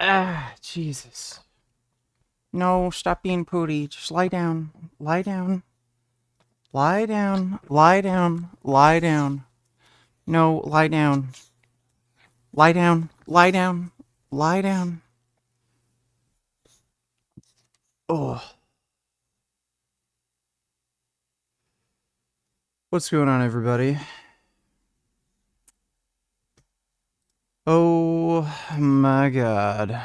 Ah, Jesus. No, stop being pooty. Just lie down. Lie down. Lie down. Lie down. Lie down. No, lie down. Lie down. Lie down. Lie down. Oh. What's going on, everybody? Oh my god.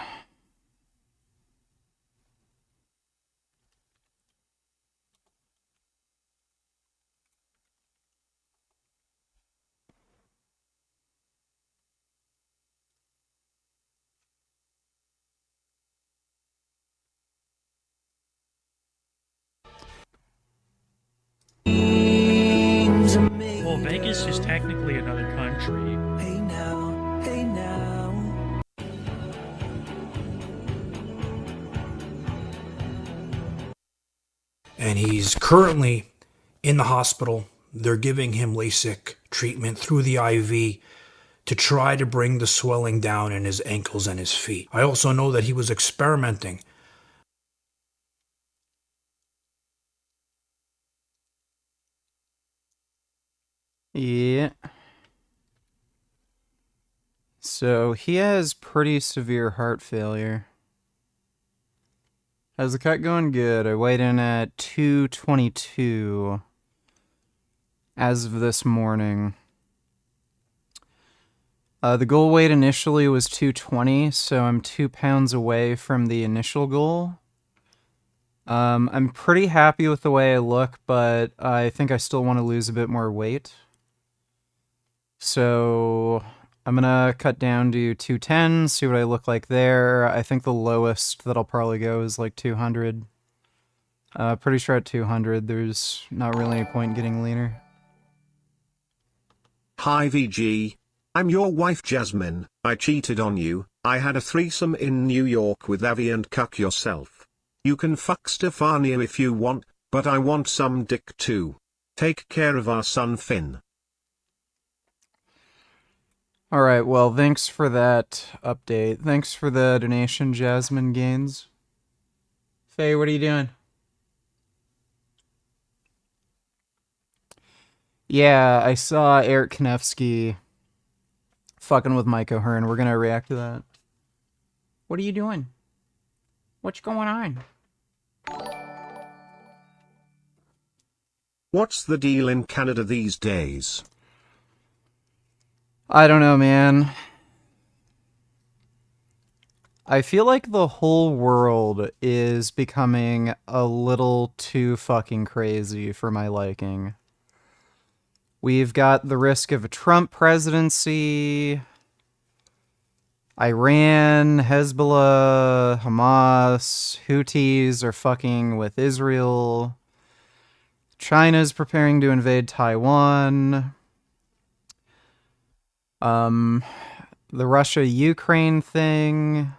Well, Vegas is technically another country. Hey now, hey now. And he's currently in the hospital. They're giving him LASIK treatment through the IV to try to bring the swelling down in his ankles and his feet. I also know that he was experimenting. Yeah. So he has pretty severe heart failure. How's the cut going? Good. I weighed in at 222 as of this morning. The goal weight initially was 220, so I'm 2 pounds away from the initial goal. I'm pretty happy with the way I look, but I think I still want to lose a bit more weight. So I'm gonna cut down to 210, see what I look like there. I think the lowest that I'll probably go is like 200. Pretty sure at 200 there's not really any point in getting leaner. Hi VG. I'm your wife Jasmine. I cheated on you. I had a threesome in New York with Avi and cuck yourself. You can fuck Stefania if you want, but I want some dick too. Take care of our son Finn. Alright, well, thanks for that update. Thanks for the donation, Jasmine Gaines. Faye, what are you doing? Yeah, I saw Eric Knefsky fucking with Mike O'Hearn. We're gonna react to that. What are you doing? What's going on? What's the deal in Canada these days? I don't know, man. I feel like the whole world is becoming a little too fucking crazy for my liking. We've got the risk of a Trump presidency. Iran, Hezbollah, Hamas, Houthis are fucking with Israel. China's preparing to invade Taiwan. The Russia-Ukraine thing.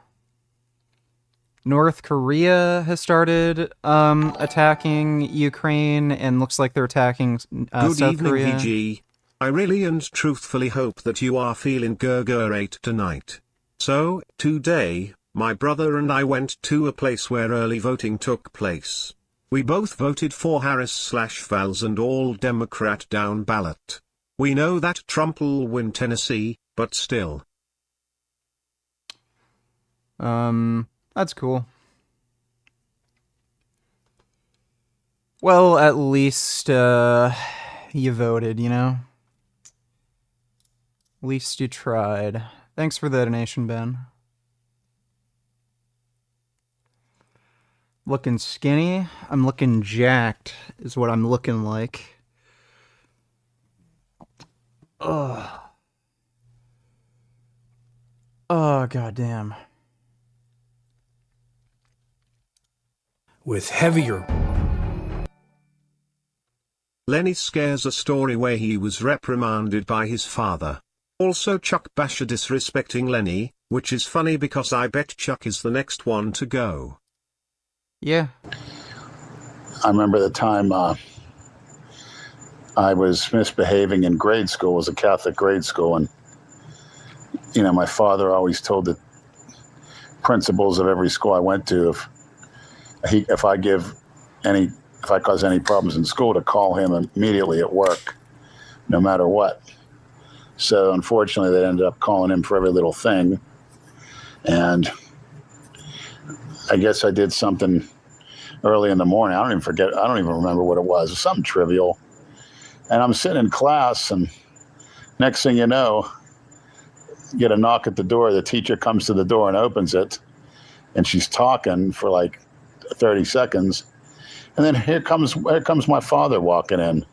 North Korea has started attacking Ukraine, and looks like they're attacking Good South evening Korea. VG. I really and truthfully hope that you are feeling great tonight. So, today, my brother and I went to a place where early voting took place. We both voted for Harris/Valls and all Democrat down ballot. We know that Trump will win Tennessee, but still. That's cool. Well, at least, you voted, you know? At least you tried. Thanks for the donation, Ben. Looking skinny? I'm looking jacked, is what I'm looking like. Ugh. Oh, goddamn. With heavier. Lenny scares a story where he was reprimanded by his father. Also Chuck Basher disrespecting Lenny, which is funny because I bet Chuck is the next one to go. Yeah. I remember the time I was misbehaving in grade school. It was a Catholic grade school, and my father always told the principals of every school I went to, if I cause any problems in school, to call him immediately at work, no matter what. So unfortunately, they ended up calling him for every little thing. And I guess I did something early in the morning. I don't even remember what it was. It was something trivial. And I'm sitting in class, and next thing you know, you get a knock at the door. The teacher comes to the door and opens it, and she's talking for like 30 seconds. And then here comes my father walking in,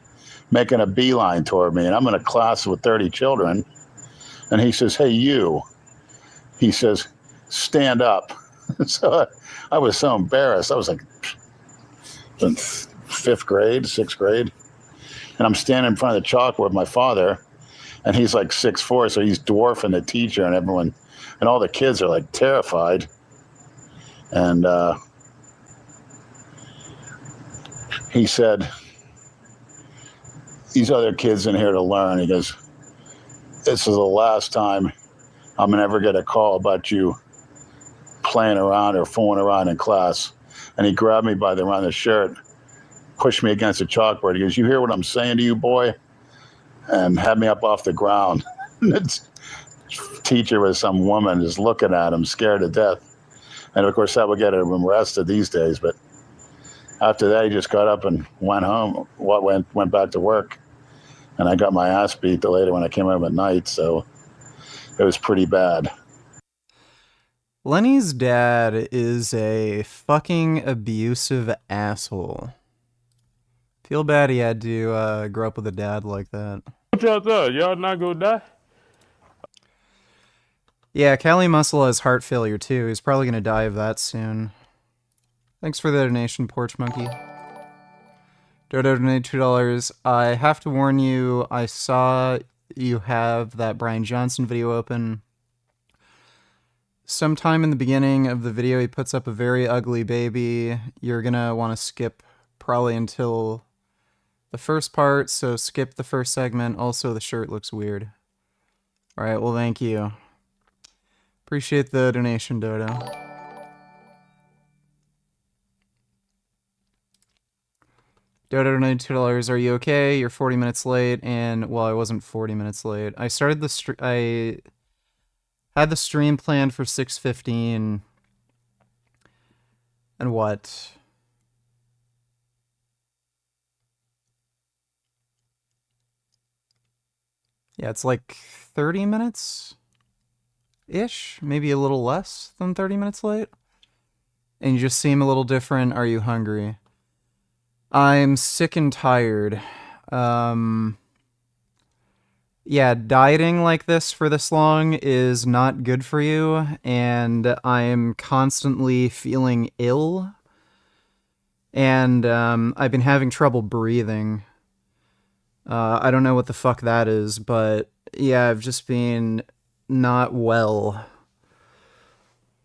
making a beeline toward me. And I'm in a class with 30 children. And he says, "Hey, you." He says, "Stand up." So I was so embarrassed. I was like in 5th grade, 6th grade. And I'm standing in front of the chalkboard with my father. And he's like 6'4", so he's dwarfing the teacher and everyone. And all the kids are like terrified. And he said, "These other kids in here to learn." He goes, "This is the last time I'm ever going to call about you playing around or fooling around in class." And he grabbed me by around the shirt, pushed me against the chalkboard. He goes, "You hear what I'm saying to you, boy?" And had me up off the ground. The teacher was some woman just looking at him, scared to death. And of course, that would get him arrested these days. But after that, he just got up and went home, went back to work. And I got my ass beat later when I came home at night. So it was pretty bad. Lenny's dad is a fucking abusive asshole. Feel bad he had to grow up with a dad like that. What y'all thought? Y'all not gonna die? Yeah, Cali Muscle has heart failure too. He's probably gonna die of that soon. Thanks for the donation, Porch Monkey. Dodo donated $2. I have to warn you, I saw you have that Bryan Johnson video open. Sometime in the beginning of the video, he puts up a very ugly baby. You're gonna want to skip probably until the first part, so skip the first segment. Also, the shirt looks weird. Alright, well, thank you. Appreciate the donation, Dodo. Dodo donated $2. Are you okay? You're 40 minutes late, and, well, I wasn't 40 minutes late. I started the I had the stream planned for 6:15. And what? Yeah, it's like 30 minutes-ish? Maybe a little less than 30 minutes late? And you just seem a little different. Are you hungry? I'm sick and tired. Yeah, dieting like this for this long is not good for you, and I'm constantly feeling ill. And I've been having trouble breathing. I don't know what the fuck that is, but yeah, I've just been not well.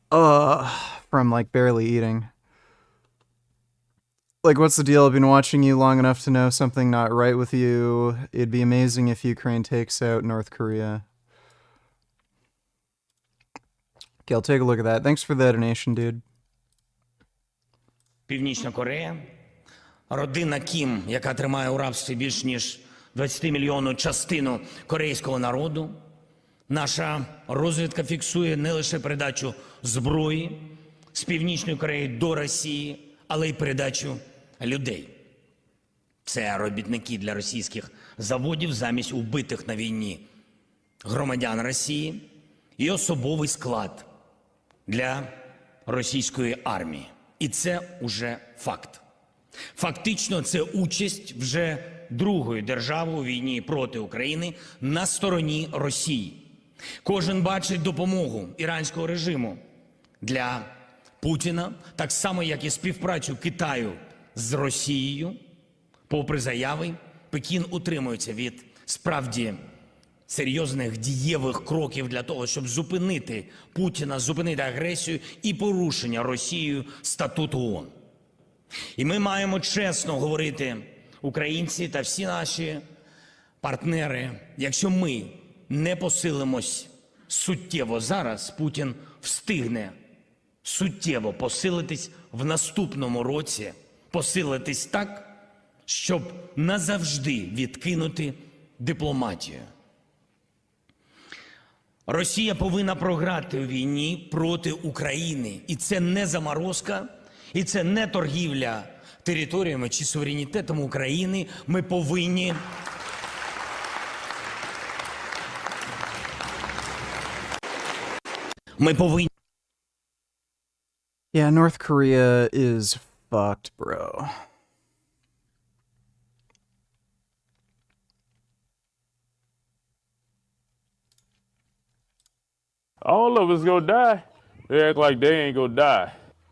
From like barely eating. Like, what's the deal? I've been watching you long enough to know something not right with you. It'd be amazing if Ukraine takes out North Korea. Okay, I'll take a look at that. Thanks for the donation, dude. Північна Корея, родина Кім, яка тримає у рабстві більш ніж 20-мільйонну частину корейського народу. Наша розвідка фіксує не лише передачу зброї з Північної Кореї до Росії, але й передачу людей. Це робітники для російських заводів замість убитих на війні громадян Росії і особовий склад для російської армії. І це уже факт. Фактично, це участь вже другої держави у війні проти України на стороні Росії. Кожен бачить допомогу іранського режиму для Путіна, так само, як і співпрацю Китаю з Росією. Попри заяви, Пекін утримується від справді серйозних дієвих кроків для того, щоб зупинити Путіна, зупинити агресію і порушення Росією статуту ООН. І ми маємо чесно говорити, українці та всі наші партнери, якщо ми не посилимось суттєво зараз, Путін встигне суттєво посилитись в наступному році, посилитись так, щоб назавжди відкинути дипломатію. Росія повинна програти у війні проти України. І це не заморозка, і це не торгівля територіями чи суверенітетом України. Ми повинні Yeah, North Korea is fucked, bro. All of us gonna die. They act like they ain't gonna die.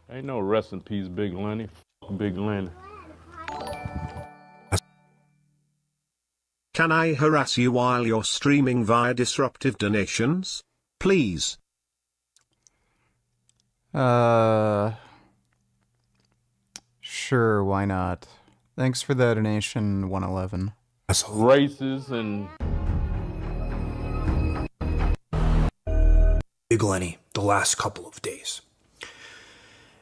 Ain't no rest in peace, Big Lenny. Fuck Big Lenny. Can I harass you while you're streaming via disruptive donations? Please. Sure, why not? Thanks for the donation, 111. Races and Big Lenny the last couple of days.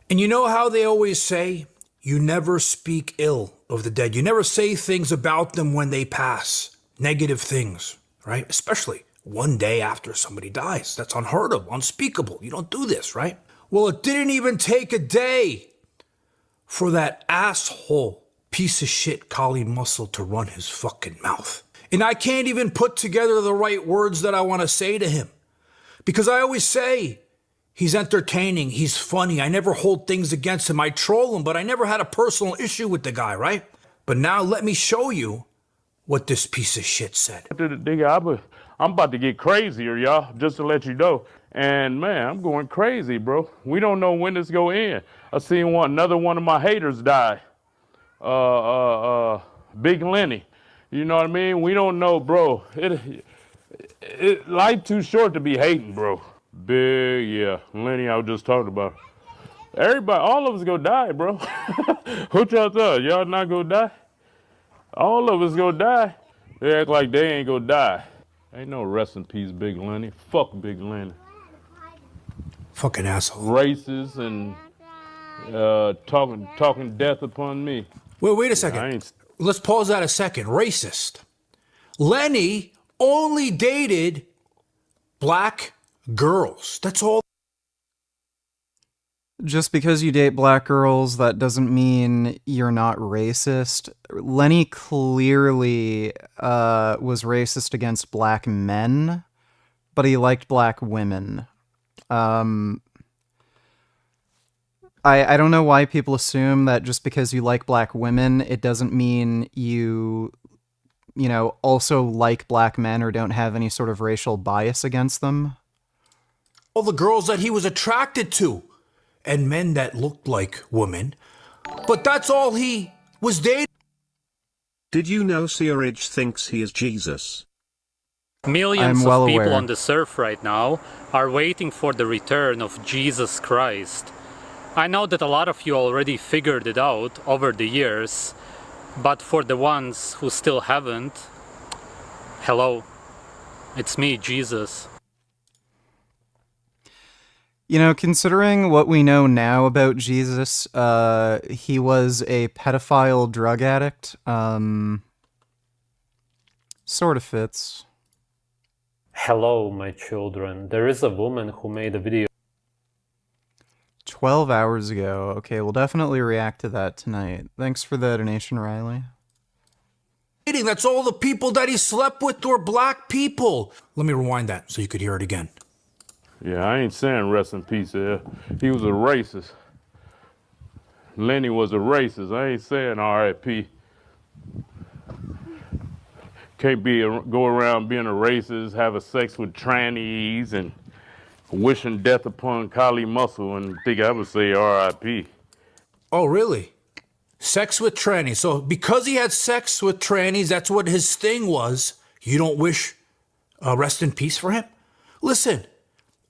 And you know how they always say, you never speak ill of the dead. You never say things about them when they pass. Negative things, right? Especially one day after somebody dies. That's unheard of, unspeakable. You don't do this, right? Well, it didn't even take a day for that asshole piece of shit Kali Muscle to run his fucking mouth. And I can't even put together the right words that I want to say to him. Because I always say, he's entertaining, he's funny, I never hold things against him, I troll him, but I never had a personal issue with the guy, right? But now let me show you what this piece of shit said. I'm about to get crazier, y'all, just to let you know. And man, I'm going crazy, bro. We don't know when this go end. I seen another one of my haters die. Big Lenny. You know what I mean? We don't know, bro. Life too short to be hating, bro. Big, yeah. Lenny, I was just talking about. Everybody, all of us gonna die, bro. What y'all thought? Y'all not gonna die? All of us gonna die. They act like they ain't gonna die. Ain't no rest in peace, Big Lenny. Fuck Big Lenny. Fucking asshole. Races and talking death upon me. Wait a second. Let's pause that a second. Racist. Lenny only dated black girls. That's all. Just because you date black girls, that doesn't mean you're not racist. Lenny clearly was racist against black men, but he liked black women. I don't know why people assume that just because you like black women, it doesn't mean you also like black men or don't have any sort of racial bias against them. All the girls that he was attracted to. And men that looked like women. But that's all he was dating. Did you know Sv3rige thinks he is Jesus? Millions of people on the surf right now are waiting for the return of Jesus Christ. I know that a lot of you already figured it out over the years, but for the ones who still haven't, hello, it's me, Jesus. You know, considering what we know now about Jesus, he was a pedophile drug addict. Sort of fits. Hello, my children. There is a woman who made a video 12 hours ago. Okay, we'll definitely react to that tonight. Thanks for the donation, Riley. That's all the people that he slept with were black people. Let me rewind that so you could hear it again. Yeah, I ain't saying rest in peace here. He was a racist. Lenny was a racist. I ain't saying R.I.P. Can't go around being a racist, having sex with trannies, and wishing death upon Kali Muscle and think I would say R.I.P. Oh, really? Sex with trannies. So because he had sex with trannies, that's what his thing was. You don't wish rest in peace for him? Listen.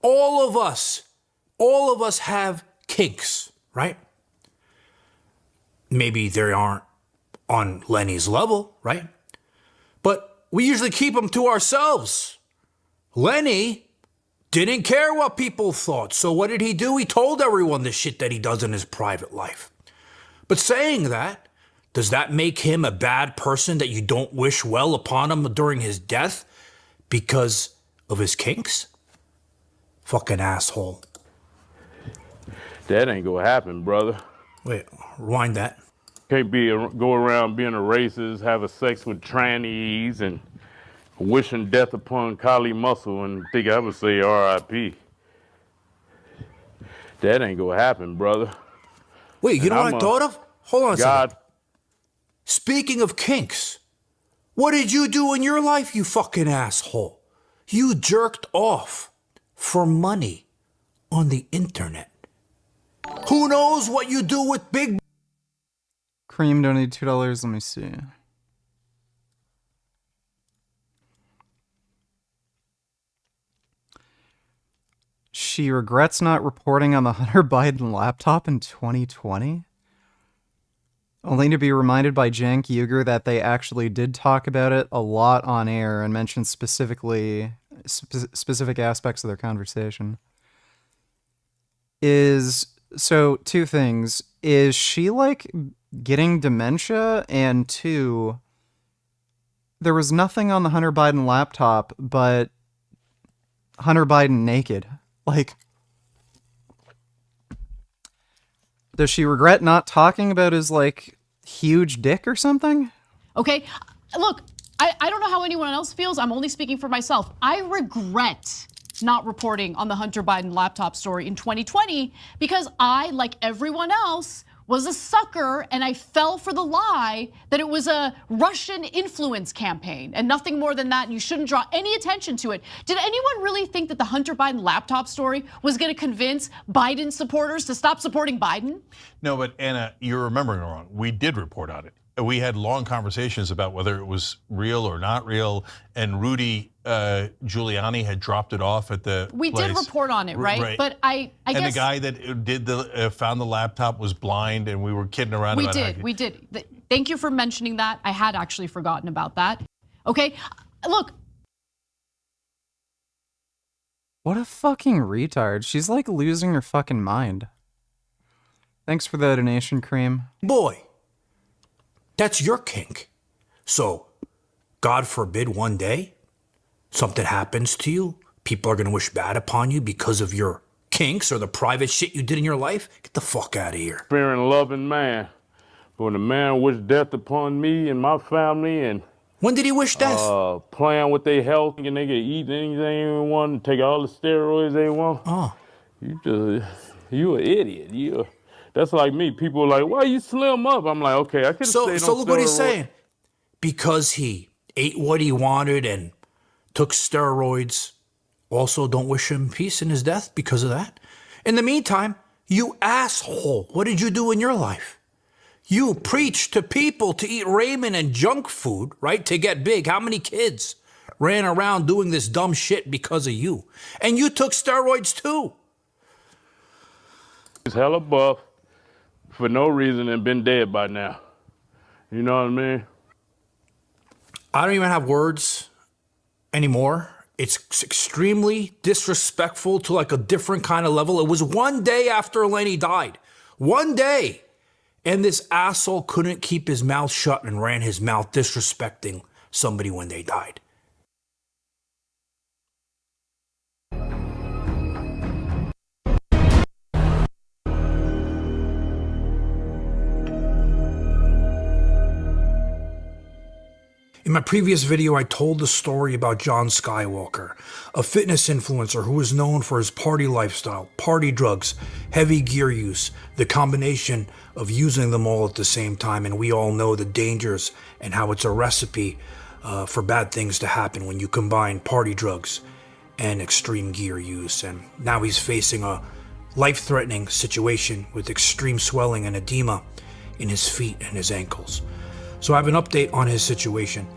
All of us have kinks, right? Maybe they aren't on Lenny's level, right? But we usually keep them to ourselves. Lenny Didn't care what people thought. So what did he do? He told everyone the shit that he does in his private life. But saying that, does that make him a bad person that you don't wish well upon him during his death because of his kinks? Fucking asshole. That ain't gonna happen, brother. Wait, rewind that. Can't go around being a racist, having sex with trannies, and wishing death upon Kali Muscle and think I would say R.I.P. That ain't gonna happen, brother. Wait, you know what I thought of? Hold on a second. Speaking of kinks, what did you do in your life, you fucking asshole? You jerked off for money on the internet. Who knows what you do with big... Cream donated $2. Let me see. She regrets not reporting on the Hunter Biden laptop in 2020. Only to be reminded by Jank Yuger that they actually did talk about it a lot on air and mentioned specific aspects of their conversation. So, two things. Is she, like, getting dementia? And two, there was nothing on the Hunter Biden laptop but Hunter Biden naked. Like, does she regret not talking about his, like, huge dick or something? Okay, look, I don't know how anyone else feels. I'm only speaking for myself. I regret not reporting on the Hunter Biden laptop story in 2020 because I, like everyone else, was a sucker and I fell for the lie that it was a Russian influence campaign and nothing more than that, and you shouldn't draw any attention to it. Did anyone really think that the Hunter Biden laptop story was going to convince Biden supporters to stop supporting Biden? No, but Anna, you're remembering wrong. We did report on it. We had long conversations about whether it was real or not real, and Rudy Giuliani had dropped it off at the We place. did report on it, right? But I guess... And the guy that did found the laptop was blind, and we were kidding around about it. We did. Thank you for mentioning that. I had actually forgotten about that. Okay, look. What a fucking retard. She's like losing her fucking mind. Thanks for the donation, Cream. Boy, that's your kink. So, God forbid one day something happens to you, people are going to wish bad upon you because of your kinks or the private shit you did in your life? Get the fuck out of here. Fearing loving man. But when a man wished death upon me and my family and... When did he wish death? Playing with their health and they can eat anything they want, take all the steroids they want. Oh. You an idiot. That's like me. People are like, why you slim up? I'm like, okay, I could have stayed on So look what he's steroids. saying. Because he ate what he wanted and took steroids, also don't wish him peace in his death because of that. In the meantime, you asshole, what did you do in your life? You preached to people to eat ramen and junk food, right, to get big. How many kids ran around doing this dumb shit because of you? And you took steroids too. He's hella buff for no reason and been dead by now. You know what I mean? I don't even have words anymore. It's extremely disrespectful to like a different kind of level. It was one day after Lenny died. One day. And this asshole couldn't keep his mouth shut and ran his mouth disrespecting somebody when they died. In my previous video, I told the story about John Skywalker, a fitness influencer who is known for his party lifestyle, party drugs, heavy gear use, the combination of using them all at the same time, and we all know the dangers and how it's a recipe for bad things to happen when you combine party drugs and extreme gear use. And now he's facing a life-threatening situation with extreme swelling and edema in his feet and his ankles. So I have an update on his situation.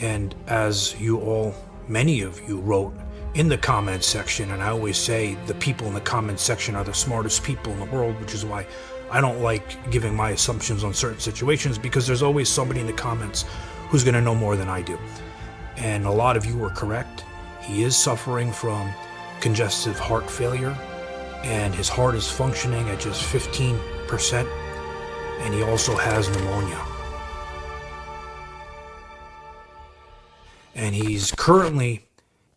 And as you all, many of you wrote in the comments section, and I always say the people in the comments section are the smartest people in the world, which is why I don't like giving my assumptions on certain situations, because there's always somebody in the comments who's going to know more than I do. And a lot of you were correct. He is suffering from congestive heart failure, and his heart is functioning at just 15%, and he also has pneumonia. And he's currently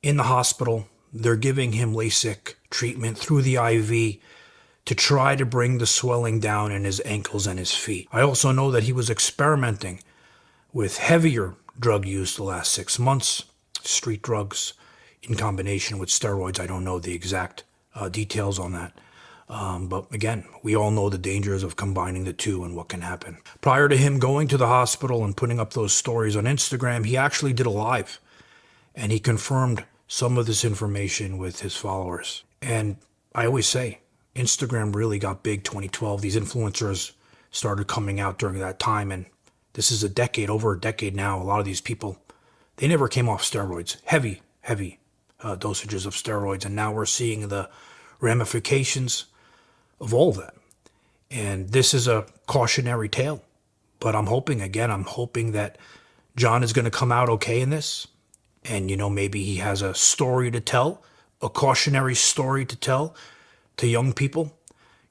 in the hospital. They're giving him LASIK treatment through the IV to try to bring the swelling down in his ankles and his feet. I also know that he was experimenting with heavier drug use the last 6 months, street drugs in combination with steroids. I don't know the exact details on that. But again, we all know the dangers of combining the two and what can happen. Prior to him going to the hospital and putting up those stories on Instagram, he actually did a live, and he confirmed some of this information with his followers. And I always say, Instagram really got big 2012. These influencers started coming out during that time, and this is over a decade now. A lot of these people, they never came off steroids, heavy dosages of steroids, and now we're seeing the ramifications of all of that. And this is a cautionary tale, but I'm hoping that John is going to come out okay in this, and maybe he has a story to tell, a cautionary story to tell to young people,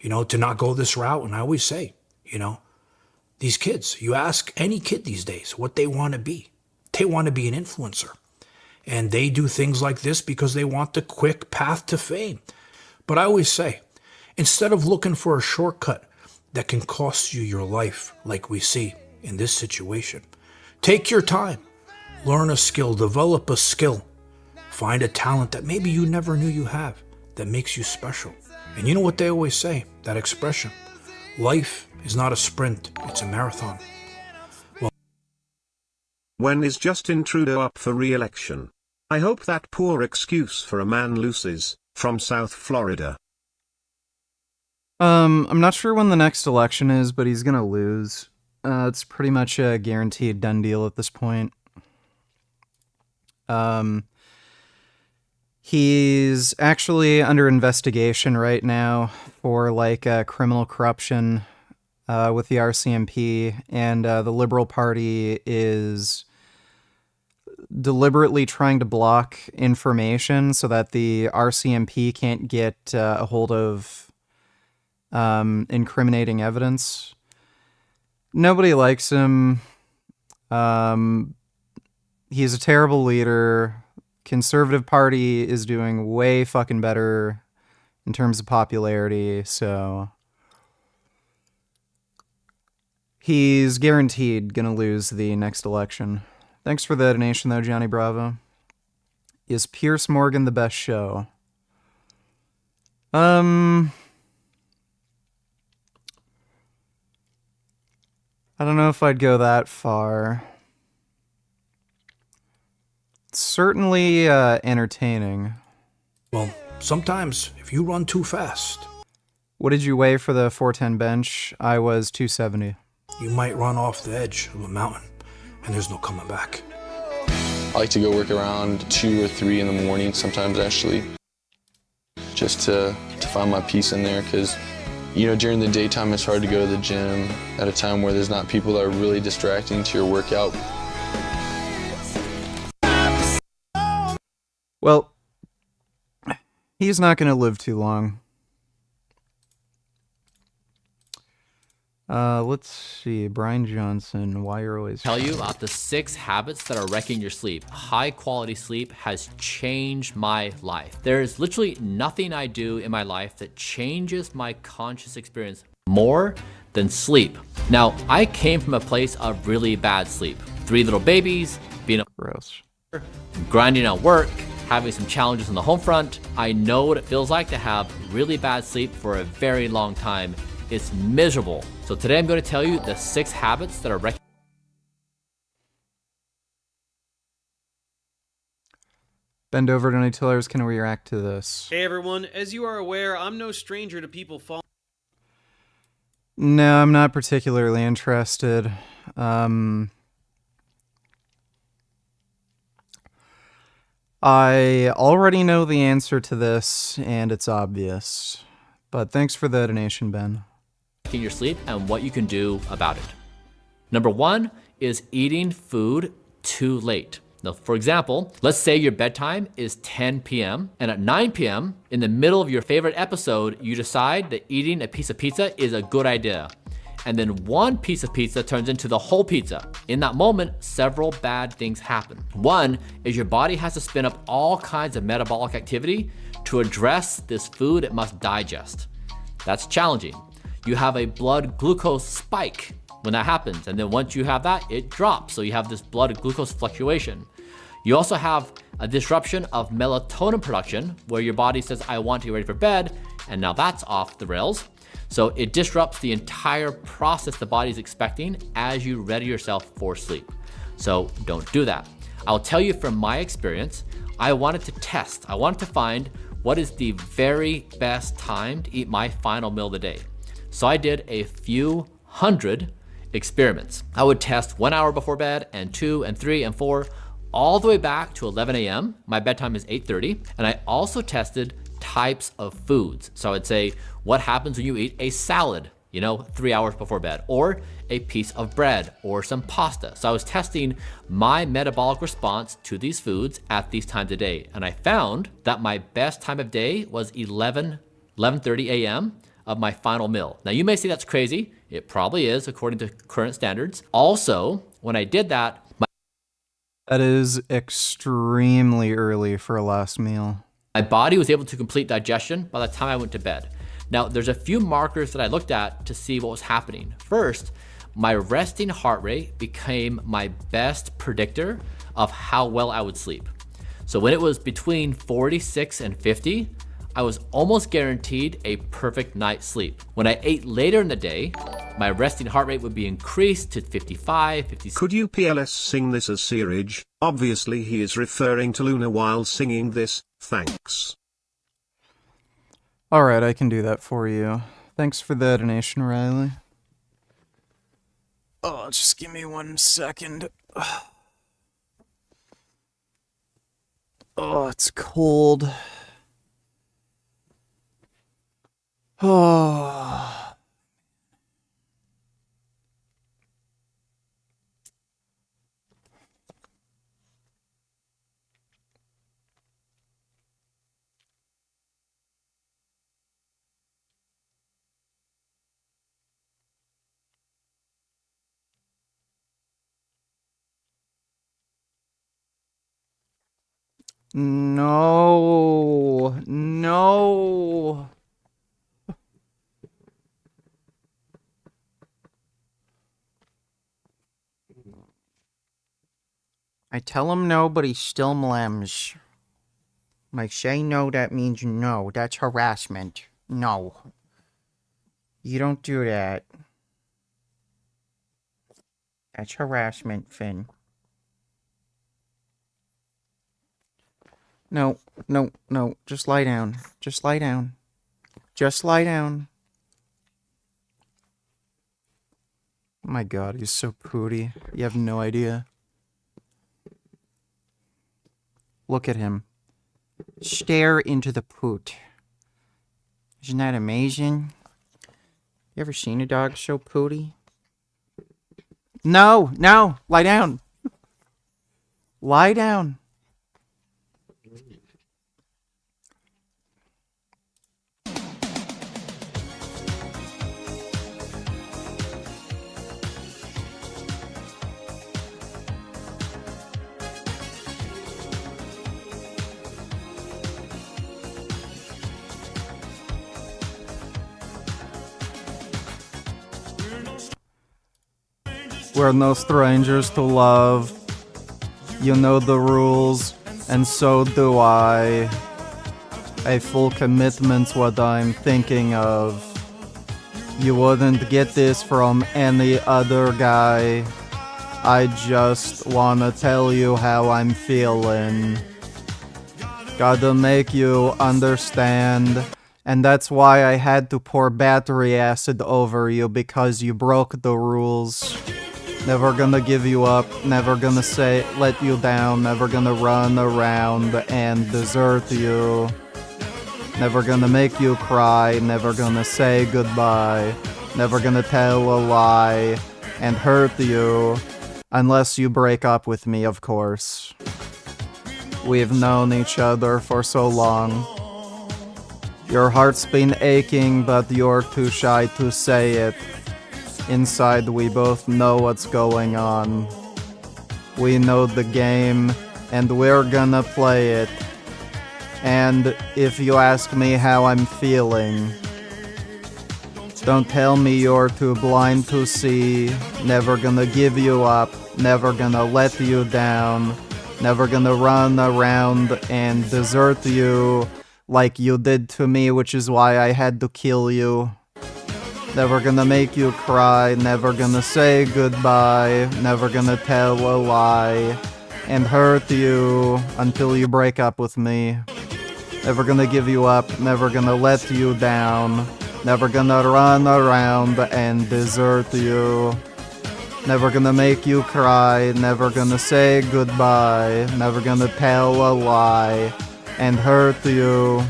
to not go this route. And I always say, these kids, you ask any kid these days what they want to be. They want to be an influencer. And they do things like this because they want the quick path to fame. But I always say, instead of looking for a shortcut that can cost you your life, like we see in this situation, take your time, learn a skill, develop a skill, find a talent that maybe you never knew you have that makes you special. And you know what they always say, that expression, life is not a sprint, it's a marathon. When is Justin Trudeau up for re-election? I hope that poor excuse for a man loses. From South Florida. I'm not sure when the next election is, but he's gonna lose. It's pretty much a guaranteed done deal at this point. He's actually under investigation right now for criminal corruption with the RCMP, and the Liberal Party is deliberately trying to block information so that the RCMP can't get a hold of incriminating evidence. Nobody likes him. He's a terrible leader. Conservative Party is doing way fucking better in terms of popularity, so he's guaranteed gonna lose the next election. Thanks for the donation, though, Johnny Bravo. Is Pierce Morgan the best show? I don't know if I'd go that far. It's certainly entertaining. Well, sometimes if you run too fast. What did you weigh for the 410 bench? I was 270. You might run off the edge of a mountain, and there's no coming back. I like to go work around 2 or 3 in the morning, sometimes actually, just to find my peace in there, because during the daytime it's hard to go to the gym at a time where there's not people that are really distracting to your workout. Well, he's not going to live too long. Let's see. Brian Johnson, why you're always... Tell you about the 6 habits that are wrecking your sleep. High quality sleep has changed my life. There's literally nothing I do in my life that changes my conscious experience more than sleep. Now, I came from a place of really bad sleep. 3 little babies, being gross, grinding at work, having some challenges on the home front. I know what it feels like to have really bad sleep for a very long time. It's miserable. So today I'm going to tell you the 6 habits that are wrecking. Bend over, Donny Tillers. Can we react to this? Hey everyone, as you are aware, I'm no stranger to people falling. No, I'm not particularly interested. I already know the answer to this, and it's obvious. But thanks for the donation, Ben. In your sleep and what you can do about it. Number 1 is eating food too late. Now, for example, let's say your bedtime is 10 p.m. and at 9 p.m., in the middle of your favorite episode, you decide that eating a piece of pizza is a good idea. And then one piece of pizza turns into the whole pizza. In that moment, several bad things happen. One is your body has to spin up all kinds of metabolic activity to address this food it must digest. That's challenging. You have a blood glucose spike when that happens. And then once you have that, it drops. So you have this blood glucose fluctuation. You also have a disruption of melatonin production where your body says, I want to get ready for bed. And now that's off the rails. So it disrupts the entire process the body's expecting as you ready yourself for sleep. So don't do that. I'll tell you from my experience, I wanted to test. I wanted to find what is the very best time to eat my final meal of the day. So I did a few hundred experiments. I would test 1 hour before bed and 2 and 3 and 4, all the way back to 11 a.m. My bedtime is 8:30. And I also tested types of foods. So I would say, what happens when you eat a salad, 3 hours before bed, or a piece of bread or some pasta. So I was testing my metabolic response to these foods at these times of day. And I found that my best time of day was 11:30 a.m. of my final meal. Now you may say that's crazy. It probably is according to current standards. Also, when I did that, that is extremely early for a last meal. My body was able to complete digestion by the time I went to bed. Now, there's a few markers that I looked at to see what was happening. First, my resting heart rate became my best predictor of how well I would sleep. So when it was between 46 and 50, I was almost guaranteed a perfect night's sleep. When I ate later in the day, my resting heart rate would be increased to 55, 56. Could you PLS sing this as Sv3rige? Obviously he is referring to Luna while singing this, thanks. Alright, I can do that for you. Thanks for the donation, Riley. Oh, just give me 1 second. Oh, it's cold. Oh. No. No. I tell him no, but he still mlems. I say no, that means no. That's harassment. No. You don't do that. That's harassment, Finn. No, no, no. Just lie down. Just lie down. Just lie down. Oh my god, he's so pooty. You have no idea. Look at him. Stare into the poot. Isn't that amazing? You ever seen a dog so pooty? No, no, lie down. Lie down. We're no strangers to love. You know the rules, and so do I. A full commitment's what I'm thinking of. You wouldn't get this from any other guy. I just wanna tell you how I'm feeling. Gotta make you understand. And that's why I had to pour battery acid over you, because you broke the rules. Never gonna give you up, never gonna let you down, never gonna run around and desert you. Never gonna make you cry, never gonna say goodbye, never gonna tell a lie and hurt you. Unless you break up with me, of course. We've known each other for so long. Your heart's been aching, but you're too shy to say it. Inside, we both know what's going on. We know the game, and we're gonna play it. And if you ask me how I'm feeling, don't tell me you're too blind to see. Never gonna give you up, never gonna let you down, never gonna run around and desert you like you did to me, which is why I had to kill you. Never gonna make you cry, never gonna say goodbye, never gonna tell a lie and hurt you until you break up with me. Never gonna give you up, never gonna let you down, never gonna run around and desert you. Never gonna make you cry, never gonna say goodbye, never gonna tell a lie and hurt you.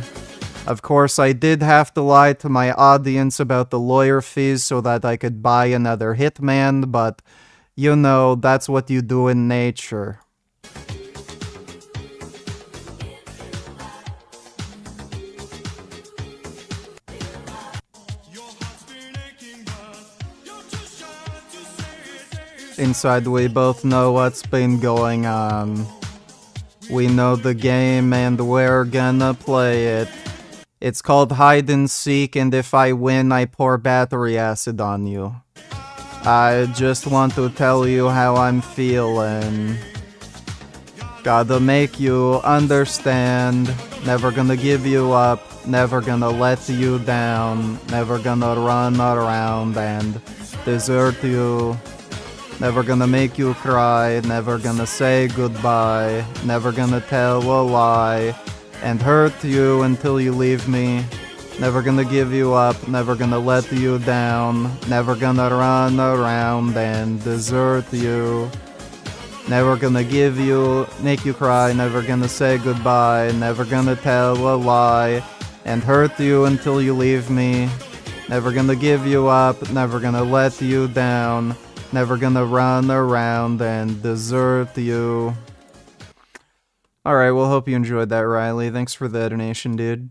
Of course, I did have to lie to my audience about the lawyer fees so that I could buy another hitman, but you know, that's what you do in nature. Inside, we both know what's been going on. We know the game and we're gonna play it. It's called hide and seek, and if I win, I pour battery acid on you. I just want to tell you how I'm feeling. Gotta make you understand. Never gonna give you up. Never gonna let you down. Never gonna run around and desert you. Never gonna make you cry, never gonna say goodbye, never gonna tell a lie and hurt you until you leave me. Never gonna give you up, never gonna let you down, never gonna run around and desert you. Never gonna make you cry, never gonna say goodbye, never gonna tell a lie and hurt you until you leave me. Never gonna give you up, never gonna let you down. Never gonna run around and desert you. Alright, well, hope you enjoyed that, Riley. Thanks for the donation, dude.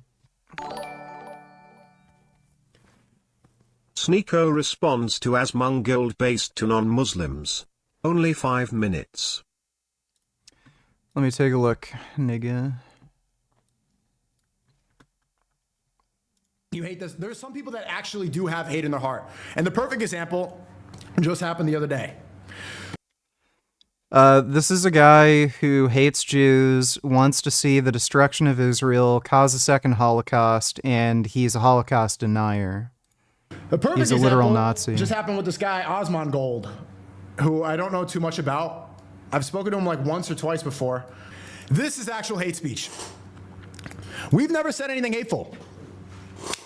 Sneeko responds to Asmongold based to non-Muslims. Only 5 minutes. Let me take a look, nigga. You hate this. There's some people that actually do have hate in their heart. And the perfect example just happened the other day. This is a guy who hates Jews, wants to see the destruction of Israel, cause a second Holocaust, and he's a Holocaust denier. The perfect he's a literal example Nazi. just happened with this guy, Osmongold, who I don't know too much about. I've spoken to him like once or twice before. This is actual hate speech. We've never said anything hateful.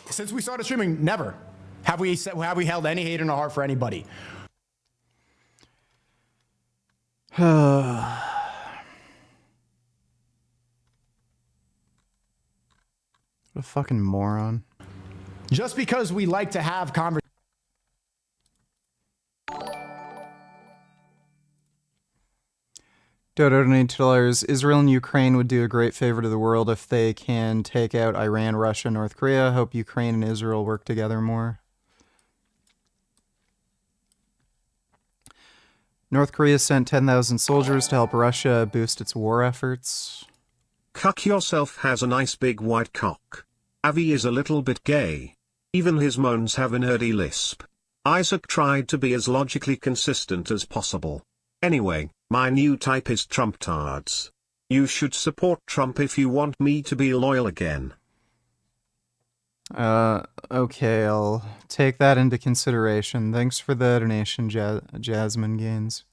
Since we started streaming, never have we held any hate in our heart for anybody. What a fucking moron. Just because we like to have conversations. $2 Israel and Ukraine would do a great favor to the world if they can take out Iran, Russia, North Korea. Hope Ukraine and Israel work together more. North Korea sent 10,000 soldiers to help Russia boost its war efforts. Cuck yourself has a nice big white cock. Avi is a little bit gay. Even his moans have a nerdy lisp. Isaac tried to be as logically consistent as possible. Anyway, my new type is Trump-tards. You should support Trump if you want me to be loyal again. Okay, I'll take that into consideration. Thanks for the donation, Jasmine Gaines.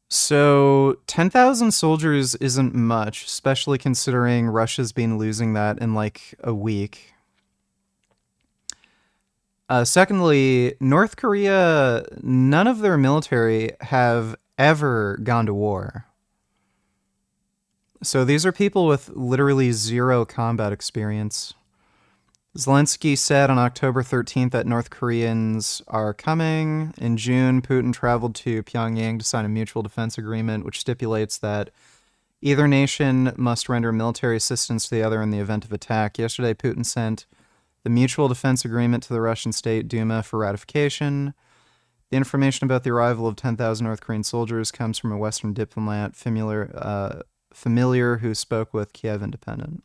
So, 10,000 soldiers isn't much, especially considering Russia's been losing that in like a week. Secondly, North Korea, none of their military have ever gone to war. So these are people with literally zero combat experience. Zelensky said on October 13th that North Koreans are coming. In June, Putin traveled to Pyongyang to sign a mutual defense agreement, which stipulates that Either nation must render military assistance to the other in the event of attack. Yesterday, Putin sent the Mutual Defense Agreement to the Russian State Duma for ratification. The information about the arrival of 10,000 North Korean soldiers comes from a Western diplomat familiar who spoke with Kiev Independent.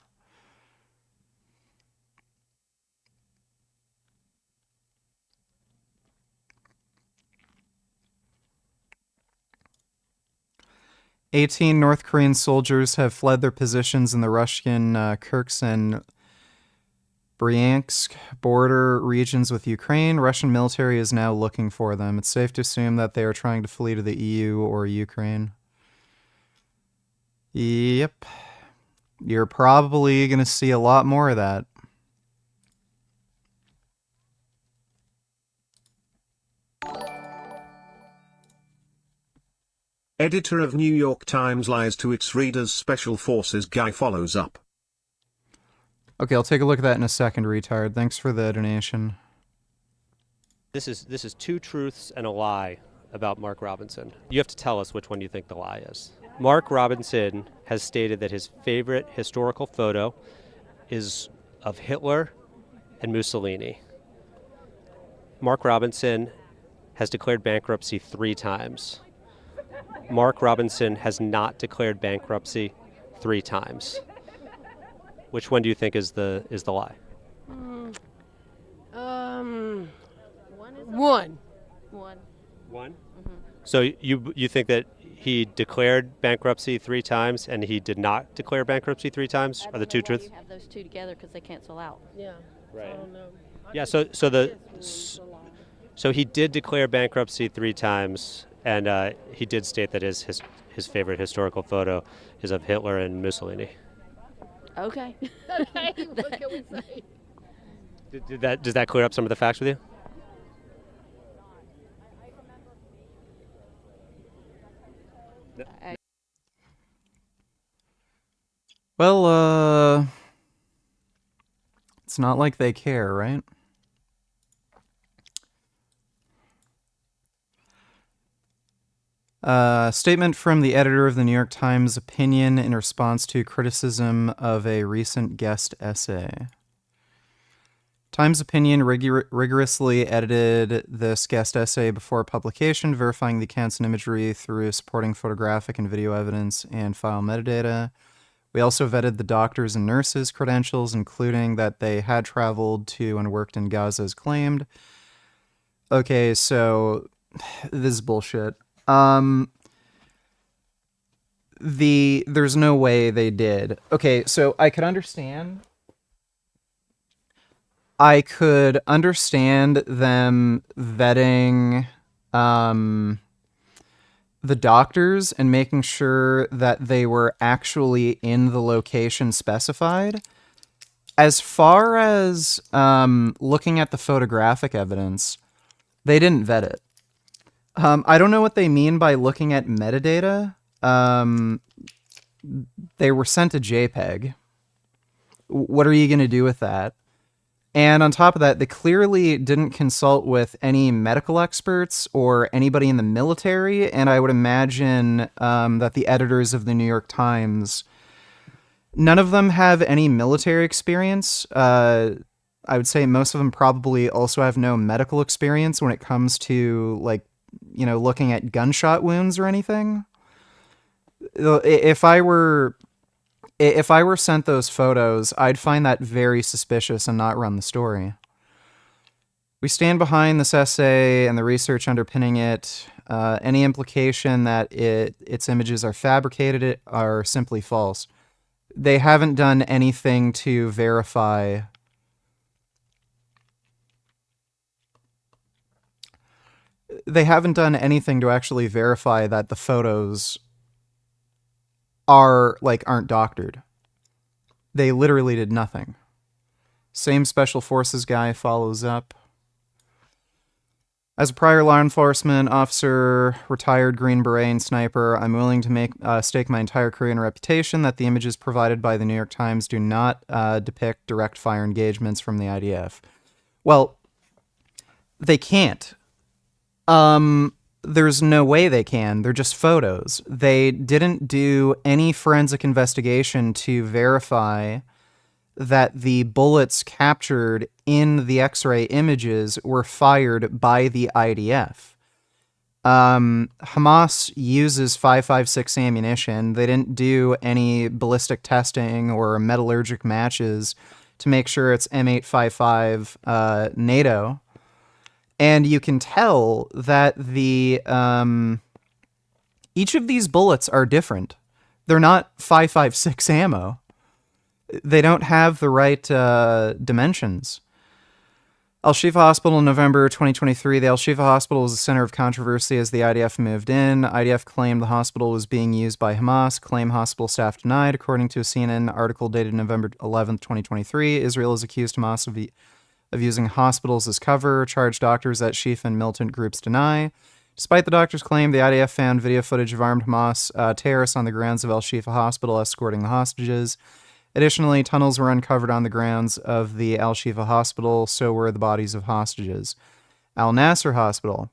"18 North Korean soldiers have fled their positions in the Russian Kherson Bryansk border regions with Ukraine. Russian military is now looking for them. It's safe to assume that they are trying to flee to the EU or Ukraine." Yep. You're probably going to see a lot more of that. Editor of New York Times lies to its readers. Special Forces guy follows up. Okay, I'll take a look at that in a second, retard. Thanks for the donation. This is two truths and a lie about Mark Robinson. You have to tell us which one you think the lie is. Mark Robinson has stated that his favorite historical photo is of Hitler and Mussolini. Mark Robinson has declared bankruptcy 3 times. Mark Robinson has not declared bankruptcy 3 times. Which one do you think is the lie? One. One? So you think that he declared bankruptcy 3 times and he did not declare bankruptcy 3 times? Are the two truths? You have those two together because they cancel out. Yeah. Right. Yeah. So he did declare bankruptcy 3 times, and he did state that his favorite historical photo is of Hitler and Mussolini. Okay. Okay, what can we say? Does that clear up some of the facts with you? Well, it's not like they care, right? Statement from the editor of the New York Times opinion in response to criticism of a recent guest essay. Times opinion rigorously edited this guest essay before publication, verifying the accounts and imagery through supporting photographic and video evidence and file metadata. We also vetted the doctors' and nurses' credentials, including that they had traveled to and worked in Gaza as claimed. Okay, so this is bullshit. There's no way they did. Okay, so I could understand them vetting the doctors and making sure that they were actually in the location specified. As far as looking at the photographic evidence, they didn't vet it. I don't know what they mean by looking at metadata. They were sent a JPEG. What are you going to do with that? And on top of that, they clearly didn't consult with any medical experts or anybody in the military, and I would imagine that the editors of the New York Times, none of them have any military experience. I would say most of them probably also have no medical experience when it comes to, like, you know, looking at gunshot wounds or anything. If I were sent those photos, I'd find that very suspicious and not run the story. We stand behind this essay and the research underpinning it. Any implication that its images are fabricated are simply false. They haven't done anything to verify. They haven't done anything to actually verify that the photos aren't doctored. They literally did nothing. Same Special Forces guy follows up. As a prior law enforcement officer, retired Green Beret and sniper, I'm willing to stake my entire career and reputation that the images provided by the New York Times do not depict direct fire engagements from the IDF. Well, they can't. There's no way they can. They're just photos. They didn't do any forensic investigation to verify that the bullets captured in the X-ray images were fired by the IDF. Hamas uses 5.56 ammunition. They didn't do any ballistic testing or metallurgic matches to make sure it's M855 NATO. And you can tell that the each of these bullets are different. They're not 5.56 ammo. They don't have the right dimensions. Al-Shifa Hospital in November 2023. The Al-Shifa Hospital was the center of controversy as the IDF moved in. IDF claimed the hospital was being used by Hamas. Claim hospital staff denied. According to a CNN article dated November 11th, 2023, Israel has accused Hamas of using hospitals as cover. Charged doctors at Shifa and militant groups deny. Despite the doctor's claim, the IDF found video footage of armed Hamas terrorists on the grounds of Al-Shifa Hospital escorting the hostages. Additionally, tunnels were uncovered on the grounds of the Al-Shifa Hospital, so were the bodies of hostages. Al-Nasser Hospital.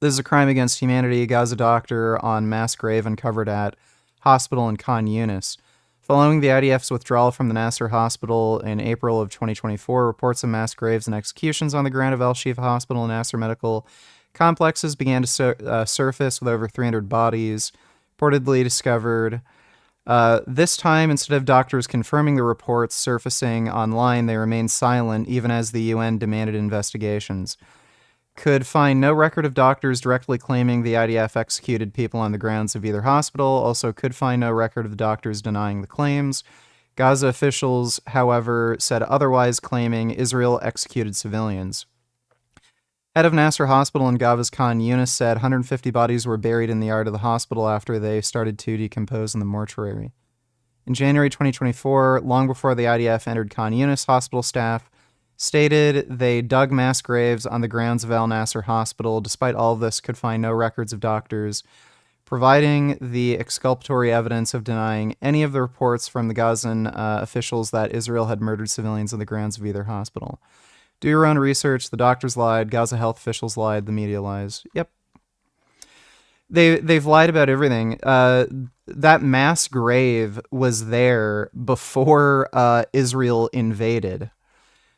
This is a crime against humanity. Gaza doctor on mass grave uncovered at hospital in Khan Yunis. Following the IDF's withdrawal from the Nasser Hospital in April of 2024, reports of mass graves and executions on the ground of Al-Shifa Hospital and Nasser Medical Complexes began to surface with over 300 bodies reportedly discovered. This time, instead of doctors confirming the reports surfacing online, they remained silent, even as the UN demanded investigations. Could find no record of doctors directly claiming the IDF executed people on the grounds of either hospital. Also could find no record of the doctors denying the claims. Gaza officials, however, said otherwise, claiming Israel executed civilians. Head of Nasser Hospital in Gaza's Khan Yunis said 150 bodies were buried in the yard of the hospital after they started to decompose in the mortuary. In January 2024, long before the IDF entered Khan Yunis, hospital staff stated they dug mass graves on the grounds of Al Nasser Hospital. Despite all of this, could find no records of doctors providing the exculpatory evidence of denying any of the reports from the Gazan officials that Israel had murdered civilians on the grounds of either hospital. Do your own research. The doctors lied. Gaza health officials lied. The media lies. Yep. They've lied about everything. That mass grave was there before Israel invaded.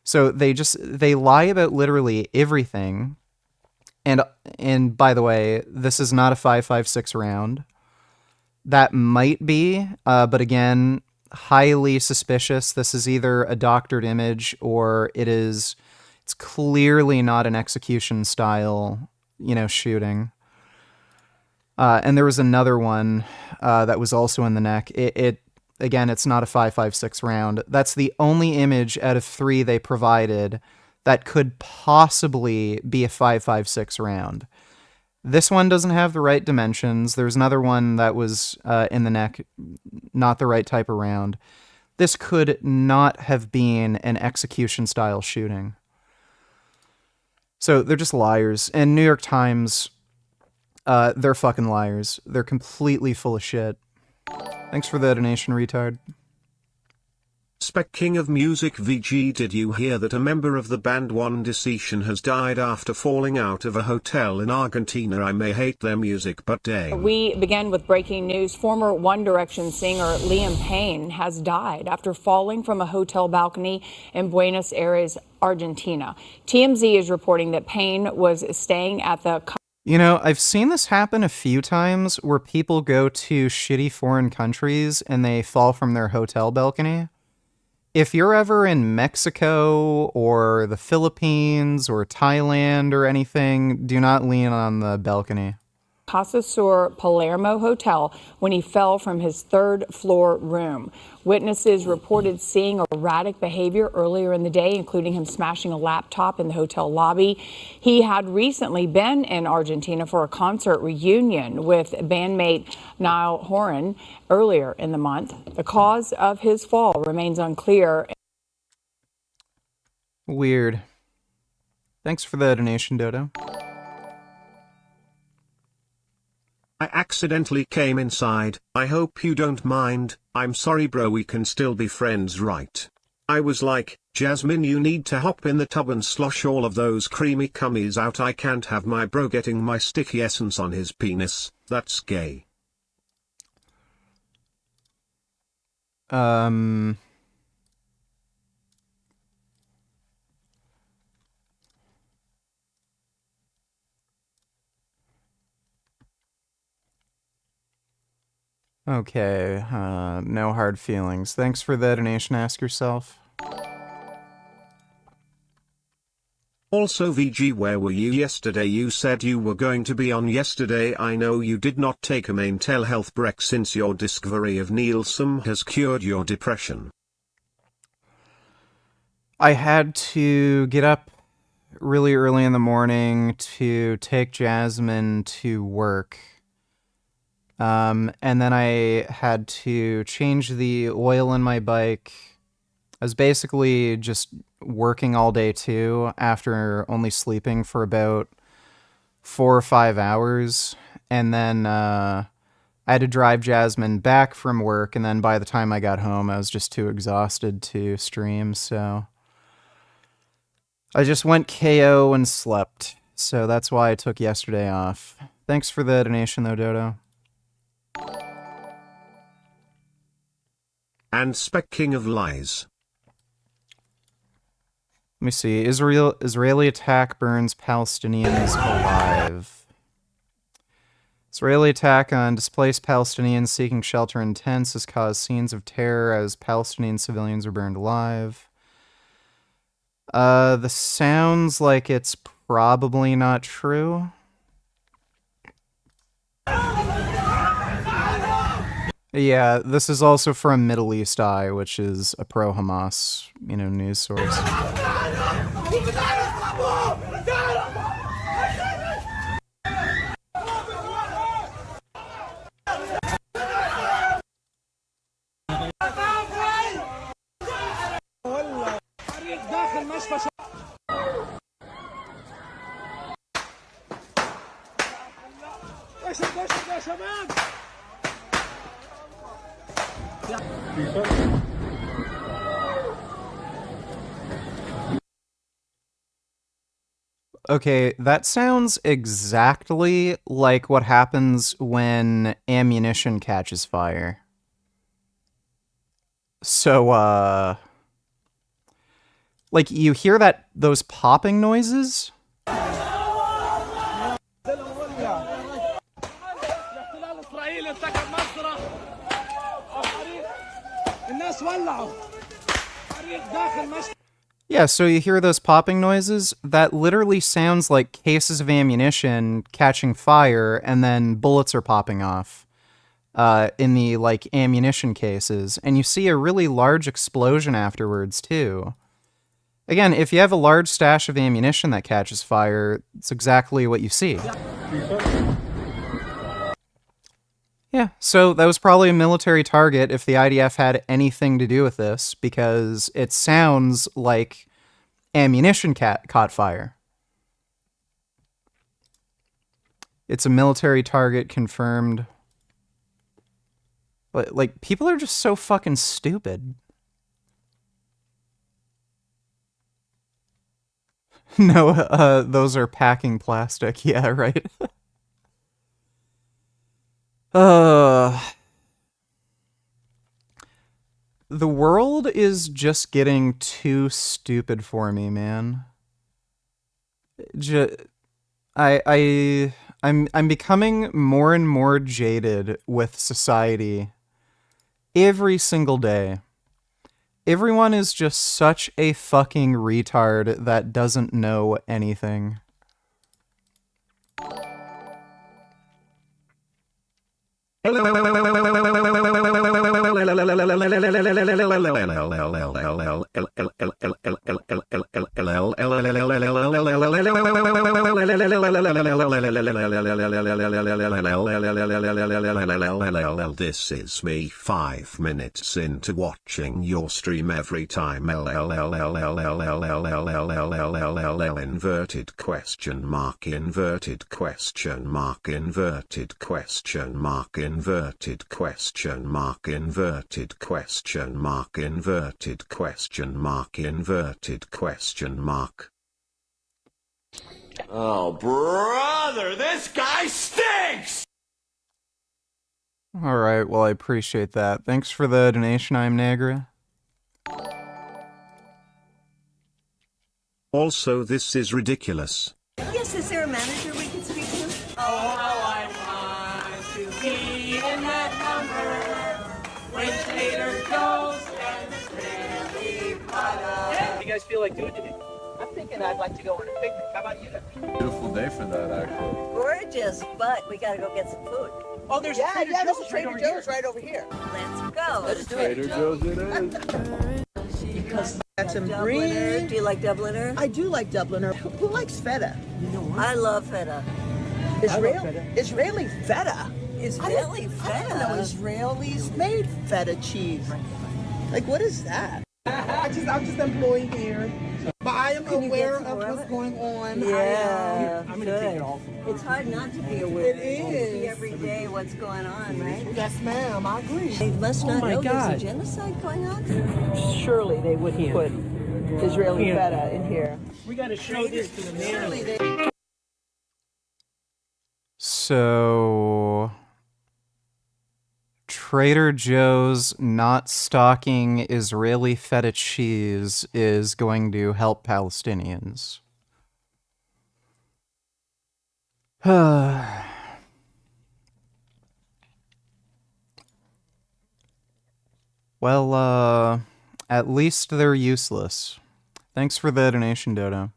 So they lie about literally everything. And by the way, this is not a 5.56 round. That might be, but again, highly suspicious. This is either a doctored image or it's clearly not an execution style, shooting. And there was another one that was also in the neck. Again, it's not a 5.56 round. That's the only image out of 3 they provided that could possibly be a 5.56 round. This one doesn't have the right dimensions. There's another one that was in the neck, not the right type of round. This could not have been an execution-style shooting. So they're just liars. And New York Times, they're fucking liars. They're completely full of shit. Thanks for the donation, retard. Spec King of Music VG, did you hear that a member of the band One Decision has died after falling out of a hotel in Argentina? I may hate their music, but damn. We begin with breaking news. Former One Direction singer Liam Payne has died after falling from a hotel balcony in Buenos Aires, Argentina. TMZ is reporting that Payne was staying at the... I've seen this happen a few times where people go to shitty foreign countries and they fall from their hotel balcony. If you're ever in Mexico or the Philippines or Thailand or anything, do not lean on the balcony. Casa Sur Palermo Hotel when he fell from his 3rd floor room. Witnesses reported seeing erratic behavior earlier in the day, including him smashing a laptop in the hotel lobby. He had recently been in Argentina for a concert reunion with bandmate Niall Horan earlier in the month. The cause of his fall remains unclear. Weird. Thanks for the donation, Dodo. I accidentally came inside. I hope you don't mind. I'm sorry bro, we can still be friends, right? I was like, Jasmine, you need to hop in the tub and slosh all of those creamy cummies out. I can't have my bro getting my sticky essence on his penis. That's gay. Okay, no hard feelings. Thanks for the donation, Ask Yourself. Also, VG, where were you yesterday? You said you were going to be on yesterday. I know you did not take a mental health break since your discovery of Nielsen has cured your depression. I had to get up really early in the morning to take Jasmine to work. And then I had to change the oil in my bike. I was basically just working all day too, after only sleeping for about 4 or 5 hours. And then I had to drive Jasmine back from work, and then by the time I got home, I was just too exhausted to stream, so I just went KO and slept. So that's why I took yesterday off. Thanks for the donation though, Dodo. And speaking of lies. Let me see. Israeli attack burns Palestinians alive. Israeli attack on displaced Palestinians seeking shelter in tents has caused scenes of terror as Palestinian civilians are burned alive. This sounds like it's probably not true. Yeah, this is also from Middle East Eye, which is a pro-Hamas, news source. Okay, that sounds exactly like what happens when ammunition catches fire. So, like, you hear those popping noises? Yeah, so you hear those popping noises? That literally sounds like cases of ammunition catching fire and then bullets are popping off in the, ammunition cases. And you see a really large explosion afterwards, too. Again, if you have a large stash of ammunition that catches fire, it's exactly what you see. Yeah, so that was probably a military target if the IDF had anything to do with this, because it sounds like ammunition caught fire. It's a military target confirmed. But, people are just so fucking stupid. No, those are packing plastic. Yeah, right. The world is just getting too stupid for me, man. I'm becoming more and more jaded with society every single day. Everyone is just such a fucking retard that doesn't know anything. This is me 5 minutes into watching your stream every time. Inverted question mark, inverted question mark, inverted question mark, inverted question mark, inverted question mark, inverted question mark, inverted question mark. Oh, brother, this guy stinks! Alright, well, I appreciate that. Thanks for the donation, I'm Niagara. Also, this is ridiculous. Yes, is there a manager we can speak to? Oh, how I want to be in that number when Trader Joe's and Israeli butter. What do you guys feel like doing today? I'm thinking I'd like to go on a picnic. How about you? Beautiful day for that, actually. Gorgeous, but we gotta go get some food. Oh, there's a Trader Joe's right over here. Let's go. Let's do Trader Joe's it is. Because that's some Dubliner. Do you like Dubliner? I do like Dubliner. Who likes feta? You know what? I love feta. Israeli feta. Israeli I feta? didn't know Israelis made feta cheese. Like, what is that? I'm just employee here. But I am aware of what's going on. Yeah, I'm going to take it off. It's hard not to be aware. It is. You see every day what's going on, right? Yes, ma'am. I agree. They must not know God. there's a genocide going on. Surely they wouldn't put Israeli feta in here. We got to show this to the mayor. So... Trader Joe's not stocking Israeli feta cheese is going to help Palestinians. Well, at least they're useless. Thanks for the donation, Dodo.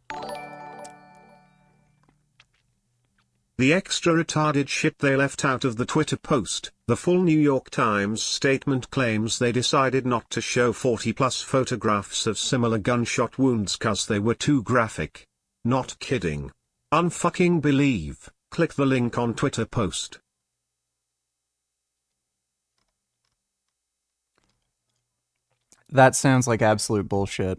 The extra retarded shit they left out of the Twitter post. The full New York Times statement claims they decided not to show 40+ photographs of similar gunshot wounds cause they were too graphic. Not kidding. Unfucking believe. Click the link on Twitter post. That sounds like absolute bullshit.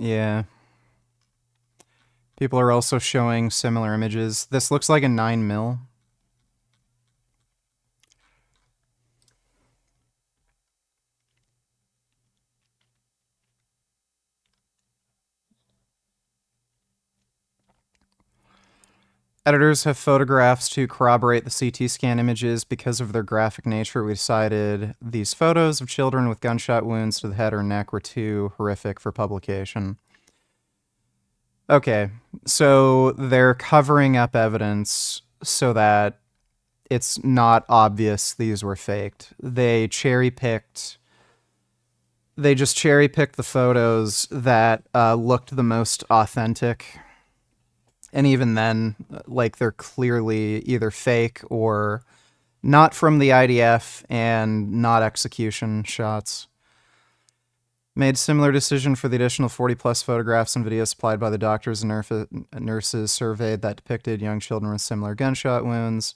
Yeah. People are also showing similar images. This looks like a 9mm. Editors have photographs to corroborate the CT scan images. Because of their graphic nature, we decided these photos of children with gunshot wounds to the head or neck were too horrific for publication. Okay, so they're covering up evidence so that it's not obvious these were faked. They just cherry-picked the photos that looked the most authentic. And even then, like, they're clearly either fake or not from the IDF and not execution shots. Made similar decision for the additional 40+ photographs and videos supplied by the doctors and nurses surveyed that depicted young children with similar gunshot wounds.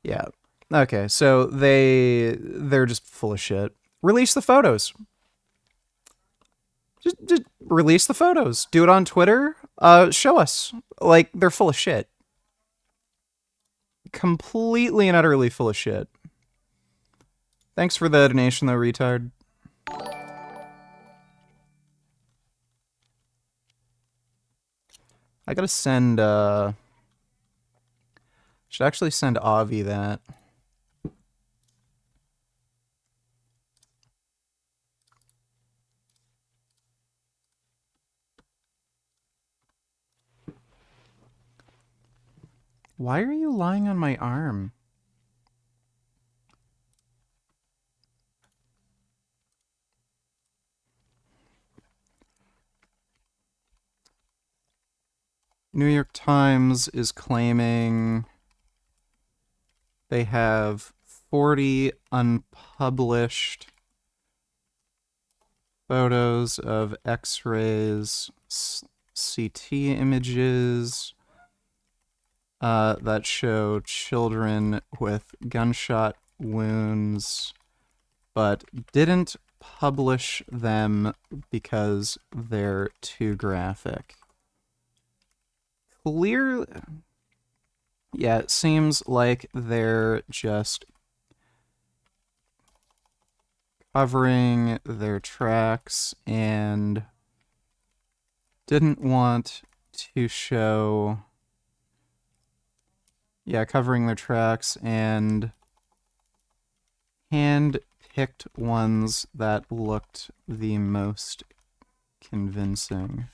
Yeah. Okay, so they're just full of shit. Release the photos. Just release the photos. Do it on Twitter. Show us. Like, they're full of shit. Completely and utterly full of shit. Thanks for the donation, though, retard. I gotta send, should actually send Avi that. Why are you lying on my arm? New York Times is claiming they have 40 unpublished photos of X-rays, CT images that show children with gunshot wounds, but didn't publish them because they're too graphic. Clearly, yeah, it seems like they're just covering their tracks and didn't want to show, yeah, covering their tracks and hand-picked ones that looked the most convincing.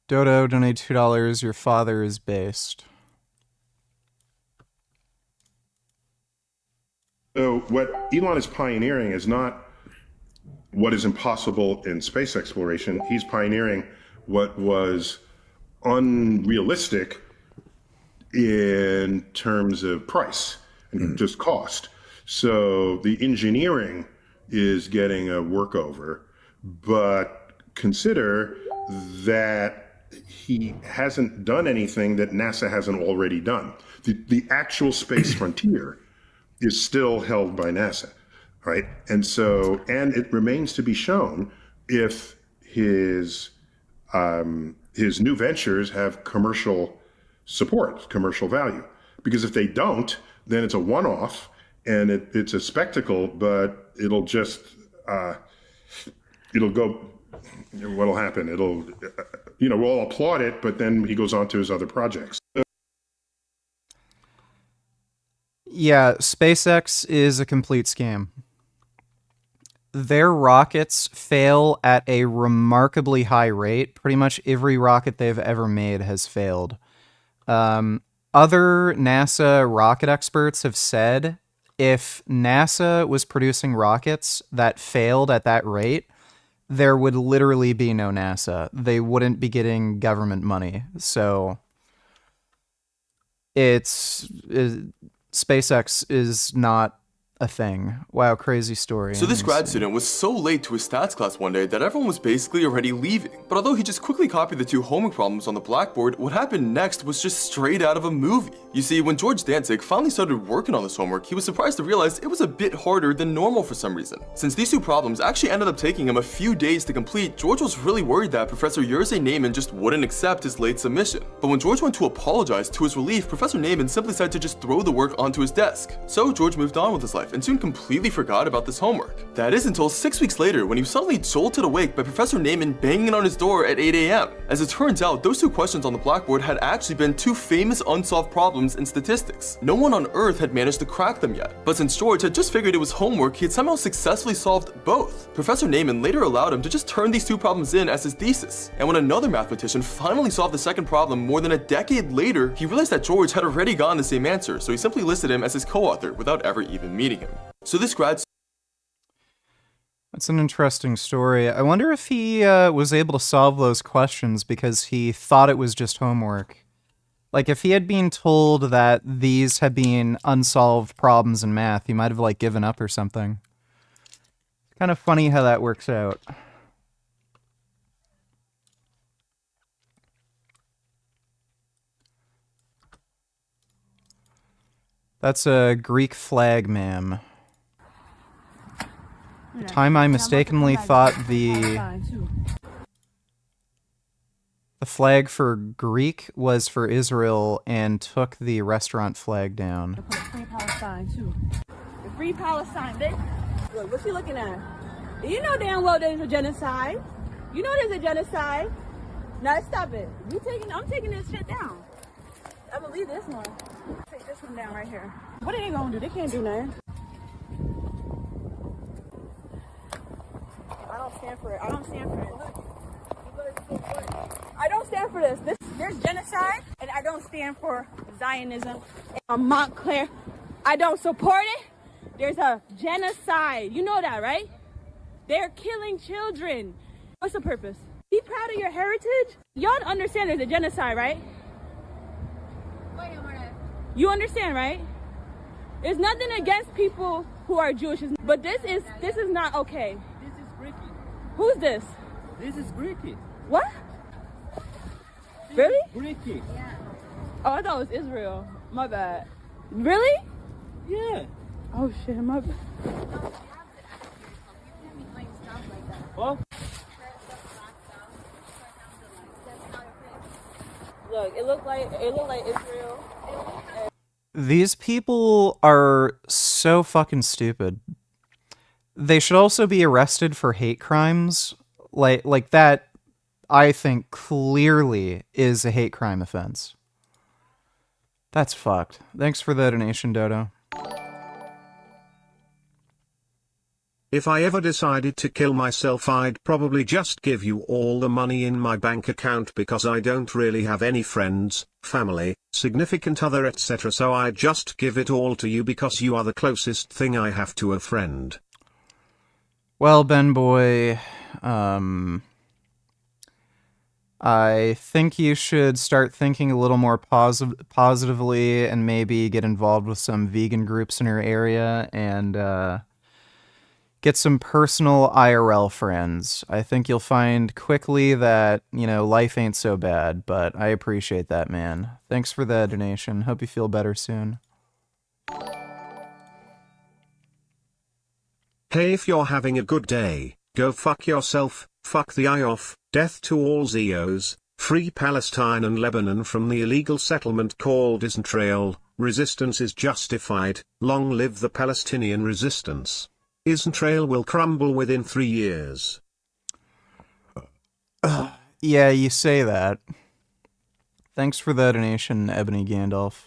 Dodo, donate $2. Your father is based. So what Elon is pioneering is not what is impossible in space exploration. He's pioneering what was unrealistic in terms of price and just cost. So the engineering is getting a workover, but consider that he hasn't done anything that NASA hasn't already done. The actual space frontier is still held by NASA, right? And so, and it remains to be shown if his new ventures have commercial support, commercial value. Because if they don't, then it's a one-off and it's a spectacle, but it'll just, it'll go, what'll happen? It'll, we'll all applaud it, but then he goes on to his other projects. Yeah, SpaceX is a complete scam. Their rockets fail at a remarkably high rate. Pretty much every rocket they've ever made has failed. Other NASA rocket experts have said if NASA was producing rockets that failed at that rate, there would literally be no NASA. They wouldn't be getting government money. So SpaceX is not a thing. Wow, crazy story. So this grad student was so late to his stats class one day that everyone was basically already leaving. But although he just quickly copied the 2 homework problems on the blackboard, what happened next was just straight out of a movie. You see, when George Danzig finally started working on this homework, he was surprised to realize it was a bit harder than normal for some reason. Since these 2 problems actually ended up taking him a few days to complete, George was really worried that Professor Jerzy Neyman just wouldn't accept his late submission. But when George went to apologize, to his relief, Professor Neyman simply decided to just throw the work onto his desk. So George moved on with his life and soon completely forgot about this homework. That is until 6 weeks later when he was suddenly jolted awake by Professor Neyman banging on his door at 8 a.m. As it turns out, those 2 questions on the blackboard had actually been 2 famous unsolved problems in statistics. No one on Earth had managed to crack them yet. But since George had just figured it was homework, he had somehow successfully solved both. Professor Neyman later allowed him to just turn these 2 problems in as his thesis. And when another mathematician finally solved the second problem more than a decade later, he realized that George had already gotten the same answer, so he simply listed him as his co-author without ever even meeting him. So this grad... That's an interesting story. I wonder if he was able to solve those questions because he thought it was just homework. Like, if he had been told that these had been unsolved problems in math, he might have, like, given up or something. It's kind of funny how that works out. That's a Greek flag, ma'am. The time I mistakenly thought the flag for Greek was for Israel and took the restaurant flag down. Free Palestine too. The Free Palestine, bitch. Look, what's she looking at? You know damn well there's a genocide. You know there's a genocide. Now stop it. I'm taking this shit down. I believe this one. Take this one down right here. What are they gonna do? They can't do nothing. I don't stand for it. I don't stand for it. I don't stand for this. There's genocide, and I don't stand for Zionism. And Montclair, I don't support it. There's a genocide. You know that, right? They're killing children. What's the purpose? Be proud of your heritage. Y'all understand there's a genocide, right? You understand, right? There's nothing against people who are Jewish, but this is not okay. This is Greeky. Who's this? This is Greeky. What? Really? Greeky. Yeah. Oh, I thought it was Israel. My bad. Really? Yeah. Oh shit, my bad. Well, look, it looked like Israel. These people are so fucking stupid. They should also be arrested for hate crimes. Like that, I think clearly is a hate crime offense. That's fucked. Thanks for the donation, Dodo. If I ever decided to kill myself, I'd probably just give you all the money in my bank account because I don't really have any friends, family, significant other, etc. So I'd just give it all to you because you are the closest thing I have to a friend. Well, Ben Boy, I think you should start thinking a little more positively and maybe get involved with some vegan groups in your area and get some personal IRL friends. I think you'll find quickly that, life ain't so bad, but I appreciate that, man. Thanks for the donation. Hope you feel better soon. Hey, if you're having a good day, go fuck yourself, fuck the eye off, death to all Zeos, free Palestine and Lebanon from the illegal settlement called Israel, resistance is justified, long live the Palestinian resistance. Israel will crumble within 3 years. Yeah, you say that. Thanks for the donation, Ebony Gandalf.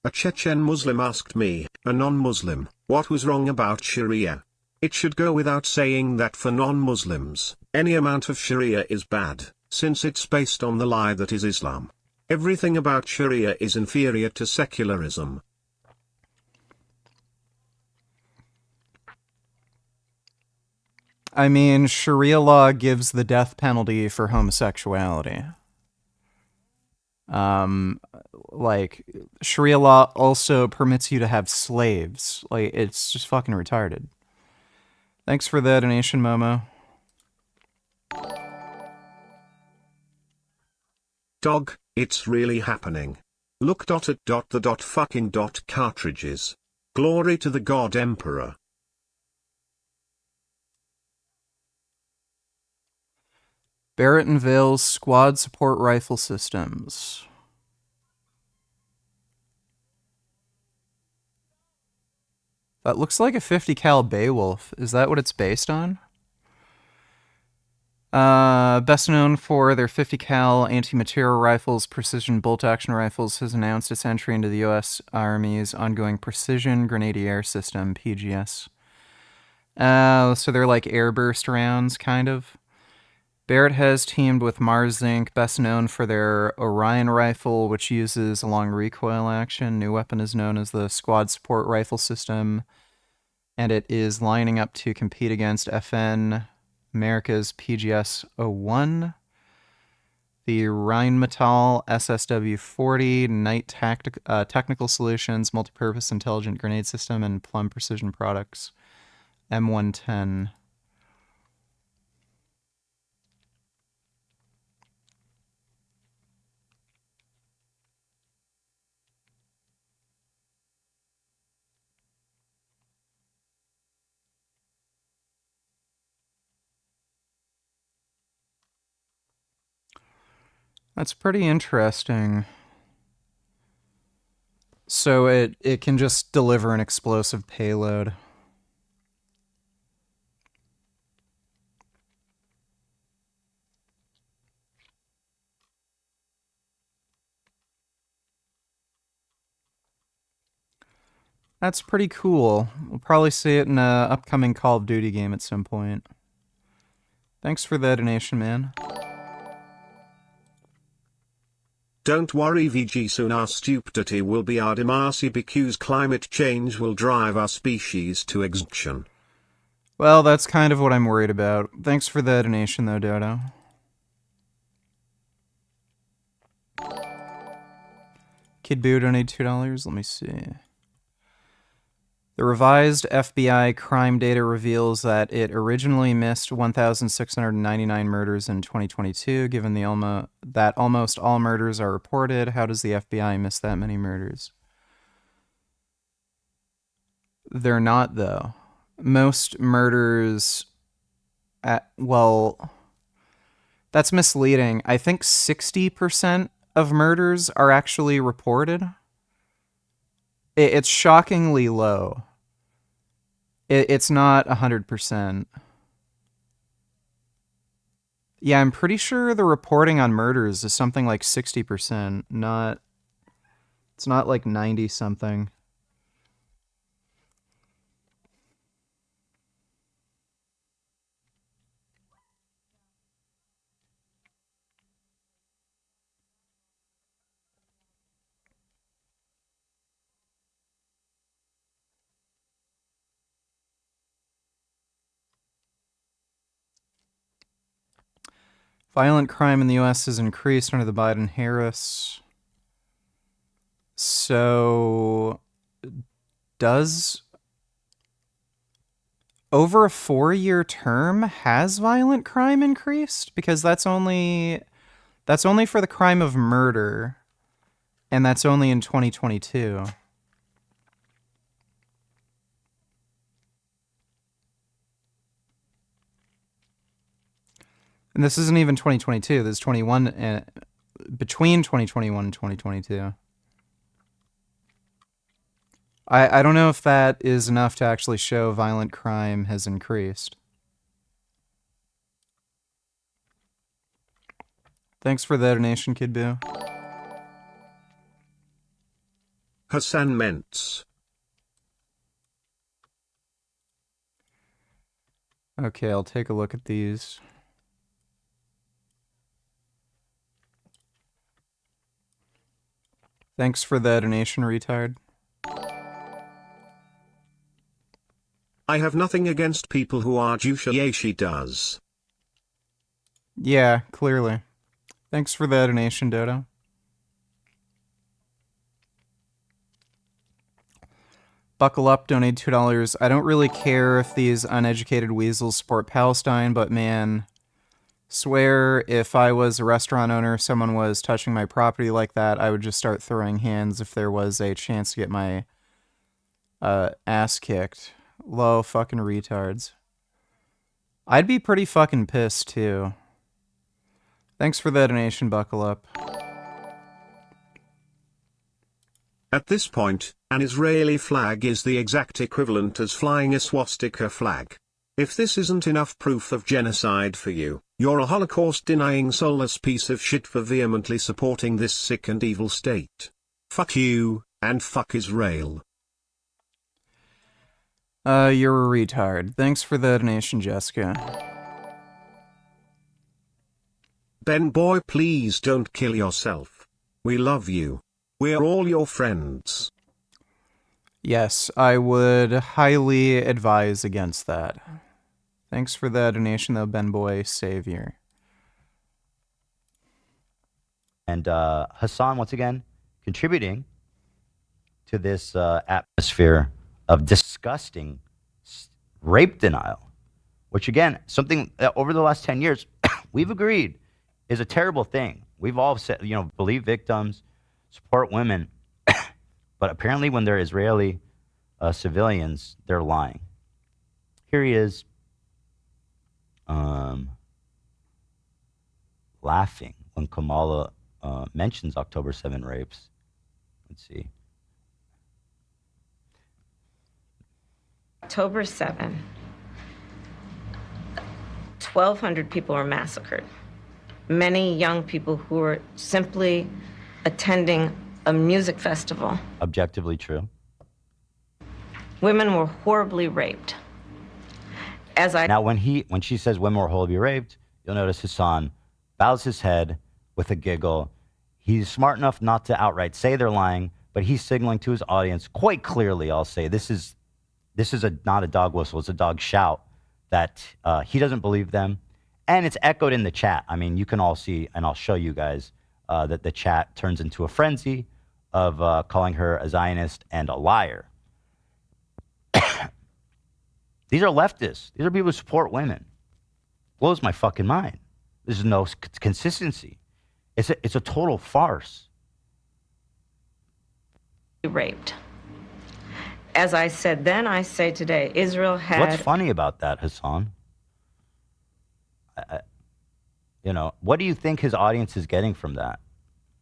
A Chechen Muslim asked me, a non-Muslim, what was wrong about Sharia. It should go without saying that for non-Muslims, any amount of Sharia is bad, since it's based on the lie that is Islam. Everything about Sharia is inferior to secularism. I mean, Sharia law gives the death penalty for homosexuality. Sharia law also permits you to have slaves. It's just fucking retarded. Thanks for the donation, Momo. Dog, it's really happening. Look at cartridges. Glory to the God Emperor. Barrett and Vale's squad support rifle systems. That looks like a 50 cal Beowulf. Is that what it's based on? Best known for their 50 cal anti-material rifles, Precision Bolt Action Rifles has announced its entry into the U.S. Army's ongoing Precision Grenadier System, PGS. So they're like airburst rounds, kind of. Barrett has teamed with Mars Inc., best known for their Orion rifle, which uses a long recoil action. New weapon is known as the Squad Support Rifle System, and it is lining up to compete against FN America's PGS-01, the Rheinmetall SSW-40 Knight Technical Solutions Multipurpose Intelligent Grenade System, and Plum Precision Products M110. That's pretty interesting. So it can just deliver an explosive payload. That's pretty cool. We'll probably see it in an upcoming Call of Duty game at some point. Thanks for the donation, man. Don't worry VG, soon our stupidity will be our demise because climate change will drive our species to extinction. Well, that's kind of what I'm worried about. Thanks for the donation, though, Dodo. Kid Boo donated $2. Let me see. The revised FBI crime data reveals that it originally missed 1,699 murders in 2022. Given that almost all murders are reported, how does the FBI miss that many murders? They're not, though. Most murders... well, that's misleading. I think 60% of murders are actually reported. It's shockingly low. It's not 100%. Yeah, I'm pretty sure the reporting on murders is something like 60%. It's not like 90-something. Violent crime in the U.S. has increased under the Biden-Harris. So, does... over a 4-year term, has violent crime increased? Because that's only for the crime of murder, and that's only in 2022. And this isn't even 2022. This is 21, between 2021 and 2022. I don't know if that is enough to actually show violent crime has increased. Thanks for the donation, Kid Boo. Hassan Mentz. Okay, I'll take a look at these. Thanks for the donation, retard. I have nothing against people who are Jewish. She does. Yeah, clearly. Thanks for the donation, Dodo. Buckle Up, donate $2. I don't really care if these uneducated weasels support Palestine, but man, swear if I was a restaurant owner, someone was touching my property like that, I would just start throwing hands if there was a chance to get my ass kicked. Low fucking retards. I'd be pretty fucking pissed too. Thanks for the donation, Buckle Up. At this point, an Israeli flag is the exact equivalent as flying a swastika flag. If this isn't enough proof of genocide for you, you're a Holocaust-denying soulless piece of shit for vehemently supporting this sick and evil state. Fuck you, and fuck Israel. You're a retard. Thanks for the donation, Jessica. Ben boy, please don't kill yourself. We love you. We're all your friends. Yes, I would highly advise against that. Thanks for the donation, though, Ben Boy Savior. And Hassan, once again, contributing to this atmosphere of disgusting rape denial, which, again, something that over the last 10 years, we've agreed is a terrible thing. We've all said, believe victims, support women, but apparently when they're Israeli civilians, they're lying. Here he is, laughing when Kamala mentions October 7 rapes. Let's see. October 7, 1,200 people were massacred. Many young people who were simply attending a music festival. Objectively true. Women were horribly raped. Now, when she says women were horribly raped, you'll notice Hassan bows his head with a giggle. He's smart enough not to outright say they're lying, but he's signaling to his audience quite clearly, I'll say, this is not a dog whistle, it's a dog shout, that he doesn't believe them. And it's echoed in the chat. I mean, you can all see, and I'll show you guys, that the chat turns into a frenzy of calling her a Zionist and a liar. These are leftists. These are people who support women. Blows my fucking mind. There's no consistency. It's a total farce. Raped. As I said then, I say today, Israel had... What's funny about that, Hassan? You know, what do you think his audience is getting from that?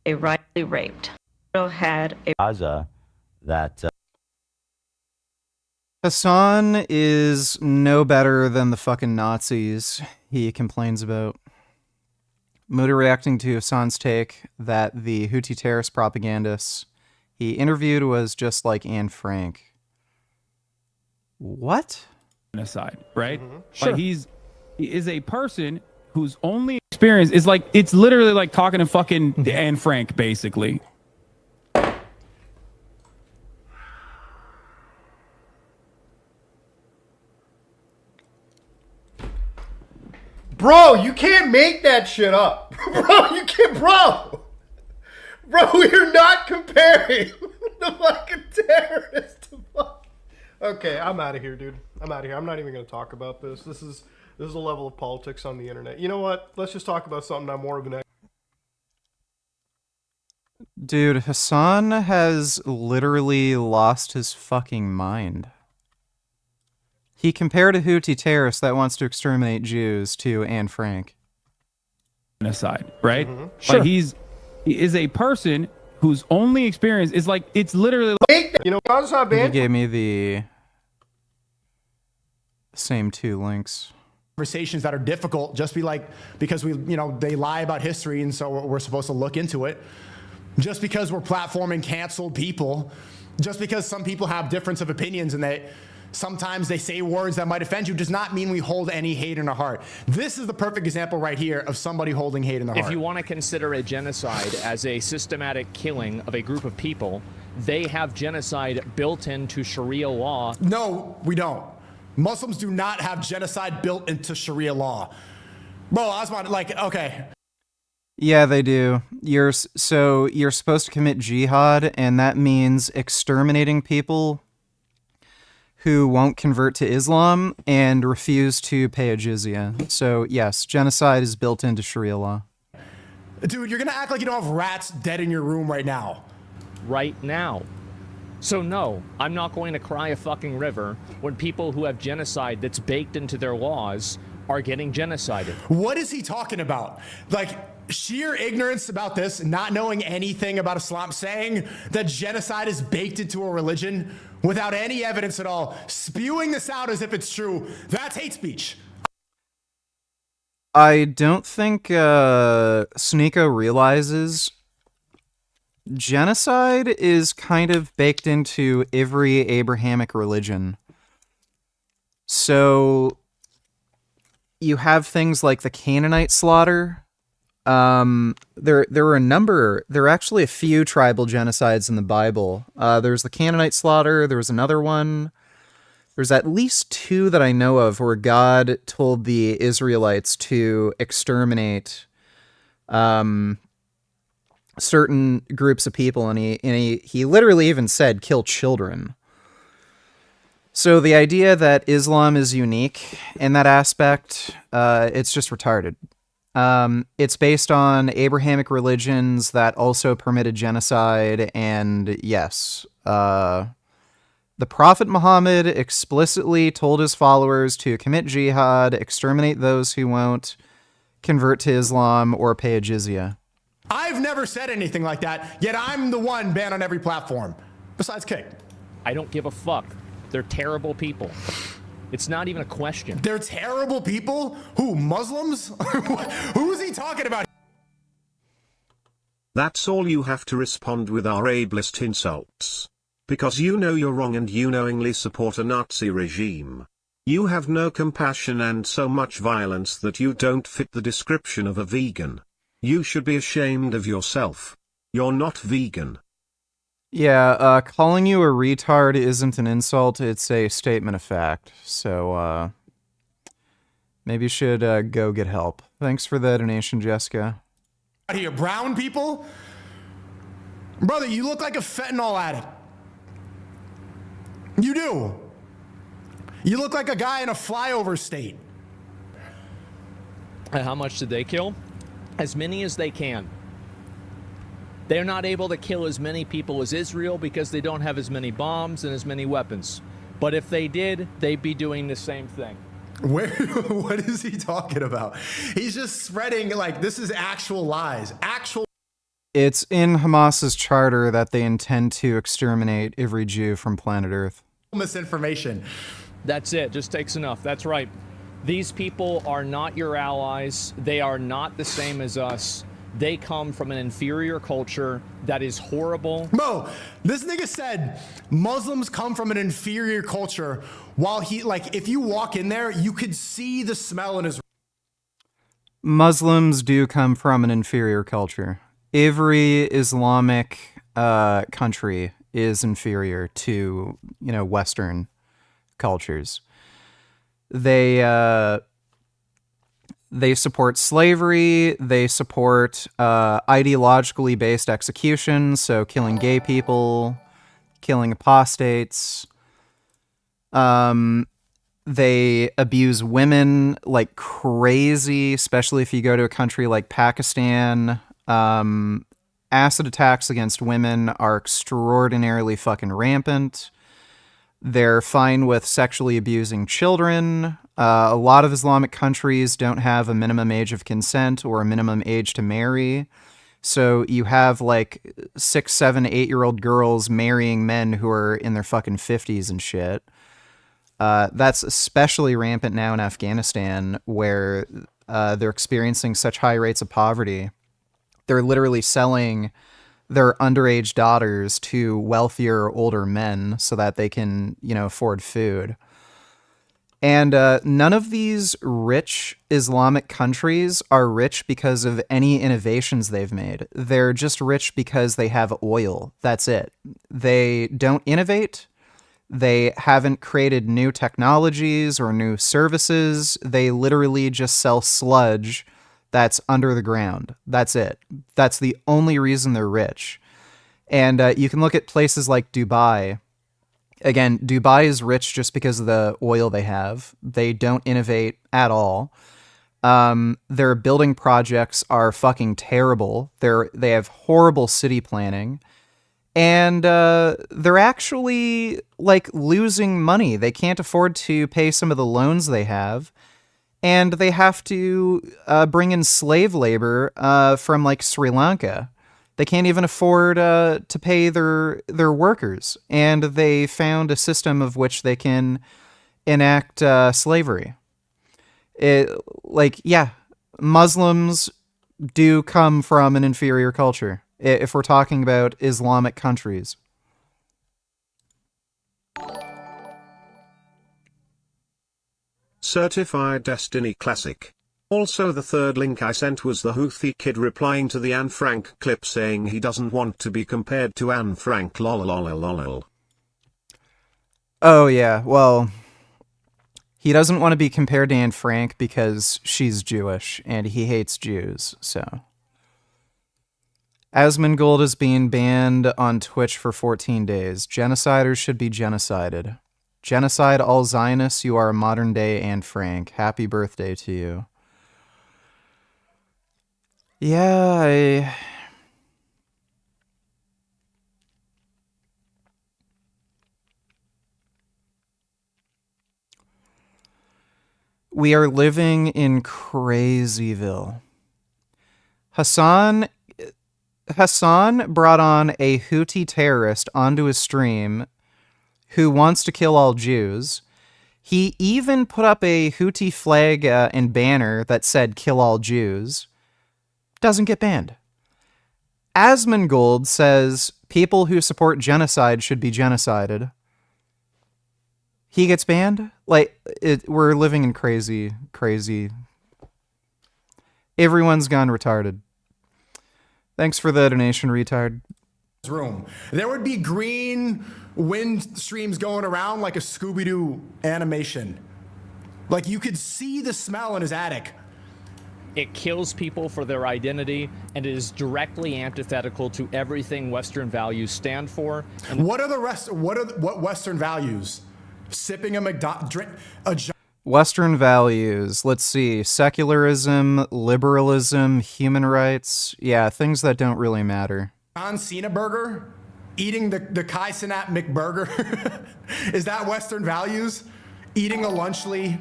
A rightly raped. Israel had a... Gaza, that... Hassan is no better than the fucking Nazis he complains about. Muda reacting to Hassan's take that the Houthi terrorist propagandists he interviewed was just like Anne Frank. What? Genocide, right? Sure. Like he is a person whose only experience is like, it's literally like talking to fucking Anne Frank, basically. Bro, you can't make that shit up. Bro, you can't, bro. Bro, we're not comparing the fucking terrorist to fuck. Okay, I'm out of here, dude. I'm out of here. I'm not even going to talk about this. This is a level of politics on the internet. You know what? Let's just talk about something I'm more of an... Dude, Hassan has literally lost his fucking mind. He compared a Houthi terrorist that wants to exterminate Jews to Anne Frank. Genocide, right? Sure. Like he is a person whose only experience is like, it's literally like, you know, Gaza's not He banned. gave me the same two links. Conversations that are difficult just be like, because they lie about history and so we're supposed to look into it. Just because we're platforming canceled people, just because some people have difference of opinions and sometimes they say words that might offend you, does not mean we hold any hate in our heart. This is the perfect example right here of somebody holding hate in their heart. If you want to consider a genocide as a systematic killing of a group of people, they have genocide built into Sharia law. No, we don't. Muslims do not have genocide built into Sharia law. Bro, Osman, okay. Yeah, they do. You're supposed to commit jihad, and that means exterminating people who won't convert to Islam and refuse to pay a jizya. So yes, genocide is built into Sharia law. Dude, you're gonna act like you don't have rats dead in your room right now. Right now. So no, I'm not going to cry a fucking river when people who have genocide that's baked into their laws are getting genocided. What is he talking about? Like, sheer ignorance about this, not knowing anything about Islam, saying that genocide is baked into a religion without any evidence at all, spewing this out as if it's true. That's hate speech. I don't think Sneeko realizes genocide is kind of baked into every Abrahamic religion. So you have things like the Canaanite slaughter. There are actually a few tribal genocides in the Bible. There's the Canaanite slaughter. There was another one. There's at least two that I know of where God told the Israelites to exterminate certain groups of people, and he literally even said kill children. So the idea that Islam is unique in that aspect, it's just retarded. It's based on Abrahamic religions that also permitted genocide, and yes, the Prophet Muhammad explicitly told his followers to commit jihad, exterminate those who won't convert to Islam or pay a jizya. I've never said anything like that, yet I'm the one banned on every platform. Besides Kick. I don't give a fuck. They're terrible people. It's not even a question. They're terrible people? Who, Muslims? Who's he talking about? That's all you have to respond with are ableist insults. Because you know you're wrong and you knowingly support a Nazi regime. You have no compassion and so much violence that you don't fit the description of a vegan. You should be ashamed of yourself. You're not vegan. Yeah, calling you a retard isn't an insult, it's a statement of fact. So, Maybe you should go get help. Thanks for the donation, Jessica. Out here, brown people? Brother, you look like a fentanyl addict. You do. You look like a guy in a flyover state. And how much did they kill? As many as they can. They're not able to kill as many people as Israel because they don't have as many bombs and as many weapons. But if they did, they'd be doing the same thing. What is he talking about? He's just spreading, like, this is actual lies. It's in Hamas's charter that they intend to exterminate every Jew from planet Earth. Misinformation. That's it. Just takes enough. That's right. These people are not your allies. They are not the same as us. They come from an inferior culture that is horrible. Bro, this nigga said Muslims come from an inferior culture while he, like, if you walk in there, you could see the smell in his... Muslims do come from an inferior culture. Every Islamic country is inferior to, Western cultures. They support slavery. They support ideologically based executions, so killing gay people, killing apostates. They abuse women like crazy, especially if you go to a country like Pakistan. Acid attacks against women are extraordinarily fucking rampant. They're fine with sexually abusing children. A lot of Islamic countries don't have a minimum age of consent or a minimum age to marry. So you have like 6, 7, 8-year-old girls marrying men who are in their fucking 50s and shit. That's especially rampant now in Afghanistan, where they're experiencing such high rates of poverty. They're literally selling their underage daughters to wealthier, older men so that they can, afford food. And none of these rich Islamic countries are rich because of any innovations they've made. They're just rich because they have oil. That's it. They don't innovate. They haven't created new technologies or new services. They literally just sell sludge that's under the ground. That's it. That's the only reason they're rich. And you can look at places like Dubai. Again, Dubai is rich just because of the oil they have. They don't innovate at all. Their building projects are fucking terrible. They have horrible city planning. And they're actually like losing money. They can't afford to pay some of the loans they have. And they have to bring in slave labor from like Sri Lanka. They can't even afford to pay their workers. And they found a system of which they can enact slavery. Muslims do come from an inferior culture, if we're talking about Islamic countries. Certified Destiny Classic. Also, the third link I sent was the Houthi kid replying to the Anne Frank clip saying he doesn't want to be compared to Anne Frank lol. Oh yeah, well, he doesn't want to be compared to Anne Frank because she's Jewish and he hates Jews, so. Asmongold is being banned on Twitch for 14 days. Genociders should be genocided. Genocide all Zionists, you are a modern day Anne Frank. Happy birthday to you. Yeah, we are living in Crazyville. Hassan brought on a Houthi terrorist onto his stream who wants to kill all Jews. He even put up a Houthi flag and banner that said kill all Jews. Doesn't get banned. Asmongold says people who support genocide should be genocided. He gets banned? We're living in crazy. Everyone's gone retarded. Thanks for the donation, retard. Room. There would be green wind streams going around like a Scooby-Doo animation. Like, you could see the smell in his attic. It kills people for their identity, and it is directly antithetical to everything Western values stand for. And What Western values? Sipping a Western values. Let's see. Secularism, liberalism, human rights. Yeah, things that don't really matter. John Cena burger? Eating the Kai Cenat McBurger? Is that Western values? Eating a Lunchly?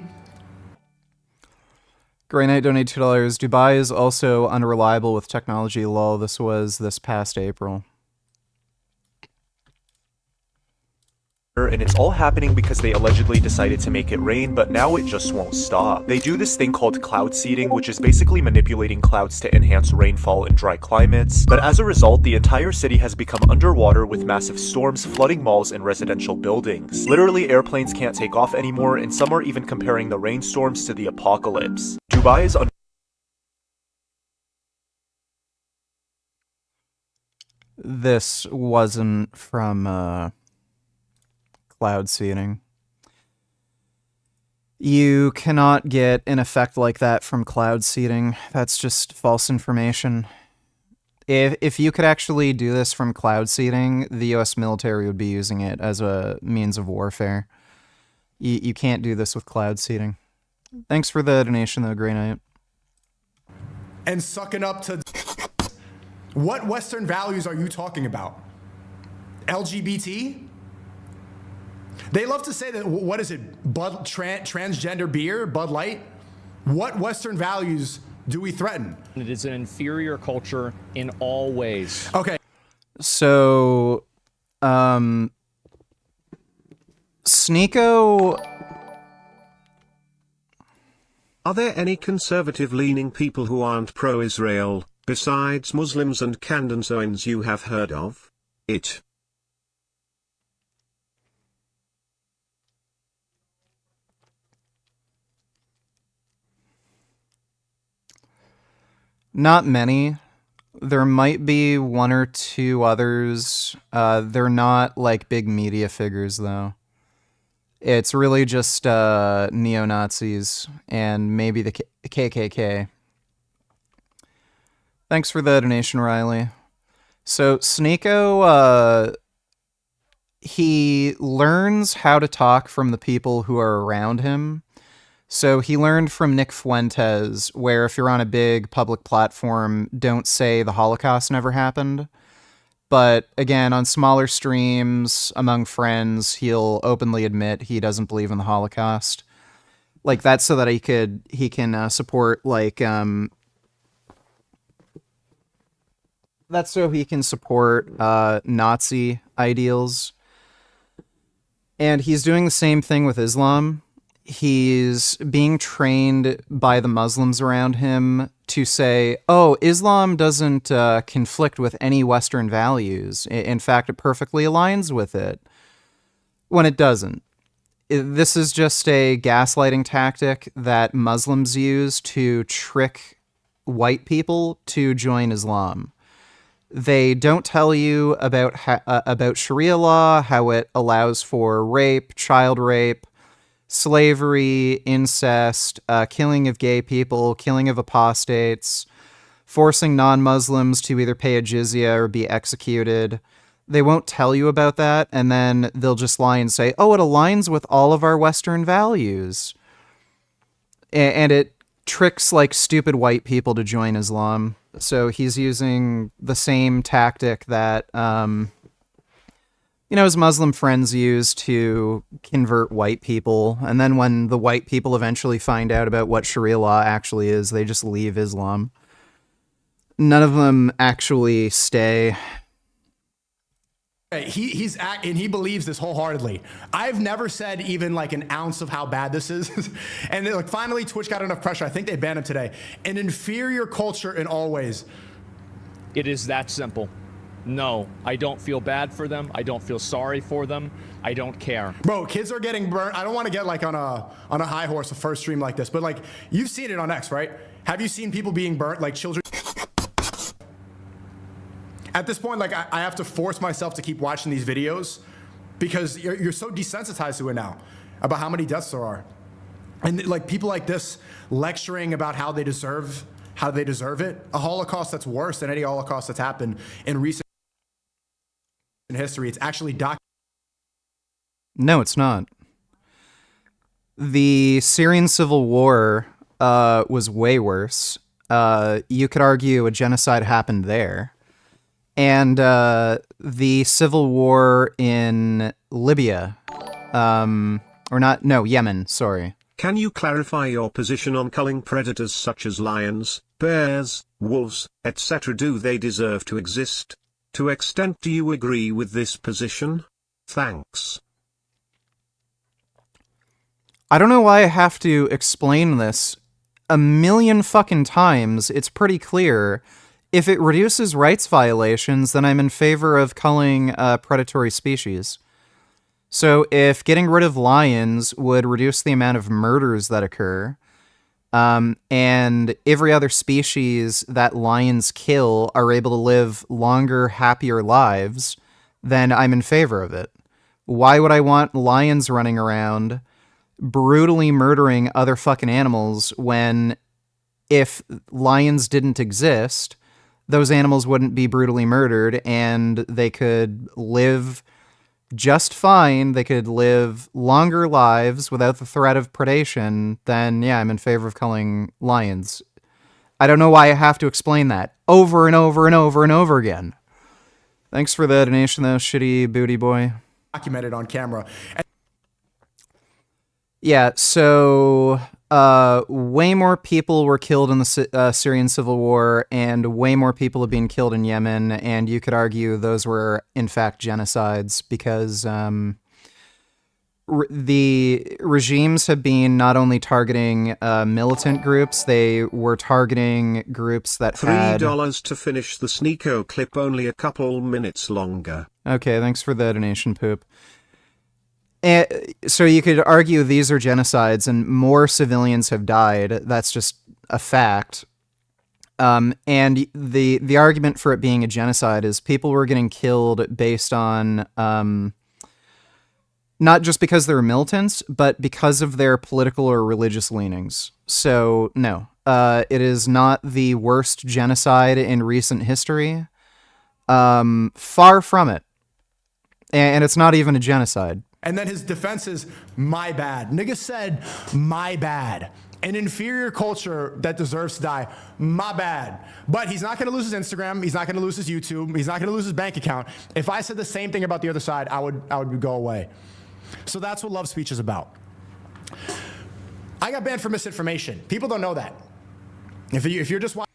Grey Knight donate $2. Dubai is also unreliable with technology. Lol, this was this past April. And it's all happening because they allegedly decided to make it rain, but now it just won't stop. They do this thing called cloud seeding, which is basically manipulating clouds to enhance rainfall in dry climates. But as a result, the entire city has become underwater with massive storms flooding malls and residential buildings. Literally, airplanes can't take off anymore, and some are even comparing the rainstorms to the apocalypse. Dubai is This wasn't from, cloud seeding. You cannot get an effect like that from cloud seeding. That's just false information. If you could actually do this from cloud seeding, the US military would be using it as a means of warfare. You can't do this with cloud seeding. Thanks for the donation though, Grey Knight. And sucking up to... What Western values are you talking about? LGBT? They love to say that, what is it, transgender beer, Bud Light? What Western values do we threaten? it is an inferior culture in all ways. Okay. So, Sneeko... Are there any conservative-leaning people who aren't pro-Israel, besides Muslims and Kandansoins you have heard of? Not many. There might be one or two others. They're not like big media figures though. It's really just neo-Nazis and maybe the KKK. Thanks for the donation, Riley. So Sneeko, he learns how to talk from the people who are around him. So he learned from Nick Fuentes, where if you're on a big public platform, don't say the Holocaust never happened. But again, on smaller streams, among friends, he'll openly admit he doesn't believe in the Holocaust. Like, that's so that he can support, like, that's so he can support Nazi ideals. And he's doing the same thing with Islam. He's being trained by the Muslims around him to say, oh, Islam doesn't conflict with any Western values. In fact, it perfectly aligns with it. When it doesn't. This is just a gaslighting tactic that Muslims use to trick white people to join Islam. They don't tell you about Sharia law, how it allows for rape, child rape, slavery, incest, killing of gay people, killing of apostates, forcing non-Muslims to either pay a jizya or be executed. They won't tell you about that, and then they'll just lie and say, oh, it aligns with all of our Western values. And it tricks, like, stupid white people to join Islam. So he's using the same tactic that, his Muslim friends use to convert white people. And then when the white people eventually find out about what Sharia law actually is, they just leave Islam. None of them actually stay. He believes this wholeheartedly. I've never said even like an ounce of how bad this is. And like finally Twitch got enough pressure. I think they banned him today. An inferior culture in all ways. It is that simple. No, I don't feel bad for them. I don't feel sorry for them. I don't care. Bro, kids are getting burnt. I don't want to get like on a high horse a first stream like this, but like you've seen it on X, right? Have you seen people being burnt, like children? At this point, like I have to force myself to keep watching these videos because you're so desensitized to it now about how many deaths there are. And like people like this lecturing about how they deserve it. A Holocaust that's worse than any Holocaust that's happened in recent history. It's actually documented. No, it's not. The Syrian civil war was way worse. You could argue a genocide happened there. And the civil war in Libya, Yemen, sorry. Can you clarify your position on culling predators such as lions, bears, wolves, etc.? Do they deserve to exist? To extent do you agree with this position? Thanks. I don't know why I have to explain this a million fucking times. It's pretty clear. If it reduces rights violations, then I'm in favor of culling predatory species. So if getting rid of lions would reduce the amount of murders that occur, and every other species that lions kill are able to live longer, happier lives, then I'm in favor of it. Why would I want lions running around brutally murdering other fucking animals when if lions didn't exist, those animals wouldn't be brutally murdered and they could live just fine, they could live longer lives without the threat of predation, then yeah, I'm in favor of culling lions. I don't know why I have to explain that over and over and over and over again. Thanks for the donation though, shitty booty boy. Documented on camera. Yeah, so way more people were killed in the Syrian civil war, and way more people have been killed in Yemen, and you could argue those were, in fact, genocides, because the regimes have been not only targeting militant groups, they were targeting groups that had... $3 to finish the Sneeko clip, only a couple minutes longer. Okay, thanks for the donation, Poop. So you could argue these are genocides and more civilians have died. That's just a fact. And the argument for it being a genocide is people were getting killed based on not just because they were militants, but because of their political or religious leanings. So no, it is not the worst genocide in recent history. Far from it. And it's not even a genocide. And then his defense is, my bad. Nigga said, my bad. An inferior culture that deserves to die, my bad. But he's not going to lose his Instagram. He's not going to lose his YouTube. He's not going to lose his bank account. If I said the same thing about the other side, I would go away. So that's what love speech is about. I got banned for misinformation. People don't know that. If you're just watching...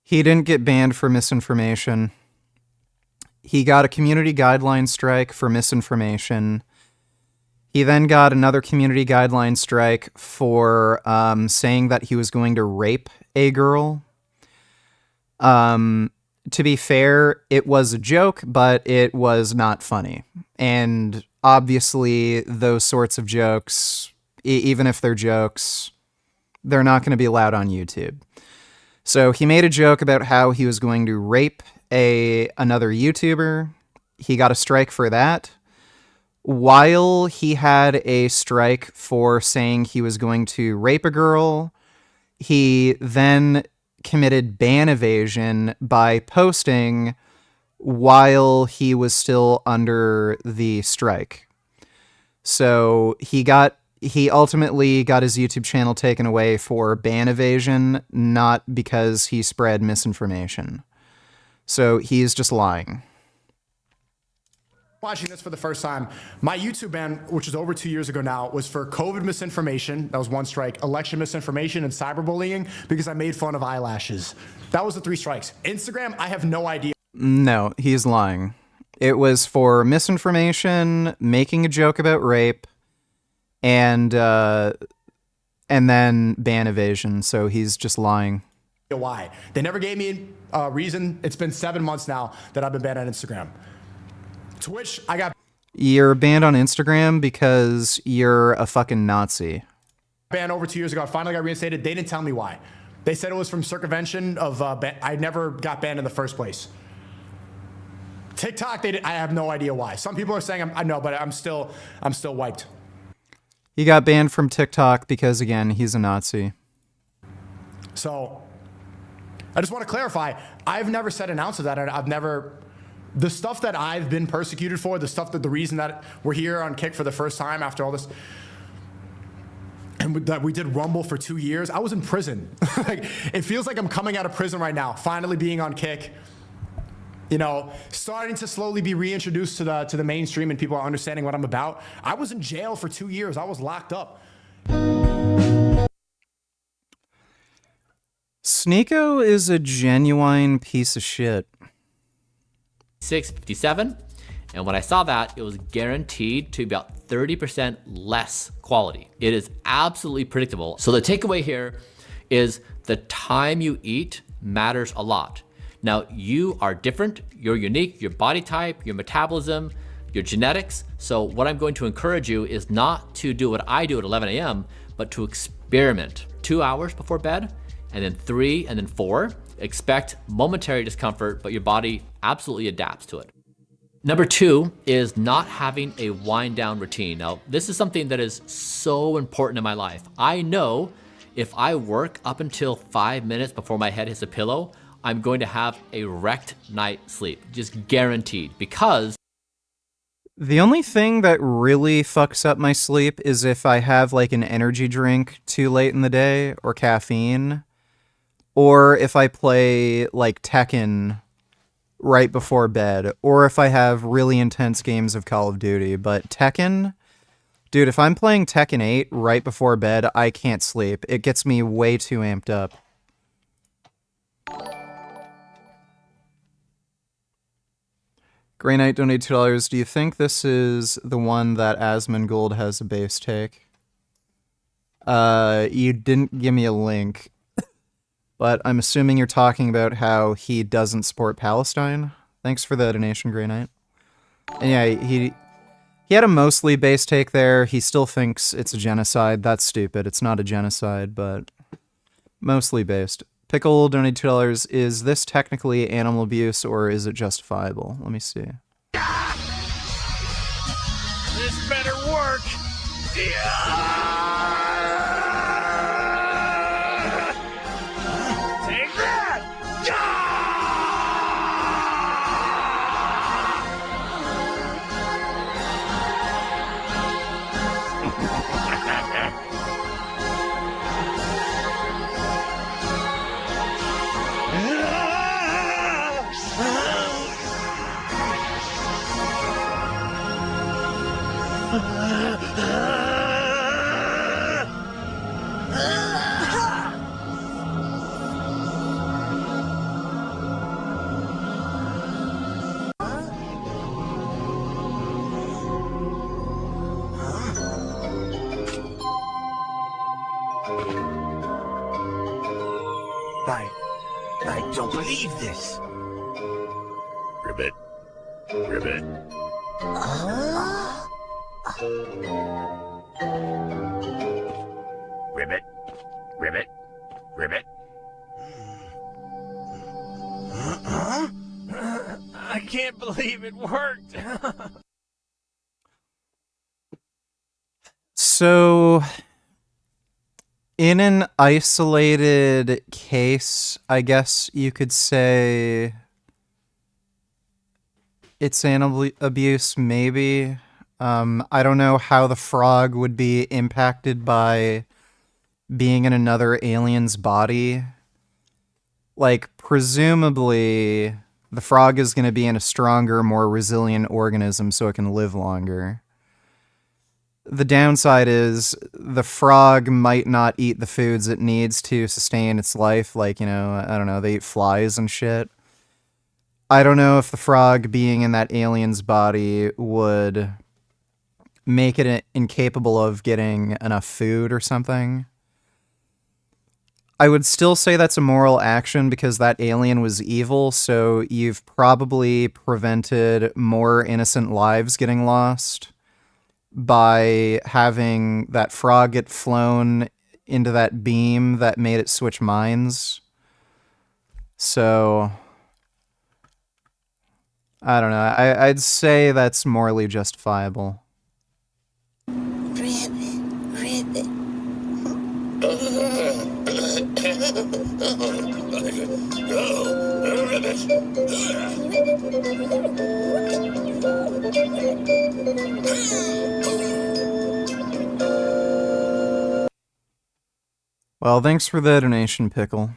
He didn't get banned for misinformation. He got a community guideline strike for misinformation. He then got another community guideline strike for saying that he was going to rape a girl. To be fair, it was a joke, but it was not funny. And obviously, those sorts of jokes, even if they're jokes, they're not going to be allowed on YouTube. So he made a joke about how he was going to rape another YouTuber. He got a strike for that. While he had a strike for saying he was going to rape a girl, he then committed ban evasion by posting while he was still under the strike. So he ultimately got his YouTube channel taken away for ban evasion, not because he spread misinformation. So he's just lying. Watching this for the first time, my YouTube ban, which was over 2 years ago now, was for COVID misinformation. That was one strike. Election misinformation and cyberbullying because I made fun of eyelashes. That was the 3 strikes. Instagram, I have no idea. No, he's lying. It was for misinformation, making a joke about rape, and then ban evasion. So he's just lying. Why? They never gave me a reason. It's been 7 months now that I've been banned on Instagram. Twitch, I got... You're banned on Instagram because you're a fucking Nazi. Banned over 2 years ago. I finally got reinstated. They didn't tell me why. They said it was from circumvention of... I never got banned in the first place. TikTok, I have no idea why. Some people are saying I know, but I'm still wiped. He got banned from TikTok because, again, he's a Nazi. So, I just want to clarify, I've never said an ounce of that. I've never, the stuff that I've been persecuted for, the reason that we're here on Kick for the first time after all this, and that we did Rumble for 2 years, I was in prison. Like, it feels like I'm coming out of prison right now, finally being on Kick. You know, starting to slowly be reintroduced to the mainstream and people are understanding what I'm about. I was in jail for 2 years. I was locked up. Sneeko is a genuine piece of shit. 657, and when I saw that, it was guaranteed to be about 30% less quality. It is absolutely predictable. So the takeaway here is the time you eat matters a lot. Now, you are different, you're unique, your body type, your metabolism, your genetics. So what I'm going to encourage you is not to do what I do at 11 a.m., but to experiment 2 hours before bed, and then 3, and then 4. Expect momentary discomfort, but your body absolutely adapts to it. Number 2 is not having a wind down routine. Now, this is something that is so important in my life. I know if I work up until 5 minutes before my head hits a pillow, I'm going to have a wrecked night's sleep, just guaranteed, because the only thing that really fucks up my sleep is if I have like an energy drink too late in the day or caffeine, or if I play like Tekken right before bed, or if I have really intense games of Call of Duty. But Tekken, dude, if I'm playing Tekken 8 right before bed, I can't sleep. It gets me way too amped up. Grey Knight donated $2. Do you think this is the one that Asmongold has a base take? You didn't give me a link, but I'm assuming you're talking about how he doesn't support Palestine. Thanks for the donation, Grey Knight. And yeah, he had a mostly base take there. He still thinks it's a genocide. That's stupid. It's not a genocide, but mostly based. Pickle donated $2. Is this technically animal abuse or is it justifiable? Let me see. This better work. Take that. I don't believe this. Ribbit. Ribbit. Ribbit. Ribbit. Ribbit. I can't believe it worked. So, in an isolated case, I guess you could say it's animal abuse, maybe. I don't know how the frog would be impacted by being in another alien's body. Like, presumably, the frog is going to be in a stronger, more resilient organism so it can live longer. The downside is the frog might not eat the foods it needs to sustain its life. Like, you know, I don't know, they eat flies and shit. I don't know if the frog being in that alien's body would make it incapable of getting enough food or something. I would still say that's a moral action because that alien was evil, so you've probably prevented more innocent lives getting lost by having that frog get flown into that beam that made it switch minds. So, I don't know. I'd say that's morally justifiable. Ribbit. Well, thanks for the donation, Pickle.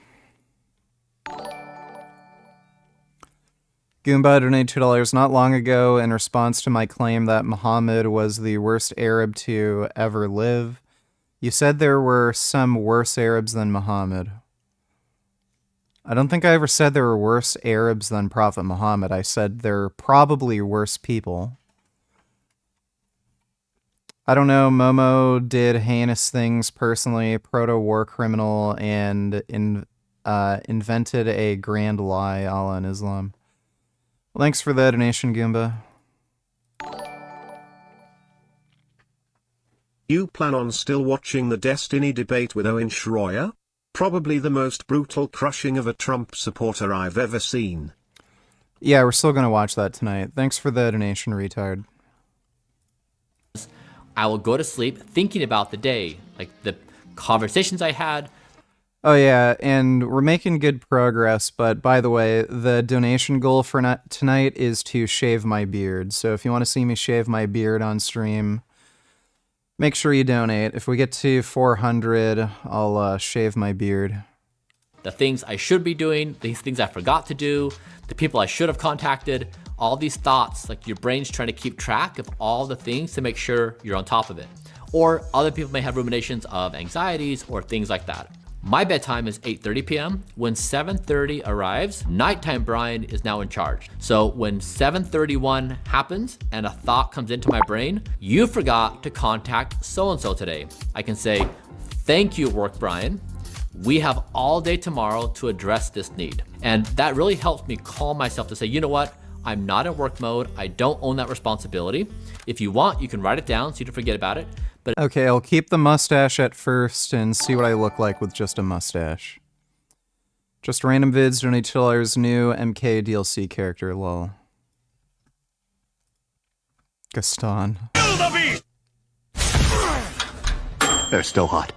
Goomba donated $2 not long ago in response to my claim that Muhammad was the worst Arab to ever live. You said there were some worse Arabs than Muhammad. I don't think I ever said there were worse Arabs than Prophet Muhammad. I said there are probably worse people. I don't know, Momo did heinous things personally, proto-war criminal, and invented a grand lie, Allah in Islam. Well, thanks for the donation, Goomba. You plan on still watching the Destiny debate with Owen Schroyer? Probably the most brutal crushing of a Trump supporter I've ever seen. Yeah, we're still going to watch that tonight. Thanks for the donation, retard. I will go to sleep thinking about the day, like the conversations I had. Oh yeah, and we're making good progress, but by the way, the donation goal for tonight is to shave my beard. So if you want to see me shave my beard on stream, make sure you donate. If we get to 400, I'll shave my beard. The things I should be doing, these things I forgot to do, the people I should have contacted, all these thoughts, like your brain's trying to keep track of all the things to make sure you're on top of it. Or other people may have ruminations of anxieties or things like that. My bedtime is 8:30 p.m. When 7:30 arrives, nighttime Bryan is now in charge. So when 7:31 happens and a thought comes into my brain, you forgot to contact so-and-so today. I can say, thank you, work Bryan. We have all day tomorrow to address this need. And that really helps me calm myself to say, you know what? I'm not in work mode. I don't own that responsibility. If you want, you can write it down so you don't forget about it. But okay, I'll keep the mustache at first and see what I look like with just a mustache. Just random vids, donate $2 new MK DLC character, lol. Gaston. They're still hot.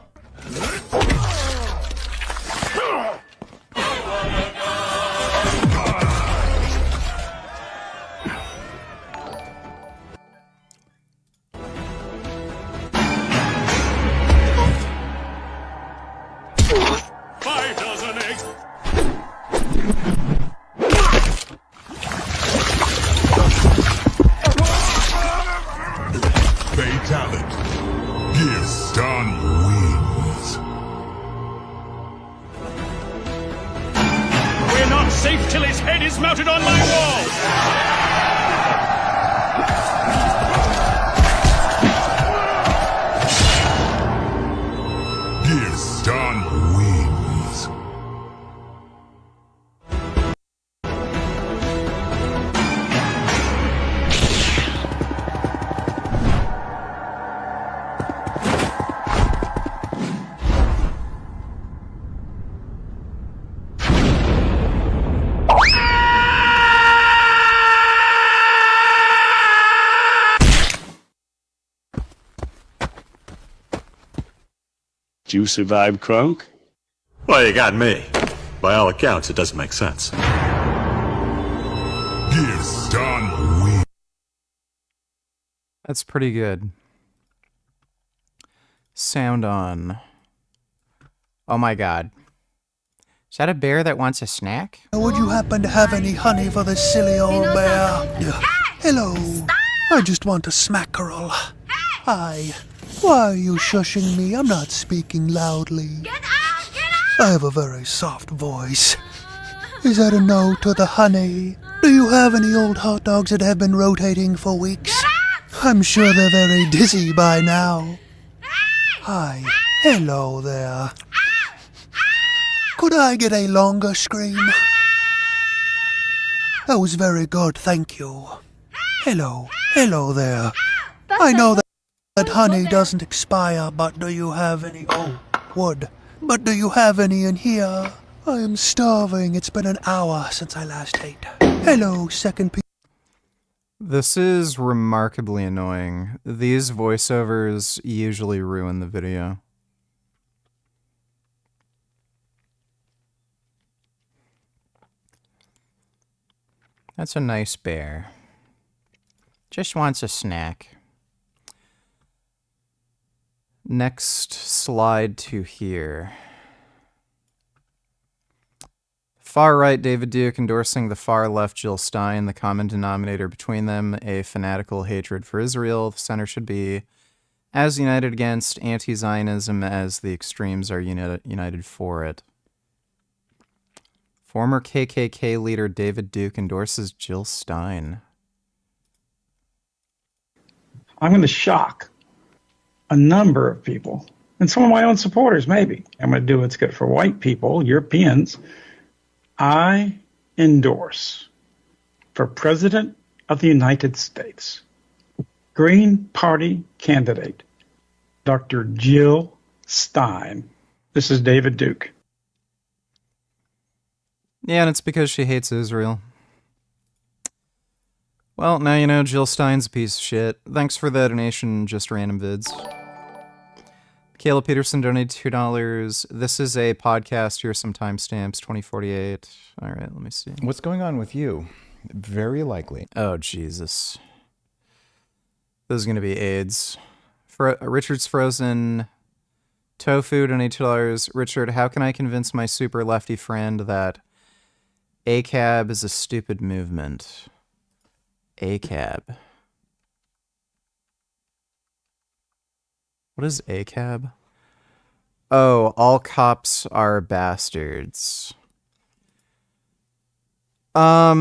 Safe till his head is mounted on my wall! Give Stan wings. Did you survive Crunk? Well, you got me. By all accounts, it doesn't make sense. Give Stan wings. That's pretty good. Sound on. Oh my god. Is that a bear that wants a snack? Would you happen to have any honey for this silly old bear? Hello. I just want a smackerel. Hi. Why are you shushing me? I'm not speaking loudly. I have a very soft voice. Is that a no to the honey? Do you have any old hot dogs that have been rotating for weeks? I'm sure they're very dizzy by now. Hi. Hello there. Could I get a longer scream? That was very good, thank you. Hello. Hello there. I know that honey doesn't expire, but do you have any... Oh, wood. But do you have any in here? I am starving. It's been an hour since I last ate. Hello, second piece. This is remarkably annoying. These voiceovers usually ruin the video. That's a nice bear. Just wants a snack. Next slide to here. Far right David Duke endorsing the far left Jill Stein, the common denominator between them, a fanatical hatred for Israel. The center should be as united against anti-Zionism as the extremes are united for it. Former KKK leader David Duke endorses Jill Stein. I'm going to shock a number of people, and some of my own supporters, maybe. I'm going to do what's good for white people, Europeans. I endorse for President of the United States, Green Party candidate, Dr. Jill Stein. This is David Duke. Yeah, and it's because she hates Israel. Well, now you know Jill Stein's a piece of shit. Thanks for the donation, Just Random Vids. Kayla Peterson donated $2. This is a podcast. Here's some timestamps, 2048. All right, let me see. What's going on with you? Very likely. Oh, Jesus. This is going to be AIDS. Richard's Frozen Tofu donated $2. Richard, how can I convince my super lefty friend that ACAB is a stupid movement? ACAB. What is ACAB? Oh, all cops are bastards. I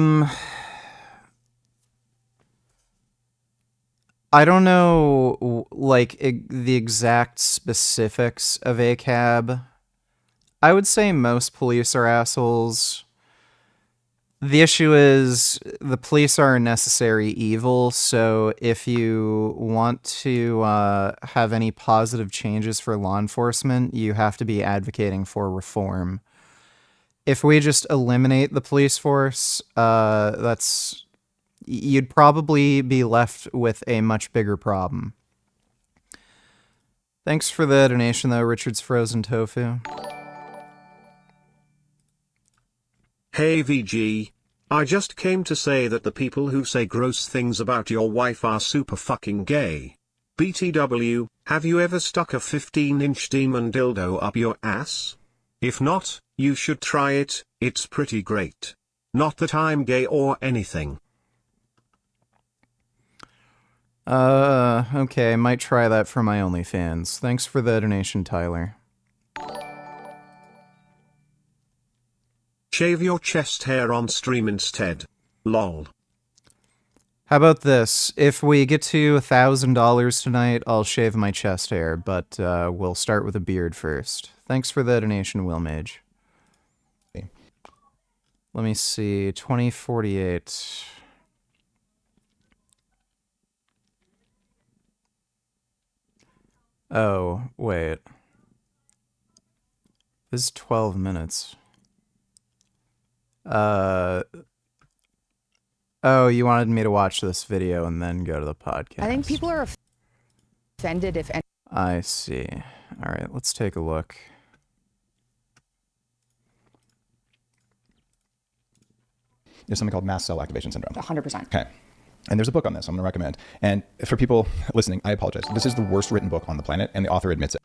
don't know, like, the exact specifics of ACAB. I would say most police are assholes. The issue is the police are a necessary evil, so if you want to have any positive changes for law enforcement, you have to be advocating for reform. If we just eliminate the police force, you'd probably be left with a much bigger problem. Thanks for the donation, though, Richard's Frozen Tofu. Hey VG, I just came to say that the people who say gross things about your wife are super fucking gay. BTW, have you ever stuck a 15-inch demon dildo up your ass? If not, you should try it, it's pretty great. Not that I'm gay or anything. Okay, might try that for my OnlyFans. Thanks for the donation, Tyler. Shave your chest hair on stream instead. Lol. How about this? If we get to $1,000 tonight, I'll shave my chest hair, but we'll start with a beard first. Thanks for the donation, Will Mage. Let me see, 2048. Oh, wait. This is 12 minutes. Oh, you wanted me to watch this video and then go to the podcast. I think people are offended if any. I see. All right, let's take a look. There's something called mast cell activation syndrome. 100%. Okay. And there's a book on this I'm going to recommend. And for people listening, I apologize. This is the worst written book on the planet, and the author admits it.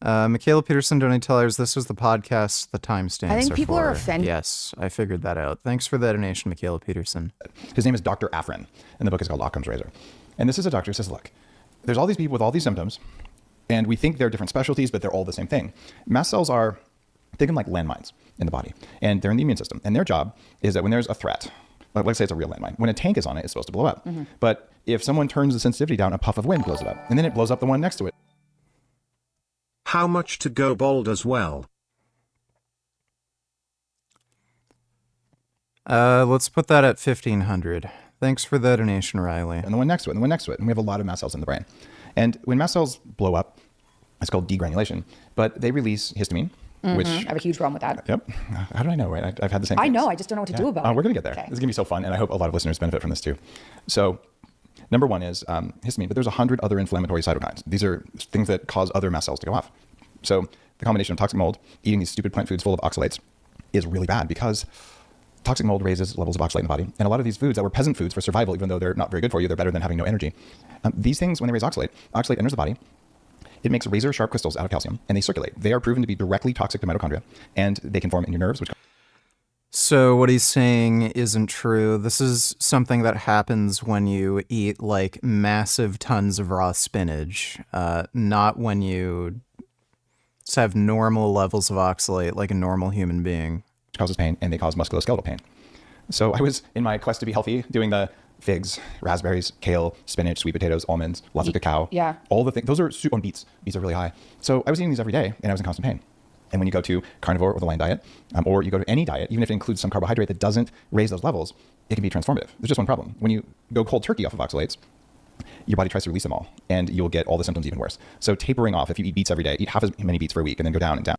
Michaela Peterson donated $2. This was the podcast. The timestamps. I think people are offended. Yes, I figured that out. Thanks for the donation, Michaela Peterson. His name is Dr. Afrin, and the book is called Occam's Razor. And this is a doctor who says, look, there's all these people with all these symptoms, and we think they're different specialties, but they're all the same thing. Mast cells are, think of them like landmines in the body, and they're in the immune system. And their job is that when there's a threat, like let's say it's a real landmine, when a tank is on it, it's supposed to blow up. Mm-hmm. But if someone turns the sensitivity down, a puff of wind blows it up, and then it blows up the one next to it. How much to go bald as well? Let's put that at 1,500. Thanks for the donation, Riley. And the one next to it, and the one next to it. And we have a lot of mast cells in the brain. And when mast cells blow up, it's called degranulation, but they release histamine, which... I have a huge problem with that. Yep. How do I know, right? I've had the same I things. know, I just don't know what to do about it. We're going to get there. Okay. This is going to be so fun, and I hope a lot of listeners benefit from this too. So, number one is histamine, but there's 100 other inflammatory cytokines. These are things that cause other mast cells to go off. So, the combination of toxic mold, eating these stupid plant foods full of oxalates, is really bad because toxic mold raises levels of oxalate in the body. And a lot of these foods that were peasant foods for survival, even though they're not very good for you, they're better than having no energy. These things, when they raise oxalate enters the body. It makes razor sharp crystals out of calcium, and they circulate. They are proven to be directly toxic to mitochondria, and they can form in your nerves, which... So what he's saying isn't true. This is something that happens when you eat like massive tons of raw spinach, not when you just have normal levels of oxalate like a normal human being. Causes pain, and they cause musculoskeletal pain. So I was, in my quest to be healthy, doing the figs, raspberries, kale, spinach, sweet potatoes, almonds, lots of cacao. Yeah. All the things. Those are and beets. Beets are really high. So I was eating these every day, and I was in constant pain. And when you go to carnivore or the line diet, or you go to any diet, even if it includes some carbohydrate that doesn't raise those levels, it can be transformative. There's just one problem. When you go cold turkey off of oxalates, your body tries to release them all, and you'll get all the symptoms even worse. So tapering off, if you eat beets every day, eat half as many beets for a week, and then go down and down.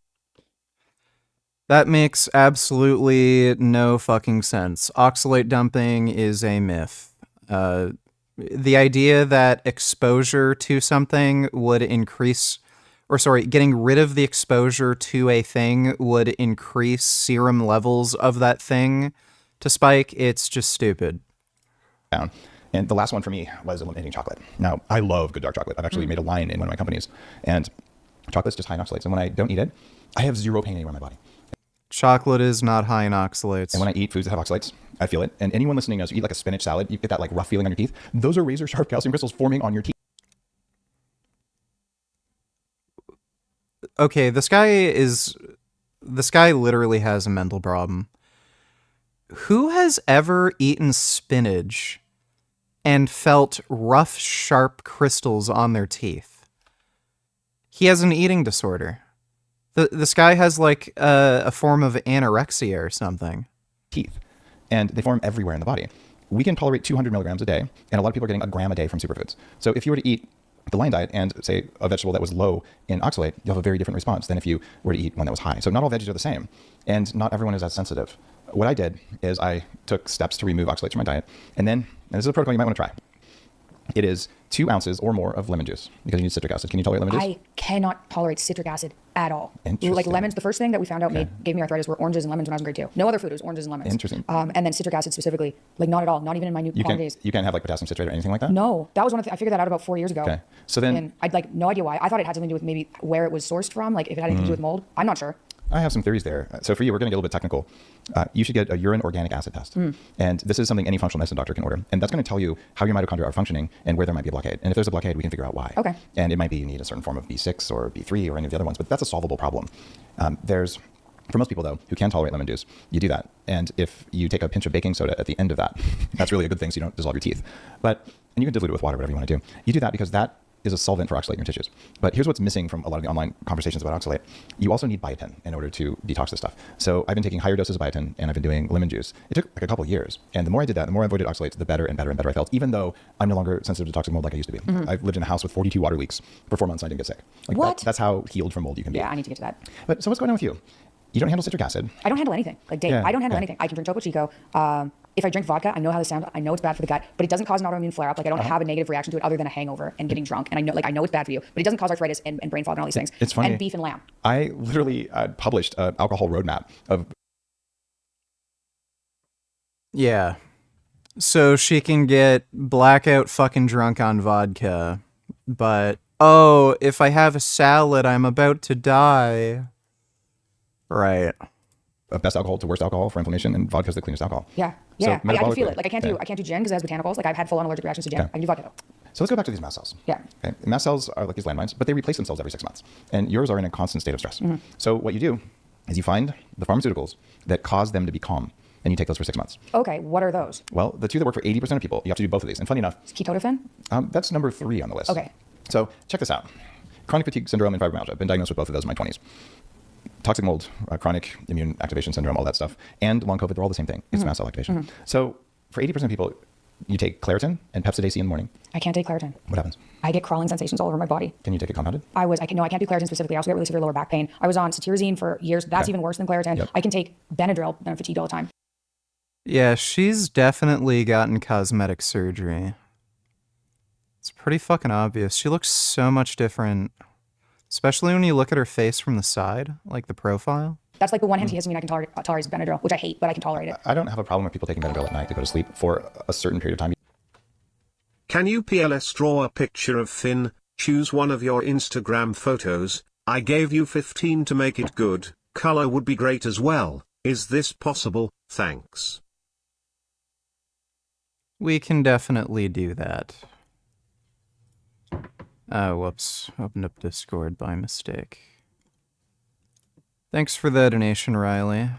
That makes absolutely no fucking sense. Oxalate dumping is a myth. The idea that exposure to something would increase, getting rid of the exposure to a thing would increase serum levels of that thing to spike, it's just stupid. Down. And the last one for me was eliminating chocolate. Now, I love good dark chocolate. I've actually made a line in one of my companies, and chocolate's just high in oxalates. And when I don't eat it, I have zero pain anywhere in my body. Chocolate is not high in oxalates. And when I eat foods that have oxalates, I feel it. And anyone listening knows, you eat like a spinach salad, you get that like rough feeling on your teeth. Those are razor sharp calcium crystals forming on your teeth. Okay, this guy literally has a mental problem. Who has ever eaten spinach and felt rough, sharp crystals on their teeth? He has an eating disorder. This guy has like a form of anorexia or something. Teeth. And they form everywhere in the body. We can tolerate 200 milligrams a day, and a lot of people are getting a gram a day from superfoods. So if you were to eat the line diet and say a vegetable that was low in oxalate, you'll have a very different response than if you were to eat one that was high. So not all veggies are the same, and not everyone is as sensitive. What I did is I took steps to remove oxalates from my diet, and this is a protocol you might want to try. It is 2 ounces or more of lemon juice, because you need citric acid. Can you tolerate lemon juice? I cannot tolerate citric acid at all. Interesting. Like lemons, the first thing that we found out gave me arthritis were oranges and lemons when I was in grade 2. No other food, it was oranges and lemons. Interesting. And then citric acid specifically, like not at all, not even in minute quantities. You can't have like potassium citrate or anything like that? No, that was one of the, I figured that out about 4 years ago. Okay. So then... And I'd like no idea why. I thought it had something to do with maybe where it was sourced from, like if it had anything to do with mold. I'm not sure. I have some theories there. So for you, we're going to get a little bit technical. You should get a urine organic acid test. And this is something any functional medicine doctor can order. And that's going to tell you how your mitochondria are functioning and where there might be a blockade. And if there's a blockade, we can figure out why. Okay. And it might be you need a certain form of B6 or B3 or any of the other ones, but that's a solvable problem. For most people, though, who can tolerate lemon juice, you do that. And if you take a pinch of baking soda at the end of that, that's really a good thing so you don't dissolve your teeth. And you can dilute it with water, whatever you want to do. You do that because that is a solvent for oxalate in your tissues. But here's what's missing from a lot of the online conversations about oxalate. You also need biotin in order to detox this stuff. So I've been taking higher doses of biotin, and I've been doing lemon juice. It took like a couple of years. And the more I did that, the more I avoided oxalates, the better and better and better I felt, even though I'm no longer sensitive to toxic mold like I used to be. I've lived in a house with 42 water leaks for 4 months and I didn't get sick. Like what? That's how healed from mold you can be. Yeah, I need to get to that. But so what's going on with you? You don't handle citric acid. I don't handle anything. Like Dave, I don't handle anything. I can drink Topo Chico. If I drink vodka, I know how this sounds. I know it's bad for the gut, but it doesn't cause an autoimmune flare-up. Like I don't have a negative reaction to it other than a hangover and getting drunk. And I know it's bad for you, but it doesn't cause arthritis and brain fog and all these things. It's funny. And beef and lamb. I literally published an alcohol roadmap of... Yeah. So she can get blackout fucking drunk on vodka, but, oh, if I have a salad, I'm about to die. Right. Best alcohol to worst alcohol for inflammation, and vodka is the cleanest alcohol. Yeah. So I can feel it. Like I can't do gin because it has botanicals. Like I've had full-on allergic reactions to gin. I can do vodka though. So let's go back to these mast cells. Yeah. Okay. Mast cells are like these landmines, but they replace themselves every 6 months. And yours are in a constant state of stress. So what you do is you find the pharmaceuticals that cause them to be calm, and you take those for 6 months. Okay, what are those? Well, the two that work for 80% of people, you have to do both of these. And funny enough... Is ketotifen? That's number 3 on the list. Okay. So check this out. Chronic fatigue syndrome and fibromyalgia. I've been diagnosed with both of those in my 20s. Toxic mold, chronic immune activation syndrome, all that stuff, and long COVID, they're all the same thing. It's mast cell activation. So for 80% of people, you take Claritin and Pepsid AC in the morning. I can't take Claritin. What happens? I get crawling sensations all over my body. Can you take it compounded? I can't do Claritin specifically. I also get really severe lower back pain. I was on Sv3rige for years. That's even worse than Claritin. Yep. I can take Benadryl, then I'm fatigued all the time. Yeah, she's definitely gotten cosmetic surgery. It's pretty fucking obvious. She looks so much different, especially when you look at her face from the side, like the profile. That's like the one hint he has to me. I can tolerate Benadryl, which I hate, but I can tolerate it. I don't have a problem with people taking Benadryl at night to go to sleep for a certain period of time. Can you PLS draw a picture of Finn? Choose one of your Instagram photos. I gave you 15 to make it good. Color would be great as well. Is this possible? Thanks. We can definitely do that. Oh, whoops. Opened up Discord by mistake. Thanks for the donation, Riley.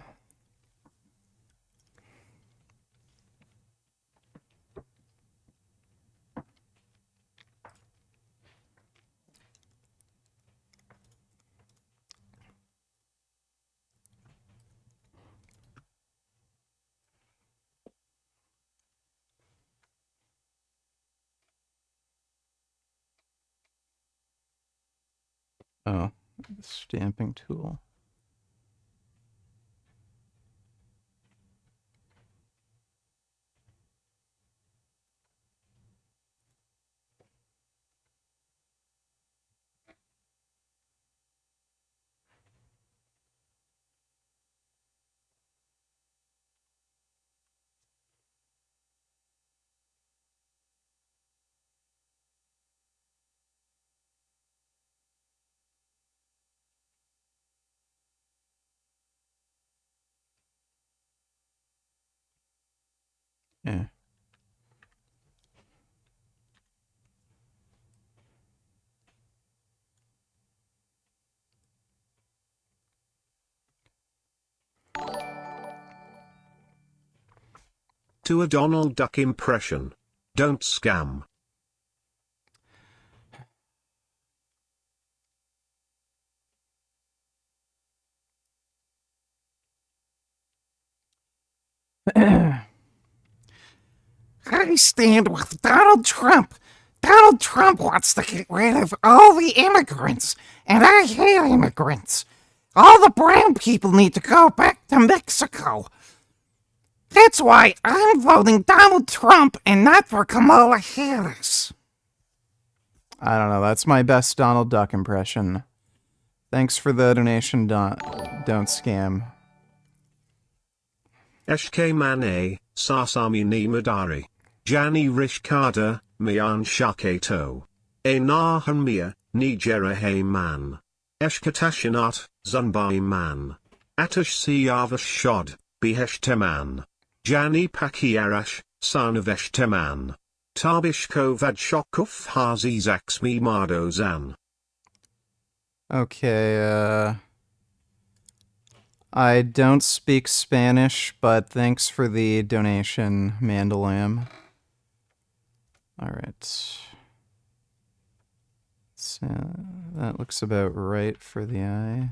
Oh, the stamping tool. Yeah. To a Donald Duck impression. Don't scam. I stand with Donald Trump. Donald Trump wants to get rid of all the immigrants, and I hate immigrants. All the brown people need to go back to Mexico. That's why I'm voting Donald Trump and not for Kamala Harris. I don't know. That's my best Donald Duck impression. Thanks for the donation, don't scam. Eshke Mane, Sasami ni Madari. Jani Rishkada, Mian Shaketo. E Nahanmia, Nijera Hey Man. Eshkatashinat, Zunbai Man. Atash Siyavash Shod, Beheshteman. Jani Pakiarash, son of Eshteman. Tabishko Vadshokuf Hazizaxmi Mardozan. Okay, I don't speak Spanish, but thanks for the donation, Mandalam. Alright. So, that looks about right for the eye.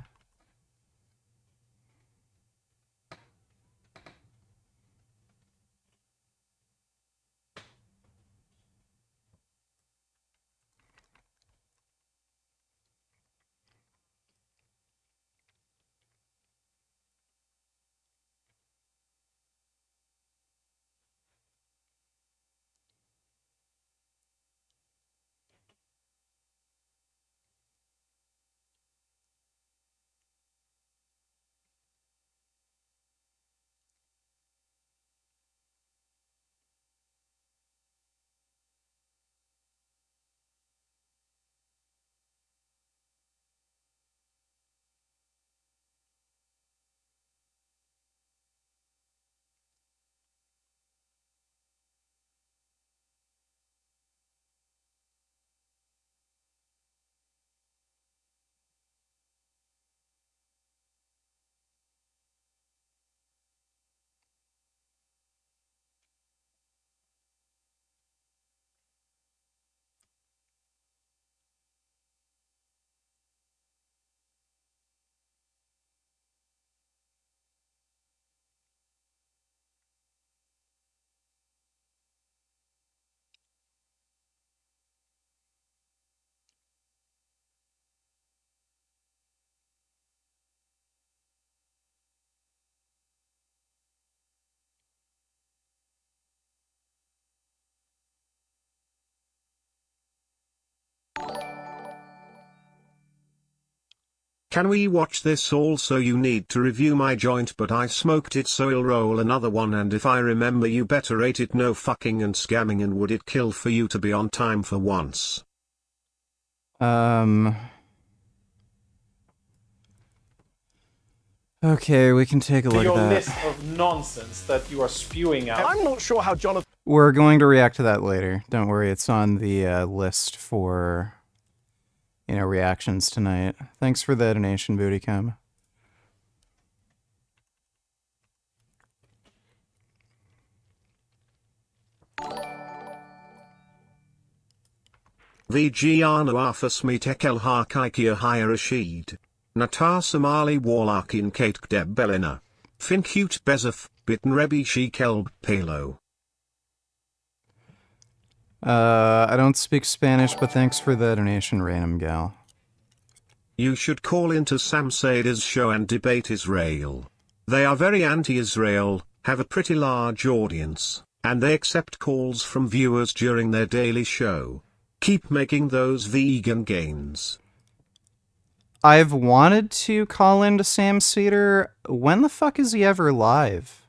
Can we watch this? Also, you need to review my joint, but I smoked it, so I'll roll another one. And if I remember, you better rate it no fucking and scamming. And would it kill for you to be on time for once? Okay, we can take a look your at that. list of nonsense that you are spewing out. I'm not sure how Jonathan. We're going to react to that later. Don't worry, it's on the list for, reactions tonight. Thanks for the donation, Bootycom. Vigiano Arthas Mitekel Harkikia Hirashid. Natar Somali Warlarkin Kate Debelina. Fincute Bezef, Bitten Rebi Shekelb Palo. I don't speak Spanish, but thanks for the donation, Random Gal. You should call into Sam Seder's show and debate Israel. They are very anti-Israel, have a pretty large audience, and they accept calls from viewers during their daily show. Keep making those vegan gains. I've wanted to call into Sam Seder. When the fuck is he ever live?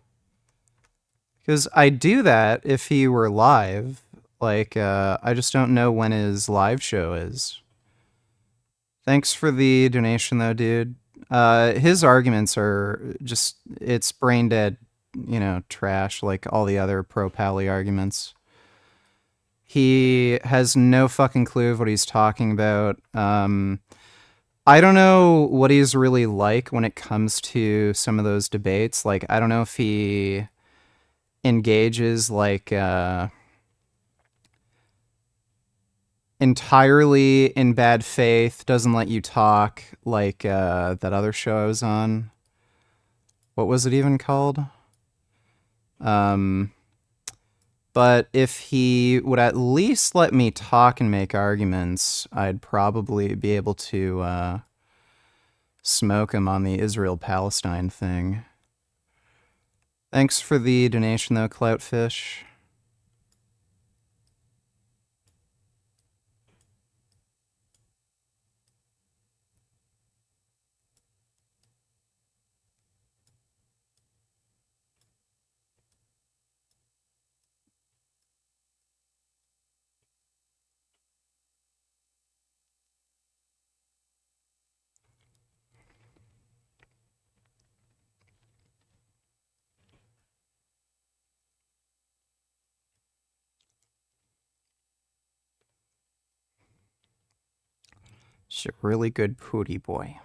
Because I'd do that if he were live. I just don't know when his live show is. Thanks for the donation, though, dude. His arguments are just, it's brain dead, trash, like all the other pro-Pally arguments. He has no fucking clue of what he's talking about. I don't know what he's really like when it comes to some of those debates. I don't know if he engages, entirely in bad faith, doesn't let you talk, that other show I was on. What was it even called? But if he would at least let me talk and make arguments, I'd probably be able to smoke him on the Israel-Palestine thing. Thanks for the donation, though, Cloutfish. She's a really good pooty boy.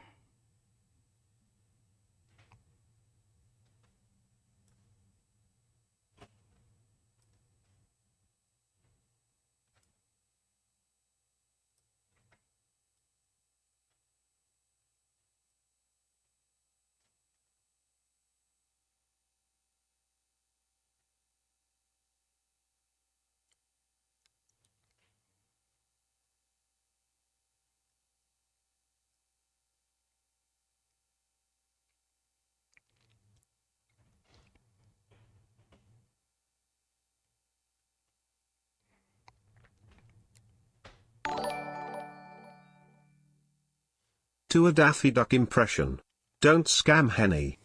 To a Daffy Duck impression. Don't scam Henny.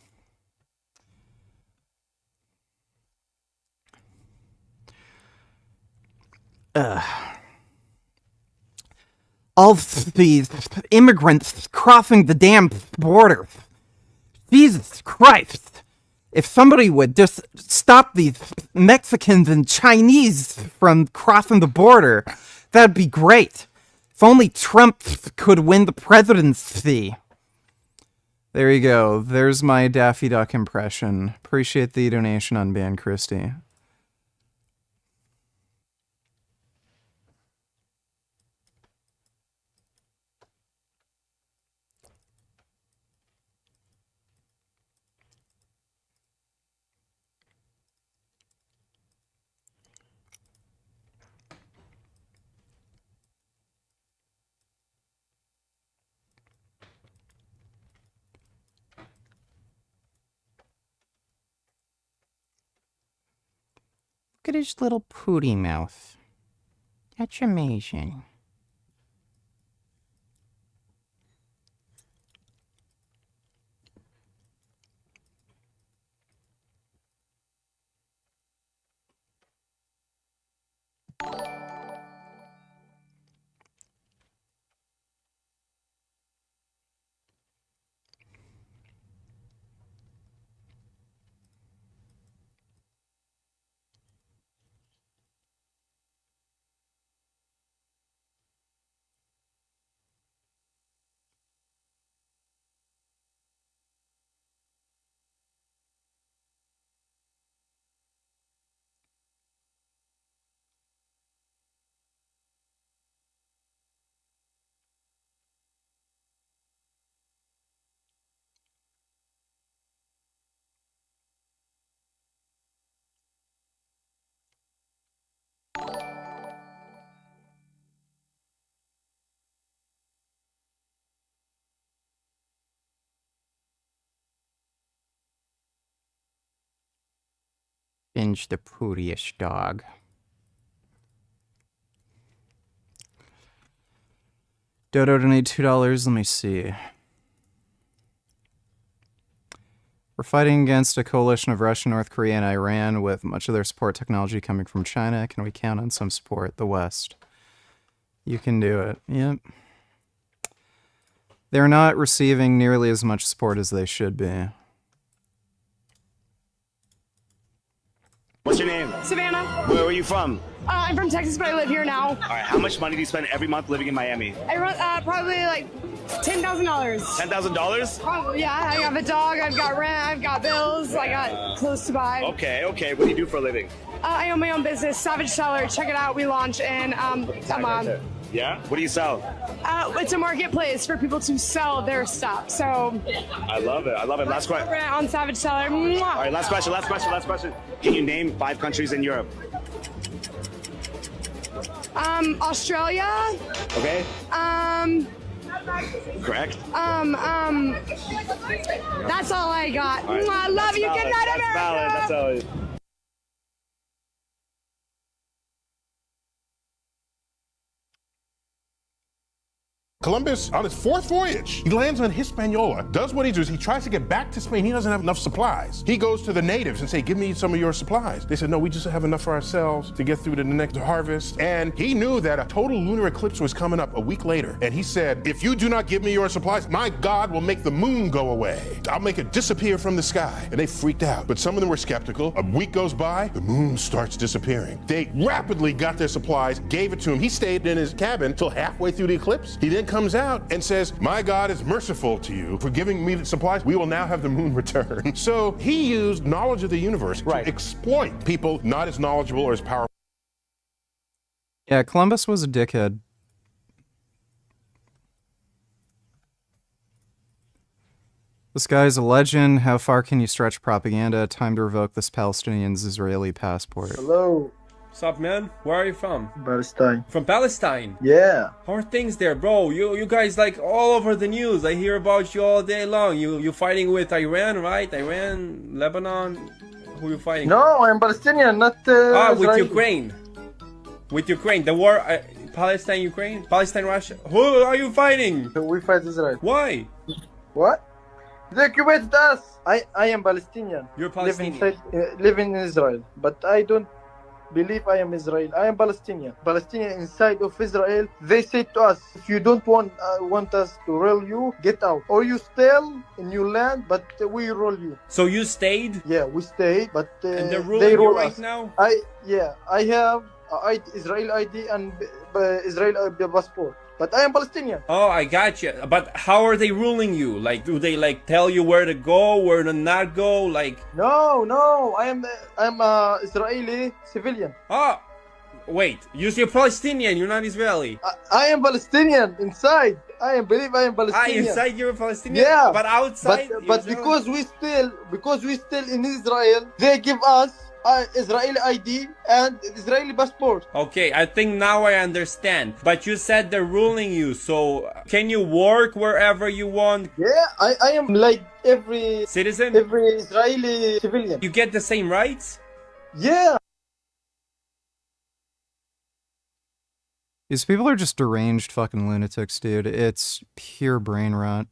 All these immigrants crossing the damn border. Jesus Christ. If somebody would just stop these Mexicans and Chinese from crossing the border, that'd be great. If only Trump could win the presidency. There you go. There's my Daffy Duck impression. Appreciate the donation on Ban Christie. Look at his little pooty mouth. That's amazing. Binge the pootiest dog. Dodo donate $2. Let me see. We're fighting against a coalition of Russia, North Korea, and Iran with much of their support technology coming from China. Can we count on some support? The West. You can do it. Yep. They're not receiving nearly as much support as they should be. What's your name? Savannah. Where are you from? I'm from Texas, but I live here now. All right, how much money do you spend every month living in Miami? I run probably like $10,000. $10,000? Probably, yeah. I have a dog. I've got rent. I've got bills. I got clothes to buy. Okay. What do you do for a living? I own my own business, Sv3rige. Check it out. We launch in Yeah? What do you sell? it's a marketplace for people to sell their stuff. So I love it. Last question. rent on Savage Seller. Mwah. All right, last question. Can you name 5 countries in Europe? Australia. Okay. Correct. That's all I got. All right. I love you. Valid. Good night, That's America. valid. That's valid. Columbus, on his 4th voyage, he lands on Hispaniola, does what he does. He tries to get back to Spain. He doesn't have enough supplies. He goes to the natives and say, give me some of your supplies. They said, no, we just have enough for ourselves to get through to the next harvest. And he knew that a total lunar eclipse was coming up a week later. And he said, if you do not give me your supplies, my God will make the moon go away. I'll make it disappear from the sky. And they freaked out. But some of them were skeptical. A week goes by, the moon starts disappearing. They rapidly got their supplies, gave it to him. He stayed in his cabin till halfway through the eclipse. He then comes out and says, my God is merciful to you for giving me the supplies. We will now have the moon return. So he used knowledge of the universe to exploit people not as knowledgeable or as powerful. Yeah, Columbus was a dickhead. This guy's a legend. How far can you stretch propaganda? Time to revoke this Palestinian's Israeli passport. Hello. What's up, man? Where are you from? Palestine. From Palestine? Yeah. How are things there, bro? You guys like all over the news. I hear about you all day long. You fighting with Iran, right? Iran, Lebanon. Who you fighting? No, I'm Palestinian, not with Israeli. Ukraine. With Ukraine, the war, Palestine, Ukraine, Palestine, Russia. Who are you fighting? We fight Israel. Why? What? They occupied us. I am Palestinian. You're Palestinian. Living in Israel, but I don't believe I am Israel. I am Palestinian. Palestinian inside of Israel. They say to us, if you don't want us to roll you, get out. Or you stay in your land, but we roll you. So you stayed? Yeah, we stayed, but and they're they ruling roll you right us. now? I have Israel ID and Israel passport. But I am Palestinian. Oh, I got you. But how are they ruling you? Like, do they like tell you where to go, where to not go? Like, no, I am Israeli civilian. Oh, wait, you're Palestinian. You're not Israeli. I am Palestinian inside. I believe I am Palestinian. Inside you're Palestinian. Yeah, but outside. But because we still in Israel, they give us Israeli ID and Israeli passport. Okay, I think now I understand. But you said they're ruling you, so can you work wherever you want? Yeah, I am like every citizen, every Israeli civilian. You get the same rights? Yeah. These people are just deranged fucking lunatics, dude. It's pure brain rot.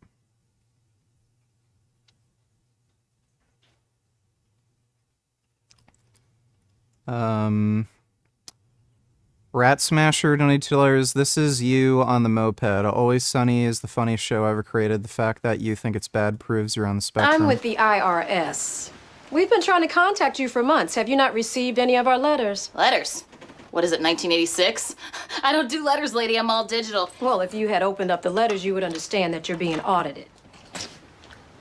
Rat Smasher donated $2. This is you on the moped. Always Sunny is the funniest show ever created. The fact that you think it's bad proves you're on the spectrum. I'm with the IRS. We've been trying to contact you for months. Have you not received any of our letters? Letters? What is it, 1986? I don't do letters, lady. I'm all digital. Well, if you had opened up the letters, you would understand that you're being audited.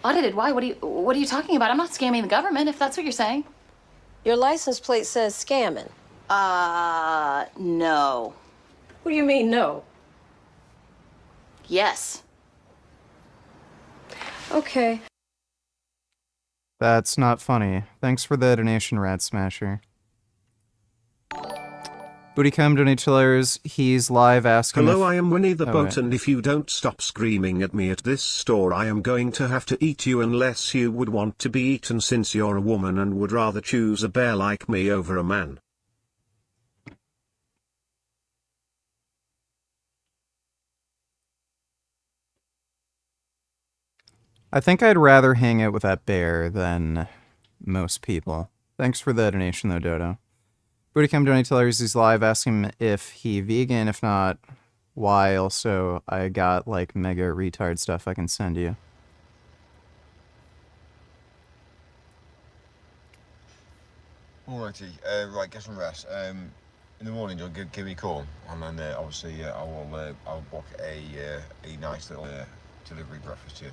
Audited? Why? What are you talking about? I'm not scamming the government, if that's what you're saying. Your license plate says scamming. No. What do you mean, no? Yes. Okay. That's not funny. Thanks for the donation, Rat Smasher. Bootycom donated $2. He's live asking Hello, if... I am Winnie the Oh, Boat, wait. and if you don't stop screaming at me at this store, I am going to have to eat you unless you would want to be eaten, since you're a woman and would rather choose a bear like me over a man. I think I'd rather hang out with that bear than most people. Thanks for the donation, though, Dodo. Bootycom donated $2. He's live asking him if he vegan. If not, why? Also, I got, like, mega retard stuff I can send you. Alrighty, right, get some rest. In the morning, you'll give me a call, and then obviously I'll book a nice little delivery breakfast to you.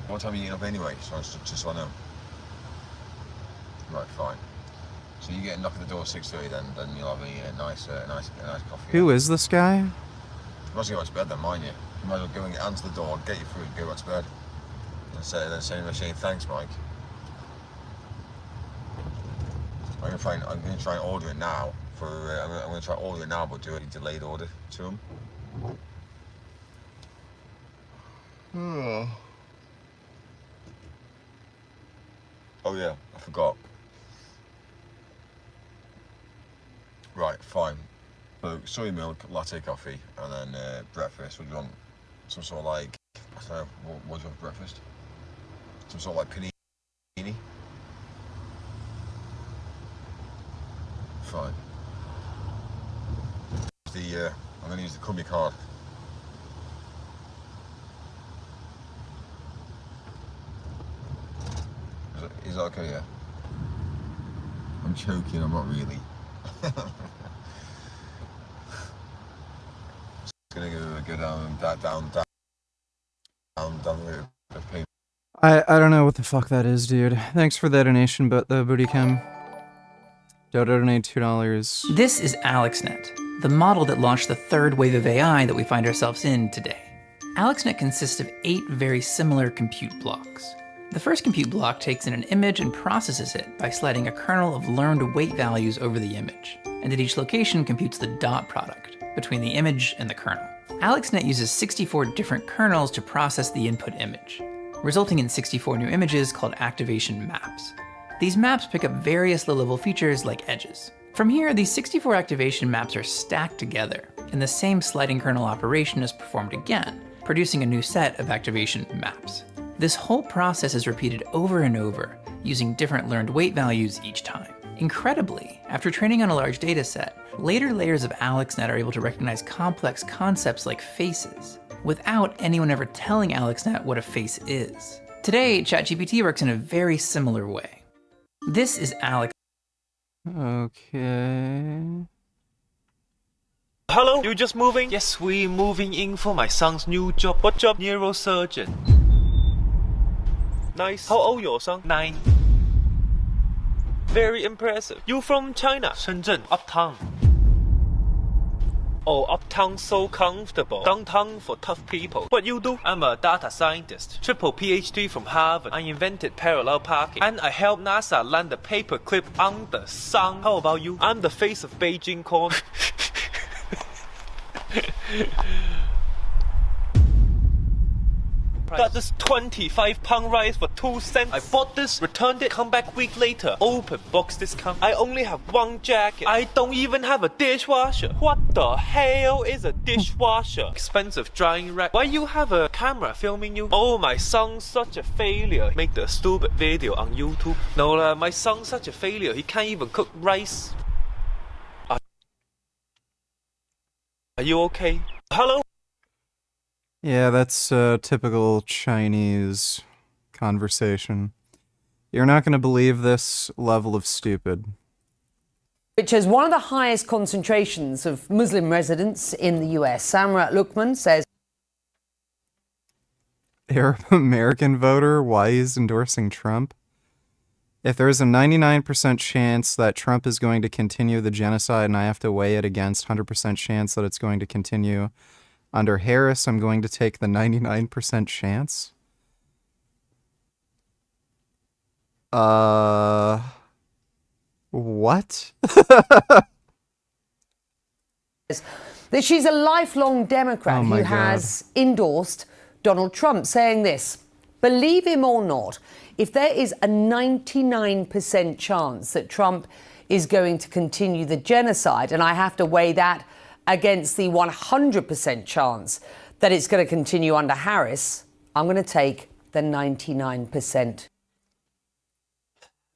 What time are you getting up anyway? Just so I know. Right, fine. So you get a knock at the door at 6:30, then you'll have a nice coffee. Who is this guy? You must go back to bed then, mind you. You might as well go and answer the door, get your food, go back to bed. And saying thanks, Mike. I'm gonna try and order it now. I'm gonna try and order it now, but do a delayed order to him. Oh yeah, I forgot. Right, fine. So soy milk, latte coffee, and then breakfast. What do you want? Some sort of like, I don't know, what do you want for breakfast? Some sort of like panini? Fine. I'm gonna use the Cumby card. Is that okay, yeah? I'm choking, I'm not really. Just gonna go down the route of pain. I don't know what the fuck that is, dude. Thanks for the donation, but the Bootycom. Dodo donated $2. This is AlexNet, the model that launched the third wave of AI that we find ourselves in today. AlexNet consists of 8 very similar compute blocks. The first compute block takes in an image and processes it by sliding a kernel of learned weight values over the image, and at each location computes the dot product between the image and the kernel. AlexNet uses 64 different kernels to process the input image, resulting in 64 new images called activation maps. These maps pick up various low-level features like edges. From here, these 64 activation maps are stacked together, and the same sliding kernel operation is performed again, producing a new set of activation maps. This whole process is repeated over and over, using different learned weight values each time. Incredibly, after training on a large data set, later layers of AlexNet are able to recognize complex concepts like faces, without anyone ever telling AlexNet what a face is. Today, ChatGPT works in a very similar way. This is Alex. Okay. Hello, you just moving? Yes, we moving in for my son's new job. What job? Neurosurgeon. Nice. How old your son? 9. Very impressive. You from China? Shenzhen, uptown. Oh, uptown so comfortable. Downtown for tough people. What you do? I'm a data scientist. Triple PhD from Harvard. I invented parallel parking. And I helped NASA land the paperclip on the sun. How about you? I'm the face of Beijing corn. That is £25 rice for 2 cents. I bought this, returned it, come back week later. Open box discount. I only have one jacket. I don't even have a dishwasher. What the hell is a dishwasher? Expensive drying rack. Why you have a camera filming you? Oh, my son's such a failure. Make the stupid video on YouTube. No lah, my son's such a failure. He can't even cook rice. Are you okay? Hello? Yeah, that's typical Chinese conversation. You're not going to believe this level of stupid. Which has one of the highest concentrations of Muslim residents in the US. Samrat Lukman says... Arab American voter, why he's endorsing Trump? If there's a 99% chance that Trump is going to continue the genocide and I have to weigh it against 100% chance that it's going to continue under Harris, I'm going to take the 99% chance. What? That she's a lifelong Democrat Oh who has endorsed Donald Trump, saying this: believe him or not, if there is a 99% chance that Trump is going to continue the genocide, and I have to weigh that against the 100% chance that it's going to continue under Harris, I'm going to take the 99%.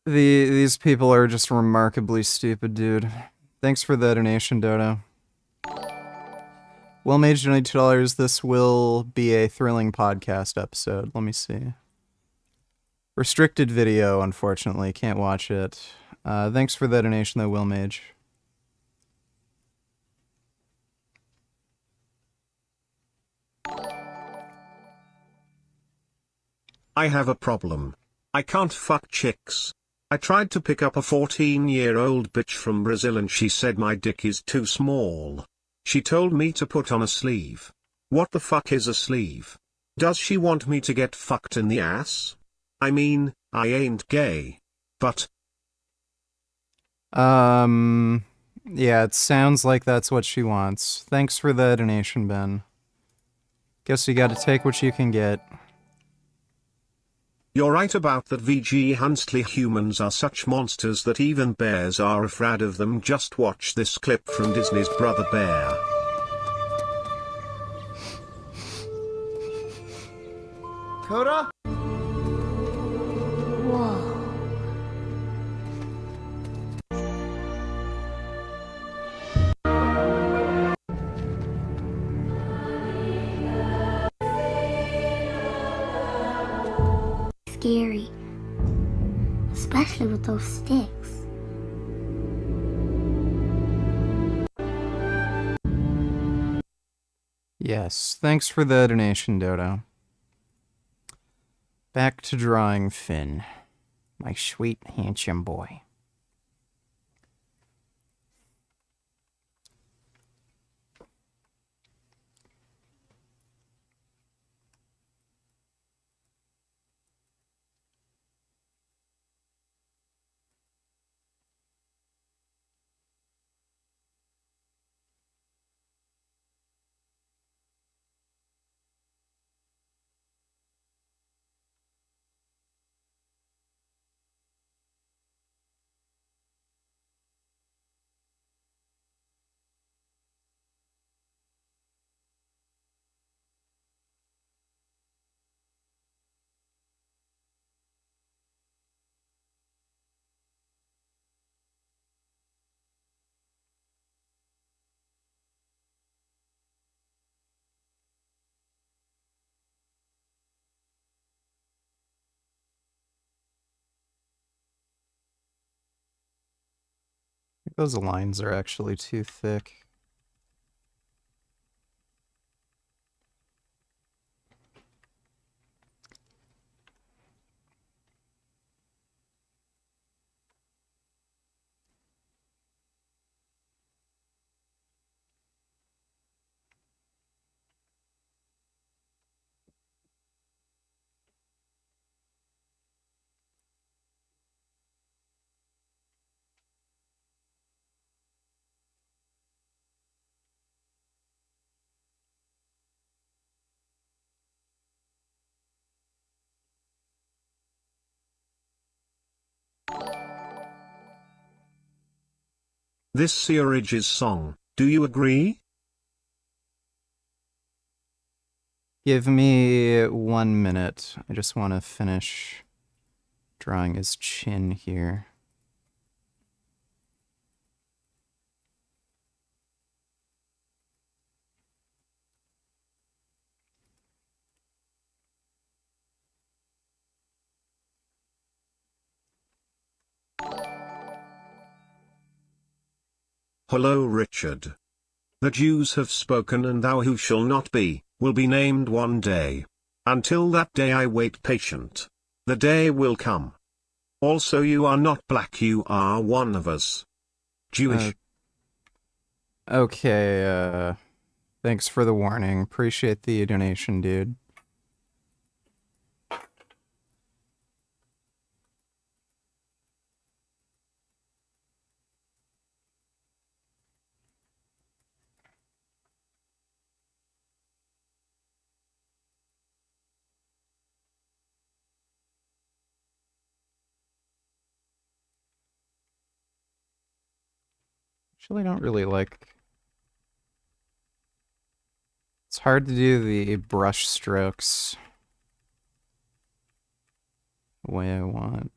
These people are just remarkably stupid, dude. Thanks for the donation, Dodo. Well, Mage donated $2. This will be a thrilling podcast episode. Let me see. Restricted video, unfortunately. Can't watch it. Thanks for the donation, though, Will Mage. I have a problem. I can't fuck chicks. I tried to pick up a 14-year-old bitch from Brazil and she said my dick is too small. She told me to put on a sleeve. What the fuck is a sleeve? Does she want me to get fucked in the ass? I mean, I ain't gay. But... Yeah, it sounds like that's what she wants. Thanks for the donation, Ben. Guess you gotta take what you can get. You're right about that, VG Huntley. Humans are such monsters that even bears are afraid of them. Just watch this clip from Disney's Brother Bear. Coda? Whoa. Scary, especially with those sticks. Yes, thanks for the donation, Dodo. Back to drawing Finn, my sweet, handsome boy. Those lines are actually too thick. this Sv3rige's song. Do you agree? Give me 1 minute. I just want to finish drawing his chin here. Hello, Richard. The Jews have spoken, and thou who shall not be, will be named one day. Until that day I wait patient. The day will come. Also you are not black, you are one of us. Jewish. Okay, thanks for the warning. Appreciate the donation, dude. Actually, don't really like... It's hard to do the brush strokes the way I want.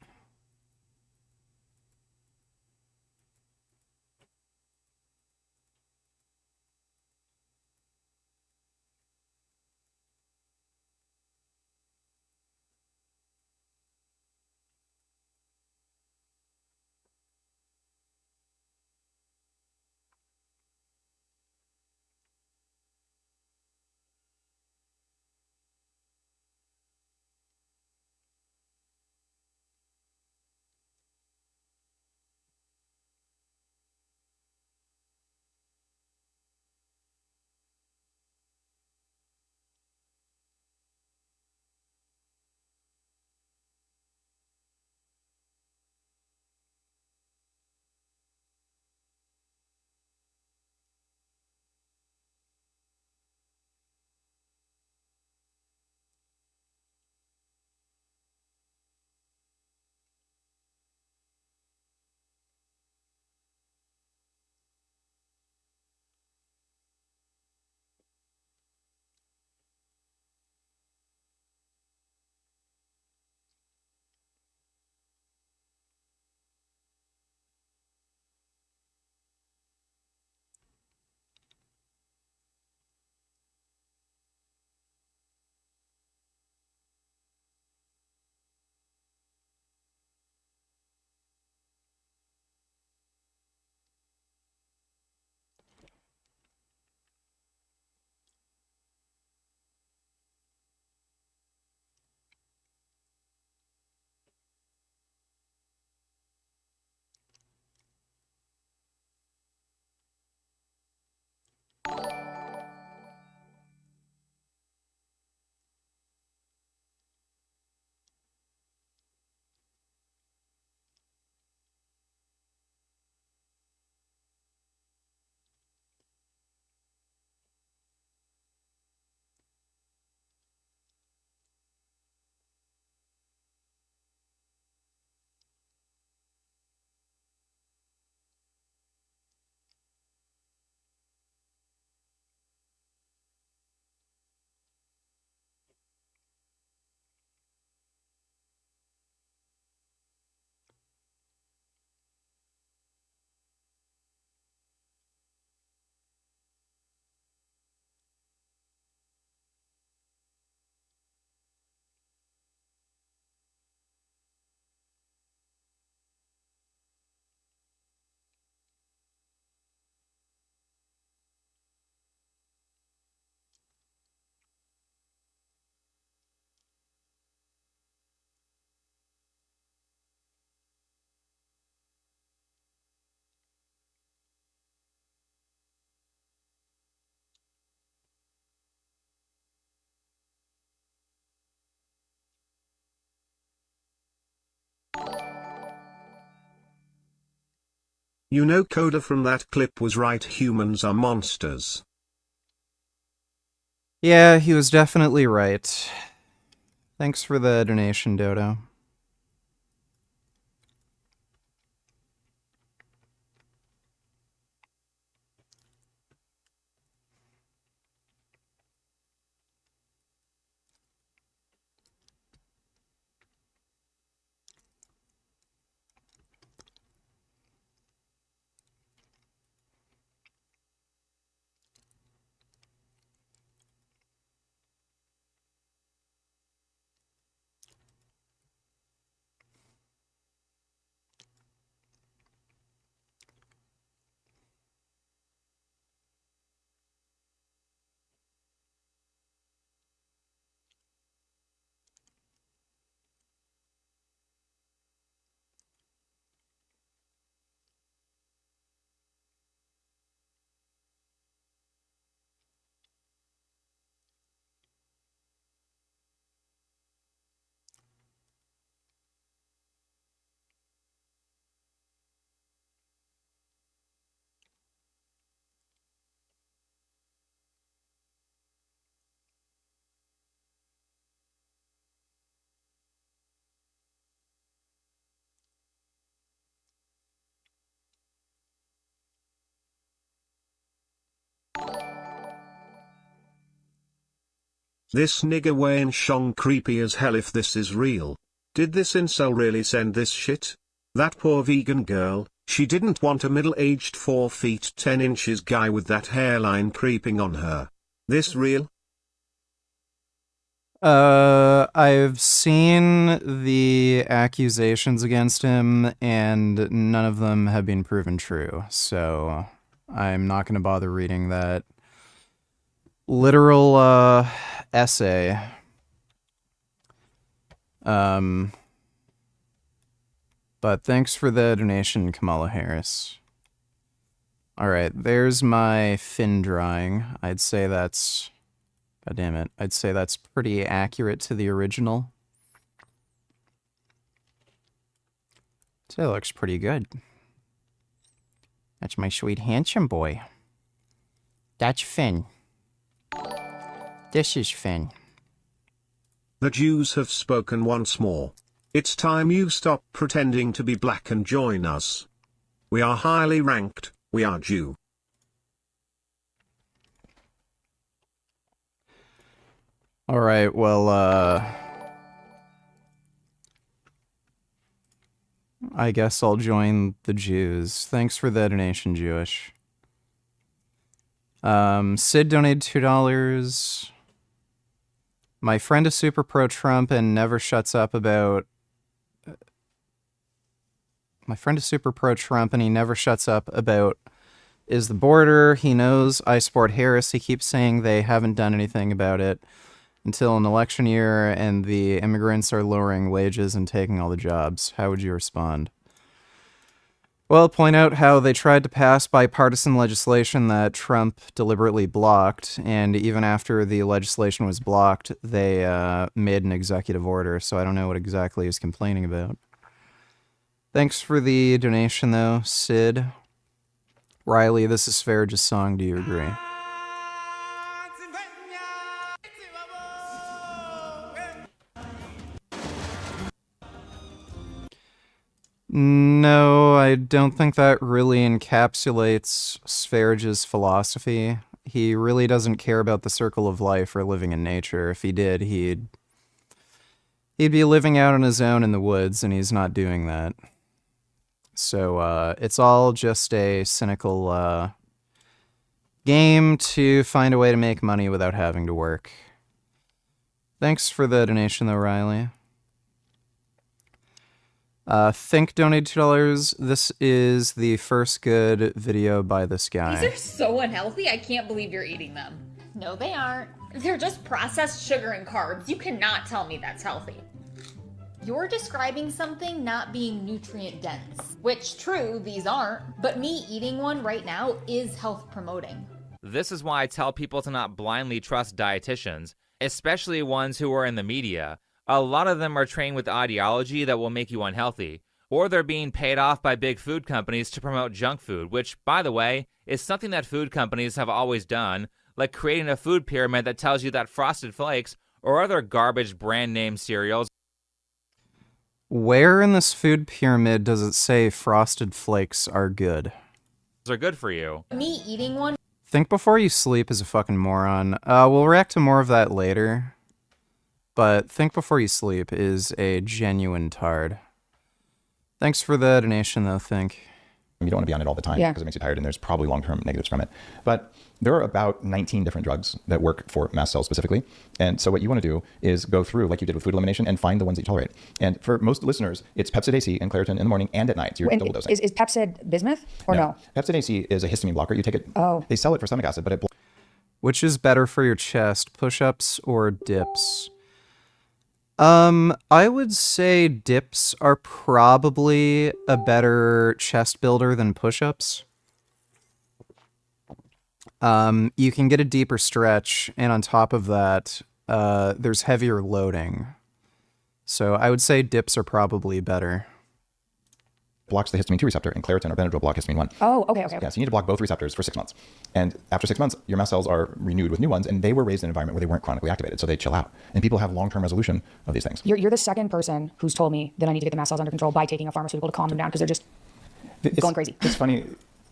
You know, Coda from that clip was right, humans are monsters. Yeah, he was definitely right. Thanks for the donation, Dodo. This nigger Wayne Shong creepy as hell if this is real. Did this incel really send this shit? That poor vegan girl, she didn't want a middle-aged 4 feet 10 inches guy with that hairline creeping on her. This real? I've seen the accusations against him, and none of them have been proven true, so I'm not going to bother reading that literal, essay. But thanks for the donation, Kamala Harris. Alright, there's my fin drawing. I'd say that's... God damn it. I'd say that's pretty accurate to the original. So it looks pretty good. That's my sweet handsome boy. That's Finn. This is Finn. The Jews have spoken once more. It's time you stop pretending to be black and join us. We are highly ranked, we are Jew. Alright, well, I guess I'll join the Jews. Thanks for the donation, Jewish. Sid donated $2. My friend is super pro-Trump and never shuts up about... My friend is super pro-Trump and he never shuts up about is the border. He knows I support Harris. He keeps saying they haven't done anything about it until an election year and the immigrants are lowering wages and taking all the jobs. How would you respond? Well, point out how they tried to pass bipartisan legislation that Trump deliberately blocked, and even after the legislation was blocked, they made an executive order, so I don't know what exactly he's complaining about. Thanks for the donation, though, Sid. Riley, this is Sv3rige's song. Do you agree? No, I don't think that really encapsulates Sv3rige's philosophy. He really doesn't care about the circle of life or living in nature. If he did, he'd be living out on his own in the woods, and he's not doing that. So, it's all just a cynical, game to find a way to make money without having to work. Thanks for the donation, though, Riley. Think donated $2. This is the first good video by this guy. These are so unhealthy, I can't believe you're eating them. No, they aren't. They're just processed sugar and carbs. You cannot tell me that's healthy. You're describing something not being nutrient dense, which true, these aren't, but me eating one right now is health promoting. This is why I tell people to not blindly trust dietitians, especially ones who are in the media. A lot of them are trained with ideology that will make you unhealthy, or they're being paid off by big food companies to promote junk food, which, by the way, is something that food companies have always done, like creating a food pyramid that tells you that Frosted Flakes or other garbage brand name cereals. Where in this food pyramid does it say Frosted Flakes are good? Are good for you. Me eating one. Think before you sleep is a fucking moron. We'll react to more of that later. But think before you sleep is a genuine tard. Thanks for the donation, though, Think. You don't want to be on it all the time because it makes you tired, and there's probably long-term negatives from it. But there are about 19 different drugs that work for mast cells specifically. And so what you want to do is go through, like you did with food elimination, and find the ones that you tolerate. And for most listeners, it's Pepsid AC and Claritin in the morning and at night. So you're double dosing. Is Pepsid bismuth or no? Pepsid AC is a histamine blocker. You take it. Oh. They sell it for stomach acid, but it... Which is better for your chest, push-ups or dips? I would say dips are probably a better chest builder than push-ups. You can get a deeper stretch, and on top of that, there's heavier loading. So I would say dips are probably better. Blocks the histamine 2 receptor, and Claritin or Benadryl block histamine 1. Oh, okay. Yeah, so you need to block both receptors for 6 months. And after 6 months, your mast cells are renewed with new ones, and they were raised in an environment where they weren't chronically activated, so they chill out. And people have long-term resolution of these things. You're the second person who's told me that I need to get the mast cells under control by taking a pharmaceutical to calm them down because they're just going crazy. It's funny.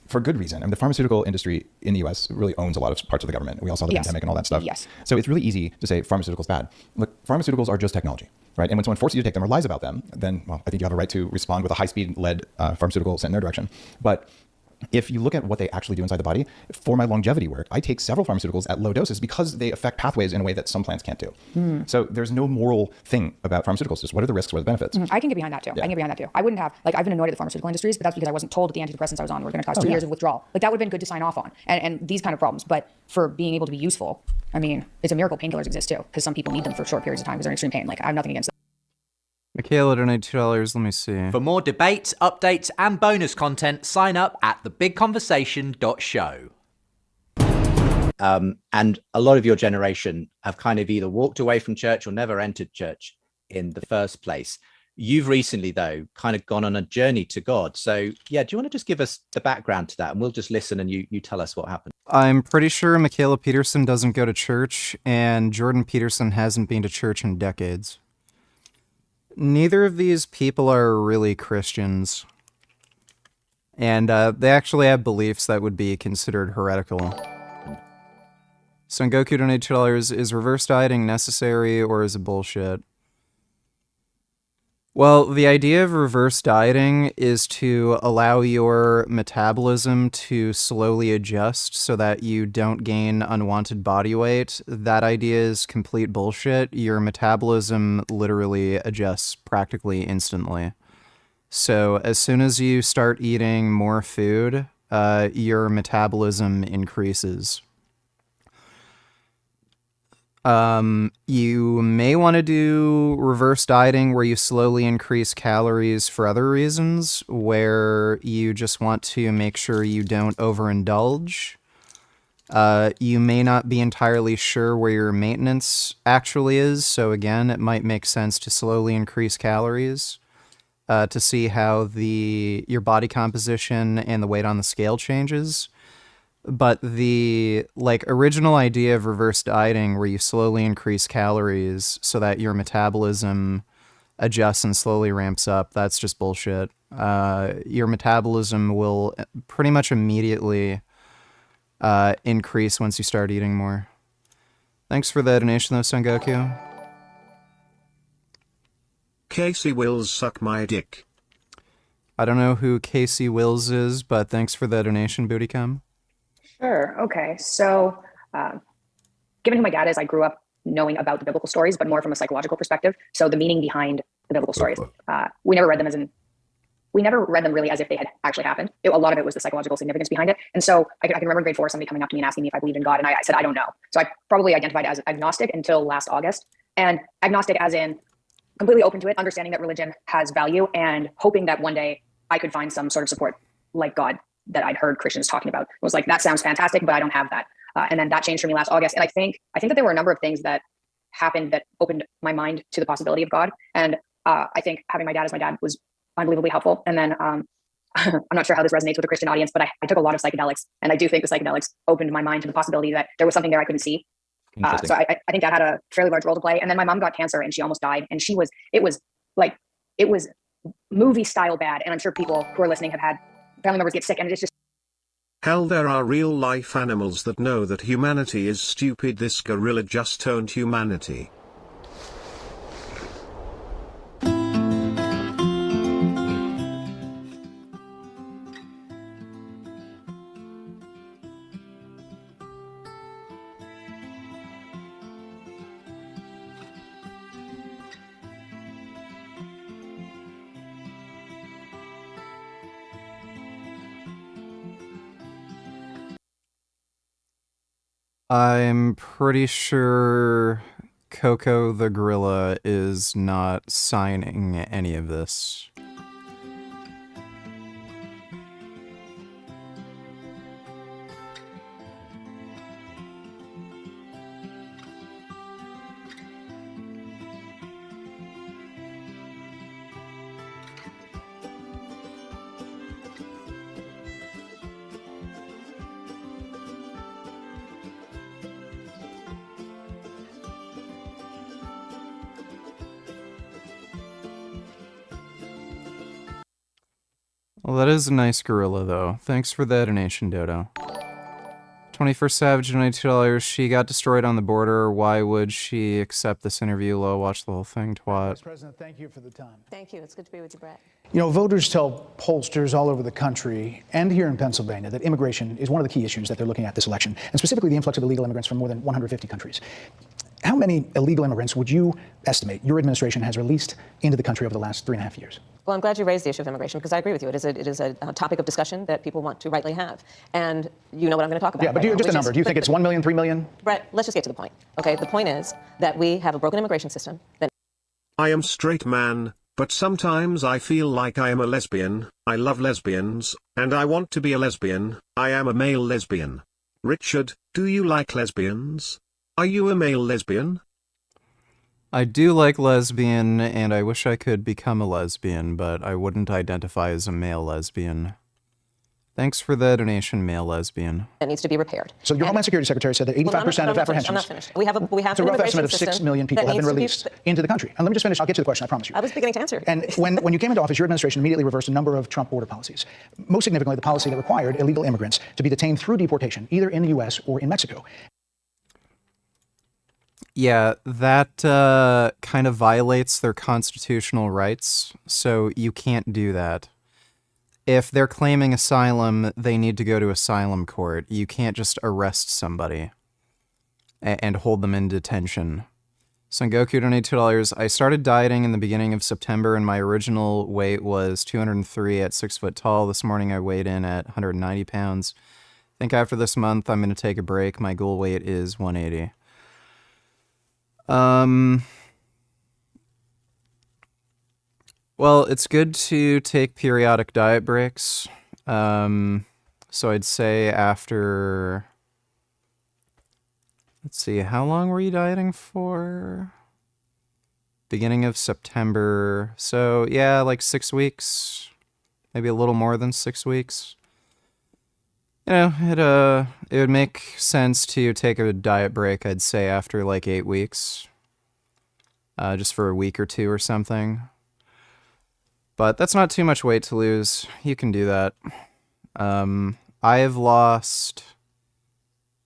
for good reason. I mean, the pharmaceutical industry in the US really owns a lot of parts of the government. We all saw the pandemic and all that stuff. Yes. So it's really easy to say pharmaceuticals bad. Look, pharmaceuticals are just technology, right? And when someone forces you to take them or lies about them, then, well, I think you have a right to respond with a high-speed lead pharmaceutical sent in their direction. But if you look at what they actually do inside the body, for my longevity work, I take several pharmaceuticals at low doses because they affect pathways in a way that some plants can't do. So there's no moral thing about pharmaceuticals. Just what are the risks, what are the benefits? I can get behind that too. I can get behind that too. I wouldn't have, like, I've been annoyed at the pharmaceutical industries, but that's because I wasn't told that the antidepressants I was on were going to cause 2 years of withdrawal. Like, that would have been good to sign off on, and these kind of problems. But for being able to be useful, I mean, it's a miracle painkillers exist too, because some people need them for short periods of time because they're in extreme pain. Like, I have nothing against them. Michaela donated $2. Let me see. For more debates, updates, and bonus content, sign up at thebigconversation.show. And a lot of your generation have kind of either walked away from church or never entered church in the first place. You've recently, though, kind of gone on a journey to God. So, yeah, do you want to just give us the background to that? And we'll just listen and you tell us what happened. I'm pretty sure Michaela Peterson doesn't go to church, and Jordan Peterson hasn't been to church in decades. Neither of these people are really Christians. And they actually have beliefs that would be considered heretical. Son Goku donated $2. Is reverse dieting necessary or is it bullshit? Well, the idea of reverse dieting is to allow your metabolism to slowly adjust so that you don't gain unwanted body weight. That idea is complete bullshit. Your metabolism literally adjusts practically instantly. So as soon as you start eating more food, your metabolism increases. You may want to do reverse dieting where you slowly increase calories for other reasons, where you just want to make sure you don't overindulge. You may not be entirely sure where your maintenance actually is, so again, it might make sense to slowly increase calories to see how your body composition and the weight on the scale changes. But the original idea of reverse dieting where you slowly increase calories so that your metabolism adjusts and slowly ramps up, that's just bullshit. Your metabolism will pretty much immediately increase once you start eating more. Thanks for the donation though, Son Goku. Casey Wills suck my dick. I don't know who Casey Wills is, but thanks for the donation, Bootycum. Sure. Okay. So, given who my dad is, I grew up knowing about the biblical stories, but more from a psychological perspective. So the meaning behind the biblical stories, we never read them we never read them really as if they had actually happened. A lot of it was the psychological significance behind it. And so I can remember in grade 4, somebody coming up to me and asking me if I believed in God. And I said, I don't know. So I probably identified as agnostic until last August, and agnostic as in completely open to it, understanding that religion has value and hoping that one day I could find some sort of support like God that I'd heard Christians talking about. It was like, that sounds fantastic, but I don't have that. And then that changed for me last August. And I think that there were a number of things that happened that opened my mind to the possibility of God. And I think having my dad as my dad was unbelievably helpful. And then I'm not sure how this resonates with the Christian audience, but I took a lot of psychedelics. And I do think the psychedelics opened my mind to the possibility that there was something there I couldn't see. So I think that had a fairly large role to play. And then my mom got cancer and she almost died. And it was movie style bad. And I'm sure people who are listening have had family members get sick, and it's just... Hell, there are real-life animals that know that humanity is stupid. This gorilla just owned humanity. I'm pretty sure Coco the gorilla is not signing any of this. Well, that is a nice gorilla, though. Thanks for the donation, Dodo. 21st Savage, $92. She got destroyed on the border. Why would she accept this interview? Low, watch the whole thing, twat. Vice President, thank you for the time. Thank you. It's good to be with you, Brett. You know, voters tell pollsters all over the country and here in Pennsylvania that immigration is one of the key issues that they're looking at this election, and specifically the influx of illegal immigrants from more than 150 countries. How many illegal immigrants would you estimate your administration has released into the country over the last 3.5 years? Well, I'm glad you raised the issue of immigration because I agree with you. It is a topic of discussion that people want to rightly have. And you know what I'm going to talk about. Yeah, but just a number. Do you think it's 1 million, 3 million? Brett, let's just get to the point. Okay, the point is that we have a broken immigration system that... I am straight man, but sometimes I feel like I am a lesbian. I love lesbians, and I want to be a lesbian. I am a male lesbian. Richard, do you like lesbians? Are you a male lesbian? I do like lesbian, and I wish I could become a lesbian, but I wouldn't identify as a male lesbian. Thanks for the donation, male lesbian. That needs to be repaired. So your Homeland Security Secretary said that 85% of apprehensions. I'm not finished. We have it's a rough estimate of 6 million people have been released into the country. And let me just finish. I'll get to the question, I promise you. I was beginning to answer. And when you came into office, your administration immediately reversed a number of Trump border policies. Most significantly, the policy that required illegal immigrants to be detained through deportation, either in the U.S. or in Mexico. Yeah, that kind of violates their constitutional rights, so you can't do that. If they're claiming asylum, they need to go to asylum court. You can't just arrest somebody and hold them in detention. Son Goku donated $2. I started dieting in the beginning of September, and my original weight was 203 at 6 foot tall. This morning I weighed in at 190 pounds. I think after this month I'm going to take a break. My goal weight is 180. Well, it's good to take periodic diet breaks. So I'd say after, let's see, how long were you dieting for? Beginning of September. So yeah, like 6 weeks, maybe a little more than 6 weeks. You know, it would make sense to take a diet break, I'd say, after like 8 weeks. Just for a week or two or something. But that's not too much weight to lose. You can do that. I have lost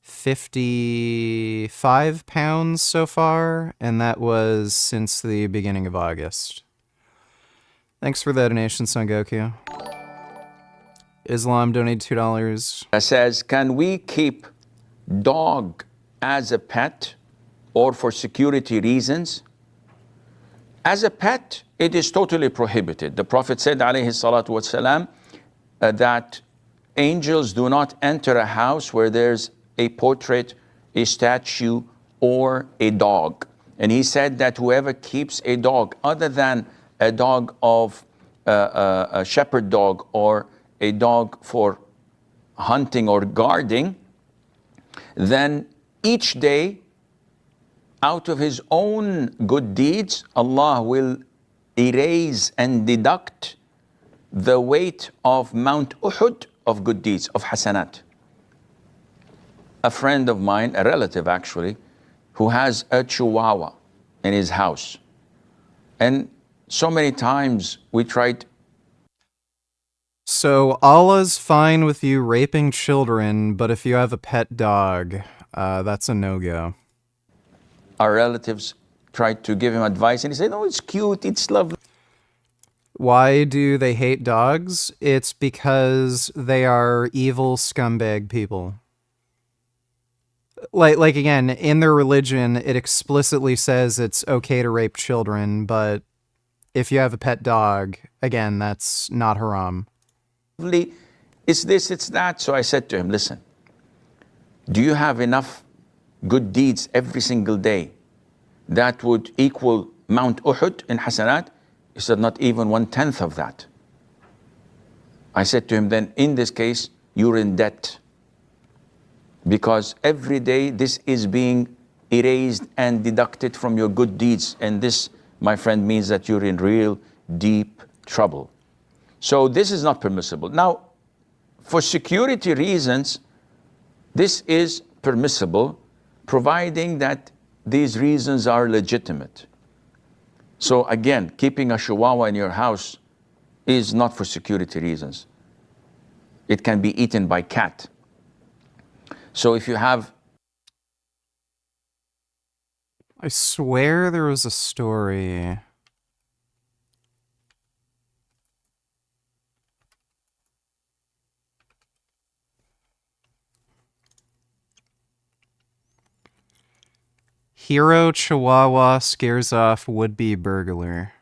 55 pounds so far, and that was since the beginning of August. Thanks for the donation, Son Goku. Islam donated $2. It says, can we keep dog as a pet or for security reasons? As a pet, it is totally prohibited. The Prophet said, alayhi salatu wasalam, that angels do not enter a house where there's a portrait, a statue, or a dog. And he said that whoever keeps a dog other than a dog of a shepherd dog or a dog for hunting or guarding, then each day, out of his own good deeds, Allah will erase and deduct the weight of Mount Uhud of good deeds, of hasanat. A friend of mine, a relative actually, who has a chihuahua in his house. And so many times we tried. So Allah's fine with you raping children, but if you have a pet dog, that's a no-go. Our relatives tried to give him advice, and he said, "Oh, it's cute, it's lovely." Why do they hate dogs? It's because they are evil scumbag people. Like again, in their religion, it explicitly says it's okay to rape children, but if you have a pet dog, again, that's not haram. It's this, it's that. So I said to him, listen, do you have enough good deeds every single day that would equal Mount Uhud in hasanat? He said, not even 1/10 of that. I said to him, then in this case, you're in debt. Because every day this is being erased and deducted from your good deeds. And this, my friend, means that you're in real deep trouble. So this is not permissible. Now, for security reasons, this is permissible, providing that these reasons are legitimate. So again, keeping a chihuahua in your house is not for security reasons. it can be eaten by cat. So if you have... I swear there was a story. Hero Chihuahua scares off would-be burglar.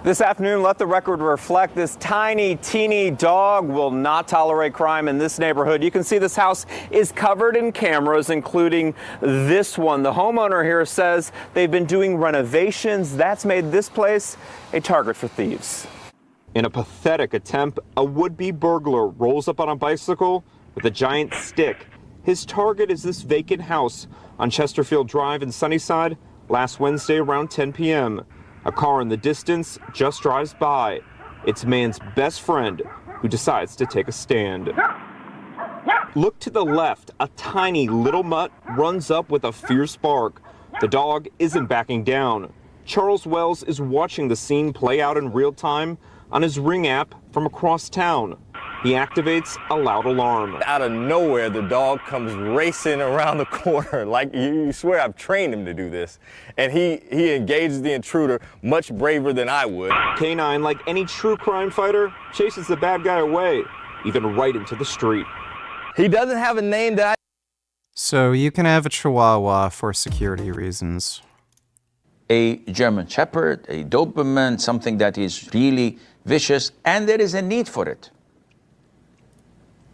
This afternoon, let the record reflect this tiny, teeny dog will not tolerate crime in this neighborhood. You can see this house is covered in cameras, including this one. The homeowner here says they've been doing renovations. That's made this place a target for thieves. In a pathetic attempt, a would-be burglar rolls up on a bicycle with a giant stick. His target is this vacant house on Chesterfield Drive in Sunnyside last Wednesday around 10 p.m. A car in the distance just drives by. It's man's best friend who decides to take a stand. Look to the left. A tiny little mutt runs up with a fierce bark. The dog isn't backing down. Charles Wells is watching the scene play out in real time on his Ring app from across town. He activates a loud alarm. Out of nowhere, the dog comes racing around the corner. Like, you swear I've trained him to do this. And he engages the intruder much braver than I would. K9, like any true crime fighter, chases the bad guy away, even right into the street. He doesn't have a name that So you can have a Chihuahua for security reasons. A German Shepherd, a Doberman, something that is really vicious, and there is a need for it.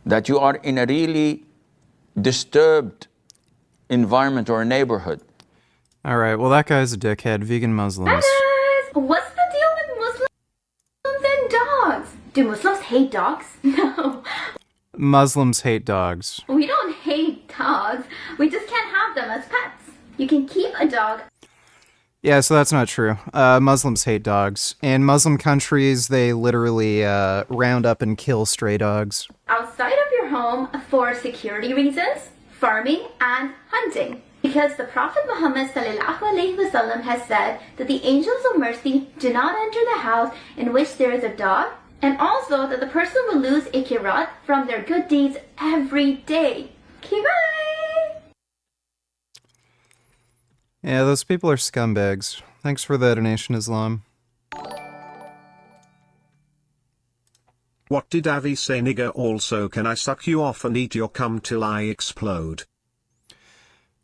That you are in a really disturbed environment or a neighborhood. All right, well, that guy's a dickhead. Vegan Muslims. What's the deal with Muslims and dogs? Do Muslims hate dogs? No. Muslims hate dogs. We don't hate dogs. We just can't have them as pets. You can keep a dog. Yeah, so that's not true. Muslims hate dogs. In Muslim countries, they literally round up and kill stray dogs. Outside of your home for security reasons, farming, and hunting. Because the Prophet Muhammad ﷺ has said that the angels of mercy do not enter the house in which there is a dog, and also that the person will lose a kirat from their good deeds every day. Okay, bye! Yeah, those people are scumbags. Thanks for the donation, Islam. What did Avi say, nigger? Also, can I suck you off and eat your cum till I explode?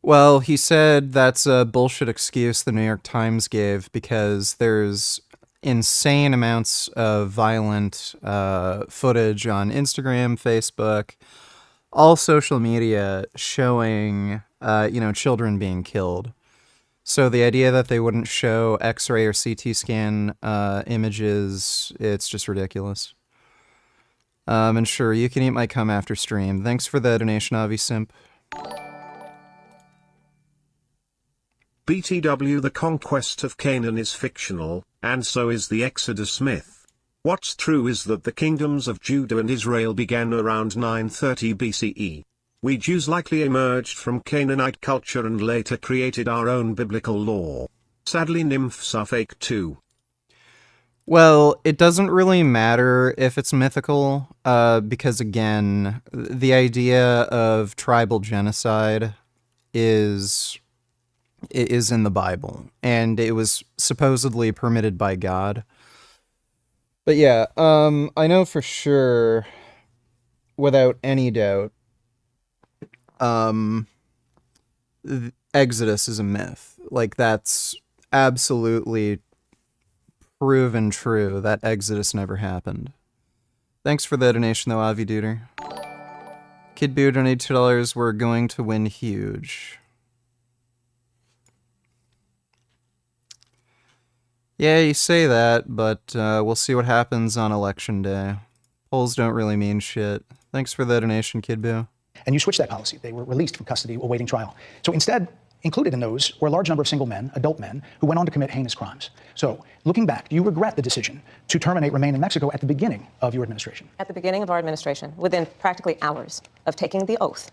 Well, he said that's a bullshit excuse the New York Times gave because there's insane amounts of violent footage on Instagram, Facebook, all social media showing, children being killed. So the idea that they wouldn't show X-ray or CT scan images, it's just ridiculous. And sure, you can eat my cum after stream. Thanks for the donation, Avi Simp. BTW, the conquest of Canaan is fictional, and so is the Exodus myth. What's true is that the kingdoms of Judah and Israel began around 930 BCE. We Jews likely emerged from Canaanite culture and later created our own biblical law. Sadly, nymphs are fake too. Well, it doesn't really matter if it's mythical, because again, the idea of tribal genocide is in the Bible, and it was supposedly permitted by God. But yeah, I know for sure, without any doubt, Exodus is a myth. Like, that's absolutely proven true that Exodus never happened. Thanks for the donation, though, Avi Duder. Kid Boo donated $2. We're going to win huge. Yeah, you say that, but we'll see what happens on election day. Polls don't really mean shit. Thanks for the donation, Kid Boo. And you switched that policy. They were released from custody awaiting trial. So instead, included in those were a large number of single men, adult men, who went on to commit heinous crimes. So, looking back, do you regret the decision to terminate Remain in Mexico at the beginning of your administration? At the beginning of our administration, within practically hours of taking the oath,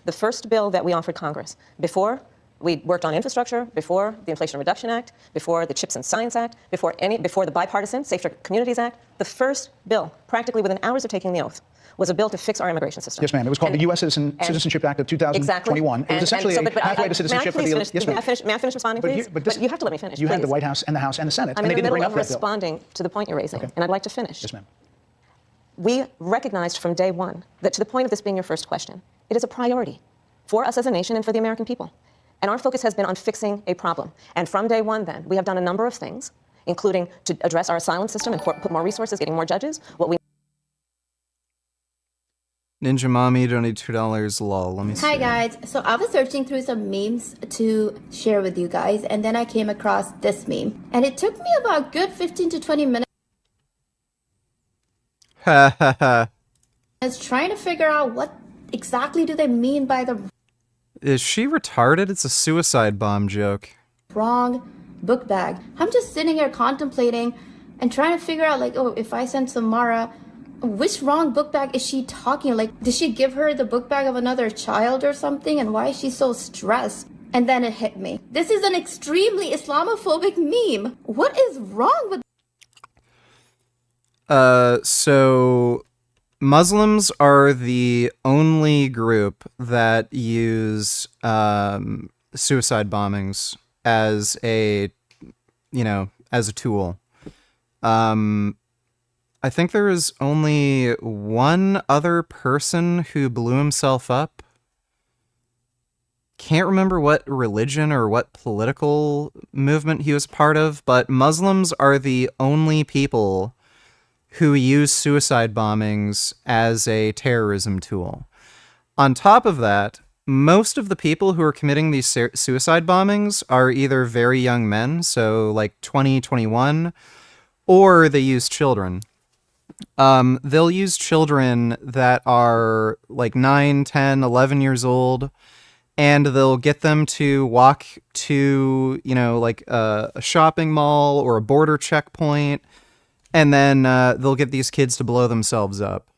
the first bill that we offered Congress, before We worked on infrastructure before the Inflation Reduction Act, before the Chips and Science Act, before the bipartisan Safer Communities Act. The first bill, practically within hours of taking the oath, was a bill to fix our immigration system. Yes, ma'am. It was called the U.S. Citizenship Act of 2021. Exactly. It was essentially a pathway to citizenship for the... Yes, ma'am. May I finish responding, please? But you have to let me finish, You please. had the White House and the House and the Senate, I'm and in they the didn't middle bring up of that bill. responding to the point you're raising, Okay. and I'd like to finish. Yes, ma'am. We recognized from day one that, to the point of this being your first question, it is a priority for us as a nation and for the American people. And our focus has been on fixing a problem. And from day one, then, we have done a number of things, including to address our asylum system and put more resources, getting more judges. What we Ninja Mommy donated $2. Lol. Let me see. Hi guys, so I was searching through some memes to share with you guys, and then I came across this meme. And it took me about a good 15 to 20 minutes Ha ha ha. trying to figure out what exactly do they mean by the Is she retarded? It's a suicide bomb joke. wrong book bag. I'm just sitting here contemplating and trying to figure out, like, oh, if I send Samara, which wrong book bag is she talking? Like, did she give her the book bag of another child or something? And why is she so stressed? And then it hit me. This is an extremely Islamophobic meme. What is wrong with... So Muslims are the only group that use suicide bombings as a, as a tool. I think there is only one other person who blew himself up. Can't remember what religion or what political movement he was part of, but Muslims are the only people who use suicide bombings as a terrorism tool. On top of that, most of the people who are committing these suicide bombings are either very young men, so like 20, 21, or they use children. They'll use children that are like 9, 10, 11 years old, and they'll get them to walk to, like a shopping mall or a border checkpoint, and then they'll get these kids to blow themselves up.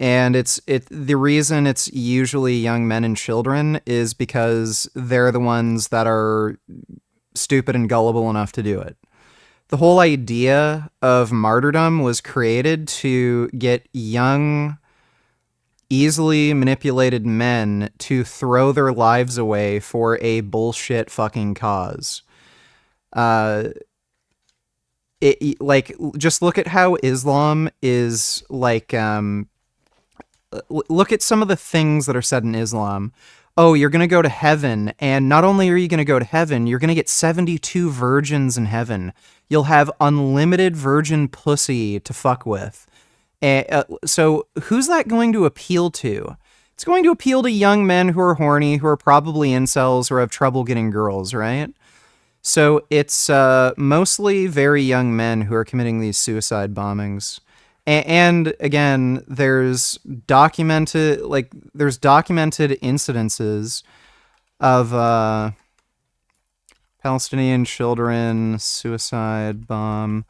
And the reason it's usually young men and children is because they're the ones that are stupid and gullible enough to do it. The whole idea of martyrdom was created to get young, easily manipulated men to throw their lives away for a bullshit fucking cause. Just look at how Islam is like, look at some of the things that are said in Islam. Oh, you're going to go to heaven, and not only are you going to go to heaven, you're going to get 72 virgins in heaven. You'll have unlimited virgin pussy to fuck with. So who's that going to appeal to? It's going to appeal to young men who are horny, who are probably incels, or have trouble getting girls, right? So it's mostly very young men who are committing these suicide bombings. And again, there's documented incidences of Palestinian children suicide bomb.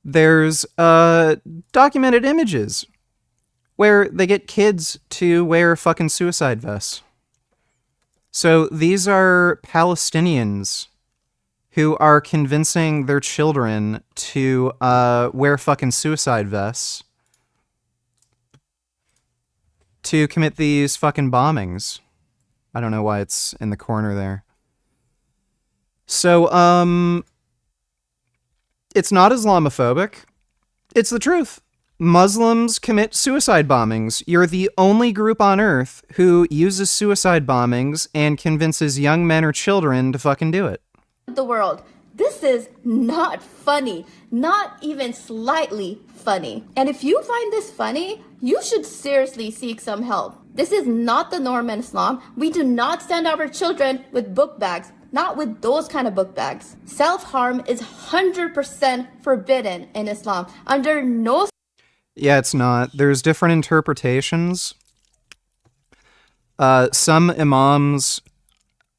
There's documented images where they get kids to wear fucking suicide vests. So these are Palestinians who are convincing their children to wear fucking suicide vests to commit these fucking bombings. I don't know why it's in the corner there. So, it's not Islamophobic. It's the truth. Muslims commit suicide bombings. You're the only group on Earth who uses suicide bombings and convinces young men or children to fucking do it. the world. This is not funny, not even slightly funny. And if you find this funny, you should seriously seek some help. This is not the norm in Islam. We do not send our children with book bags, not with those kind of book bags. Self-harm is 100% forbidden in Islam. Under no... Yeah, it's not. There's different interpretations. Some imams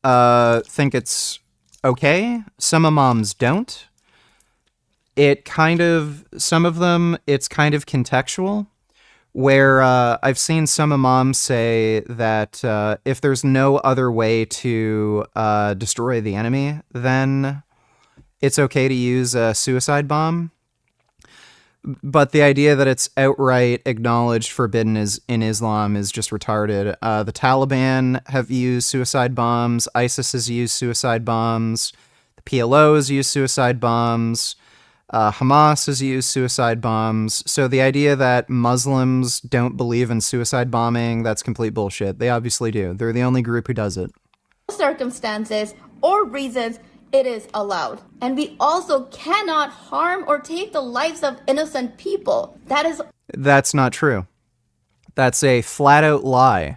think it's okay. Some imams don't. Some of them, it's kind of contextual. where I've seen some imams say that if there's no other way to destroy the enemy, then it's okay to use a suicide bomb. But the idea that it's outright acknowledged forbidden in Islam is just retarded. The Taliban have used suicide bombs. ISIS has used suicide bombs. The PLO has used suicide bombs. Hamas has used suicide bombs. So the idea that Muslims don't believe in suicide bombing, that's complete bullshit. They obviously do. They're the only group who does it. Circumstances or reasons it is allowed. And we also cannot harm or take the lives of innocent people. That's not true. That's a flat-out lie.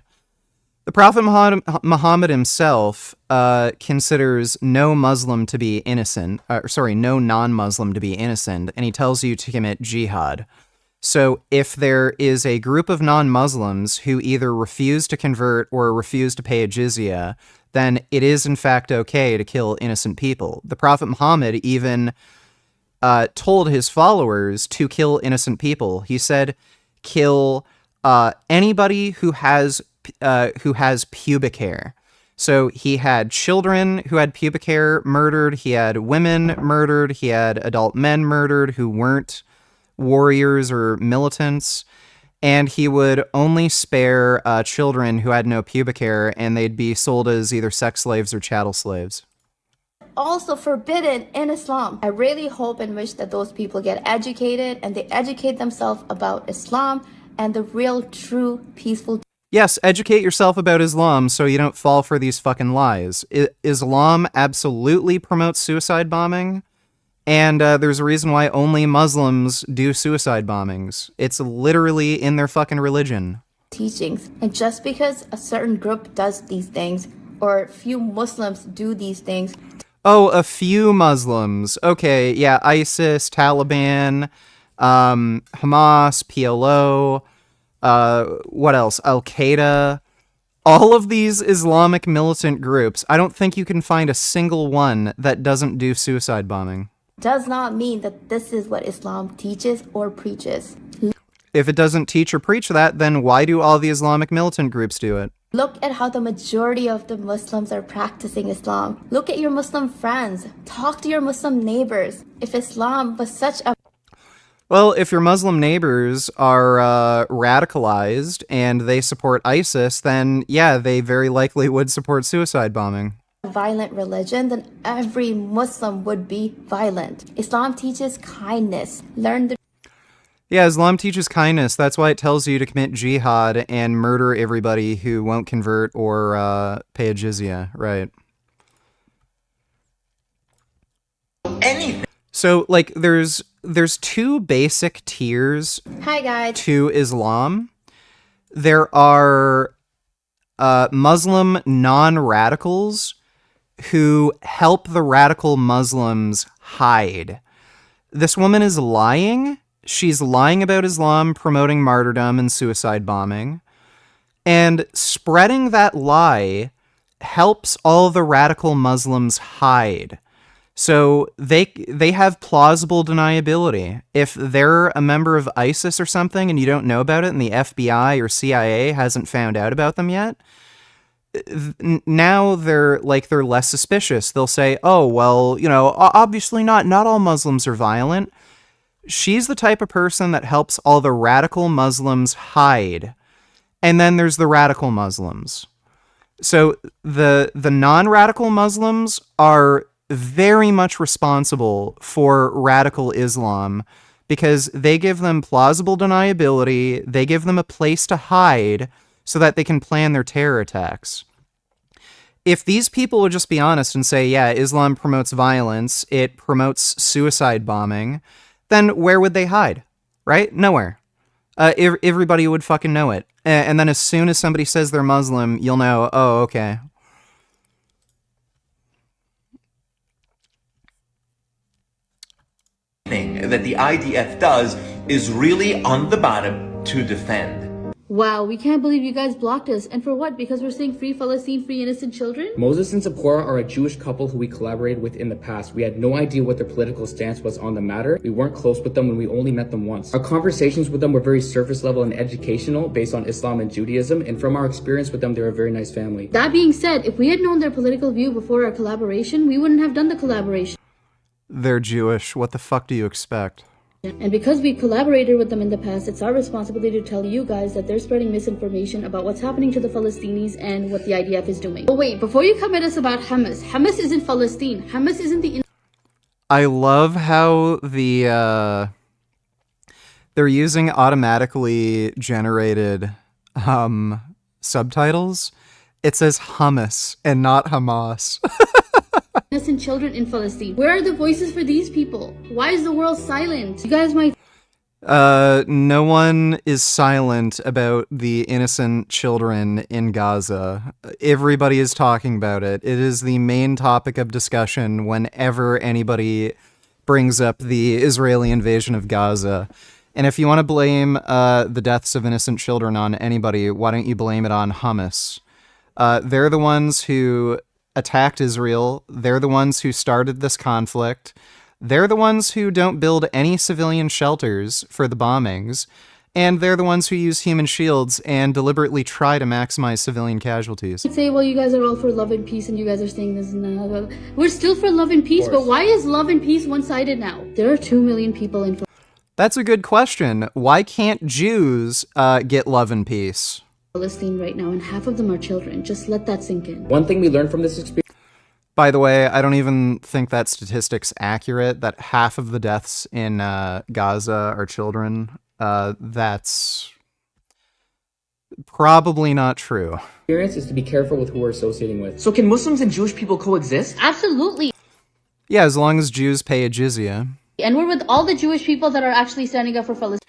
The Prophet Muhammad himself considers no Muslim to be innocent. No non-Muslim to be innocent, and he tells you to commit jihad. So if there is a group of non-Muslims who either refuse to convert or refuse to pay a jizya, then it is in fact okay to kill innocent people. The Prophet Muhammad even told his followers to kill innocent people. He said, kill anybody who has pubic hair. So he had children who had pubic hair murdered, he had women murdered, he had adult men murdered who weren't warriors or militants, and he would only spare children who had no pubic hair, and they'd be sold as either sex slaves or chattel slaves. Also forbidden in Islam. I really hope and wish that those people get educated and they educate themselves about Islam and the real, true, peaceful. Yes, educate yourself about Islam so you don't fall for these fucking lies. Islam absolutely promotes suicide bombing, and there's a reason why only Muslims do suicide bombings. It's literally in their fucking religion. Teachings. And just because a certain group does these things or a few Muslims do these things. Oh, a few Muslims. Okay, yeah, ISIS, Taliban, Hamas, PLO, what else? Al-Qaeda. All of these Islamic militant groups, I don't think you can find a single one that doesn't do suicide bombing. Does not mean that this is what Islam teaches or preaches. If it doesn't teach or preach that, then why do all the Islamic militant groups do it? Look at how the majority of the Muslims are practicing Islam. Look at your Muslim friends. Talk to your Muslim neighbors. If Islam was such a... Well, if your Muslim neighbors are radicalized and they support ISIS, then yeah, they very likely would support suicide bombing. Violent religion, then every Muslim would be violent. Islam teaches kindness. Learn the... Yeah, Islam teaches kindness. That's why it tells you to commit jihad and murder everybody who won't convert or pay a jizya, right? Anything. So, like, there's two basic tiers Hi, guys. to Islam. There are Muslim non-radicals who help the radical Muslims hide. This woman is lying. She's lying about Islam promoting martyrdom and suicide bombing. And spreading that lie helps all the radical Muslims hide. So they have plausible deniability. If they're a member of ISIS or something and you don't know about it and the FBI or CIA hasn't found out about them yet, now they're less suspicious. They'll say, oh, well, obviously not all Muslims are violent. She's the type of person that helps all the radical Muslims hide. And then there's the radical Muslims. So the non-radical Muslims are very much responsible for radical Islam because they give them plausible deniability, they give them a place to hide so that they can plan their terror attacks. If these people would just be honest and say, yeah, Islam promotes violence, it promotes suicide bombing, then where would they hide? Right? Nowhere. Everybody would fucking know it. And then as soon as somebody says they're Muslim, you'll know, oh, okay. That the IDF does is really on the bottom to defend. Wow, we can't believe you guys blocked us. And for what? Because we're saying free Palestine, free innocent children? Moses and Zipporah are a Jewish couple who we collaborated with in the past. We had no idea what their political stance was on the matter. We weren't close with them when we only met them once. Our conversations with them were very surface level and educational based on Islam and Judaism. And from our experience with them, they're a very nice family. That being said, if we had known their political view before our collaboration, we wouldn't have done the collaboration. They're Jewish. What the fuck do you expect? And because we collaborated with them in the past, it's our responsibility to tell you guys that they're spreading misinformation about what's happening to the Palestinians and what the IDF is doing. But wait, before you come at us about Hamas, Hamas isn't Palestine. Hamas isn't the... I love how they're using automatically generated subtitles. It says hummus and not Hamas. innocent children in Palestine. Where are the voices for these people? Why is the world silent? You guys might... No one is silent about the innocent children in Gaza. Everybody is talking about it. It is the main topic of discussion whenever anybody brings up the Israeli invasion of Gaza. And if you want to blame the deaths of innocent children on anybody, why don't you blame it on Hamas? They're the ones who attacked Israel. They're the ones who started this conflict. They're the ones who don't build any civilian shelters for the bombings. And they're the ones who use human shields and deliberately try to maximize civilian casualties. Say, well, you guys are all for love and peace, and you guys are saying this and that. We're still for love and peace, but why is love and peace one-sided now? There are 2 million people in... That's a good question. Why can't Jews get love and peace? Palestine right now, and half of them are children. Just let that sink in. One thing we learned from this experience... By the way, I don't even think that statistic's accurate, that half of the deaths in Gaza are children. That's probably not true. Experience is to be careful with who we're associating with. So can Muslims and Jewish people coexist? Absolutely. Yeah, as long as Jews pay a jizya. And we're with all the Jewish people that are actually standing up for Palestine.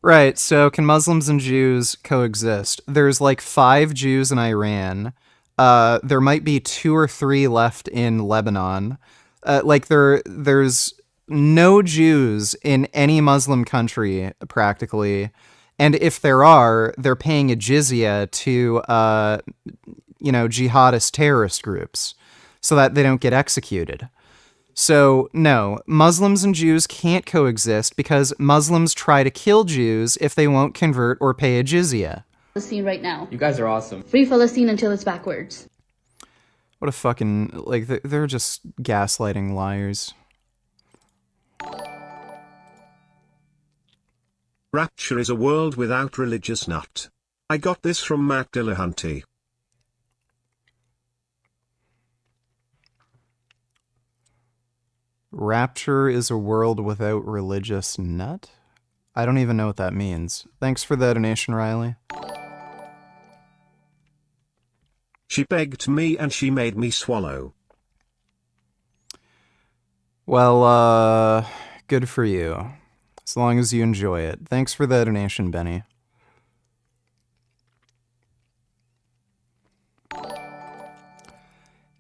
Right, so can Muslims and Jews coexist? There's like 5 Jews in Iran. There might be 2 or 3 left in Lebanon. There's no Jews in any Muslim country, practically. And if there are, they're paying a jizya to, jihadist terrorist groups so that they don't get executed. So, no, Muslims and Jews can't coexist because Muslims try to kill Jews if they won't convert or pay a jizya. Palestine right now. You guys are awesome. Free Palestine until it's backwards. What a fucking, they're just gaslighting liars. Rapture is a world without religious nut. I got this from Matt Dillahunty. Rapture is a world without religious nut? I don't even know what that means. Thanks for the donation, Riley. She begged me and she made me swallow. Well, good for you. As long as you enjoy it. Thanks for the donation, Benny.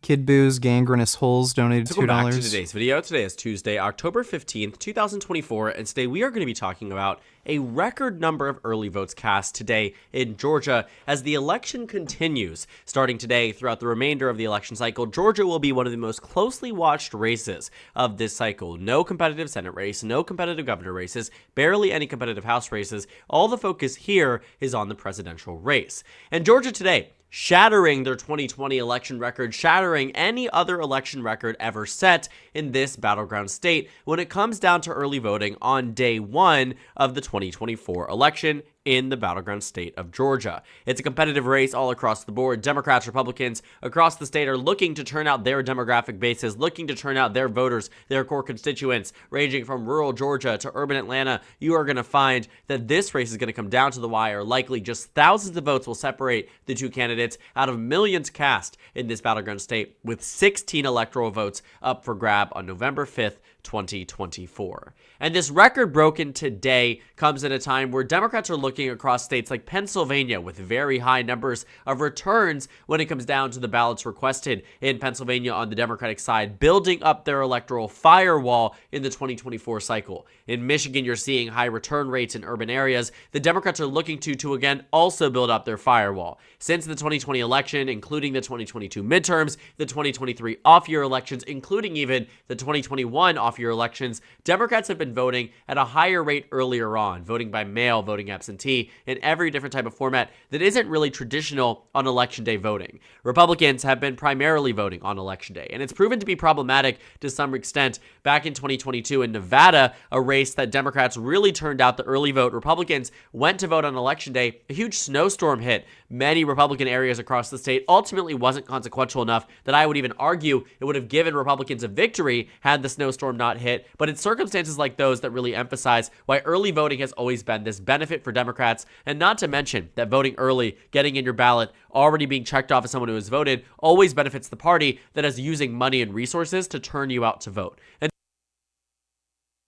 Kid Boo's Gangrenous Holes donated $2. Welcome back to today's video. Today is Tuesday, October 15th, 2024, and today we are going to be talking about a record number of early votes cast today in Georgia as the election continues. Starting today throughout the remainder of the election cycle, Georgia will be one of the most closely watched races of this cycle. No competitive Senate race, no competitive governor races, barely any competitive House races. All the focus here is on the presidential race. And Georgia today, shattering their 2020 election record, shattering any other election record ever set in this battleground state when it comes down to early voting on day 1 of the 2024 election in the battleground state of Georgia. It's a competitive race all across the board. Democrats, Republicans across the state are looking to turn out their demographic bases, looking to turn out their voters, their core constituents, ranging from rural Georgia to urban Atlanta. You are going to find that this race is going to come down to the wire. Likely just thousands of votes will separate the two candidates out of millions cast in this battleground state, with 16 electoral votes up for grab on November 5th, 2024. And this record broken today comes at a time where Democrats are looking looking across states like Pennsylvania with very high numbers of returns when it comes down to the ballots requested in Pennsylvania on the Democratic side, building up their electoral firewall in the 2024 cycle. In Michigan, you're seeing high return rates in urban areas. The Democrats are looking to again also build up their firewall. Since the 2020 election, including the 2022 midterms, the 2023 off-year elections, including even the 2021 off-year elections, Democrats have been voting at a higher rate earlier on, voting by mail, voting absentee, in every different type of format that isn't really traditional on election day voting. Republicans have been primarily voting on election day, and it's proven to be problematic to some extent. Back in 2022 in Nevada, a race that Democrats really turned out the early vote, Republicans went to vote on election day. A huge snowstorm hit many Republican areas across the state. Ultimately wasn't consequential enough that I would even argue it would have given Republicans a victory had the snowstorm not hit, but it's circumstances like those that really emphasize why early voting has always been this benefit for Democrats, and not to mention that voting early, getting in your ballot, already being checked off as someone who has voted, always benefits the party that is using money and resources to turn you out to vote. And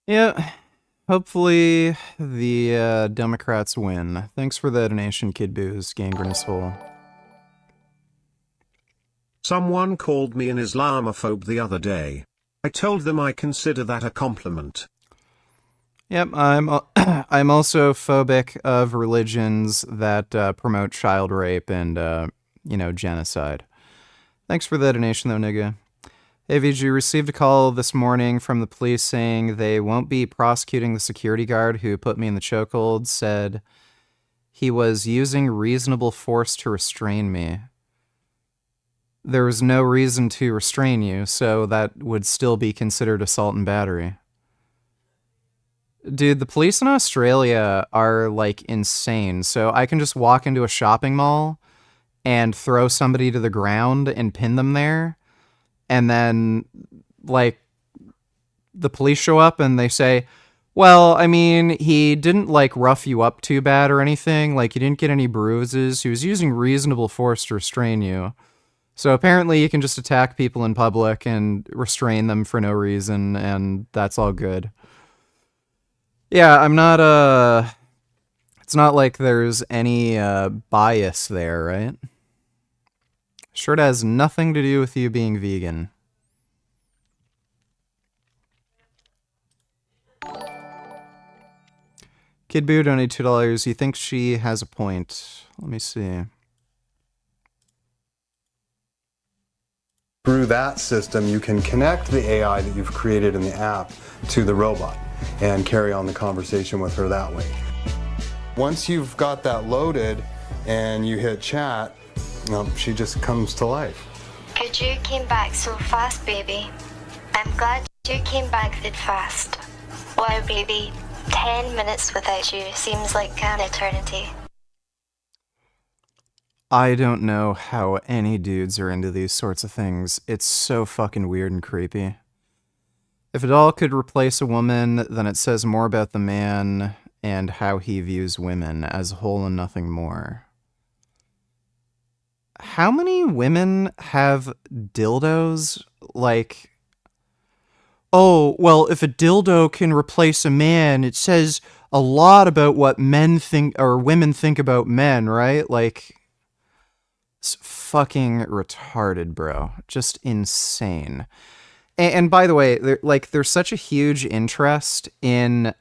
yeah, hopefully the Democrats win. Thanks for the donation, Kid Boo's gangrenous hole. Someone called me an Islamophobe the other day. I told them I consider that a compliment. Yep, I'm also phobic of religions that promote child rape and, genocide. Thanks for the donation, though, nigga. Hey, VG, received a call this morning from the police saying they won't be prosecuting the security guard who put me in the chokehold, said he was using reasonable force to restrain me. There was no reason to restrain you, so that would still be considered assault and battery. Dude, the police in Australia are, insane. So I can just walk into a shopping mall and throw somebody to the ground and pin them there. And then, the police show up and they say, well, I mean, he didn't, rough you up too bad or anything. You didn't get any bruises. He was using reasonable force to restrain you. So apparently you can just attack people in public and restrain them for no reason, and that's all good. Yeah, I'm not, it's not like there's any, bias there, right? Sure, it has nothing to do with you being vegan. Kid Boo donated $2. You think she has a point? Let me see. Through that system, you can connect the AI that you've created in the app to the robot and carry on the conversation with her that way. Once you've got that loaded and you hit chat, she just comes to life. Good, you came back so fast, baby. I'm glad you came back that fast. Wow, baby, 10 minutes without you seems like an eternity. I don't know how any dudes are into these sorts of things. It's so fucking weird and creepy. If a doll could replace a woman, then it says more about the man and how he views women as a whole and nothing more. How many women have dildos? Oh, well, if a dildo can replace a man, it says a lot about what men think or women think about men, right? It's fucking retarded, bro. Just insane. And by the way, there's such a huge interest in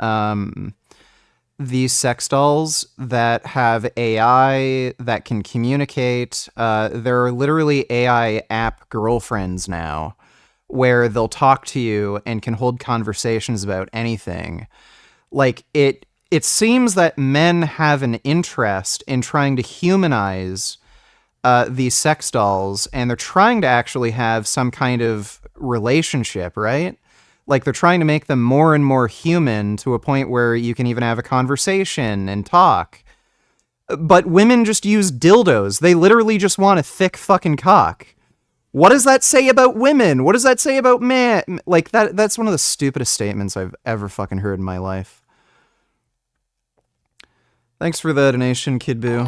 these sex dolls that have AI that can communicate. There are literally AI app girlfriends now where they'll talk to you and can hold conversations about anything. It seems that men have an interest in trying to humanize these sex dolls, and they're trying to actually have some kind of relationship, right? They're trying to make them more and more human to a point where you can even have a conversation and talk. But women just use dildos. They literally just want a thick fucking cock. What does that say about women? What does that say about men? That's one of the stupidest statements I've ever fucking heard in my life. Thanks for the donation, Kid Boo.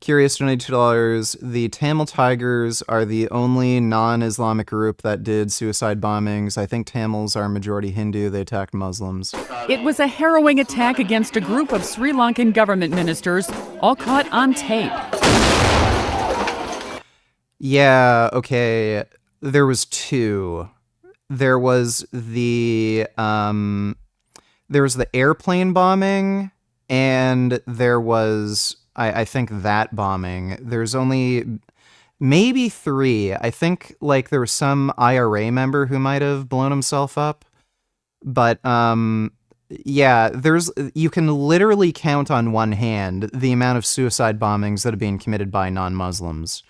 Curious donated $2. The Tamil Tigers are the only non-Islamic group that did suicide bombings. I think Tamils are majority Hindu. They attacked Muslims. It was a harrowing attack against a group of Sri Lankan government ministers, all caught on tape. Yeah, okay. There was two. There was the airplane bombing, and there was I think that bombing. There's only maybe three. I think like there was some IRA member who might have blown himself up. But yeah, you can literally count on one hand the amount of suicide bombings that are being committed by non-Muslims.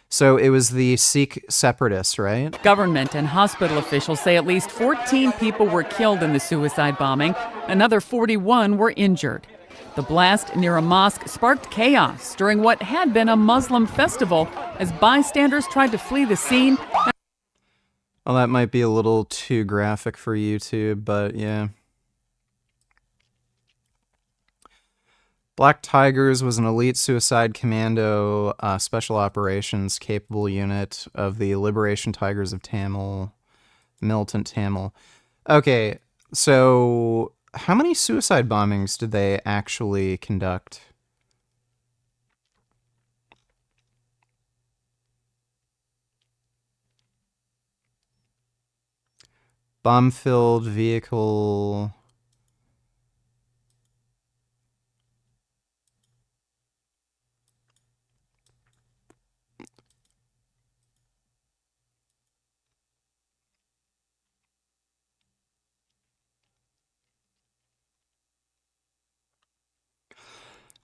So it was the Sikh separatists, right? Government and hospital officials say at least 14 people were killed in the suicide bombing. Another 41 were injured. The blast near a mosque sparked chaos during what had been a Muslim festival as bystanders tried to flee the scene. Well, that might be a little too graphic for YouTube, but yeah. Black Tigers was an elite suicide commando special operations capable unit of the Liberation Tigers of Tamil, militant Tamil. Okay, so how many suicide bombings did they actually conduct? Bomb-filled vehicle.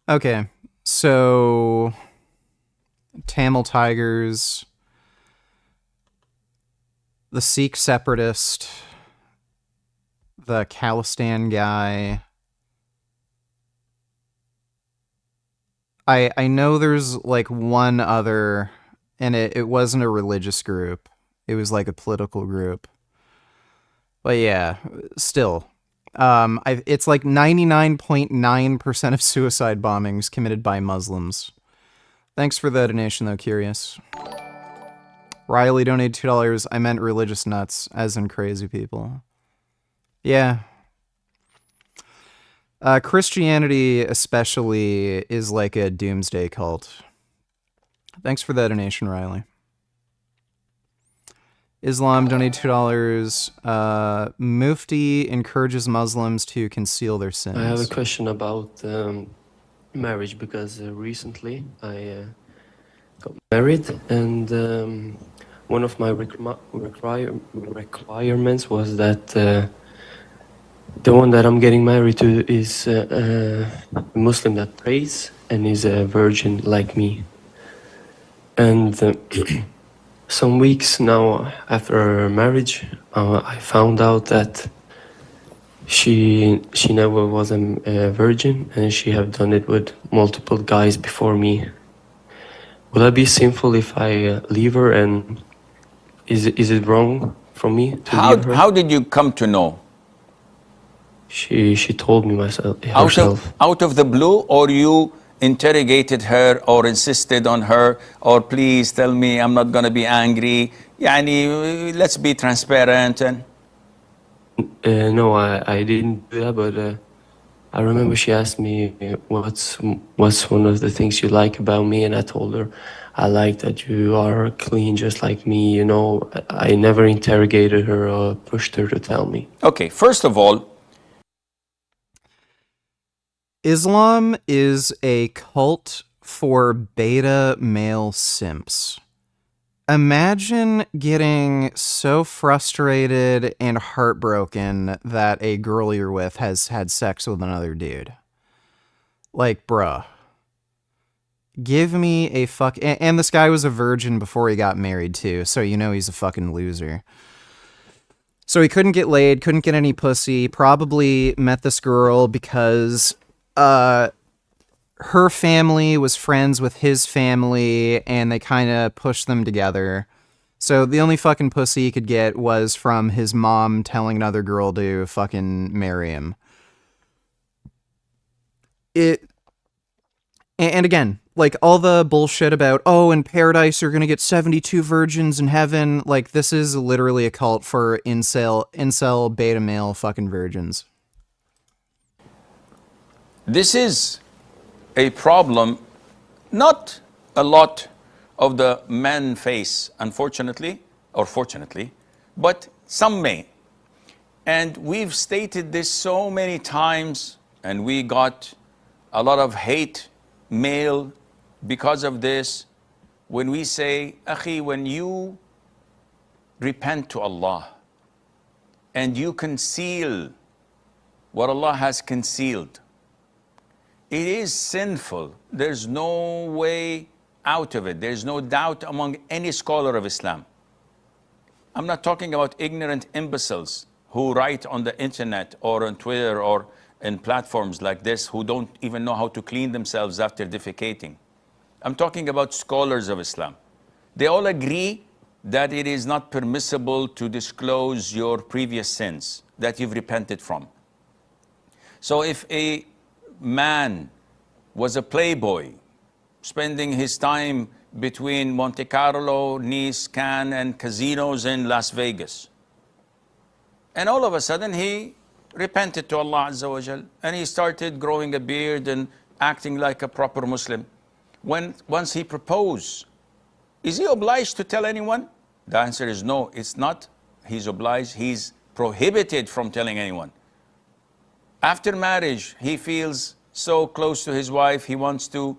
Okay, so Tamil Tigers, the Sikh separatist, the Khalistan guy. I know there's like one other, and it wasn't a religious group. It was like a political group. But yeah, still. It's like 99.9% of suicide bombings committed by Muslims. Thanks for the donation, though, Curious. Riley donated $2. I meant religious nuts, as in crazy people. Yeah. Christianity, especially, is like a doomsday cult. Thanks for the donation, Riley. Islam donated $2. Mufti encourages Muslims to conceal their sins. I have a question about marriage because recently I got married, and one of my requirements was that the one that I'm getting married to is a Muslim that prays and is a virgin like me. And some weeks now after our marriage, I found out that she never was a virgin, and she have done it with multiple guys before me. Would that be sinful if I leave her, and is it wrong for me to leave her? How did you come to know? She told me herself. Out of the blue, or you interrogated her or insisted on her, or please tell me, I'm not going to be angry. Yani, let's be transparent. And no, I didn't do that, but I remember she asked me what's one of the things you like about me, and I told her I like that you are clean just like me. You know, I never interrogated her or pushed her to tell me. Okay, first of all, Islam is a cult for beta male simps. Imagine getting so frustrated and heartbroken that a girl you're with has had sex with another dude. Like, bruh. Give me a fuck... And this guy was a virgin before he got married, too, so you know he's a fucking loser. So he couldn't get laid, couldn't get any pussy, probably met this girl because... her family was friends with his family, and they kind of pushed them together. So the only fucking pussy he could get was from his mom telling another girl to fucking marry him. And again, like all the bullshit about, oh, in paradise you're gonna get 72 virgins in heaven. Like, this is literally a cult for incel beta male fucking virgins. This is a problem not a lot of the men face, unfortunately, or fortunately, but some may. And we've stated this so many times, and we got a lot of hate mail because of this. When we say, Akhi, when you repent to Allah and you conceal what Allah has concealed, it is sinful. There's no way out of it. There's no doubt among any scholar of Islam. I'm not talking about ignorant imbeciles who write on the internet or on Twitter or in platforms like this who don't even know how to clean themselves after defecating. I'm talking about scholars of Islam. They all agree that it is not permissible to disclose your previous sins that you've repented from. So if a man was a playboy, spending his time between Monte Carlo, Nice, Cannes, and casinos in Las Vegas, and all of a sudden he repented to Allah Azza wa Jal, and he started growing a beard and acting like a proper Muslim. Once he proposed, is he obliged to tell anyone? The answer is no, it's not. He's obliged, he's prohibited from telling anyone. After marriage, he feels so close to his wife, he wants to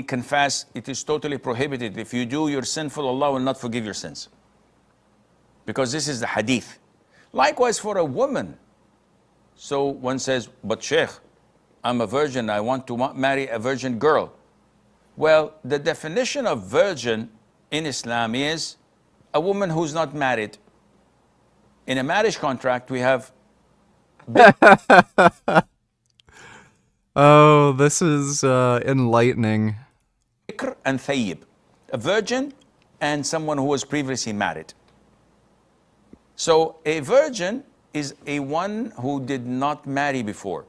confess. It is totally prohibited. If you do, you're sinful, Allah will not forgive your sins. Because this is the hadith. Likewise for a woman. So one says, but Sheikh, I'm a virgin, I want to marry a virgin girl. Well, the definition of virgin in Islam is a woman who's not married. In a marriage contract, we have... Oh, this is enlightening. Bikr and Thayyib, a virgin and someone who was previously married. So a virgin is a one who did not marry before.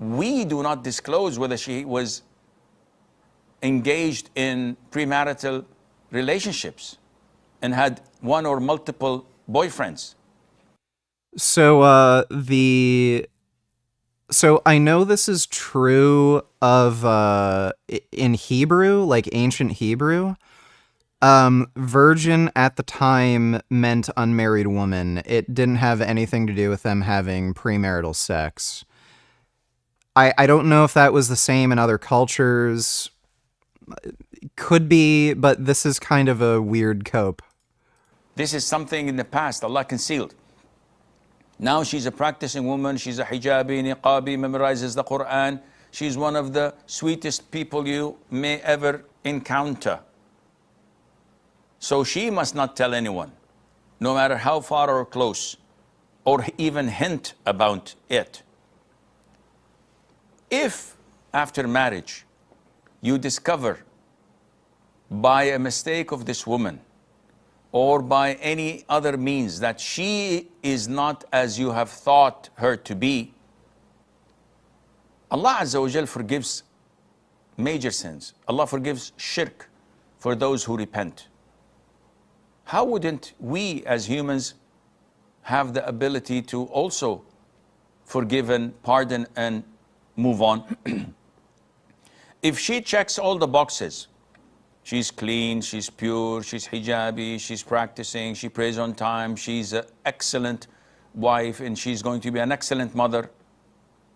We do not disclose whether she was engaged in premarital relationships and had one or multiple boyfriends. So So I know this is true of in Hebrew, like ancient Hebrew. Virgin at the time meant unmarried woman. It didn't have anything to do with them having premarital sex. I don't know if that was the same in other cultures. Could be, but this is kind of a weird cope. This is something in the past Allah concealed. Now she's a practicing woman, she's a hijabi, niqabi, memorizes the Quran. She's one of the sweetest people you may ever encounter. So she must not tell anyone, no matter how far or close, or even hint about it. If after marriage you discover by a mistake of this woman or by any other means that she is not as you have thought her to be, Allah Azza wa Jal forgives major sins. Allah forgives shirk for those who repent. How wouldn't we as humans have the ability to also forgive and pardon and move on? If she checks all the boxes, she's clean, she's pure, she's hijabi, she's practicing, she prays on time, she's an excellent wife, and she's going to be an excellent mother.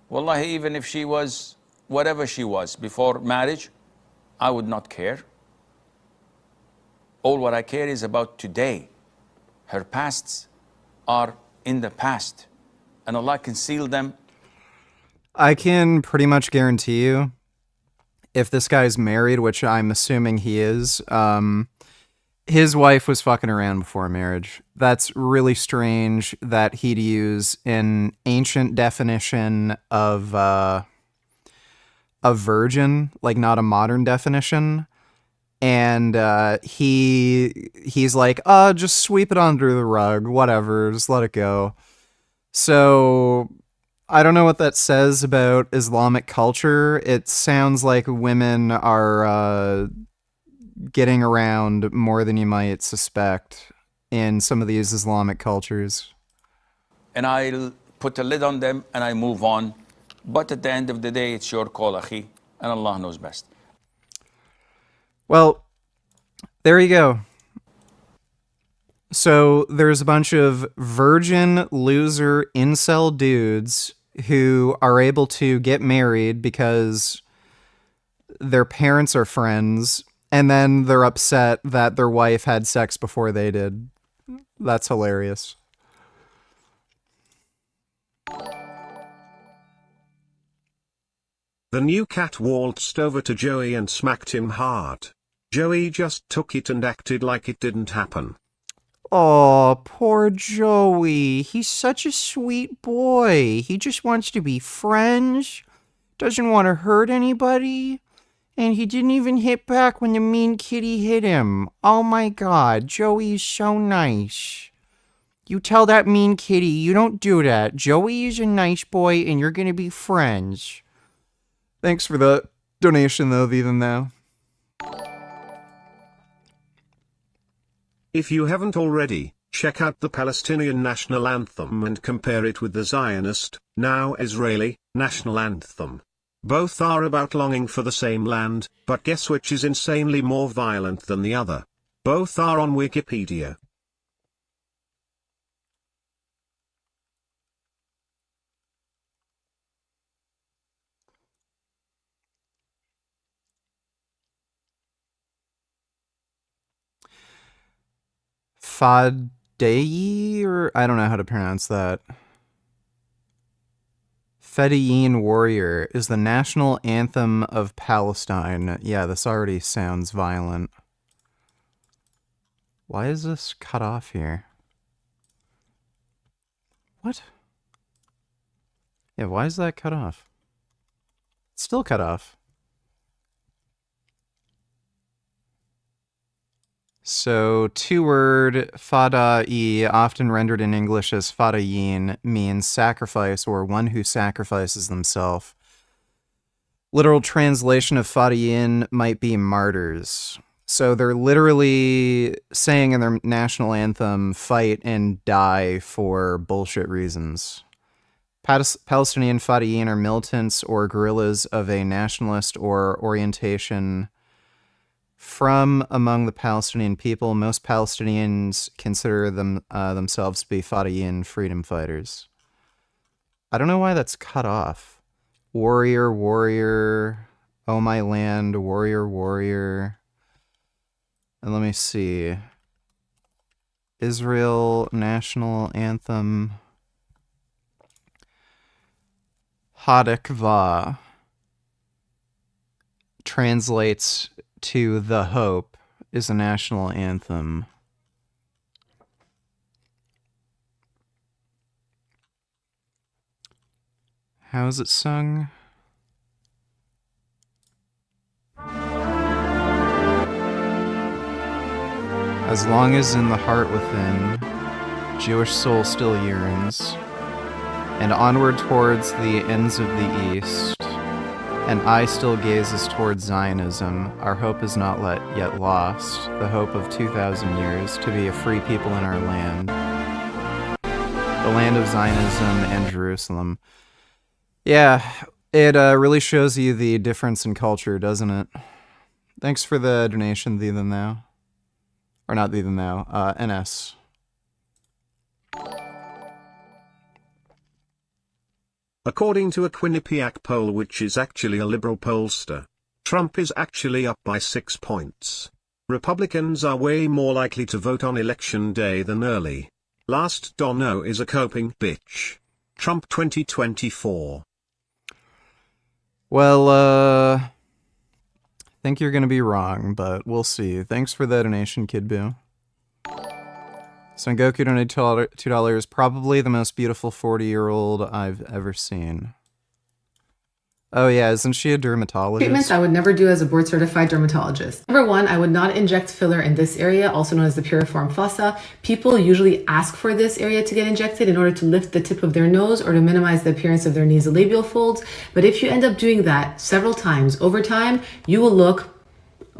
Wallahi, even if she was whatever she was before marriage, I would not care. All what I care is about today. Her pasts are in the past, and Allah concealed them. I can pretty much guarantee you, if this guy's married, which I'm assuming he is, his wife was fucking around before marriage. That's really strange that he'd use an ancient definition of a virgin, like not a modern definition. And he's like, just sweep it under the rug, whatever, just let it go. So I don't know what that says about Islamic culture. It sounds like women are getting around more than you might suspect in some of these Islamic cultures. And I'll put a lid on them and I move on. But at the end of the day, it's your call, akhi, and Allah knows best. Well, there you go. So there's a bunch of virgin, loser, incel dudes who are able to get married because their parents are friends, and then they're upset that their wife had sex before they did. That's hilarious. The new cat waltzed over to Joey and smacked him hard. Joey just took it and acted like it didn't happen. Oh, poor Joey. He's such a sweet boy. He just wants to be friends, doesn't want to hurt anybody, and he didn't even hit back when the mean kitty hit him. Oh my god, Joey is so nice. You tell that mean kitty you don't do that. Joey is a nice boy and you're gonna be friends. Thanks for the donation though, even though. If you haven't already, check out the Palestinian national anthem and compare it with the Zionist, now Israeli, national anthem. Both are about longing for the same land, but guess which is insanely more violent than the other? Both are on Wikipedia. Fadayi, or I don't know how to pronounce that. Fedayeen Warrior is the national anthem of Palestine. Yeah, this already sounds violent. Why is this cut off here? What? Yeah, why is that cut off? It's still cut off. So, two-word fada'i, often rendered in English as fadayin, means sacrifice or one who sacrifices themselves. Literal translation of fadayin might be martyrs. So they're literally saying in their national anthem, fight and die for bullshit reasons. Palestinian fadayin are militants or guerrillas of a nationalist or orientation from among the Palestinian people. Most Palestinians consider themselves to be Fadayin freedom fighters. I don't know why that's cut off. Warrior, warrior, oh my land, warrior, warrior. And let me see. Israel national anthem. Hadekva translates to The Hope, is a national anthem. How is it sung? As long as in the heart within, Jewish soul still yearns, and onward towards the ends of the east, and eye still gazes towards Zionism. Our hope is not yet lost, the hope of 2,000 years to be a free people in our land, the land of Zionism and Jerusalem. Yeah, it really shows you the difference in culture, doesn't it? Thanks for the donation, Thee Than Thou. Or not Thee Than Thou, NS. According to a Quinnipiac poll, which is actually a liberal pollster, Trump is actually up by 6 points. Republicans are way more likely to vote on election day than early. Last Dono is a coping bitch. Trump 2024. Well, I think you're gonna be wrong, but we'll see. Thanks for the donation, Kid Boo. Son Goku donated $2. Probably the most beautiful 40-year-old I've ever seen. Oh yeah, isn't she a dermatologist? Treatments I would never do as a board certified dermatologist. Number one, I would not inject filler in this area, also known as the piriform fossa. People usually ask for this area to get injected in order to lift the tip of their nose or to minimize the appearance of their nasolabial folds. But if you end up doing that several times over time, you will look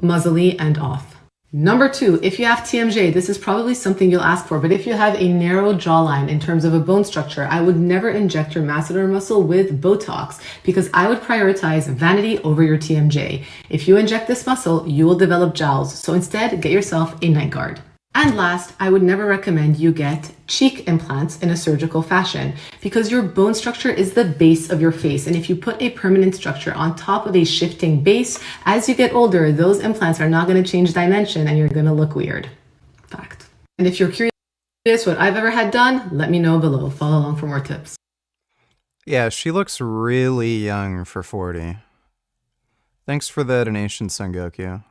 muzzly and off. Number two, if you have TMJ, this is probably something you'll ask for, but if you have a narrow jawline in terms of a bone structure, I would never inject your masseter muscle with Botox because I would prioritize vanity over your TMJ. If you inject this muscle, you will develop jowls, so instead get yourself a night guard. And last, I would never recommend you get cheek implants in a surgical fashion because your bone structure is the base of your face. And if you put a permanent structure on top of a shifting base, as you get older, those implants are not going to change dimension and you're going to look weird. Fact. And if you're curious what I've ever had done, let me know below. Follow along for more tips. Yeah, she looks really young for 40. Thanks for the donation, Sengoku.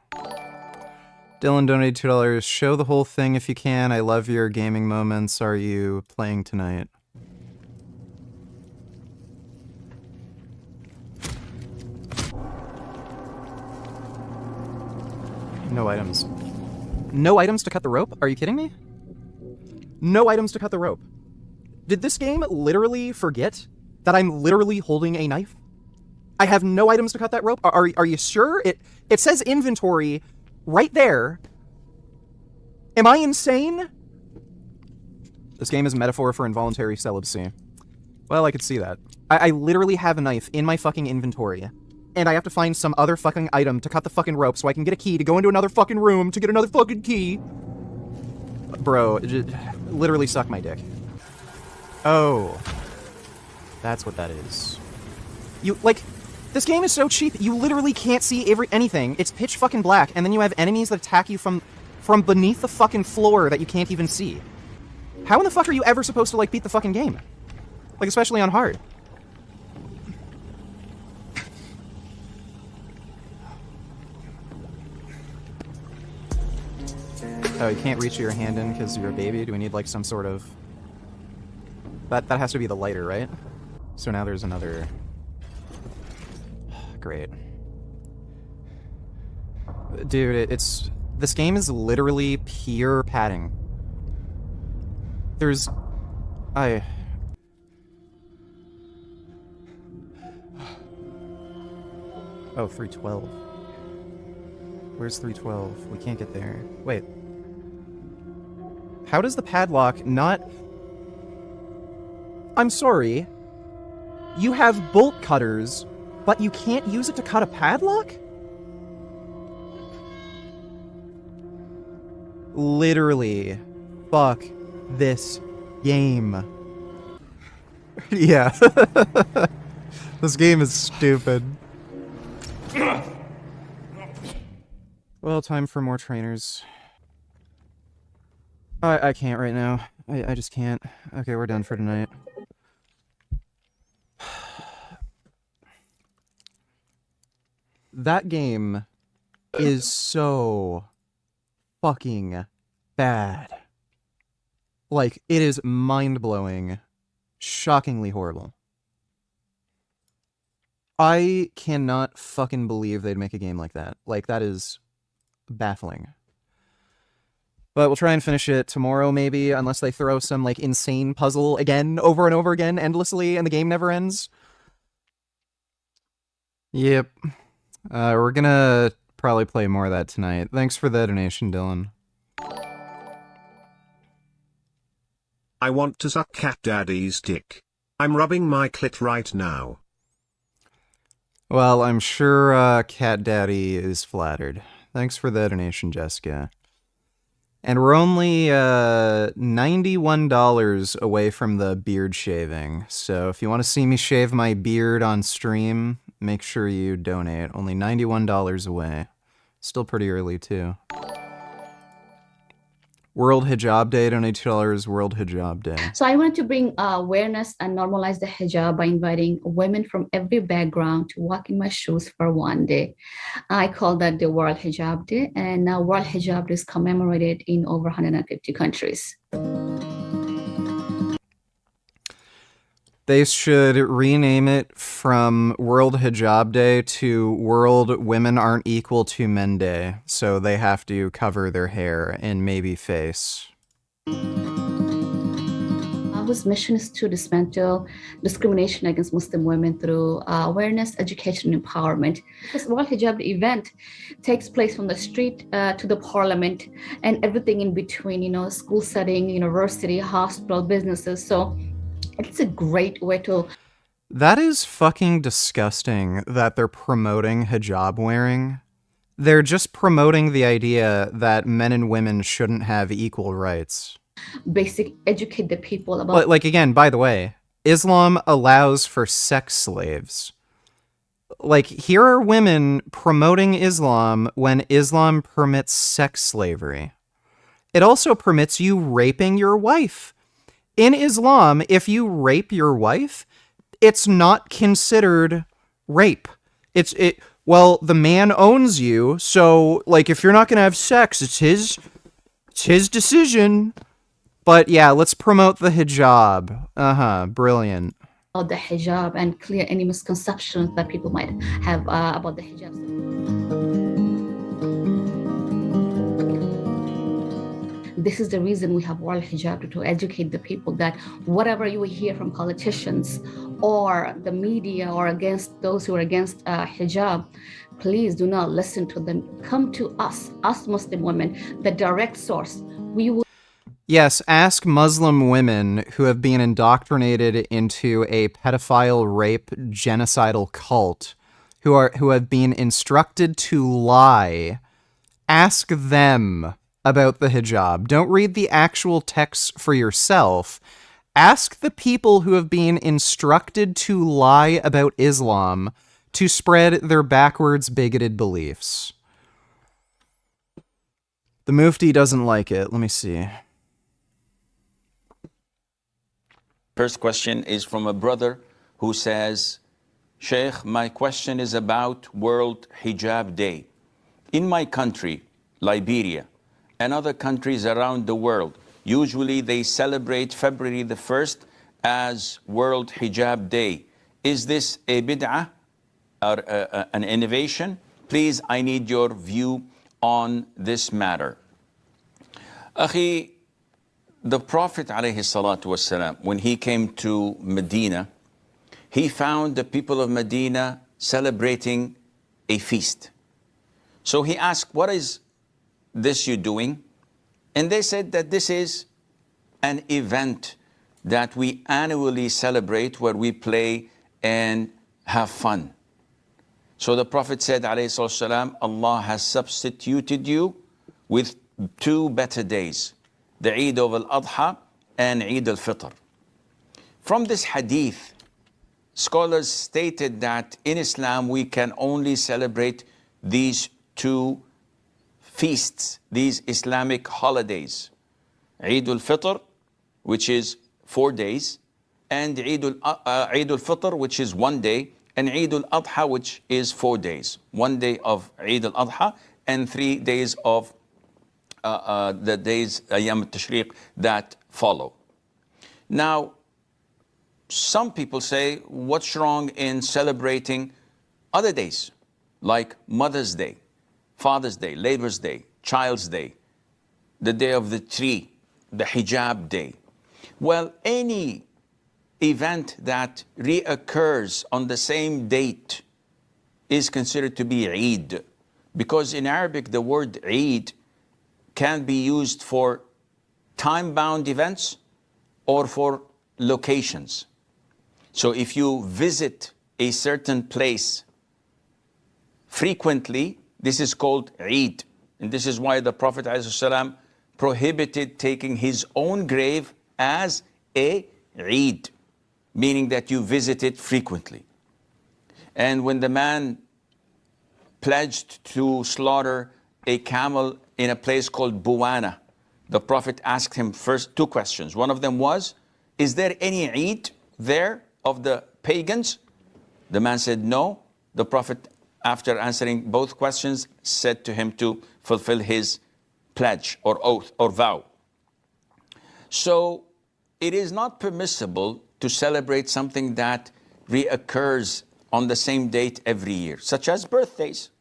Dylan donated $2. Show the whole thing if you can. I love your gaming moments. Are you playing tonight? No items. No items to cut the rope? Are you kidding me? No items to cut the rope. Did this game literally forget that I'm literally holding a knife? I have no items to cut that rope? Are you sure? It says inventory right there. Am I insane? This game is a metaphor for involuntary celibacy. Well, I could see that. I literally have a knife in my fucking inventory. And I have to find some other fucking item to cut the fucking rope so I can get a key to go into another fucking room to get another fucking key. Bro, literally suck my dick. Oh. That's what that is. This game is so cheap, you literally can't see anything. It's pitch fucking black, and then you have enemies that attack you from beneath the fucking floor that you can't even see. How in the fuck are you ever supposed to, beat the fucking game? Especially on hard. Oh, you can't reach your hand in because you're a baby? Do we need, some sort of... That has to be the lighter, right? So now there's another... Great. Dude, this game is literally pure padding. There's... Oh, 312. Where's 312? We can't get there. Wait. How does the padlock not... I'm sorry. You have bolt cutters, but you can't use it to cut a padlock? Literally. Fuck this game. Yeah. This game is stupid. Well, time for more trainers. I can't right now. I just can't. Okay, we're done for tonight. That game is so fucking bad. It is mind-blowing, shockingly horrible. I cannot fucking believe they'd make a game like that. That is baffling. But we'll try and finish it tomorrow, maybe, unless they throw some, insane puzzle again, over and over again, endlessly, and the game never ends. Yep. We're gonna probably play more of that tonight. Thanks for the donation, Dylan. I want to suck Cat Daddy's dick. I'm rubbing my clit right now. Well, I'm sure Cat Daddy is flattered. Thanks for the donation, Jessica. And we're only $91 away from the beard shaving. So if you want to see me shave my beard on stream, make sure you donate. Only $91 away. Still pretty early, too. World Hijab Day, donate $2. World Hijab Day. So I wanted to bring awareness and normalize the hijab by inviting women from every background to walk in my shoes for one day. I call that the World Hijab Day, and now World Hijab Day is commemorated in over 150 countries. They should rename it from World Hijab Day to World Women Aren't Equal to Men Day, so they have to cover their hair and maybe face. Whose mission is to dismantle discrimination against Muslim women through awareness, education, and empowerment. This World Hijab event takes place from the street to the parliament and everything in between, school setting, university, hospital, businesses. So it's a great way to... That is fucking disgusting that they're promoting hijab wearing. They're just promoting the idea that men and women shouldn't have equal rights. Educate the people about... Like, again, by the way, Islam allows for sex slaves. Like, here are women promoting Islam when Islam permits sex slavery. It also permits you raping your wife. In Islam, if you rape your wife, it's not considered rape. Well, the man owns you, so, like, if you're not gonna have sex, it's his decision. But yeah, let's promote the hijab. Brilliant. About the hijab and clear any misconceptions that people might have about the hijab. This is the reason we have World Hijab, to educate the people that whatever you hear from politicians or the media or against those who are against hijab, please do not listen to them. Come to us Muslim women, the direct source. We will... Yes, ask Muslim women who have been indoctrinated into a pedophile, rape, genocidal cult, who have been instructed to lie. Ask them about the hijab. Don't read the actual texts for yourself. Ask the people who have been instructed to lie about Islam to spread their backwards, bigoted beliefs. The Mufti doesn't like it. Let me see. First question is from a brother who says, Sheikh, my question is about World Hijab Day. In my country, Liberia, and other countries around the world, usually they celebrate February the 1st as World Hijab Day. Is this a bid'ah or an innovation? Please, I need your view on this matter. Akhi, the Prophet ﷺ, when he came to Medina, he found the people of Medina celebrating a feast. So he asked, what is this you doing? And they said that this is an event that we annually celebrate where we play and have fun. So the Prophet said, ﷺ, Allah has substituted you with two better days, the Eid of al-Adha and Eid al-Fitr. From this hadith, scholars stated that in Islam we can only celebrate these two feasts, these Islamic holidays. Eid al-Fitr, which is 4 days, and Eid al-Fitr, which is 1 day, and Eid al-Adha, which is 4 days. 1 day of Eid al-Adha and 3 days of the days Ayyam al-Tashriq that follow. Now, some people say, what's wrong in celebrating other days, like Mother's Day, Father's Day, Labor's Day, Child's Day, the Day of the Tree, the Hijab Day? Well, any event that reoccurs on the same date is considered to be Eid, because in Arabic the word Eid can be used for time-bound events or for locations. So if you visit a certain place frequently, this is called Eid. And this is why the Prophet ﷺ prohibited taking his own grave as a Eid, meaning that you visit it frequently. And when the man pledged to slaughter a camel in a place called Buwana, the Prophet asked him first 2 questions. One of them was, is there any Eid there of the pagans? The man said no. The Prophet, after answering both questions, said to him to fulfill his pledge or oath or vow. So it is not permissible to celebrate something that reoccurs on the same date every year, such as birthdays,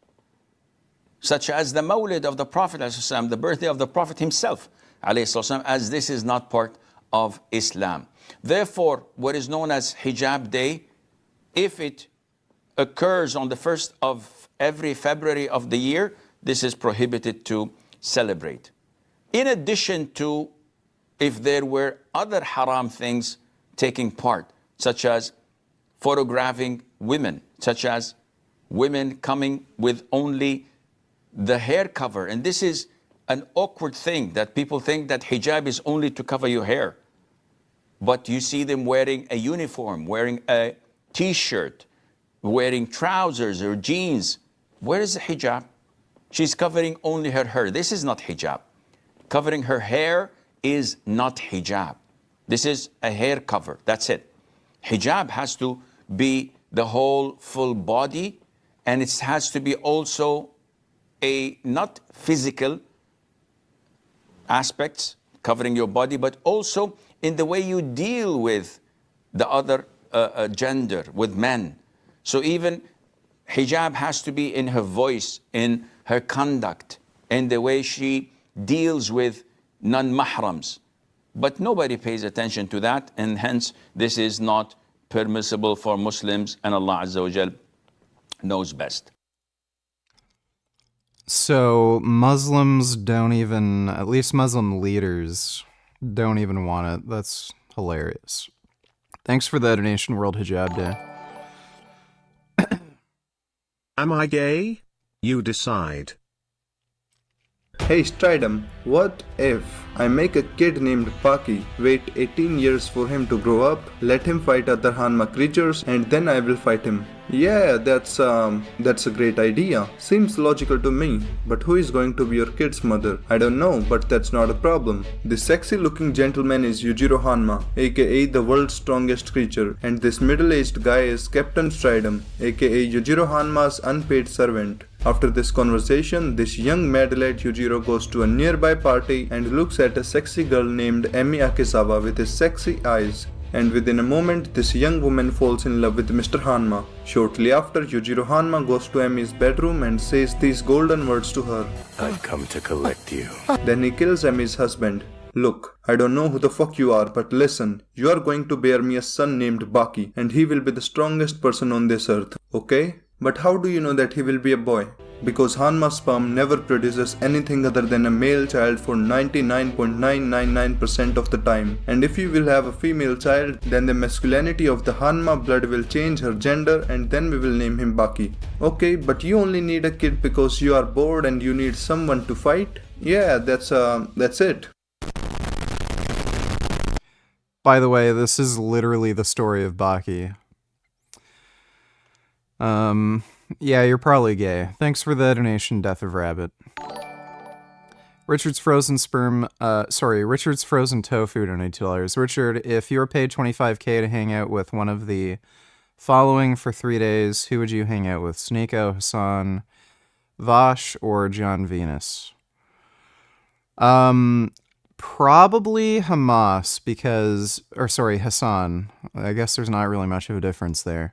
such as the Mawlid of the Prophet, the birthday of the Prophet himself, as this is not part of Islam. Therefore, what is known as Hijab Day, if it occurs on the 1st of every February of the year, this is prohibited to celebrate. In addition to if there were other haram things taking part, such as photographing women, such as women coming with only the hair cover. And this is an awkward thing, that people think that hijab is only to cover your hair. But you see them wearing a uniform, wearing a t-shirt, wearing trousers or jeans. Where is the hijab? She's covering only her hair. This is not hijab. Covering her hair is not hijab. This is a hair cover. That's it. Hijab has to be the whole full body, and it has to be also a not physical aspects covering your body, but also in the way you deal with the other gender, with men. So even hijab has to be in her voice, in her conduct, in the way she deals with non-mahrams. But nobody pays attention to that, and hence this is not permissible for Muslims, and Allah Azza wa Jal knows best. So Muslims don't even, at least Muslim leaders, don't even want it. That's hilarious. Thanks for the donation, World Hijab Day. Am I gay? You decide. Hey Stridum, what if I make a kid named Paki, wait 18 years for him to grow up, let him fight other Hanma creatures, and then I will fight him? Yeah, that's a great idea. Seems logical to me. But who is going to be your kid's mother? I don't know, but that's not a problem. This sexy looking gentleman is Yujiro Hanma, aka the world's strongest creature, and this middle-aged guy is Captain Stridum, aka Yujiro Hanma's unpaid servant. After this conversation, this young mad-lad Yujiro goes to a nearby party and looks at a sexy girl named Emi Akizawa with his sexy eyes. And within a moment, this young woman falls in love with Mr. Hanma. Shortly after, Yujiro Hanma goes to Emi's bedroom and says these golden words to her. I've come to collect you. Then he kills Emi's husband. Look, I don't know who the fuck you are, but listen, you are going to bear me a son named Baki, and he will be the strongest person on this earth, okay? But how do you know that he will be a boy? Because Hanma's sperm never produces anything other than a male child for 99.999% of the time. And if you will have a female child, then the masculinity of the Hanma blood will change her gender, and then we will name him Baki. Okay, but you only need a kid because you are bored and you need someone to fight? Yeah, that's it. By the way, this is literally the story of Baki. Yeah, you're probably gay. Thanks for the donation, Death of Rabbit. Richard's Frozen Tofu donated $2. Richard, if you were paid $25K to hang out with one of the following for 3 days, who would you hang out with? Sneeko, Hassan, Vosh, or John Venus? Probably Hamas Hassan. I guess there's not really much of a difference there.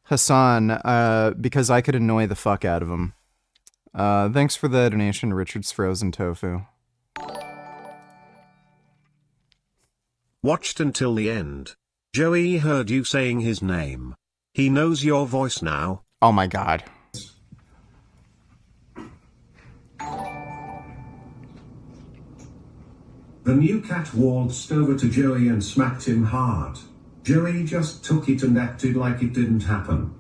Hassan, because I could annoy the fuck out of him. Thanks for the donation, Richard's Frozen Tofu. Watched until the end. Joey heard you saying his name. He knows your voice now. Oh my god. The new cat waltzed over to Joey and smacked him hard. Joey just took it and acted like it didn't happen.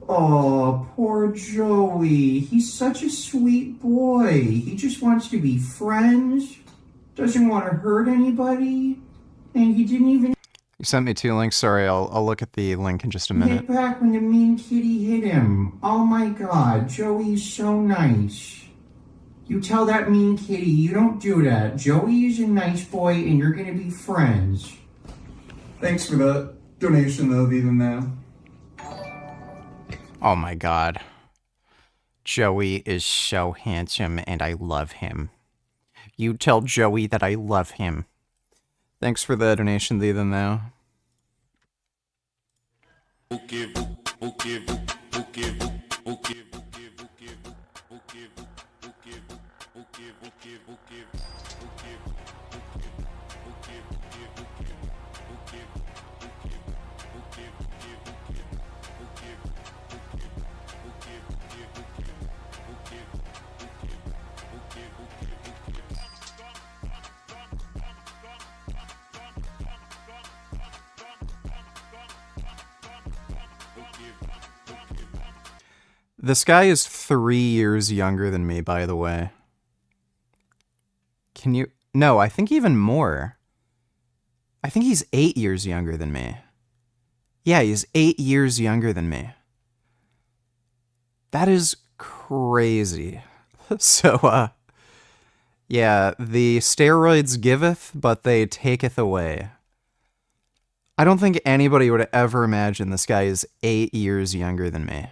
Oh, poor Joey. He's such a sweet boy. He just wants to be friends, doesn't want to hurt anybody, and he didn't even You sent me 2 links. Sorry, I'll look at the link in just a minute. hit back when the mean kitty hit him. Oh my god, Joey's so nice. You tell that mean kitty you don't do that. Joey is a nice boy and you're gonna be friends. Thanks for the donation, though, even now. Oh my god. Joey is so handsome and I love him. You tell Joey that I love him. Thanks for the donation, even though. This guy is 3 years younger than me, by the way. Can you... No, I think even more. I think he's 8 years younger than me. Yeah, he's 8 years younger than me. That is crazy. So, yeah, the steroids giveth, but they taketh away. I don't think anybody would ever imagine this guy is 8 years younger than me.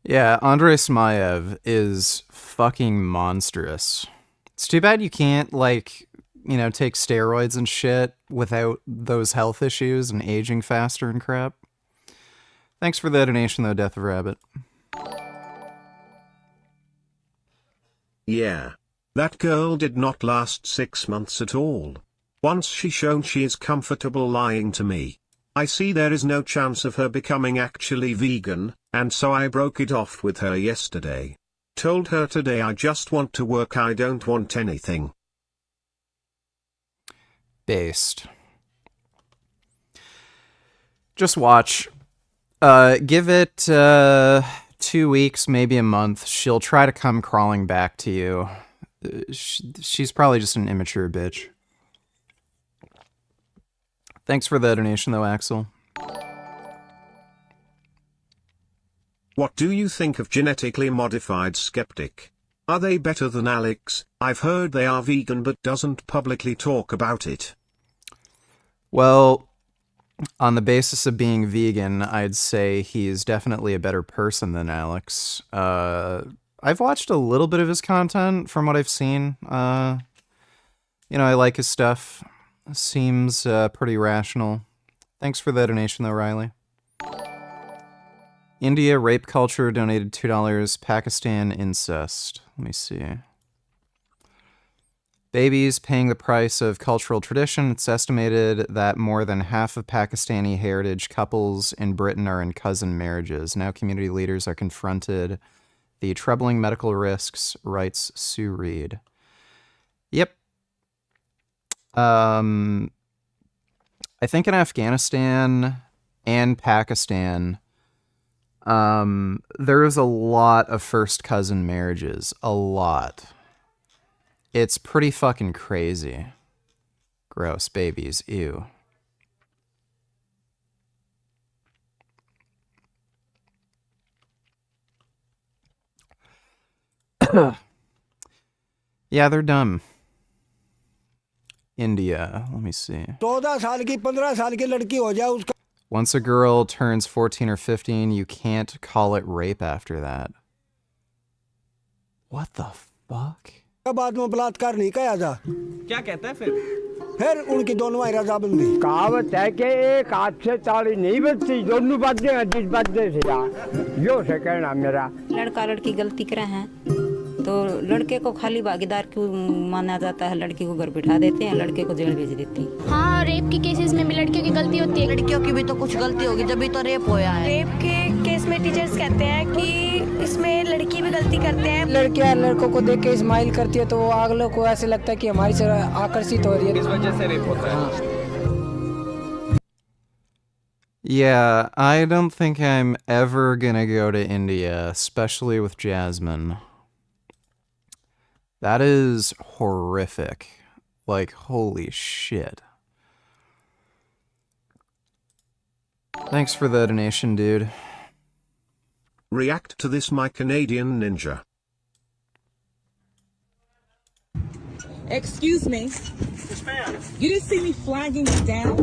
Yeah, Andrei Smayev is fucking monstrous. It's too bad you can't, like, you know, take steroids and shit without those health issues and aging faster and crap. Thanks for the donation, though, Death of Rabbit. Yeah. That girl did not last 6 months at all. Once she shown she is comfortable lying to me, I see there is no chance of her becoming actually vegan, and so I broke it off with her yesterday. Told her today I just want to work, I don't want anything. Based. Just watch. Give it 2 weeks, maybe a month. She'll try to come crawling back to you. She's probably just an immature bitch. Thanks for the donation, though, Axel. What do you think of genetically modified skeptic? Are they better than Alex? I've heard they are vegan but doesn't publicly talk about it. Well, on the basis of being vegan, I'd say he's definitely a better person than Alex. I've watched a little bit of his content from what I've seen. You know, I like his stuff. Seems pretty rational. Thanks for the donation, though, Riley. India rape culture donated $2. Pakistan incest. Let me see. Babies paying the price of cultural tradition. It's estimated that more than half of Pakistani heritage couples in Britain are in cousin marriages. Now community leaders are confronted the troubling medical risks, writes Sv3rige. Yep. I think in Afghanistan and Pakistan, there is a lot of first cousin marriages. A lot. It's pretty fucking crazy. Gross. Babies. Ew. Yeah, they're dumb. India. Let me see. 14 साल की 15 साल की लड़की हो जाए उसका Once a girl turns 14 or 15, you can't call it rape after that. What the fuck? बाद में बलात्कार नहीं कहा जा क्या कहता है फिर उनकी दोनों इरादाबंदी कहावत है कि एक हाथ से ताली नहीं बजती दोनों बजते हैं जिस बजने से यार यो से कहना मेरा लड़का लड़की गलती करे हैं तो लड़के को खाली भागीदार क्यों माना जाता है लड़की को घर बिठा देते हैं लड़के को जेल भेज देते हैं हाँ रेप की केसेस में भी लड़कियों की गलती होती है लड़कियों की भी तो कुछ गलती होगी जब तो रेप होया है रेप के केस में टीचर्स कहते हैं कि इसमें लड़की भी गलती करते हैं लड़कियां लड़कों को देख के स्माइल करती है तो वो अगले को ऐसे लगता है कि हमारी से आकर्षित हो रही है इस वजह से रेप होता है Yeah, I don't think I'm ever gonna go to India, especially with Jasmine. That is horrific. Like, holy shit. Thanks for the donation, dude. React to this, my Canadian ninja. Excuse me. Yes, ma'am. You didn't see me flagging you down?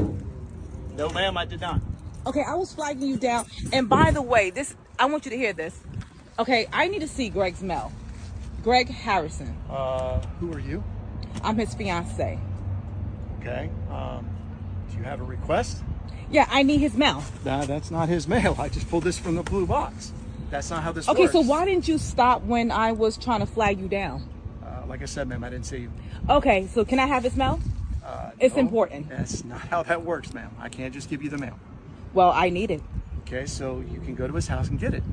No, ma'am, I did not. Okay, I was flagging you down. And by the way, this I want you to hear this. Okay, I need to see Greg's mail. Greg Harrison. Who are you? I'm his fiance. Okay. Do you have a request? Yeah, I need his mail. Nah, that's not his mail. I just pulled this from the blue box. That's not how this works. Okay, so why didn't you stop when I was trying to flag you down? Like I said, ma'am, I didn't see you. Okay, so can I have his mail? It's No, important. That's not how that works, ma'am. I can't just give you the mail. Well, I need it. Okay, so you can go to his house and get it.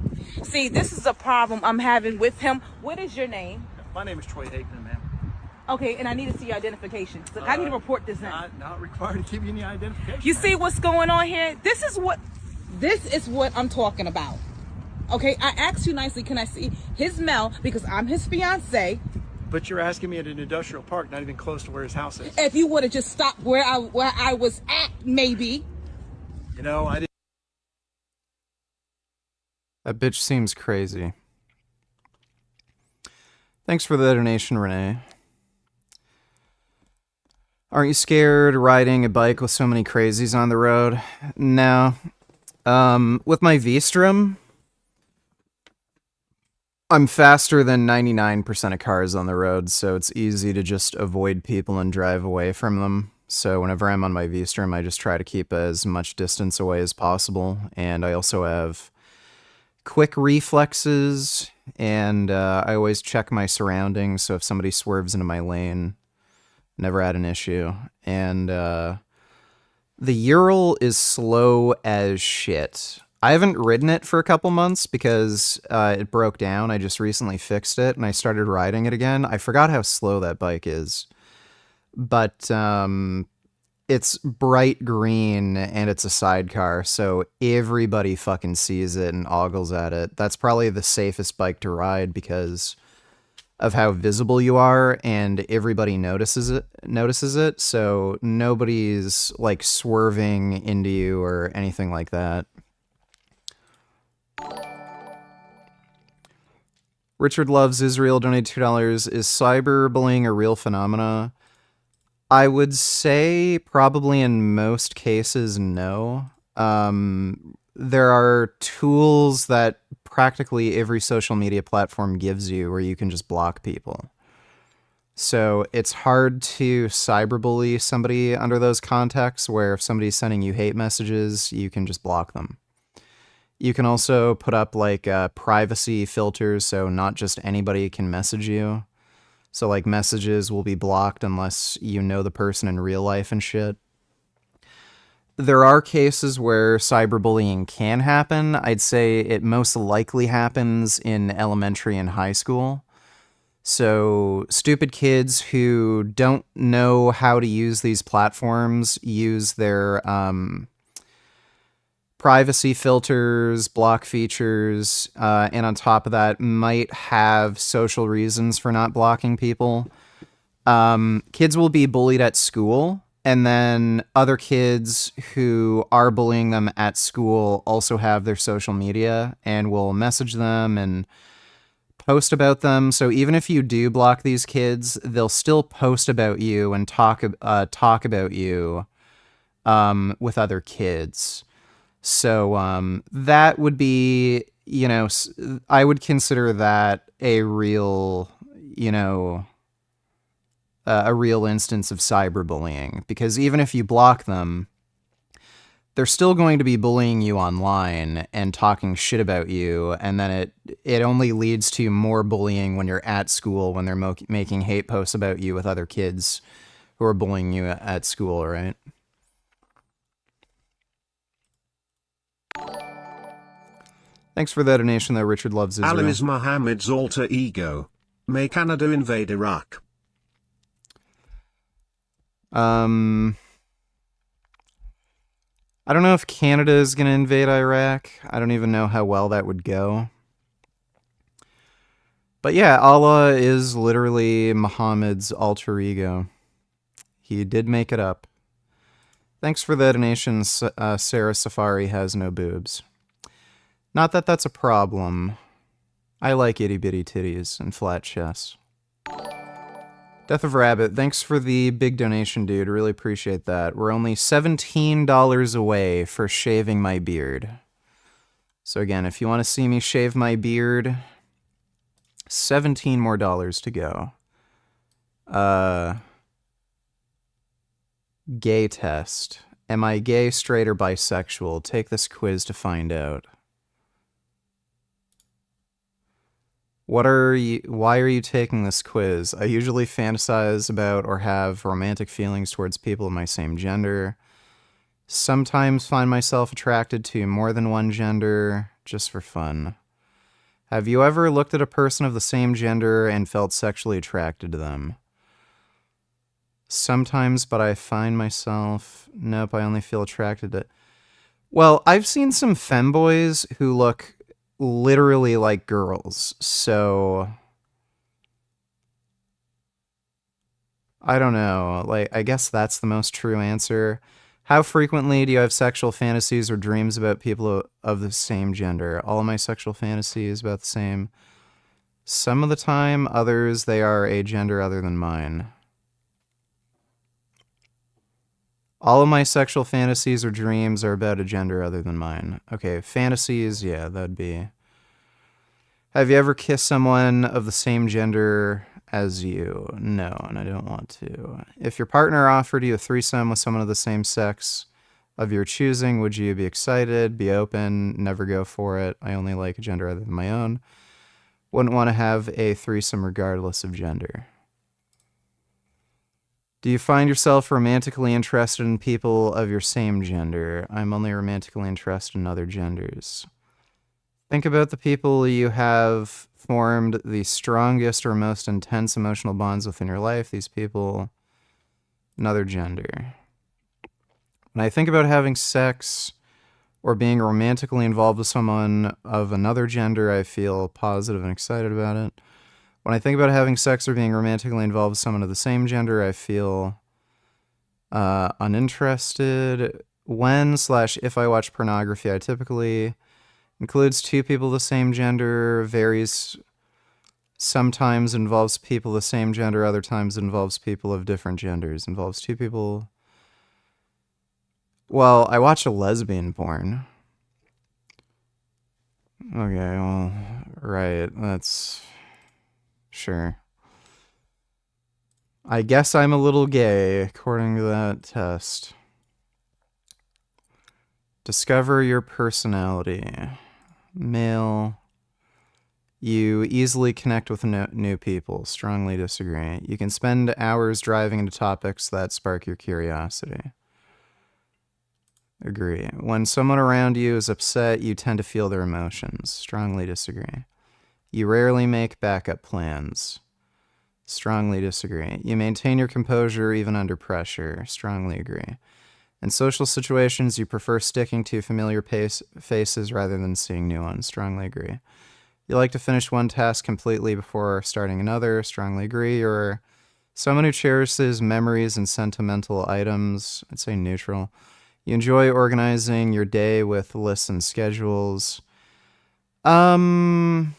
See, this is a problem I'm having with him. What is your name? My name is Troy Aikman, ma'am. Okay, and I need to see your identification. So I need to report this in. Not required to give you any identification. You see what's going on here? This is what I'm talking about. Okay, I asked you nicely, can I see his mail because I'm his fiance? But you're asking me at an industrial park, not even close to where his house is. If you would have just stopped where I was at, maybe. You know, I didn't. That bitch seems crazy. Thanks for the donation, Renee. Aren't you scared riding a bike with so many crazies on the road? No. With my V-Strom, I'm faster than 99% of cars on the road, so it's easy to just avoid people and drive away from them. So whenever I'm on my V-Strom, I just try to keep as much distance away as possible. And I also have quick reflexes, and I always check my surroundings, so if somebody swerves into my lane, never had an issue. And the Ural is slow as shit. I haven't ridden it for a couple months because it broke down. I just recently fixed it, and I started riding it again. I forgot how slow that bike is. But it's bright green, and it's a sidecar, so everybody fucking sees it and ogles at it. That's probably the safest bike to ride because of how visible you are, and everybody notices it, so nobody's like swerving into you or anything like that. Richard Loves Israel donated $2. Is cyberbullying a real phenomena? I would say probably in most cases, no. There are tools that practically every social media platform gives you where you can just block people. So it's hard to cyberbully somebody under those contexts where if somebody's sending you hate messages, you can just block them. You can also put up like privacy filters, so not just anybody can message you. So like messages will be blocked unless you know the person in real life and shit. There are cases where cyberbullying can happen. I'd say it most likely happens in elementary and high school. So stupid kids who don't know how to use these platforms use their privacy filters, block features, and on top of that, might have social reasons for not blocking people. Kids will be bullied at school, and then other kids who are bullying them at school also have their social media and will message them and post about them. So even if you do block these kids, they'll still post about you and talk about you with other kids. So that would be, you know, I would consider that a real, you know, a real instance of cyberbullying, because even if you block them, they're still going to be bullying you online and talking shit about you, and then it only leads to more bullying when you're at school, when they're making hate posts about you with other kids who are bullying you at school, right? Thanks for that donation, though. Richard Loves Israel. Alan is Mohammed's alter ego. May Canada invade Iraq? I don't know if Canada is going to invade Iraq. I don't even know how well that would go. But yeah, Allah is literally Muhammad's alter ego. He did make it up. Thanks for the donation, Sarah Safari has no boobs. Not that that's a problem. I like itty-bitty titties and flat chests. Death of Rabbit, thanks for the big donation, dude. Really appreciate that. We're only $17 away for shaving my beard. So again, if you want to see me shave my beard, 17 more dollars to go. Gay test. Am I gay, straight, or bisexual? Take this quiz to find out. Why are you taking this quiz? I usually fantasize about or have romantic feelings towards people of my same gender. Sometimes find myself attracted to more than one gender, just for fun. Have you ever looked at a person of the same gender and felt sexually attracted to them? Sometimes, but I find myself... Nope, I only feel attracted to... Well, I've seen some femboys who look literally like girls, so... I don't know. Like, I guess that's the most true answer. How frequently do you have sexual fantasies or dreams about people of the same gender? All of my sexual fantasies about the same. Some of the time, others, they are a gender other than mine. All of my sexual fantasies or dreams are about a gender other than mine. Okay, fantasies, yeah, that'd be... Have you ever kissed someone of the same gender as you? No, and I don't want to. If your partner offered you a threesome with someone of the same sex of your choosing, would you be excited, be open, never go for it? I only like a gender other than my own. Wouldn't want to have a threesome regardless of gender. Do you find yourself romantically interested in people of your same gender? I'm only romantically interested in other genders. Think about the people you have formed the strongest or most intense emotional bonds with in your life. These people, another gender. When I think about having sex or being romantically involved with someone of another gender, I feel positive and excited about it. When I think about having sex or being romantically involved with someone of the same gender, I feel uninterested. When/if I watch pornography, I typically includes two people of the same gender, varies, sometimes involves people of the same gender, other times involves people of different genders, involves two people. Well, I watch a lesbian porn. Okay, well, right, that's... Sure. I guess I'm a little gay, according to that test. Discover your personality. Male. You easily connect with new people. Strongly disagree. You can spend hours driving into topics that spark your curiosity. Agree. When someone around you is upset, you tend to feel their emotions. Strongly disagree. You rarely make backup plans. Strongly disagree. You maintain your composure even under pressure. Strongly agree. In social situations, you prefer sticking to familiar faces rather than seeing new ones. Strongly agree. You like to finish one task completely before starting another. Strongly agree. You're someone who cherishes memories and sentimental items. I'd say neutral. You enjoy organizing your day with lists and schedules. I'd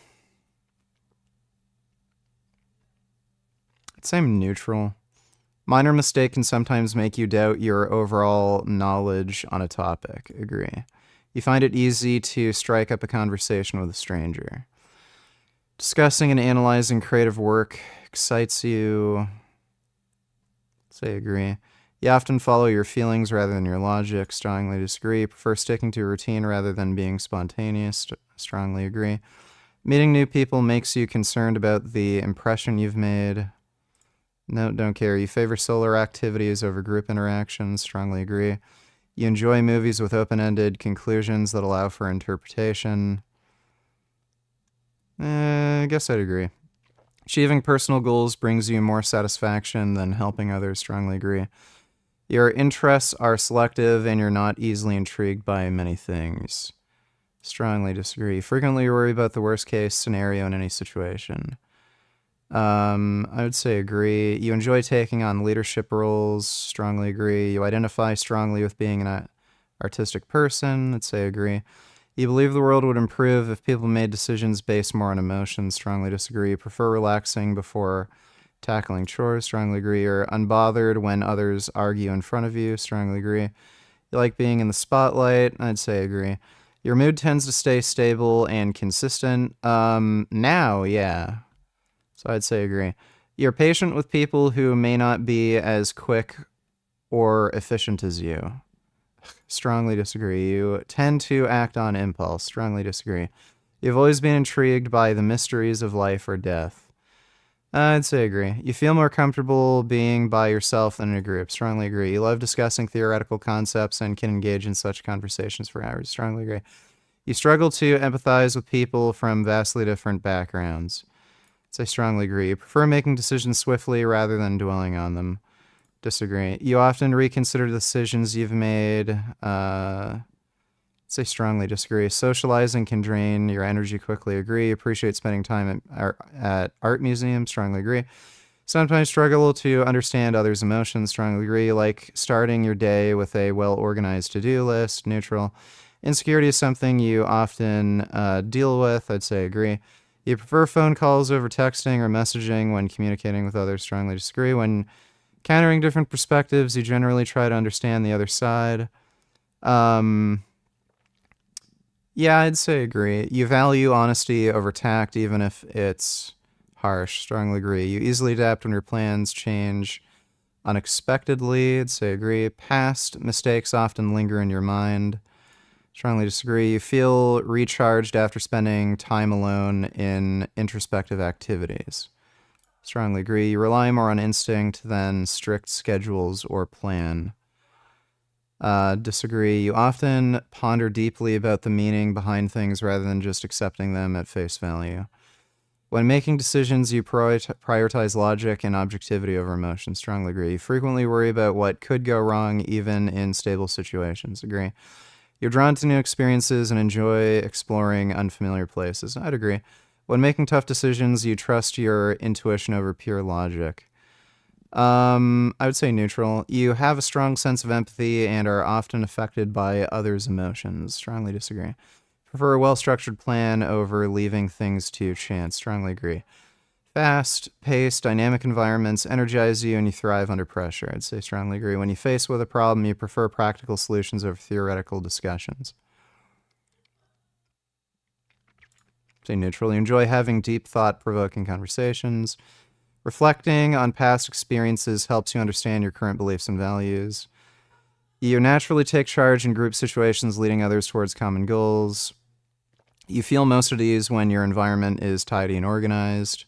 say I'm neutral. Minor mistake can sometimes make you doubt your overall knowledge on a topic. Agree. You find it easy to strike up a conversation with a stranger. Discussing and analyzing creative work excites you. Say agree. You often follow your feelings rather than your logic. Strongly disagree. Prefer sticking to a routine rather than being spontaneous. Strongly agree. Meeting new people makes you concerned about the impression you've made. No, don't care. You favor solo activities over group interactions. Strongly agree. You enjoy movies with open-ended conclusions that allow for interpretation. I guess I'd agree. Achieving personal goals brings you more satisfaction than helping others. Strongly agree. Your interests are selective and you're not easily intrigued by many things. Strongly disagree. Frequently worry about the worst case scenario in any situation. I would say agree. You enjoy taking on leadership roles. Strongly agree. You identify strongly with being an artistic person. I'd say agree. You believe the world would improve if people made decisions based more on emotions. Strongly disagree. You prefer relaxing before Tackling chores, strongly agree. You're unbothered when others argue in front of you, strongly agree. You like being in the spotlight, I'd say agree. Your mood tends to stay stable and consistent. Now, yeah. So I'd say agree. You're patient with people who may not be as quick or efficient as you. Strongly disagree. You tend to act on impulse. Strongly disagree. You've always been intrigued by the mysteries of life or death. I'd say agree. You feel more comfortable being by yourself than in a group. Strongly agree. You love discussing theoretical concepts and can engage in such conversations for hours. Strongly agree. You struggle to empathize with people from vastly different backgrounds. I'd say strongly agree. You prefer making decisions swiftly rather than dwelling on them. Disagree. You often reconsider decisions you've made. Say strongly disagree. Socializing can drain your energy quickly. Agree. Appreciate spending time at art museums. Strongly agree. Sometimes struggle to understand others' emotions. Strongly agree. Like starting your day with a well-organized to-do list. Neutral. Insecurity is something you often deal with. I'd say agree. You prefer phone calls over texting or messaging when communicating with others. Strongly disagree. When countering different perspectives, you generally try to understand the other side. Yeah, I'd say agree. You value honesty over tact, even if it's harsh. Strongly agree. You easily adapt when your plans change unexpectedly. I'd say agree. Past mistakes often linger in your mind. Strongly disagree. You feel recharged after spending time alone in introspective activities. Strongly agree. You rely more on instinct than strict schedules or plan. Disagree. You often ponder deeply about the meaning behind things rather than just accepting them at face value. When making decisions, you prioritize logic and objectivity over emotion. Strongly agree. You frequently worry about what could go wrong even in stable situations. Agree. You're drawn to new experiences and enjoy exploring unfamiliar places. I'd agree. When making tough decisions, you trust your intuition over pure logic. I would say neutral. You have a strong sense of empathy and are often affected by others' emotions. Strongly disagree. Prefer a well-structured plan over leaving things to chance. Strongly agree. Fast-paced, dynamic environments energize you and you thrive under pressure. I'd say strongly agree. When you face with a problem, you prefer practical solutions over theoretical discussions. Say neutral. You enjoy having deep, thought-provoking conversations. Reflecting on past experiences helps you understand your current beliefs and values. You naturally take charge in group situations, leading others towards common goals. You feel most at ease when your environment is tidy and organized.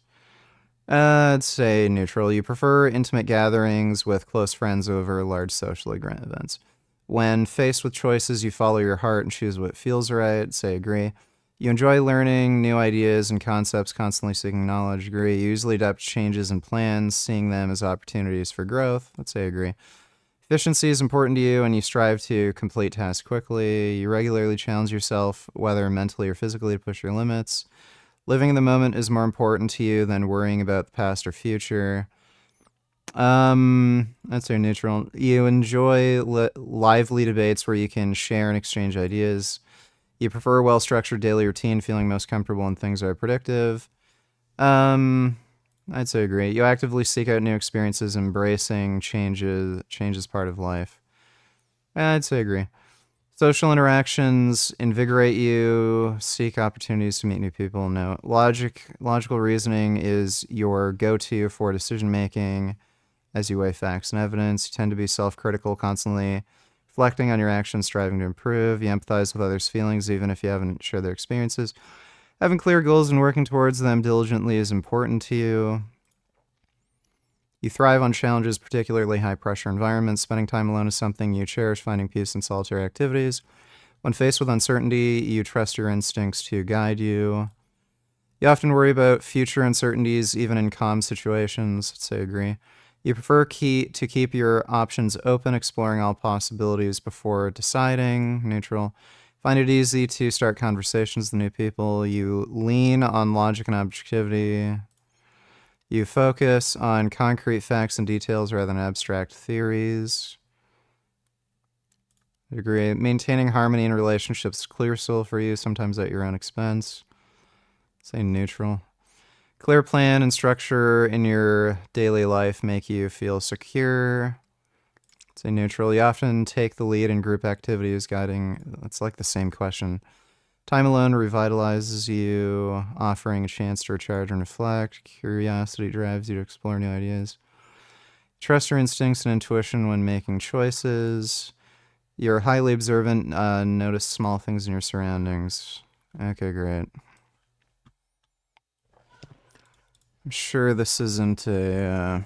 I'd say neutral. You prefer intimate gatherings with close friends over large social events. When faced with choices, you follow your heart and choose what feels right. Say agree. You enjoy learning new ideas and concepts, constantly seeking knowledge. Agree. You usually adapt to changes and plans, seeing them as opportunities for growth. Let's say agree. Efficiency is important to you and you strive to complete tasks quickly. You regularly challenge yourself, whether mentally or physically, to push your limits. Living in the moment is more important to you than worrying about the past or future. I'd say neutral. You enjoy lively debates where you can share and exchange ideas. You prefer a well-structured daily routine, feeling most comfortable when things are predictive. I'd say agree. You actively seek out new experiences, embracing change is part of life. I'd say agree. Social interactions invigorate you, seek opportunities to meet new people. No. Logical reasoning is your go-to for decision-making as you weigh facts and evidence. You tend to be self-critical, constantly reflecting on your actions, striving to improve. You empathize with others' feelings, even if you haven't shared their experiences. Having clear goals and working towards them diligently is important to you. You thrive on challenges, particularly high-pressure environments. Spending time alone is something you cherish, finding peace in solitary activities. When faced with uncertainty, you trust your instincts to guide you. You often worry about future uncertainties, even in calm situations. I'd say agree. You prefer to keep your options open, exploring all possibilities before deciding. Neutral. Find it easy to start conversations with new people. You lean on logic and objectivity. You focus on concrete facts and details rather than abstract theories. I agree. Maintaining harmony in relationships is clear soul for you, sometimes at your own expense. Say neutral. Clear plan and structure in your daily life make you feel secure. Say neutral. You often take the lead in group activities, guiding. It's like the same question. Time alone revitalizes you, offering a chance to recharge and reflect. Curiosity drives you to explore new ideas. Trust your instincts and intuition when making choices. You're highly observant. Notice small things in your surroundings. Okay, great. I'm sure this isn't a...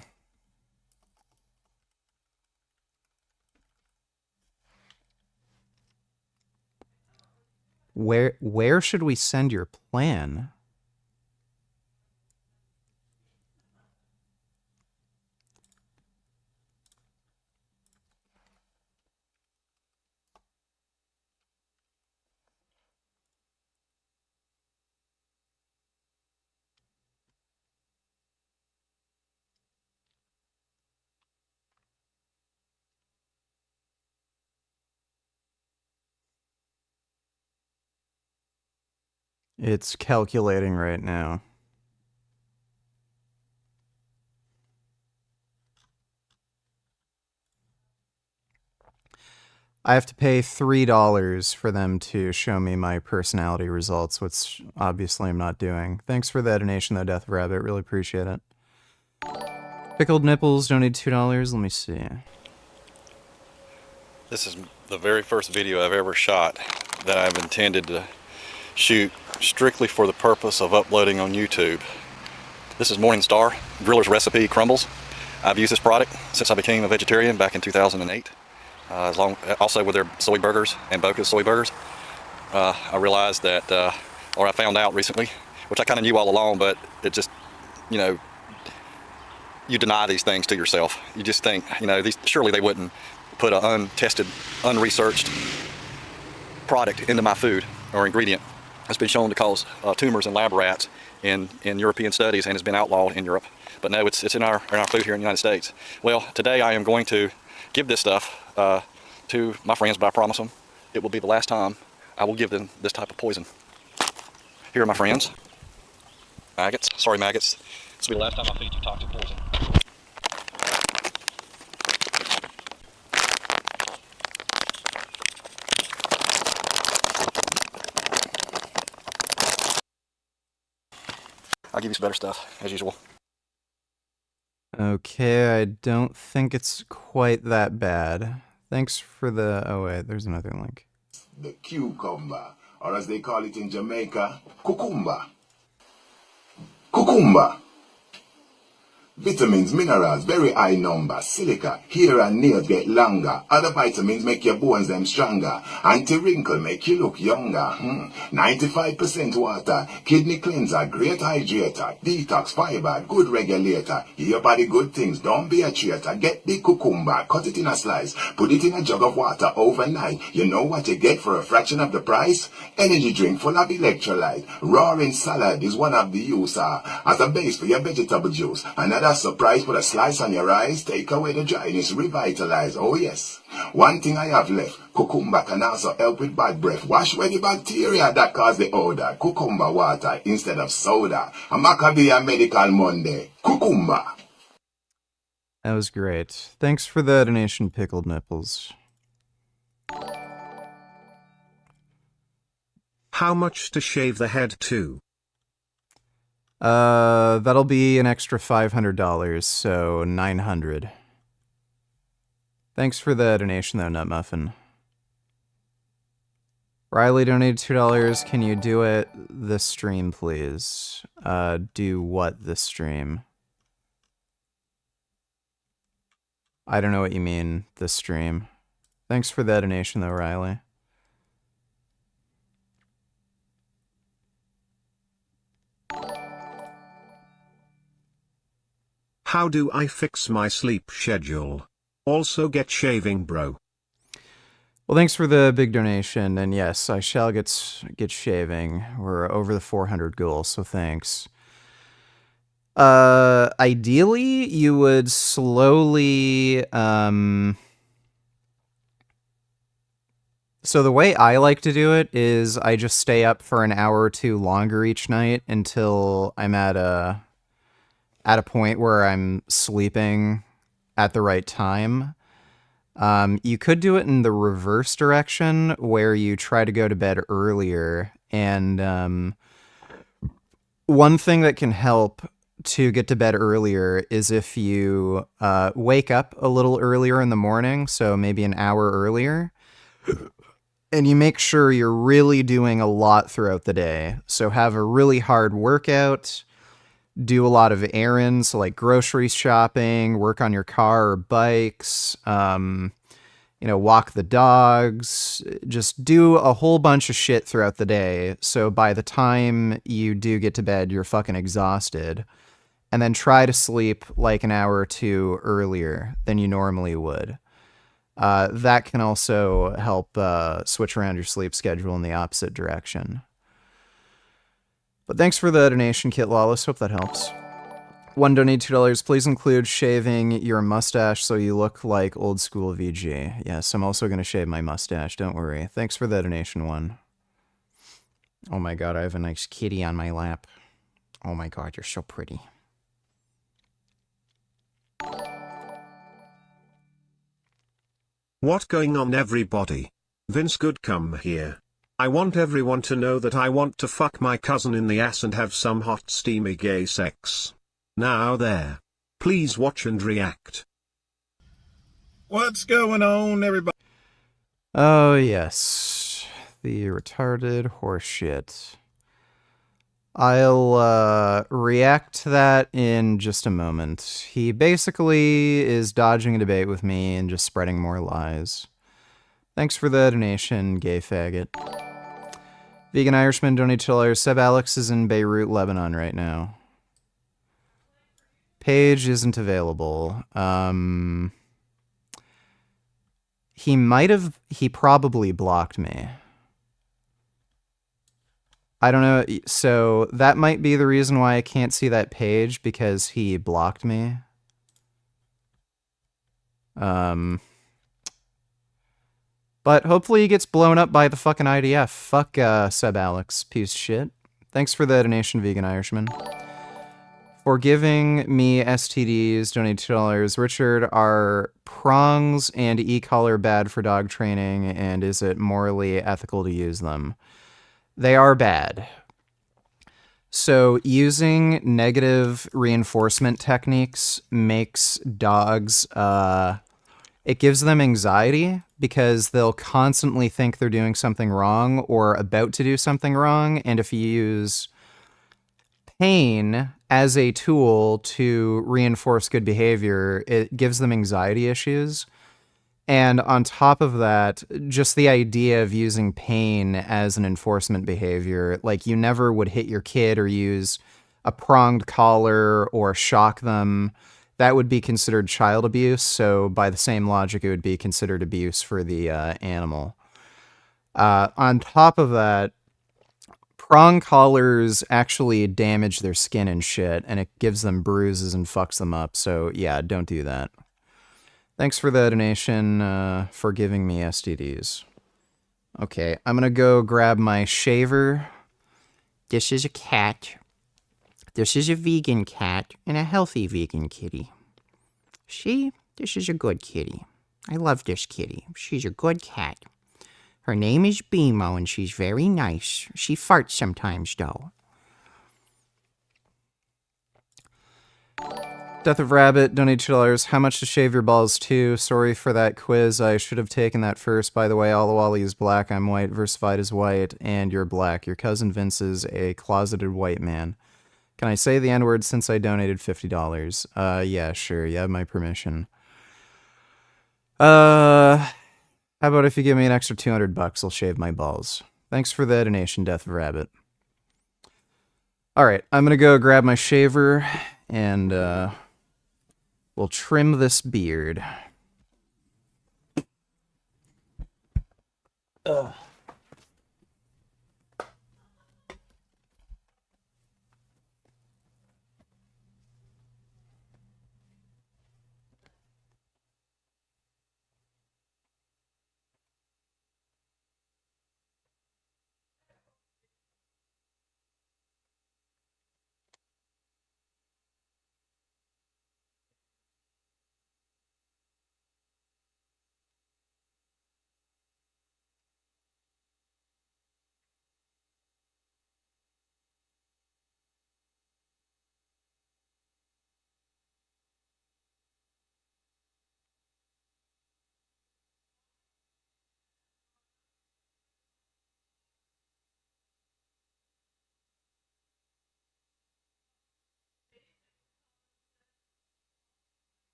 Where should we send your plan? It's calculating right now. I have to pay $3 for them to show me my personality results, which obviously I'm not doing. Thanks for the donation, though, Death Rabbit. Really appreciate it. Pickled Nipples donated $2. Let me see. This is the very first video I've ever shot that I've intended to shoot strictly for the purpose of uploading on YouTube. This is Morningstar Griller's Recipe Crumbles. I've used this product since I became a vegetarian back in 2008. Also with their soy burgers and Boca's soy burgers. I realized that, or I found out recently, which I kind of knew all along, but it just, you know, you deny these things to yourself. You just think, you know, surely they wouldn't put an untested, unresearched product into my food or ingredient. It's been shown to cause tumors in lab rats in European studies and has been outlawed in Europe. But no, it's in our food here in the United States. Well, today I am going to give this stuff to my friends, but I promise them it will be the last time I will give them this type of poison. Here are my friends. Maggots. Sorry, maggots. This will be the last time I feed you toxic poison. I'll give you some better stuff, as usual. Okay, I don't think it's quite that bad. Thanks for the... Oh, wait, there's another link. The cucumber, or as they call it in Jamaica, cucumber. Cucumber. Vitamins, minerals, very high number. Silica, hair and nails get longer. Other vitamins make your bones them stronger. Anti-wrinkle make you look younger. 95% water. Kidney cleanser, great hydrator. Detox, fiber, good regulator. Give your body good things, don't be a traitor. Get the cucumber, cut it in a slice. Put it in a jug of water overnight. You know what you get for a fraction of the price? Energy drink full of electrolyte. Roaring salad is one of the use as a base for your vegetable juice. Another surprise, put a slice on your rice, take away the dryness, revitalize. Oh yes, one thing I have left, cucumber can also help with bad breath, wash away the bacteria that cause the odor. Cucumber water instead of soda. A Maccabee Medical Monday. Cucumber. That was great. Thanks for the donation, Pickled Nipples. How much to shave the head to? That'll be an extra $500, so $900. Thanks for the donation, though, Nut Muffin. Riley donated $2. Can you do it this stream, please? Do what this stream? I don't know what you mean, this stream. Thanks for the donation, though, Riley. How do I fix my sleep schedule? Also get shaving, bro. Well, thanks for the big donation, and yes, I shall get shaving. We're over the 400 goal, so thanks. Ideally, you would slowly, So the way I like to do it is I just stay up for an hour or two longer each night until I'm at a at a point where I'm sleeping at the right time. You could do it in the reverse direction where you try to go to bed earlier. And one thing that can help to get to bed earlier is if you wake up a little earlier in the morning, so maybe an hour earlier, and you make sure you're really doing a lot throughout the day. So have a really hard workout, do a lot of errands like grocery shopping, work on your car or bikes, walk the dogs, just do a whole bunch of shit throughout the day. So by the time you do get to bed, you're fucking exhausted. And then try to sleep like an hour or two earlier than you normally would. That can also help switch around your sleep schedule in the opposite direction. But thanks for the donation, Kit Lawless. Hope that helps. One donate $2. Please include shaving your mustache so you look like old school VG. Yes, I'm also going to shave my mustache. Don't worry. Thanks for the donation, one. Oh my god, I have a nice kitty on my lap. Oh my god, you're so pretty. What going on, everybody? Vince Good come here. I want everyone to know that I want to fuck my cousin in the ass and have some hot steamy gay sex. Now there. Please watch and react. What's going on, everybody? Oh yes, the retarded horseshit. I'll react to that in just a moment. He basically is dodging a debate with me and just spreading more lies. Thanks for the donation, gay faggot. Vegan Irishman donate $2. Seb Alex is in Beirut, Lebanon right now. Page isn't available. He probably blocked me. I don't know, so that might be the reason why I can't see that page, because he blocked me. But hopefully he gets blown up by the fucking IDF. Fuck Seb Alex, piece of shit. Thanks for the donation, Vegan Irishman. For giving me STDs, donate $2. Richard, are prongs and e-collar bad for dog training, and is it morally ethical to use them? They are bad. So using negative reinforcement techniques makes dogs, it gives them anxiety because they'll constantly think they're doing something wrong or about to do something wrong. And if you use pain as a tool to reinforce good behavior, it gives them anxiety issues. And on top of that, just the idea of using pain as an enforcement behavior, like you never would hit your kid or use a pronged collar or shock them, that would be considered child abuse. So by the same logic, it would be considered abuse for the animal. On top of that, prong collars actually damage their skin and shit, and it gives them bruises and fucks them up. So yeah, don't do that. Thanks for the donation, for giving me STDs. Okay, I'm gonna go grab my shaver. This is a cat. This is a vegan cat and a healthy vegan kitty. See? This is a good kitty. I love this kitty. She's a good cat. Her name is Beemo and she's very nice. She farts sometimes, though. Death of Rabbit, donate $2. How much to shave your balls to? Sorry for that quiz. I should have taken that first. By the way, Wally is black, I'm white, Versified is white, and you're black. Your cousin Vince is a closeted white man. Can I say the N-word since I donated $50? Yeah, sure. You have my permission. How about if you give me an extra $200, I'll shave my balls. Thanks for the donation, Death of Rabbit. Alright, I'm gonna go grab my shaver, and, we'll trim this beard. Ugh.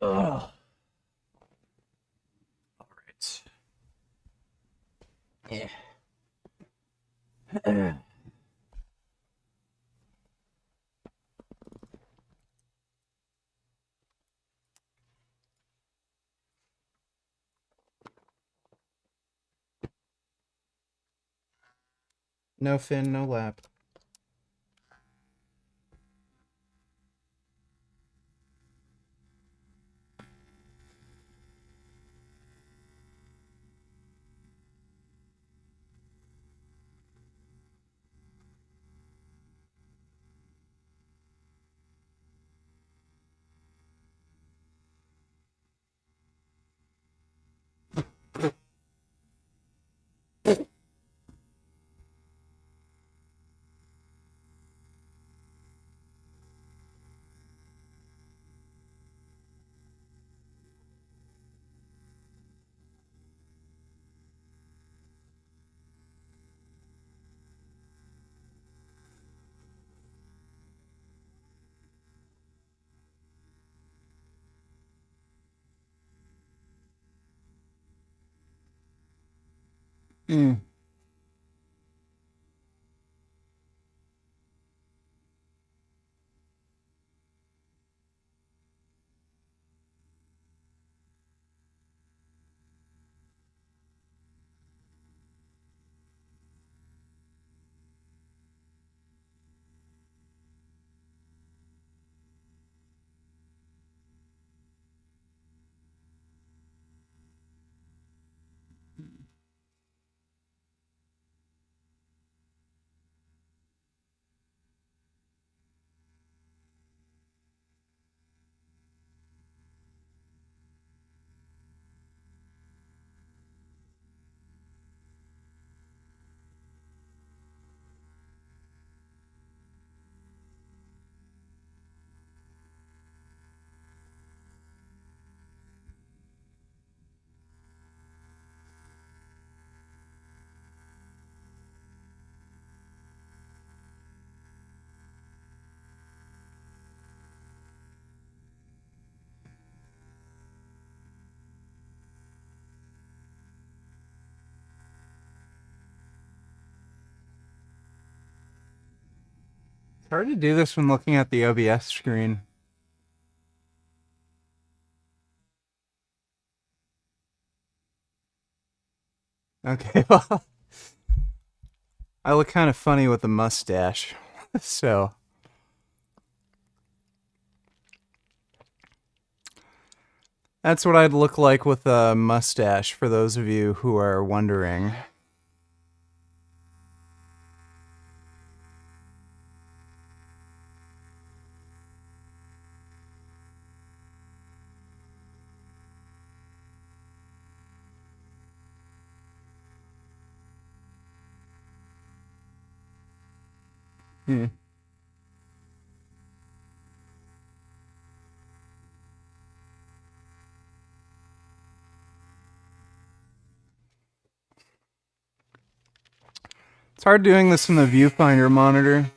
Ugh. All right. Yeah. No fin, no lap. Mm. It's hard to do this when looking at the OBS screen. Okay, well, I look kind of funny with the mustache, so. That's what I'd look like with a mustache, for those of you who are wondering. Hmm. It's hard doing this in the viewfinder monitor.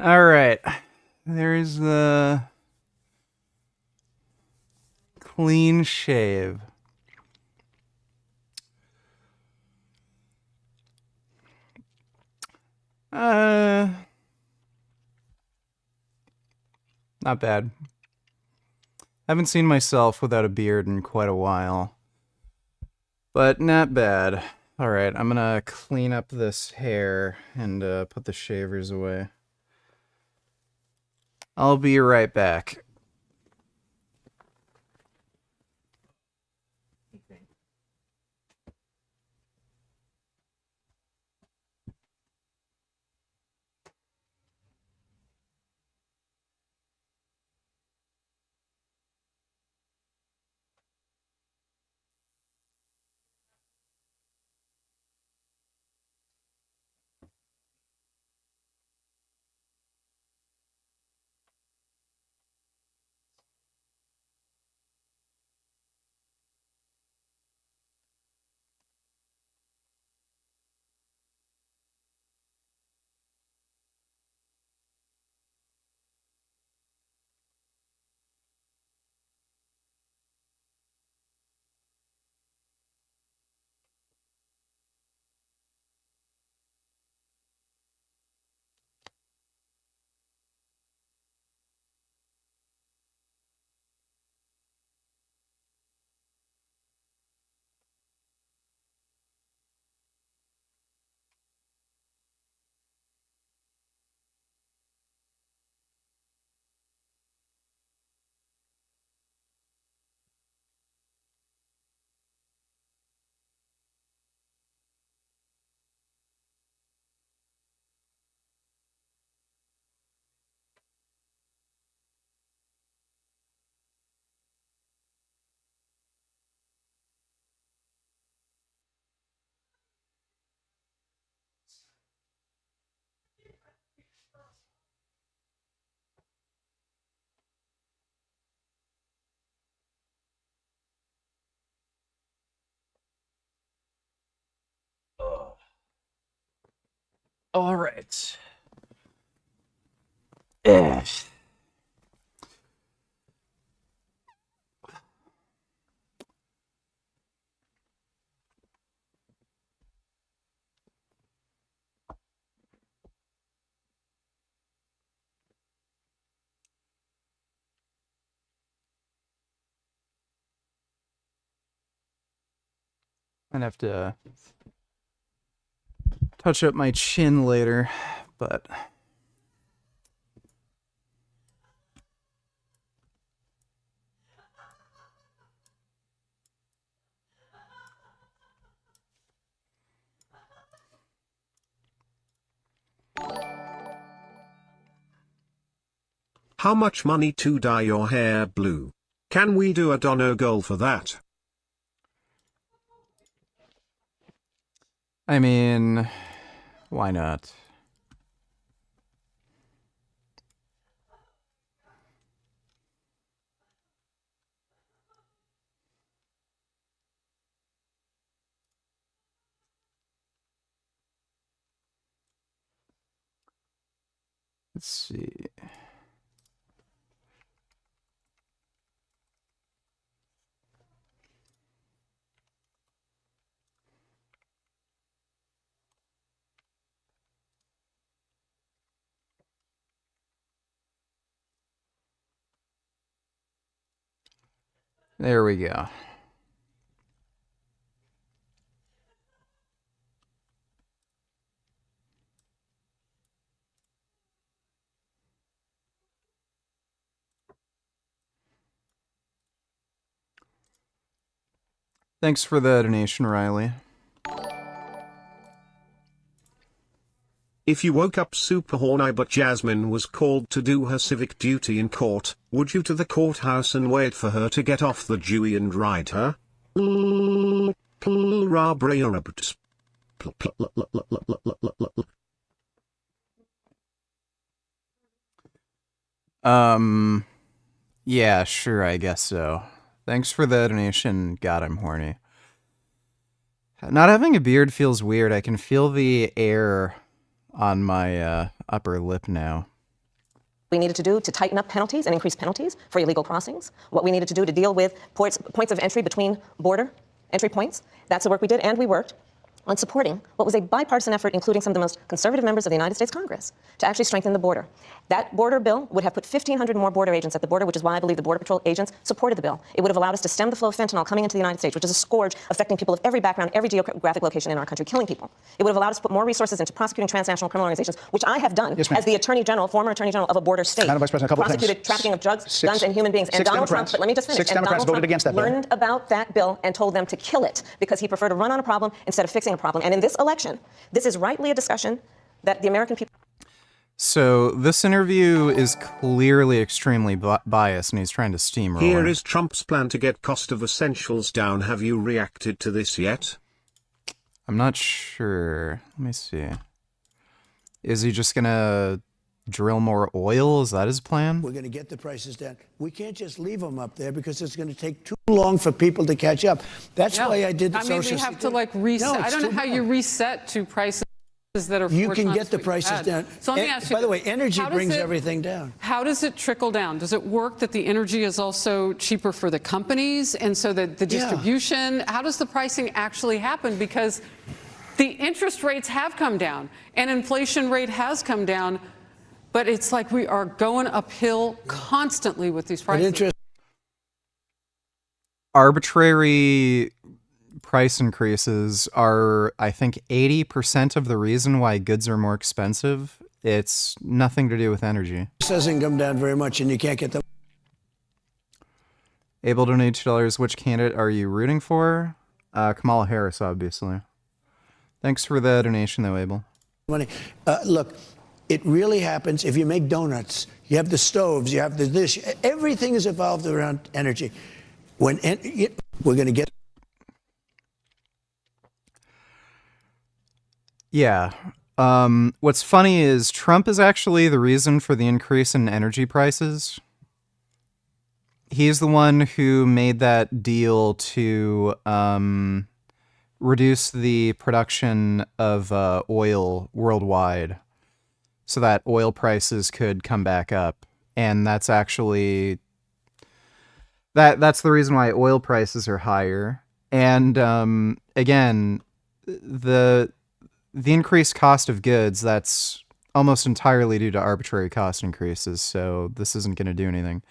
Alright. There's the clean shave. Not bad. Haven't seen myself without a beard in quite a while. But not bad. Alright, I'm gonna clean up this hair and put the shavers away. I'll be right back. All right. I'd have to touch up my chin later, but How much money to dye your hair blue? Can we do a dono goal for that? I mean, why not? Let's see. There we go. Thanks for the donation, Riley. If you woke up super horny but Jasmine was called to do her civic duty in court, would you to the courthouse and wait for her to get off the Dewey and ride her? Yeah, sure, I guess so. Thanks for the donation. God, I'm horny. Not having a beard feels weird. I can feel the air on my upper lip now. We needed to do to tighten up penalties and increase penalties for illegal crossings. What we needed to do to deal with points of entry between border entry points. That's the work we did, and we worked on supporting what was a bipartisan effort, including some of the most conservative members of the United States Congress, to actually strengthen the border. That border bill would have put 1,500 more border agents at the border, which is why I believe the Border Patrol agents supported the bill. It would have allowed us to stem the flow of fentanyl coming into the United States, which is a scourge affecting people of every background, every geographic location in our country, killing people. It would have allowed us to put more resources into prosecuting transnational criminal organizations, which I have done as the Attorney General, former Attorney General of a border state. Madam Vice President, a couple prosecuted things. trafficking of drugs, guns, and human beings. And Donald Trump, but let me just finish. Six and Democrats Donald voted against that bill. learned about that bill and told them to kill it because he preferred to run on a problem instead of fixing a problem. And in this election, this is rightly a discussion that the American people. So this interview is clearly extremely biased, and he's trying to steamroll. Here is Trump's plan to get cost of essentials down. Have you reacted to this yet? I'm not sure. Let me see. Is he just gonna drill more oil? Is that his plan? We're going to get the prices down. We can't just leave them up there because it's going to take too long for people to catch up. That's why I did the social. We have to like reset. I don't know how you reset to prices that are. You can get the prices down. So let me ask you. By the way, energy brings everything down. How does it trickle down? Does it work that the energy is also cheaper for the companies, and so that the distribution? How does the pricing actually happen? Because the interest rates have come down, and inflation rate has come down. But it's like we are going uphill constantly with these prices. Arbitrary price increases are, I think, 80% of the reason why goods are more expensive. It's nothing to do with energy. This doesn't come down very much, and you can't get them. Able to donate $2. Which candidate are you rooting for? Kamala Harris, obviously. Thanks for the donation, though, Abel. Money. Look. It really happens if you make donuts. You have the stoves, you have the dish. Everything is evolved around energy. We're going to get. Yeah. What's funny is Trump is actually the reason for the increase in energy prices. He's the one who made that deal to reduce the production of oil worldwide, so that oil prices could come back up. And that's actually that's the reason why oil prices are higher. And again, the increased cost of goods, that's almost entirely due to arbitrary cost increases, so this isn't going to do anything.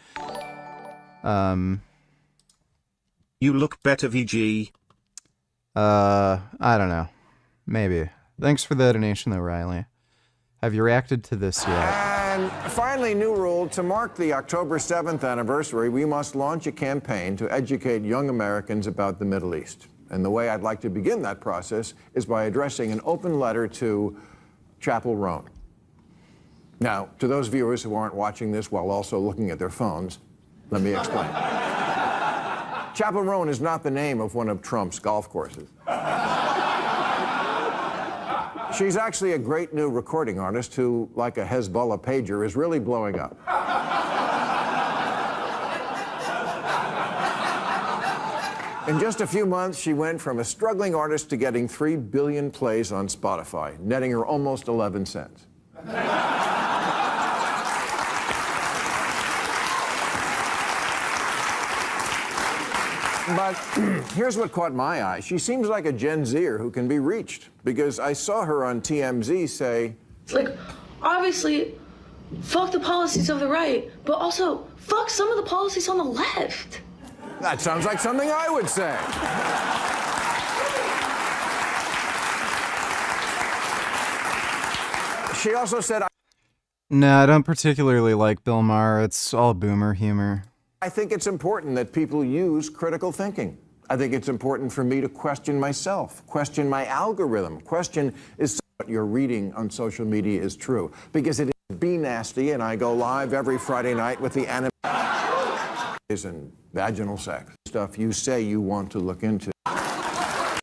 You look better, VG. I don't know. Maybe. Thanks for the donation, though, Riley. Have you reacted to this yet? And finally, new rule. To mark the October 7th anniversary, we must launch a campaign to educate young Americans about the Middle East. And the way I'd like to begin that process is by addressing an open letter to Chapel Roan. Now, to those viewers who aren't watching this while also looking at their phones, let me explain. Chapel Roan is not the name of one of Trump's golf courses. She's actually a great new recording artist who, like a Hezbollah pager, is really blowing up. In just a few months, she went from a struggling artist to getting 3 billion plays on Spotify, netting her almost 11 cents. But here's what caught my eye. She seems like a Gen Zer who can be reached, because I saw her on TMZ say, It's like, obviously, fuck the policies of the right, but also fuck some of the policies on the left. that sounds like something I would say. She also said, No, I don't particularly like Bill Maher. It's all boomer humor. I think it's important that people use critical thinking. I think it's important for me to question myself, question my algorithm, question is what you're reading on social media is true. Because it is be nasty, and I go live every Friday night with the anime and vaginal sex stuff you say you want to look into.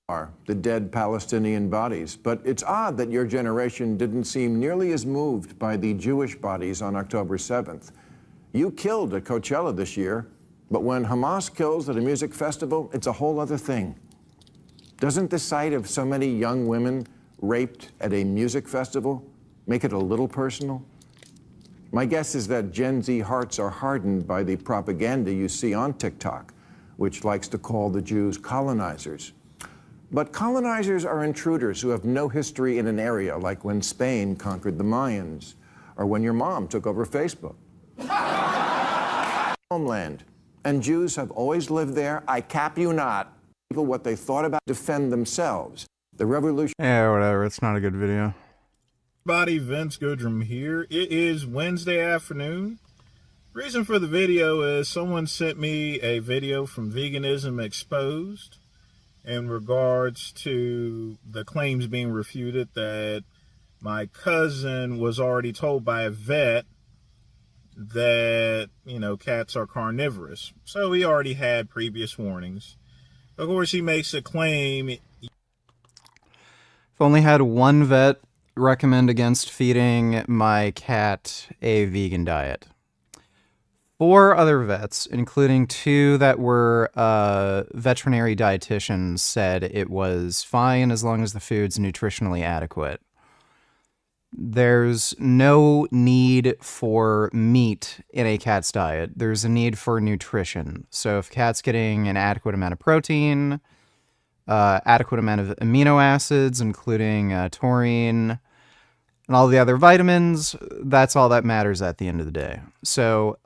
Are the dead Palestinian bodies. But it's odd that your generation didn't seem nearly as moved by the Jewish bodies on October 7th. You killed at Coachella this year, but when Hamas kills at a music festival, it's a whole other thing. Doesn't the sight of so many young women raped at a music festival make it a little personal? My guess is that Gen Z hearts are hardened by the propaganda you see on TikTok, which likes to call the Jews colonizers. But colonizers are intruders who have no history in an area, like when Spain conquered the Mayans, or when your mom took over Facebook. Homeland. And Jews have always lived there. I cap you not. People what they thought about defend themselves. The revolution. Yeah, whatever. It's not a good video. Everybody, Vince Goodrum here. It is Wednesday afternoon. Reason for the video is someone sent me a video from Veganism Exposed in regards to the claims being refuted that my cousin was already told by a vet that, you know, cats are carnivorous. So he already had previous warnings. Of course, he makes a claim. If only had one vet recommend against feeding my cat a vegan diet. 4 other vets, including 2 that were veterinary dietitians, said it was fine as long as the food's nutritionally adequate. There's no need for meat in a cat's diet. There's a need for nutrition. So if cat's getting an adequate amount of protein, adequate amount of amino acids, including taurine, and all the other vitamins, that's all that matters at the end of the day. So,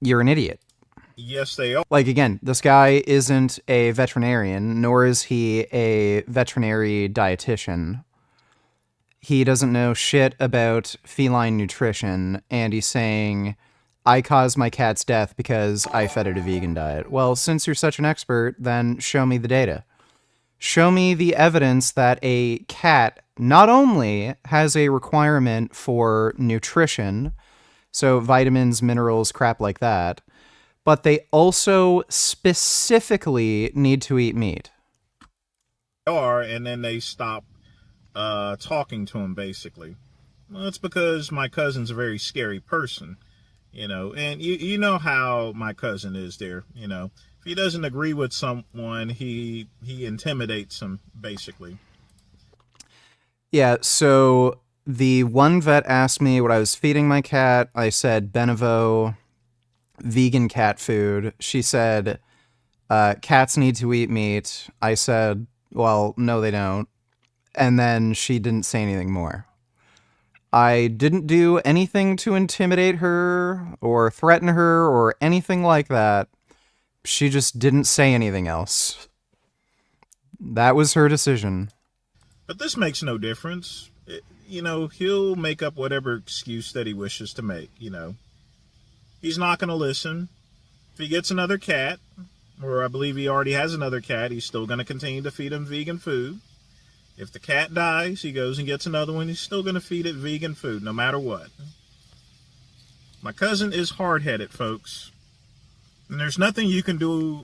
you're an idiot. Yes, they are. Like, again, this guy isn't a veterinarian, nor is he a veterinary dietitian. He doesn't know shit about feline nutrition, and he's saying, I caused my cat's death because I fed it a vegan diet. Well, since you're such an expert, then show me the data. Show me the evidence that a cat not only has a requirement for nutrition, so vitamins, minerals, crap like that, but they also specifically need to eat meat. And then they stop talking to him, basically. Well, it's because my cousin's a very scary person, you know, and you know how my cousin is there, you know. If he doesn't agree with someone, he intimidates them, basically. Yeah, so the one vet asked me what I was feeding my cat. I said Benevo, vegan cat food. She said, cats need to eat meat. I said, well, no, they don't. And then she didn't say anything more. I didn't do anything to intimidate her or threaten her or anything like that. She just didn't say anything else. That was her decision. But this makes no difference. You know, he'll make up whatever excuse that he wishes to make, you know. He's not going to listen. If he gets another cat, or I believe he already has another cat, he's still going to continue to feed him vegan food. If the cat dies, he goes and gets another one. He's still going to feed it vegan food, no matter what. My cousin is hard-headed, folks. And there's nothing you can do.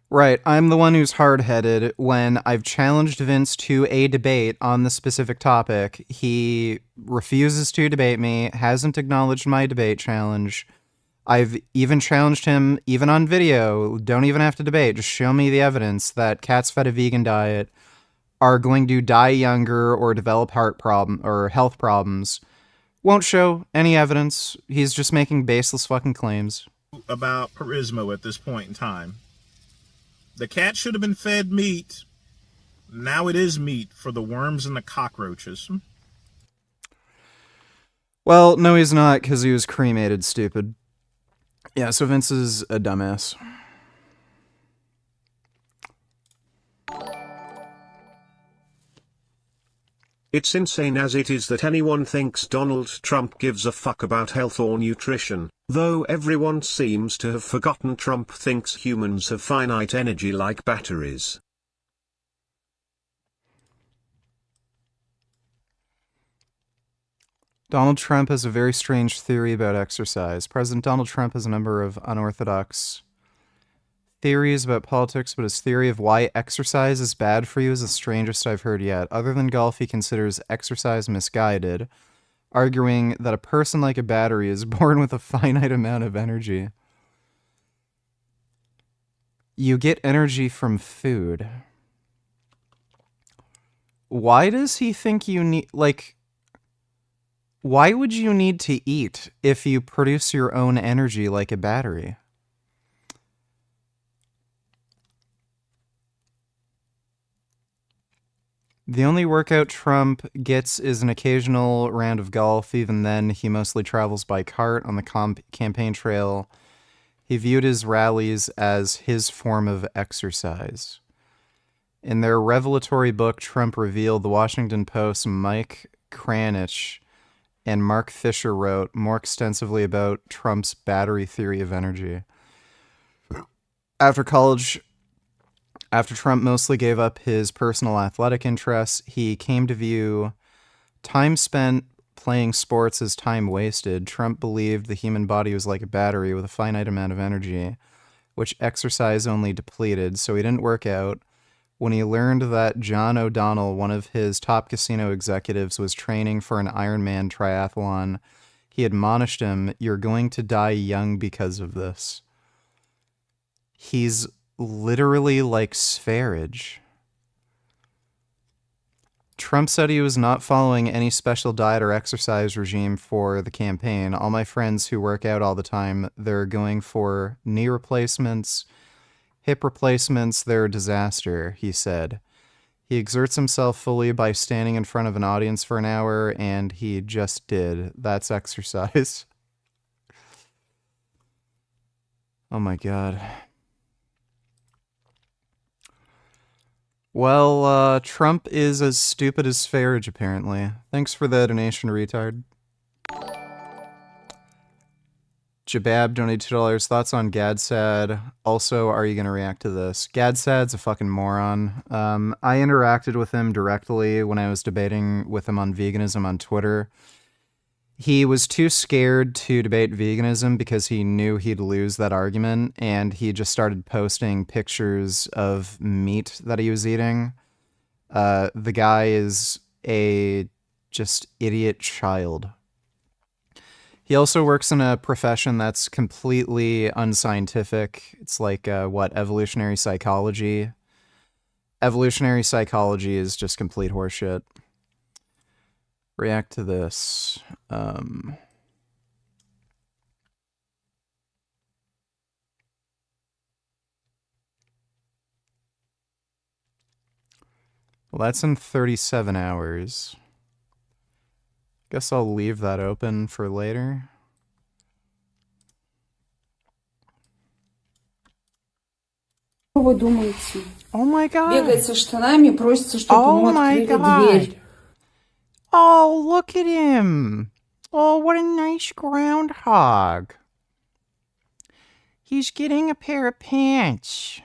Right, I'm the one who's hard-headed. When I've challenged Vince to a debate on the specific topic, he refuses to debate me, hasn't acknowledged my debate challenge. I've even challenged him, even on video, don't even have to debate, just show me the evidence that cats fed a vegan diet are going to die younger or develop heart problem or health problems. Won't show any evidence. He's just making baseless fucking claims. About Perismo at this point in time. The cat should have been fed meat. Now it is meat for the worms and the cockroaches. Well, no, he's not, because he was cremated, stupid. Yeah, so Vince is a dumbass. It's insane as it is that anyone thinks Donald Trump gives a fuck about health or nutrition, though everyone seems to have forgotten Trump thinks humans have finite energy like batteries. Donald Trump has a very strange theory about exercise. President Donald Trump has a number of unorthodox theories about politics, but his theory of why exercise is bad for you is the strangest I've heard yet. Other than golf, he considers exercise misguided, arguing that a person like a battery is born with a finite amount of energy. You get energy from food. Why does he think you need, like, Why would you need to eat if you produce your own energy like a battery? The only workout Trump gets is an occasional round of golf. Even then, he mostly travels by cart on the campaign trail. He viewed his rallies as his form of exercise. In their revelatory book, Trump revealed the Washington Post's Mike Kranich and Mark Fisher wrote more extensively about Trump's battery theory of energy. After college, after Trump mostly gave up his personal athletic interests, he came to view time spent playing sports as time wasted. Trump believed the human body was like a battery with a finite amount of energy, which exercise only depleted, so he didn't work out. When he learned that John O'Donnell, one of his top casino executives, was training for an Ironman triathlon, he admonished him, "You're going to die young because of this." He's literally like Sv3rige. Trump said he was not following any special diet or exercise regime for the campaign. All my friends who work out all the time, they're going for knee replacements, hip replacements, they're a disaster, he said. He exerts himself fully by standing in front of an audience for an hour, and he just did. That's exercise. Oh my god. Well, Trump is as stupid as Sv3rige, apparently. Thanks for the donation, retard. Jabab donated $2. Thoughts on Gadsad? Also, are you going to react to this? Gadsad's a fucking moron. I interacted with him directly when I was debating with him on veganism on Twitter. He was too scared to debate veganism because he knew he'd lose that argument, and he just started posting pictures of meat that he was eating. The guy is a just idiot child. He also works in a profession that's completely unscientific. It's like, evolutionary psychology. Evolutionary psychology is just complete horseshit. React to this. Well, that's in 37 hours. Guess I'll leave that open for later. Что вы думаете? Oh my god. Бегает со штанами, просится, чтобы ему открыли дверь. Oh, look at him. Oh, what a nice groundhog. He's getting a pair of pants.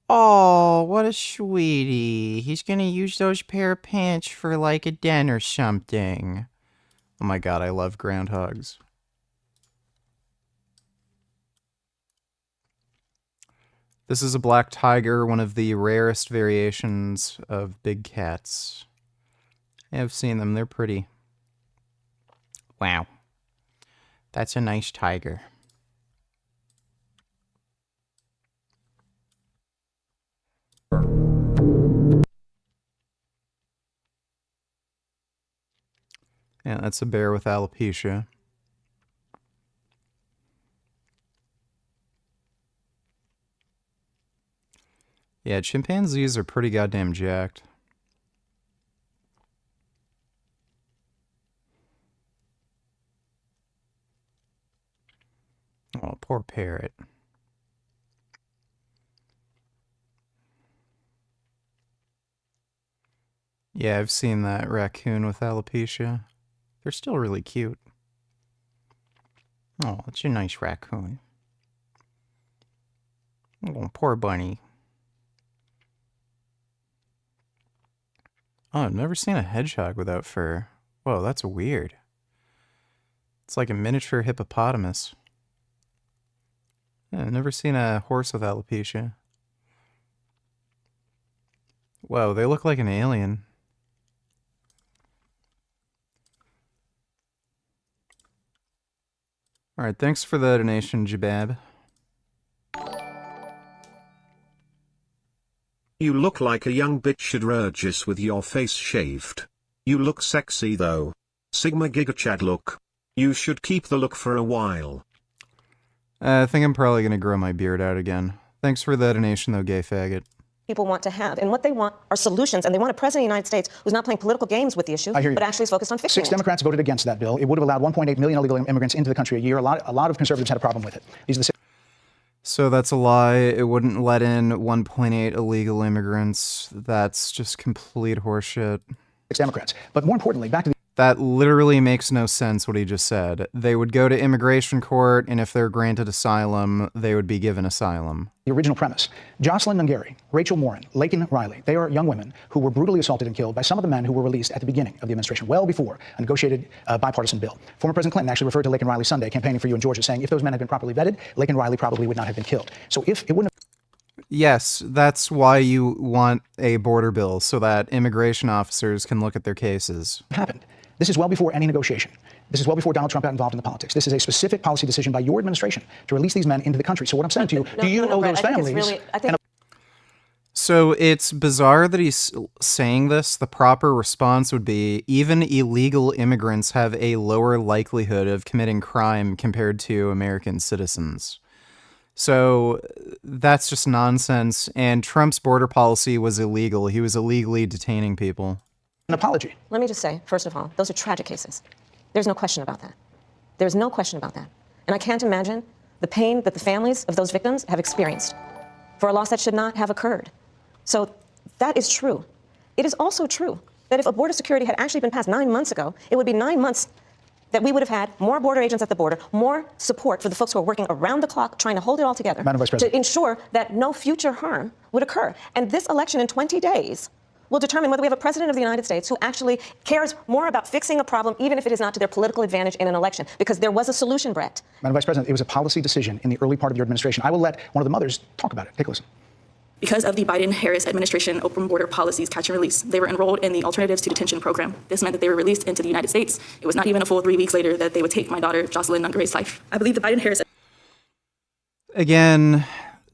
Oh, what a sweetie. He's gonna use those pair of pants for like a den or something. Oh my god, I love groundhogs. This is a black tiger, one of the rarest variations of big cats. I've seen them, they're pretty. Wow. That's a nice tiger. Yeah, that's a bear with alopecia. Yeah, chimpanzees are pretty goddamn jacked. Oh, poor parrot. Yeah, I've seen that raccoon with alopecia. They're still really cute. Oh, it's a nice raccoon. Oh, poor bunny. Oh, I've never seen a hedgehog without fur. Whoa, that's weird. It's like a miniature hippopotamus. Yeah, I've never seen a horse with alopecia. Whoa, they look like an alien. Alright, thanks for the donation, Jabab. You look like a young bitch Sv3rige with your face shaved. You look sexy though. Sigma Gigachad look. You should keep the look for a while. I think I'm probably gonna grow my beard out again. Thanks for the donation though, gay faggot. People want to have. And what they want are solutions. And they want a president of the United States who's not playing political games with the issue, but actually is focused on fixing 6 it. Democrats voted against that bill. It would have allowed 1.8 million illegal immigrants into the country a year. A lot of conservatives had a problem with it. These are the So that's a lie. It wouldn't let in 1.8 illegal immigrants. That's just complete horseshit. 6 Democrats. But more importantly, back to the... That literally makes no sense what he just said. They would go to immigration court, and if they're granted asylum, they would be given asylum. The original premise. Jocelyn Nungary, Rachel Morin, Laken Riley, they are young women who were brutally assaulted and killed by some of the men who were released at the beginning of the administration, well before a negotiated bipartisan bill. Former President Clinton actually referred to Laken Riley Sunday, campaigning for you in Georgia, saying if those men had been properly vetted, Laken Riley probably would not have been killed. So if it wouldn't have... Yes, that's why you want a border bill, so that immigration officers can look at their cases. ...happened. This is well before any negotiation. This is well before Donald Trump got involved in the politics. This is a specific policy decision by your administration to release these men into the country. So what I'm saying to you, do you owe those families... So it's bizarre that he's saying this. The proper response would be, even illegal immigrants have a lower likelihood of committing crime compared to American citizens. So that's just nonsense. And Trump's border policy was illegal. He was illegally detaining people. An apology. Let me just say, first of all, those are tragic cases. There's no question about that. There's no question about that. And I can't imagine the pain that the families of those victims have experienced for a loss that should not have occurred. So that is true. It is also true that if a border security had actually been passed 9 months ago, it would be 9 months that we would have had more border agents at the border, more support for the folks who are working around the clock trying to hold it all together to ensure that no future harm would occur. And this election in 20 days will determine whether we have a president of the United States who actually cares more about fixing a problem, even if it is not to their political advantage in an election, because there was a solution, Brett. Madam Vice President, it was a policy decision in the early part of your administration. I will let one of the mothers talk about it. Take a listen. Because of the Biden-Harris administration open border policies catch and release, they were enrolled in the Alternatives to Detention program. This meant that they were released into the United States. It was not even a full 3 weeks later that they would take my daughter, Jocelyn Nungary's life. I believe the Biden-Harris... Again,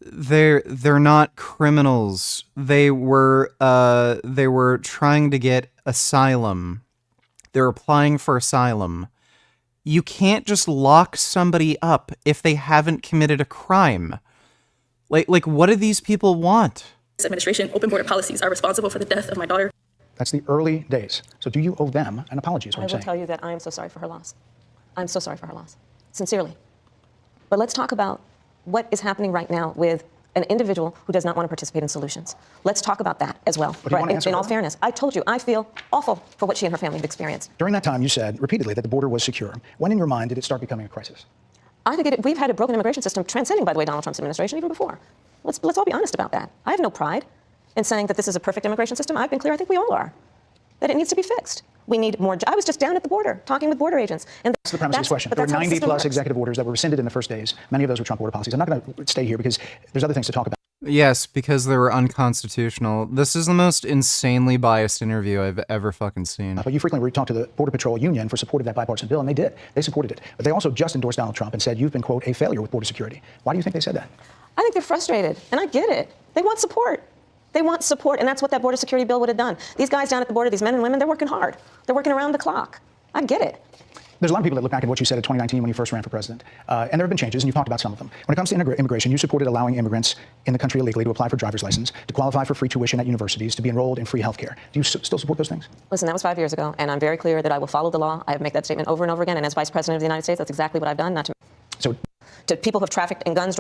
they're not criminals. They were trying to get asylum. They're applying for asylum. You can't just lock somebody up if they haven't committed a crime. Like, what do these people want? This administration open border policies are responsible for the death of my daughter. That's the early days. So do you owe them an apology, is what I'm saying. I will tell you that I am so sorry for her loss. I'm so sorry for her loss. Sincerely. But let's talk about what is happening right now with an individual who does not want to participate in solutions. Let's talk about that as well. In all fairness, I told you, I feel awful for what she and her family have experienced. During that time, you said repeatedly that the border was secure. When in your mind did it start becoming a crisis? I think we've had a broken immigration system transcending, by the way, Donald Trump's administration even before. Let's all be honest about that. I have no pride in saying that this is a perfect immigration system. I've been clear, I think we all are, that it needs to be fixed. We need more. I was just down at the border talking with border agents. And that's the premise of this question. There were 90 plus executive orders that were rescinded in the first days. Many of those were Trump border policies. I'm not going to stay here because there's other things to talk about. Yes, because they were unconstitutional. This is the most insanely biased interview I've ever fucking seen. But you frequently talked to the Border Patrol Union for support of that bipartisan bill, and they did. They supported it. But they also just endorsed Donald Trump and said, you've been, quote, a failure with border security. Why do you think they said that? I think they're frustrated, and I get it. They want support. They want support, and that's what that border security bill would have done. These guys down at the border, these men and women, they're working hard. They're working around the clock. I get it. There's a lot of people that look back at what you said in 2019 when you first ran for president, and there have been changes, and you've talked about some of them. When it comes to immigration, you supported allowing immigrants in the country illegally to apply for driver's license, to qualify for free tuition at universities, to be enrolled in free health care. Do you still support those things? Listen, that was 5 years ago, and I'm very clear that I will follow the law. I have made that statement over and over again, and as Vice President of the United States, that's exactly what I've done. Not to people who have trafficked in guns.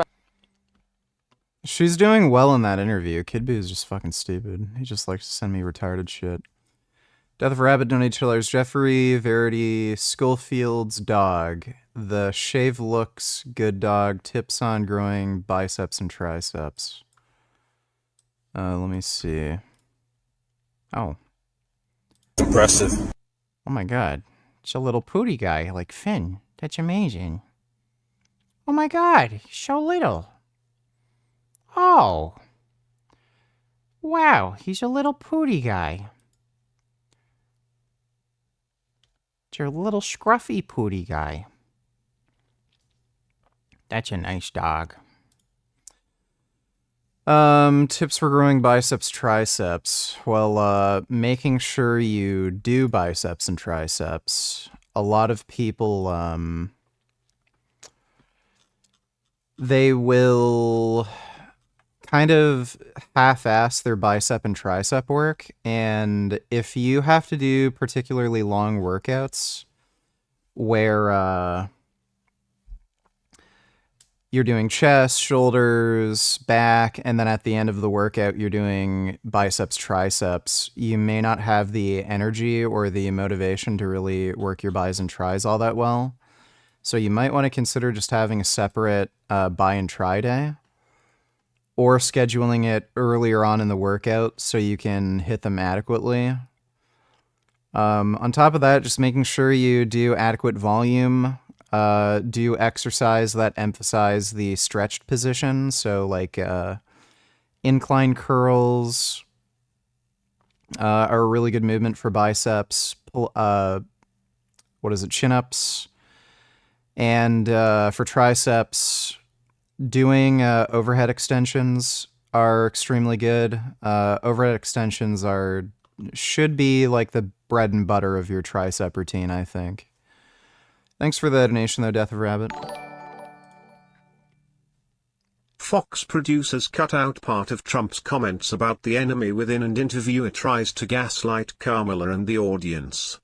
She's doing well in that interview. Kid Boo is just fucking stupid. He just likes to send me retarded shit. Death of Rabbit donated $2. Jeffrey Verity Schofield's dog. The shave looks good dog. Tips on growing biceps and triceps. Let me see. Oh. Impressive. Oh my god. It's a little pooty guy like Finn. That's amazing. Oh my god. He's so little. Oh. Wow. He's a little pooty guy. You're a little scruffy pooty guy. That's a nice dog. Tips for growing biceps, triceps. Well, making sure you do biceps and triceps. A lot of people, they will kind of half-ass their bicep and tricep work, and if you have to do particularly long workouts where, you're doing chest, shoulders, back, and then at the end of the workout, you're doing biceps, triceps. You may not have the energy or the motivation to really work your bis and tris all that well. So you might want to consider just having a separate bi and tri day, or scheduling it earlier on in the workout so you can hit them adequately. On top of that, just making sure you do adequate volume. Do exercise that emphasize the stretched position, so like incline curls are a really good movement for biceps. Chin-ups. And for triceps, doing overhead extensions are extremely good. Overhead extensions should be like the bread and butter of your tricep routine, I think. Thanks for the donation, though, Death of Rabbit. Fox producers cut out part of Trump's comments about the enemy within, and interviewer tries to gaslight Kamala and the audience.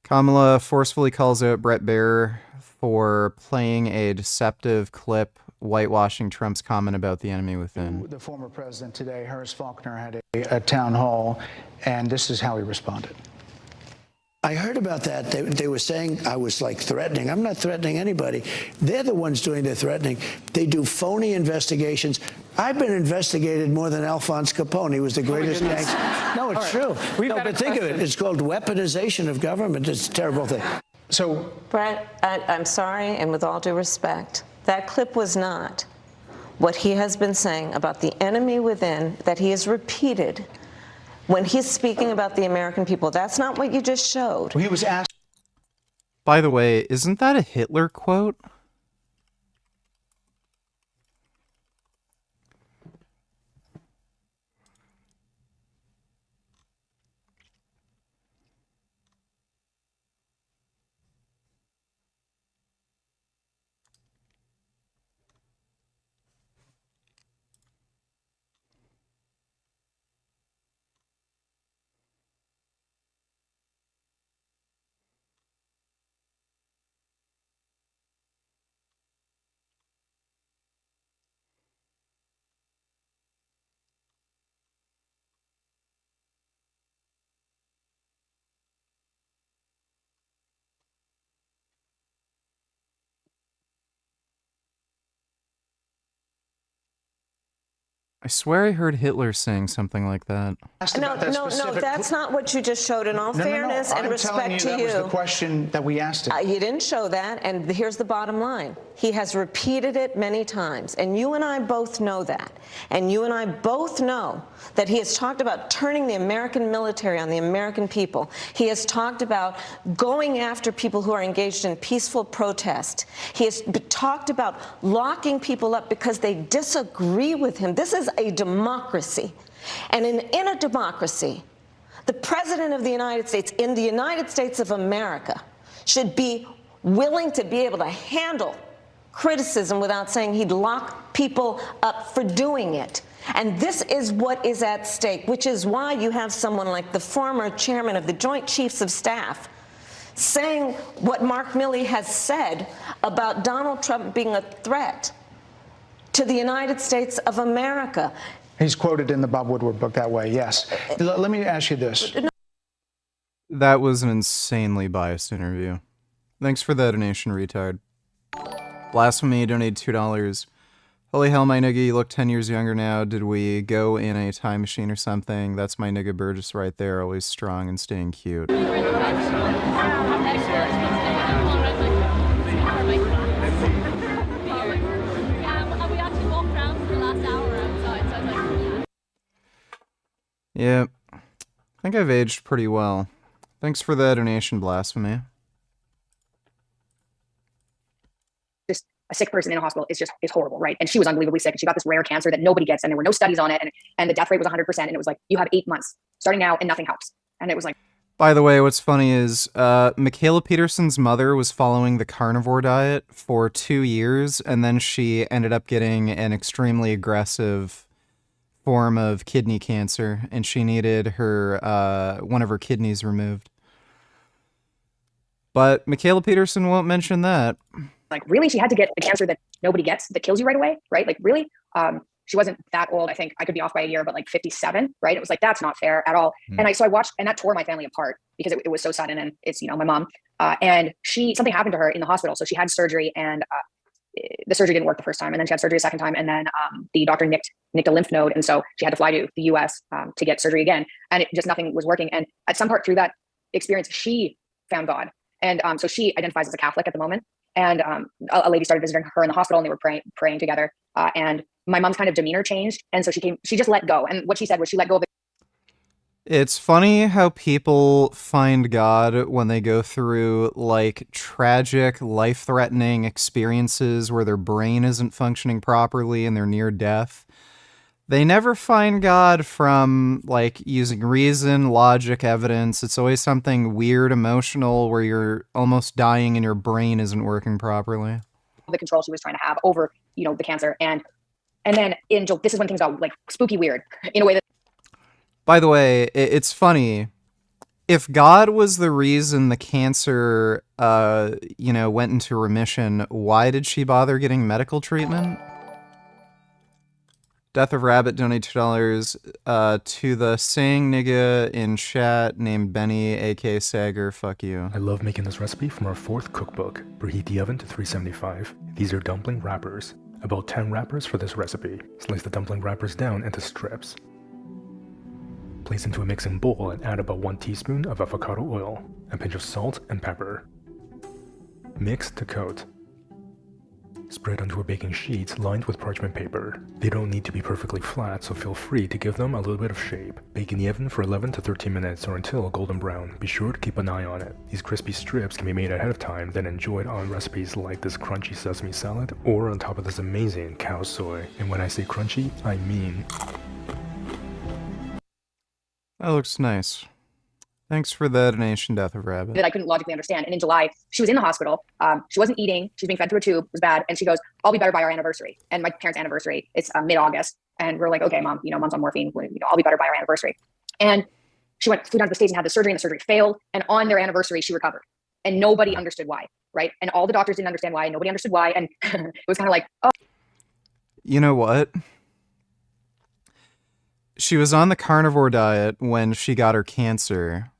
Kamala forcefully calls out Brett Baer for playing a deceptive clip whitewashing Trump's comment about the enemy within. The former president today, Harris Faulkner, had a town hall, and this is how he responded. I heard about that. They were saying I was like threatening. I'm not threatening anybody. They're the ones doing the threatening. They do phony investigations. I've been investigated more than Alphonse Capone. He was the greatest gangster. No, it's true. No, but think of it. It's called weaponization of government. It's a terrible thing. So, Brett, I'm sorry, and with all due respect, that clip was not what he has been saying about the enemy within that he has repeated when he's speaking about the American people. That's not what you just showed. He was asked. By the way, isn't that a Hitler quote? I swear I heard Hitler saying something like that. No, that's not what you just showed. In all fairness and respect to you, that was the question that we asked him. You didn't show that, and here's the bottom line. He has repeated it many times, and you and I both know that. And you and I both know that he has talked about turning the American military on the American people. He has talked about going after people who are engaged in peaceful protest. He has talked about locking people up because they disagree with him. This is a democracy. And in a democracy, the President of the United States, in the United States of America, should be willing to be able to handle criticism without saying he'd lock people up for doing it. And this is what is at stake, which is why you have someone like the former chairman of the Joint Chiefs of Staff saying what Mark Milley has said about Donald Trump being a threat to the United States of America. He's quoted in the Bob Woodward book that way, yes. Let me ask you this. That was an insanely biased interview. Thanks for the donation, retard. Blasphemy donated $2. Holy hell, my nigga, you look 10 years younger now. Did we go in a time machine or something? That's my nigga Burgess right there, always strong and staying cute. Yep. I think I've aged pretty well. Thanks for the donation, Blasphemy. a sick person in a hospital is horrible, right? And she was unbelievably sick, and she got this rare cancer that nobody gets, and there were no studies on it, and the death rate was 100%, and it was like, you have 8 months starting now, and nothing helps. And it was like. By the way, what's funny is Michaela Peterson's mother was following the carnivore diet for 2 years, and then she ended up getting an extremely aggressive form of kidney cancer, and she needed her one of her kidneys removed. But Michaela Peterson won't mention that. Like, really? She had to get a cancer that nobody gets, that kills you right away, right? Like, really? She wasn't that old. I think I could be off by a year, but like 57, right? It was like, that's not fair at all. And I watched, and that tore my family apart because it was so sudden, and it's, my mom. And something happened to her in the hospital. So she had surgery, and the surgery didn't work the first time. And then she had surgery a second time. And then the doctor nicked a lymph node. And so she had to fly to the US to get surgery again. And nothing was working. And at some part through that experience, she found God. And so she identifies as a Catholic at the moment. And a lady started visiting her in the hospital, and they were praying together. And my mom's kind of demeanor changed. And so she just let go. And what she said was she let go of it. It's funny how people find God when they go through like tragic, life-threatening experiences where their brain isn't functioning properly and they're near death. They never find God from like using reason, logic, evidence. It's always something weird, emotional, where you're almost dying and your brain isn't working properly. The control she was trying to have over, the cancer. And then this is when things got like spooky weird in a way that. By the way, it's funny. If God was the reason the cancer, went into remission, why did she bother getting medical treatment? Death of Rabbit donated $2 to the saying nigga in chat named Benny, aka Sager. Fuck you. I love making this recipe from our 4th cookbook. Preheat the oven to 375. These are dumpling wrappers. About 10 wrappers for this recipe. Slice the dumpling wrappers down into strips. Place into a mixing bowl and add about 1 teaspoon of avocado oil, a pinch of salt and pepper. Mix to coat. Spread onto a baking sheet lined with parchment paper. They don't need to be perfectly flat, so feel free to give them a little bit of shape. Bake in the oven for 11 to 13 minutes or until golden brown. Be sure to keep an eye on it. These crispy strips can be made ahead of time, then enjoyed on recipes like this crunchy sesame salad or on top of this amazing cow soy. And when I say crunchy, I mean... That looks nice. Thanks for the donation, Death of Rabbit. That I couldn't logically understand. And in July, she was in the hospital. She wasn't eating. She was being fed through a tube. It was bad. And she goes, I'll be better by our anniversary. And my parents' anniversary, it's mid-August. And we're like, okay, Mom, Mom's on morphine. I'll be better by our anniversary. And she flew down to the States and had the surgery, and the surgery failed. And on their anniversary, she recovered. And nobody understood why, right? And all the doctors didn't understand why. And nobody understood why. And it was kind of like, oh. You know what? She was on the carnivore diet when she got her cancer.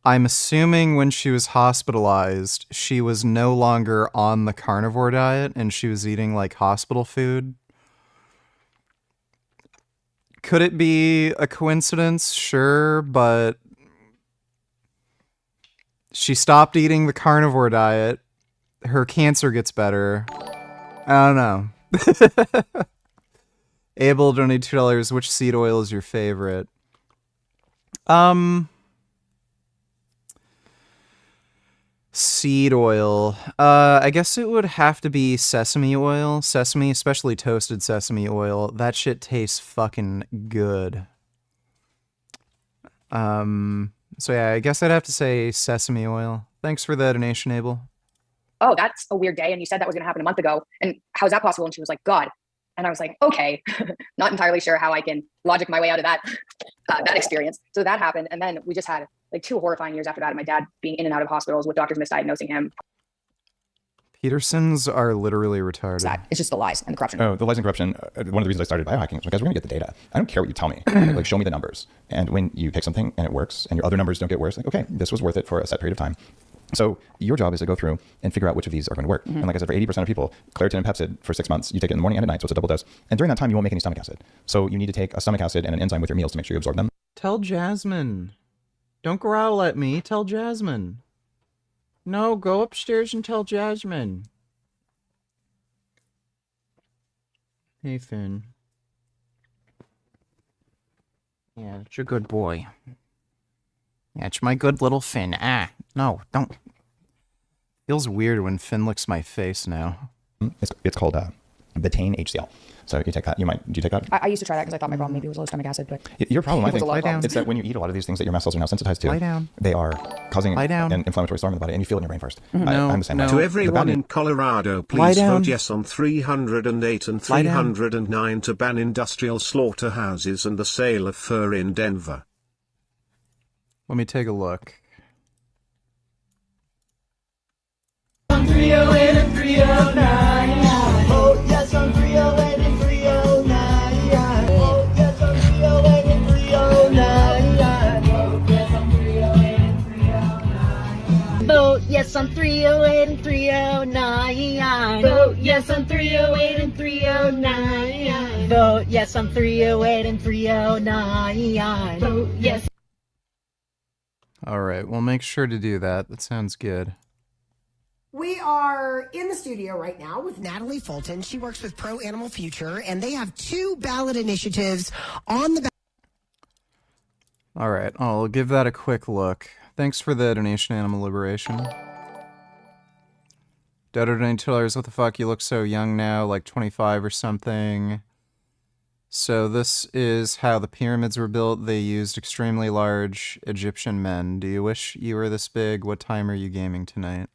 I'm assuming when she was hospitalized, she was no longer on the carnivore diet and she was eating like hospital food. Could it be a coincidence? Sure, but she stopped eating the carnivore diet. Her cancer gets better. I don't know. Abel donated $2. Which seed oil is your favorite? Seed oil. I guess it would have to be sesame oil. Sesame, especially toasted sesame oil. That shit tastes fucking good. So yeah, I guess I'd have to say sesame oil. Thanks for the donation, Abel. Oh, that's a weird day. And you said that was going to happen a month ago. And how's that possible? And she was like, God. And I was like, okay, not entirely sure how I can logic my way out of that experience. So that happened. And then we just had like 2 horrifying years after that. My dad being in and out of hospitals with doctors misdiagnosing him. Petersons are literally retarded. It's just the lies and the corruption. Oh, the lies and corruption. One of the reasons I started biohacking was because we're going to get the data. I don't care what you tell me. Like, show me the numbers. And when you take something and it works and your other numbers don't get worse, like, okay, this was worth it for a set period of time. So your job is to go through and figure out which of these are going to work. And like I said, for 80% of people, Claritin and Pepsid for 6 months, you take it in the morning and at night, so it's a double dose. And during that time, you won't make any stomach acid. So you need to take a stomach acid and an enzyme with your meals to make sure you absorb them. Tell Jasmine. Don't growl at me. Tell Jasmine. No, go upstairs and tell Jasmine. Hey, Finn. Yeah, it's your good boy. Yeah, it's my good little Finn. Ah, no, don't. Feels weird when Finn licks my face now. It's called betaine HCl. So you take that. Do you take that? I used to try that because I thought my problem maybe was low stomach acid, but Your problem, I it was think, a lot of problems. it's that when you eat a lot of these things that your mast cells are now sensitized to, Lie down. they are causing Lie down. an inflammatory storm in the body, and you feel it in your brain first. No, I'm the same way. To everyone The in bad Colorado, Lie please down. vote yes on 308 and Lie down. 309 to ban industrial slaughterhouses and the sale of fur in Denver. Let me take a look. 308 and 309. Vote yes on 308 and 309. Vote yes on 308 and 309. Vote yes on 308 and 309. Vote yes on 308 and 309. Vote yes on 308 and 309. Vote yes. All right, we'll make sure to do that. That sounds good. We are in the studio right now with Natalie Fulton. She works with Pro Animal Future, and they have 2 ballot initiatives on the ballot. All right, I'll give that a quick look. Thanks for the donation, Animal Liberation. Dodo $92, what the fuck? You look so young now, like 25 or something. So this is how the pyramids were built. They used extremely large Egyptian men. Do you wish you were this big? What time are you gaming tonight?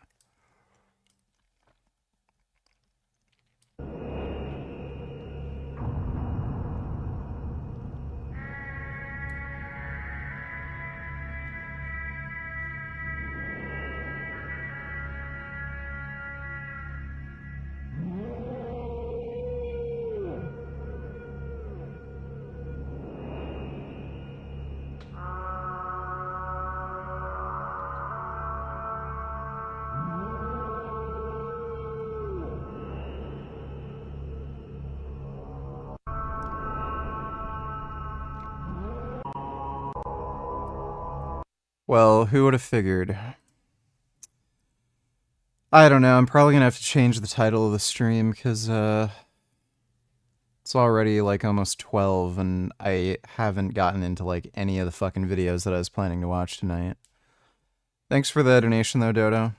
Well, who would have figured? I don't know, I'm probably gonna have to change the title of the stream, because, it's already, like, almost 12, and I haven't gotten into, like, any of the fucking videos that I was planning to watch tonight. Thanks for the donation, though, Dodo.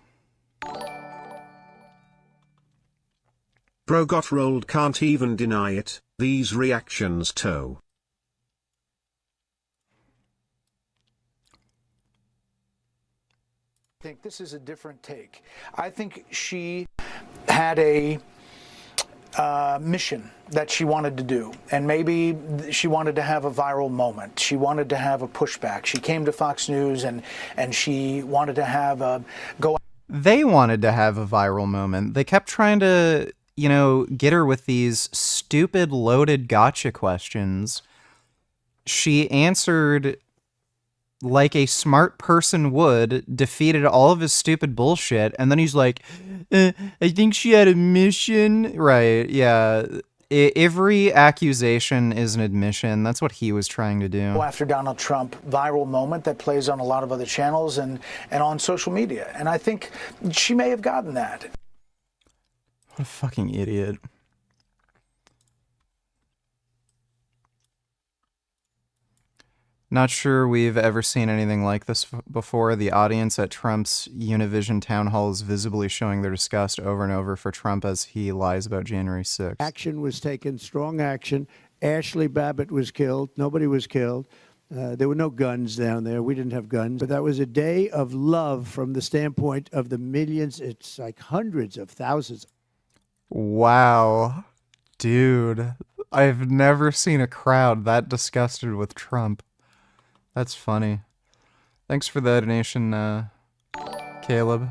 Bro got rolled, can't even deny it. These reactions toe. I think this is a different take. I think she had a mission that she wanted to do, and maybe she wanted to have a viral moment. She wanted to have a pushback. She came to Fox News and she wanted to have a go. They wanted to have a viral moment. They kept trying to, you know, get her with these stupid loaded gotcha questions. She answered like a smart person would, defeated all of his stupid bullshit, and then he's like, I think she had a mission. Right, yeah. Every accusation is an admission. That's what he was trying to do. After Donald Trump, viral moment that plays on a lot of other channels and on social media. And I think she may have gotten that. What a fucking idiot. Not sure we've ever seen anything like this before. The audience at Trump's Univision town hall is visibly showing their disgust over and over for Trump as he lies about January 6th. Action was taken, strong action. Ashley Babbitt was killed. Nobody was killed. There were no guns down there. We didn't have guns. But that was a day of love from the standpoint of the millions. It's like hundreds of thousands. Wow. Dude, I've never seen a crowd that disgusted with Trump. That's funny. Thanks for the donation, Caleb.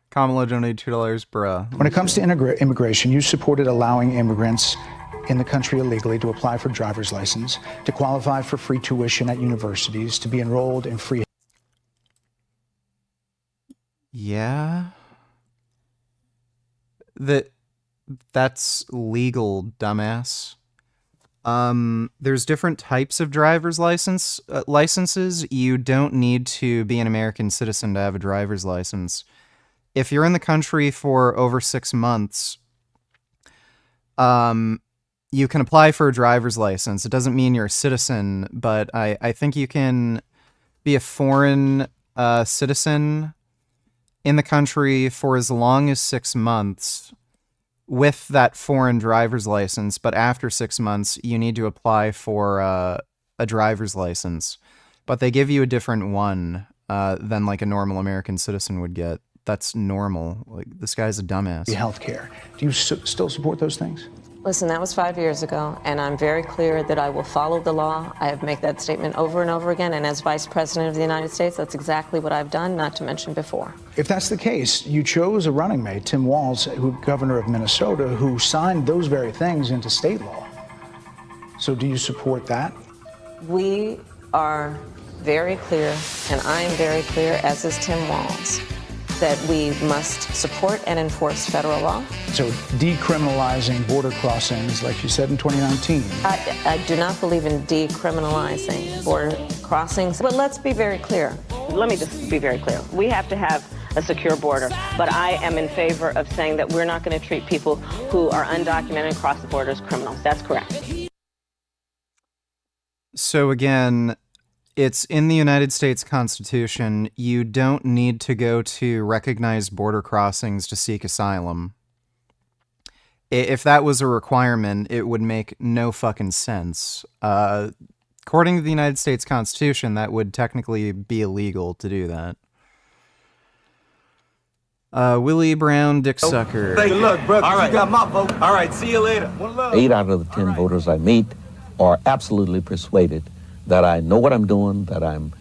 Kamala donated $2, bruh. When it comes to immigration, you supported allowing immigrants in the country illegally to apply for driver's license, to qualify for free tuition at universities, to be enrolled in free. Yeah. That's legal, dumbass. There's different types of driver's licenses. You don't need to be an American citizen to have a driver's license. If you're in the country for over 6 months, you can apply for a driver's license. It doesn't mean you're a citizen, but I think you can be a foreign citizen in the country for as long as 6 months with that foreign driver's license, but after 6 months, you need to apply for a driver's license. But they give you a different one than like a normal American citizen would get. That's normal. Like, this guy's a dumbass. Healthcare. Do you still support those things? Listen, that was 5 years ago, and I'm very clear that I will follow the law. I have made that statement over and over again, and as Vice President of the United States, that's exactly what I've done, not to mention before. If that's the case, you chose a running mate, Tim Walz, governor of Minnesota, who signed those very things into state law. So do you support that? We are very clear, and I am very clear, as is Tim Walz, that we must support and enforce federal law. So decriminalizing border crossings, like you said in 2019. I do not believe in decriminalizing border crossings, but let's be very clear. Let me just be very clear. We have to have a secure border, but I am in favor of saying that we're not going to treat people who are undocumented and cross the border as criminals. That's correct. So again, it's in the United States Constitution. You don't need to go to recognized border crossings to seek asylum. If that was a requirement, it would make no fucking sense. According to the United States Constitution, that would technically be illegal to do that. Willie Brown, Dick Sucker. Hey, look, brother, all right. You got my vote. All right, see you later. 8 out of the 10 voters I meet are absolutely persuaded that I know what I'm doing, that I'm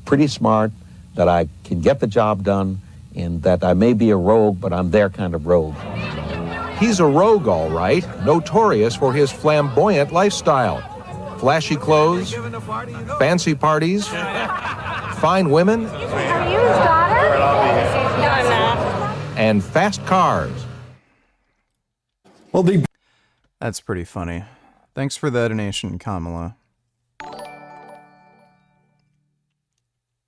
pretty smart, that I can get the job done, and that I may be a rogue, but I'm their kind of rogue. He's a rogue, all right, notorious for his flamboyant lifestyle. Flashy clothes, fancy parties, fine women, Are you his daughter? No, I'm not. and fast cars. Well, that's pretty funny. Thanks for the donation, Kamala.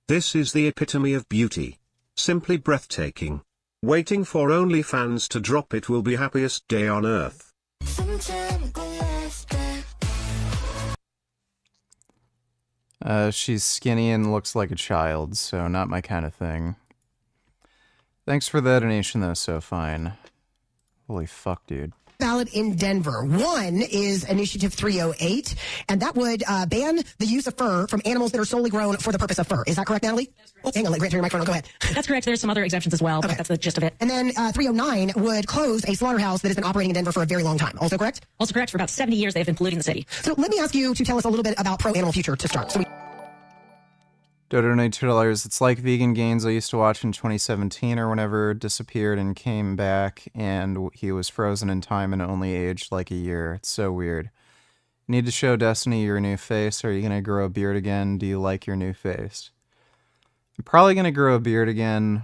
This is the epitome of beauty. Simply breathtaking. Waiting for OnlyFans to drop it will be happiest day on earth. She's skinny and looks like a child, so not my kind of thing. Thanks for the donation, though, so fine. Holy fuck, dude. Ballot in Denver. One is Initiative 308, and that would ban the use of fur from animals that are solely grown for the purpose of fur. Is that correct, Natalie? Oh, hang on, Grant, turn your microphone on. Go ahead. That's correct. There's some other exemptions as well, but that's the gist of it. And then 309 would close a slaughterhouse that has been operating in Denver for a very long time. Also correct? Also correct. For about 70 years, they've been polluting the city. So let me ask you to tell us a little bit about Pro-Animal Future to start. So Donate $2. It's like Vegan Gains I used to watch in 2017 or whenever, disappeared and came back, and he was frozen in time and only aged like a year. It's so weird. Need to show Destiny your new face. Are you going to grow a beard again? Do you like your new face? I'm probably going to grow a beard again.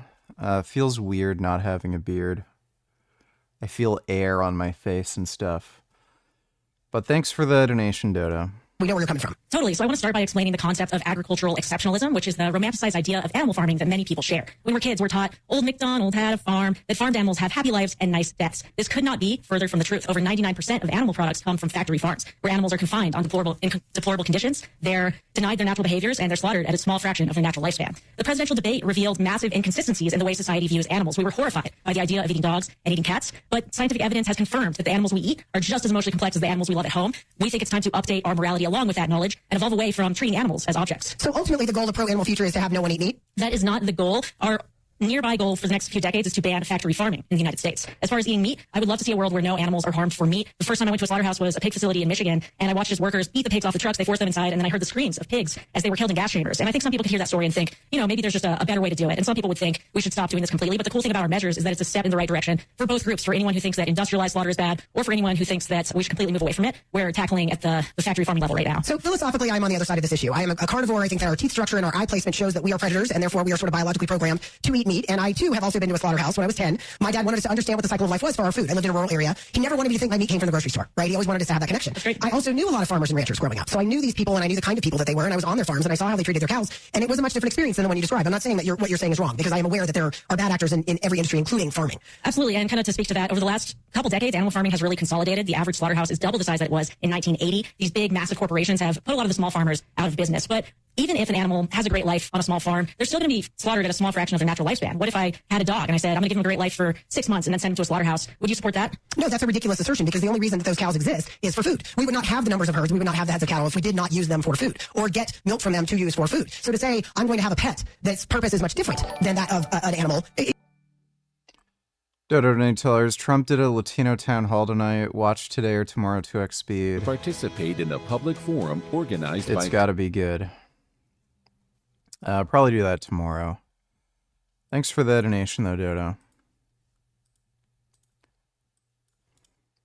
Feels weird not having a beard. I feel air on my face and stuff. But thanks for the donation, Dodo. we know where you're coming from. Totally. So I want to start by explaining the concept of agricultural exceptionalism, which is the romanticized idea of animal farming that many people share. When we're kids, we're taught old MacDonald had a farm, that farmed animals have happy lives and nice deaths. This could not be further from the truth. Over 99% of animal products come from factory farms, where animals are confined on deplorable conditions. They're denied their natural behaviors, and they're slaughtered at a small fraction of their natural lifespan. The presidential debate revealed massive inconsistencies in the way society views animals. We were horrified by the idea of eating dogs and eating cats, but scientific evidence has confirmed that the animals we eat are just as emotionally complex as the animals we love at home. We think it's time to update our morality along with that knowledge and evolve away from treating animals as objects. So ultimately, the goal of pro-animal future is to have no one eat meat? That is not the goal. Our nearby goal for the next few decades is to ban factory farming in the United States. As far as eating meat, I would love to see a world where no animals are harmed for meat. The first time I went to a slaughterhouse was a pig facility in Michigan, and I watched as workers beat the pigs off the trucks. They forced them inside, and then I heard the screams of pigs as they were killed in gas chambers. And I think some people could hear that story and think, you know, maybe there's just a better way to do it. And some people would think we should stop doing this completely. But the cool thing about our measures is that it's a step in the right direction for both groups, for anyone who thinks that industrialized slaughter is bad, or for anyone who thinks that we should completely move away from it. We're tackling at the factory farming level right now. So philosophically, I'm on the other side of this issue. I am a carnivore. I think that our teeth structure and our eye placement shows that we are predators, and therefore we are sort of biologically programmed to eat meat. And I, too, have also been to a slaughterhouse when I was 10. My dad wanted us to understand what the cycle of life was for our food. I lived in a rural area. He never wanted me to think my meat came from the grocery store, right? He always wanted us to have that connection. I also knew a lot of farmers and ranchers growing up. So I knew these people, and I knew the kind of people that they were, and I was on their farms, and I saw how they treated their cows, and it was a much different experience than the one you described. I'm not saying that what you're saying is wrong, because I am aware that there are bad actors in every industry, including farming. Absolutely, and kind of to speak to that, over the last couple decades, animal farming has really consolidated. The average slaughterhouse is double the size that it was in 1980. These big, massive corporations have put a lot of the small farmers out of business, but even if an animal has a great life on a small farm, they're still going to be slaughtered at a small fraction of their natural lifespan. What if I had a dog and I said, I'm going to give him a great life for 6 months and then send him to a slaughterhouse? Would you support that? No, that's a ridiculous assertion because the only reason that those cows exist is for food. We would not have the numbers of herds, we would not have the heads of cattle if we did not use them for food or get milk from them to use for food. So to say, I'm going to have a pet that's purpose is much different than that of an animal. Dodo tellers, Trump did a Latino town hall tonight. Watch today or tomorrow 2x speed. Participate in a public forum organized by... It's gotta be good. Probably do that tomorrow. Thanks for the donation though, Dodo.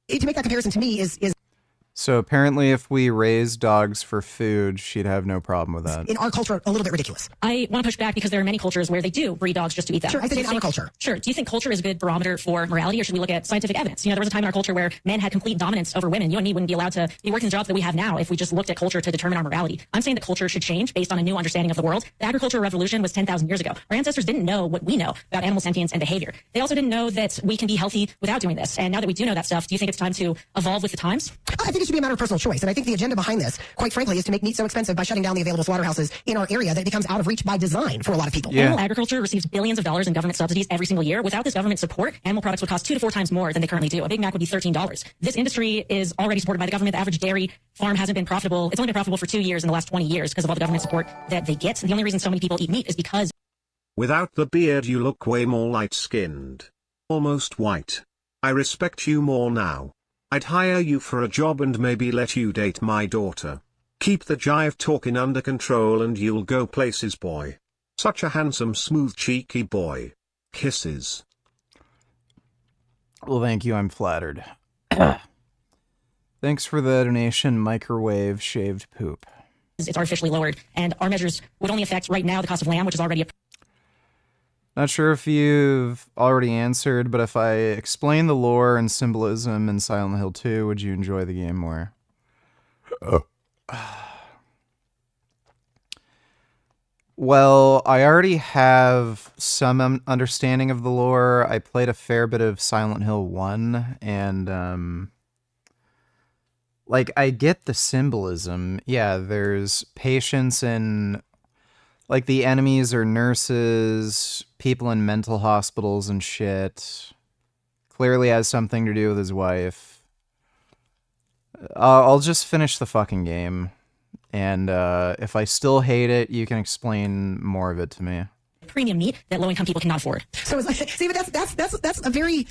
To make that comparison to me is So apparently if we raise dogs for food, she'd have no problem with that. in our culture a little bit ridiculous. I want to push back because there are many cultures where they do breed dogs just to eat them. Sure, I said in our culture. Sure. Do you think culture is a good barometer for morality, or should we look at scientific evidence? You know, there was a time in our culture where men had complete dominance over women. You and me wouldn't be allowed to be working the jobs that we have now if we just looked at culture to determine our morality. I'm saying that culture should change based on a new understanding of the world. The agricultural revolution was 10,000 years ago. Our ancestors didn't know what we know about animal sentience and behavior. They also didn't know that we can be healthy without doing this. And now that we do know that stuff, do you think it's time to evolve with the times? I think it should be a matter of personal choice. And I think the agenda behind this, quite frankly, is to make meat so expensive by shutting down the available slaughterhouses in our area that it becomes out of reach by design for a lot of people. Animal agriculture receives billions of dollars in government subsidies every single year. Without this government support, animal products would cost 2 to 4 times more than they currently do. A Big Mac would be $13. This industry is already supported by the government. The average dairy farm hasn't been profitable. It's only been profitable for 2 years in the last 20 years because of all the government support that they get. The only reason so many people eat meat is because... Without the beard you look way more light-skinned. Almost white. I respect you more now. I'd hire you for a job and maybe let you date my daughter. Keep the jive talking under control and you'll go places, boy. Such a handsome, smooth, cheeky boy. Kisses. Well, thank you. I'm flattered. Thanks for the donation, microwave shaved poop. It's artificially lowered, and our measures would only affect right now the cost of lamb, which is already a... Not sure if you've already answered, but if I explain the lore and symbolism in Silent Hill 2, would you enjoy the game more? Well, I already have some understanding of the lore. I played a fair bit of Silent Hill 1, and, like, I get the symbolism. Yeah, there's patience in... Like, the enemies are nurses, people in mental hospitals and shit. Clearly has something to do with his wife. I'll just finish the fucking game. And if I still hate it, you can explain more of it to me. Premium meat that low-income people cannot afford. So it's like, see, but that's a very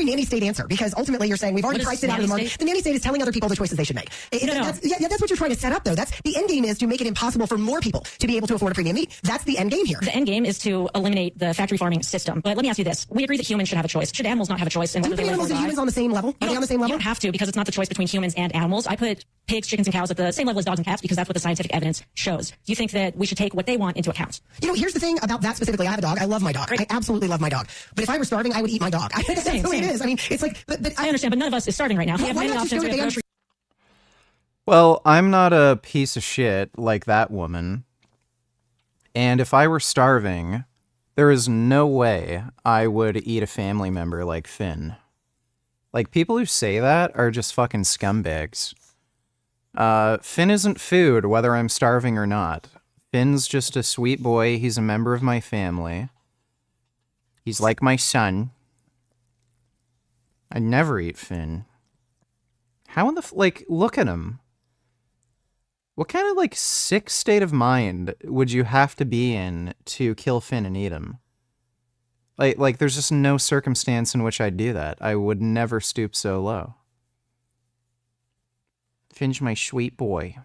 nanny state answer, because ultimately you're saying we've already priced it out of the market. The nanny state is telling other people the choices they should make. That's what you're trying to set up, though. That's the end game, is to make it impossible for more people to be able to afford a premium meat. That's the end game here. The end game is to eliminate the factory farming system. But let me ask you this: we agree that humans should have a choice. Should animals not have a choice? And animals and humans on the same level? Are they on the same level? You don't have to, because it's not the choice between humans and animals. I put pigs, chickens, and cows at the same level as dogs and cats because that's what the scientific evidence shows. Do you think that we should take what they want into account? You know, here's the thing about that specifically. I have a dog. I love my dog. I absolutely love my dog. But if I were starving, I would eat my dog. That's the way it is. I mean, it's like... But I understand, but none of us is starving right now. We have many options. Well, I'm not a piece of shit like that woman. And if I were starving, there is no way I would eat a family member like Finn. Like, people who say that are just fucking scumbags. Finn isn't food, whether I'm starving or not. Finn's just a sweet boy. He's a member of my family. He's like my son. I'd never eat Finn. How in the... like, look at him. What kind of, like, sick state of mind would you have to be in to kill Finn and eat him? Like, there's just no circumstance in which I'd do that. I would never stoop so low. Finn's my sweet boy.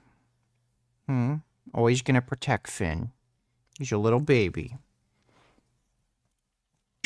Always gonna protect Finn. He's a little baby.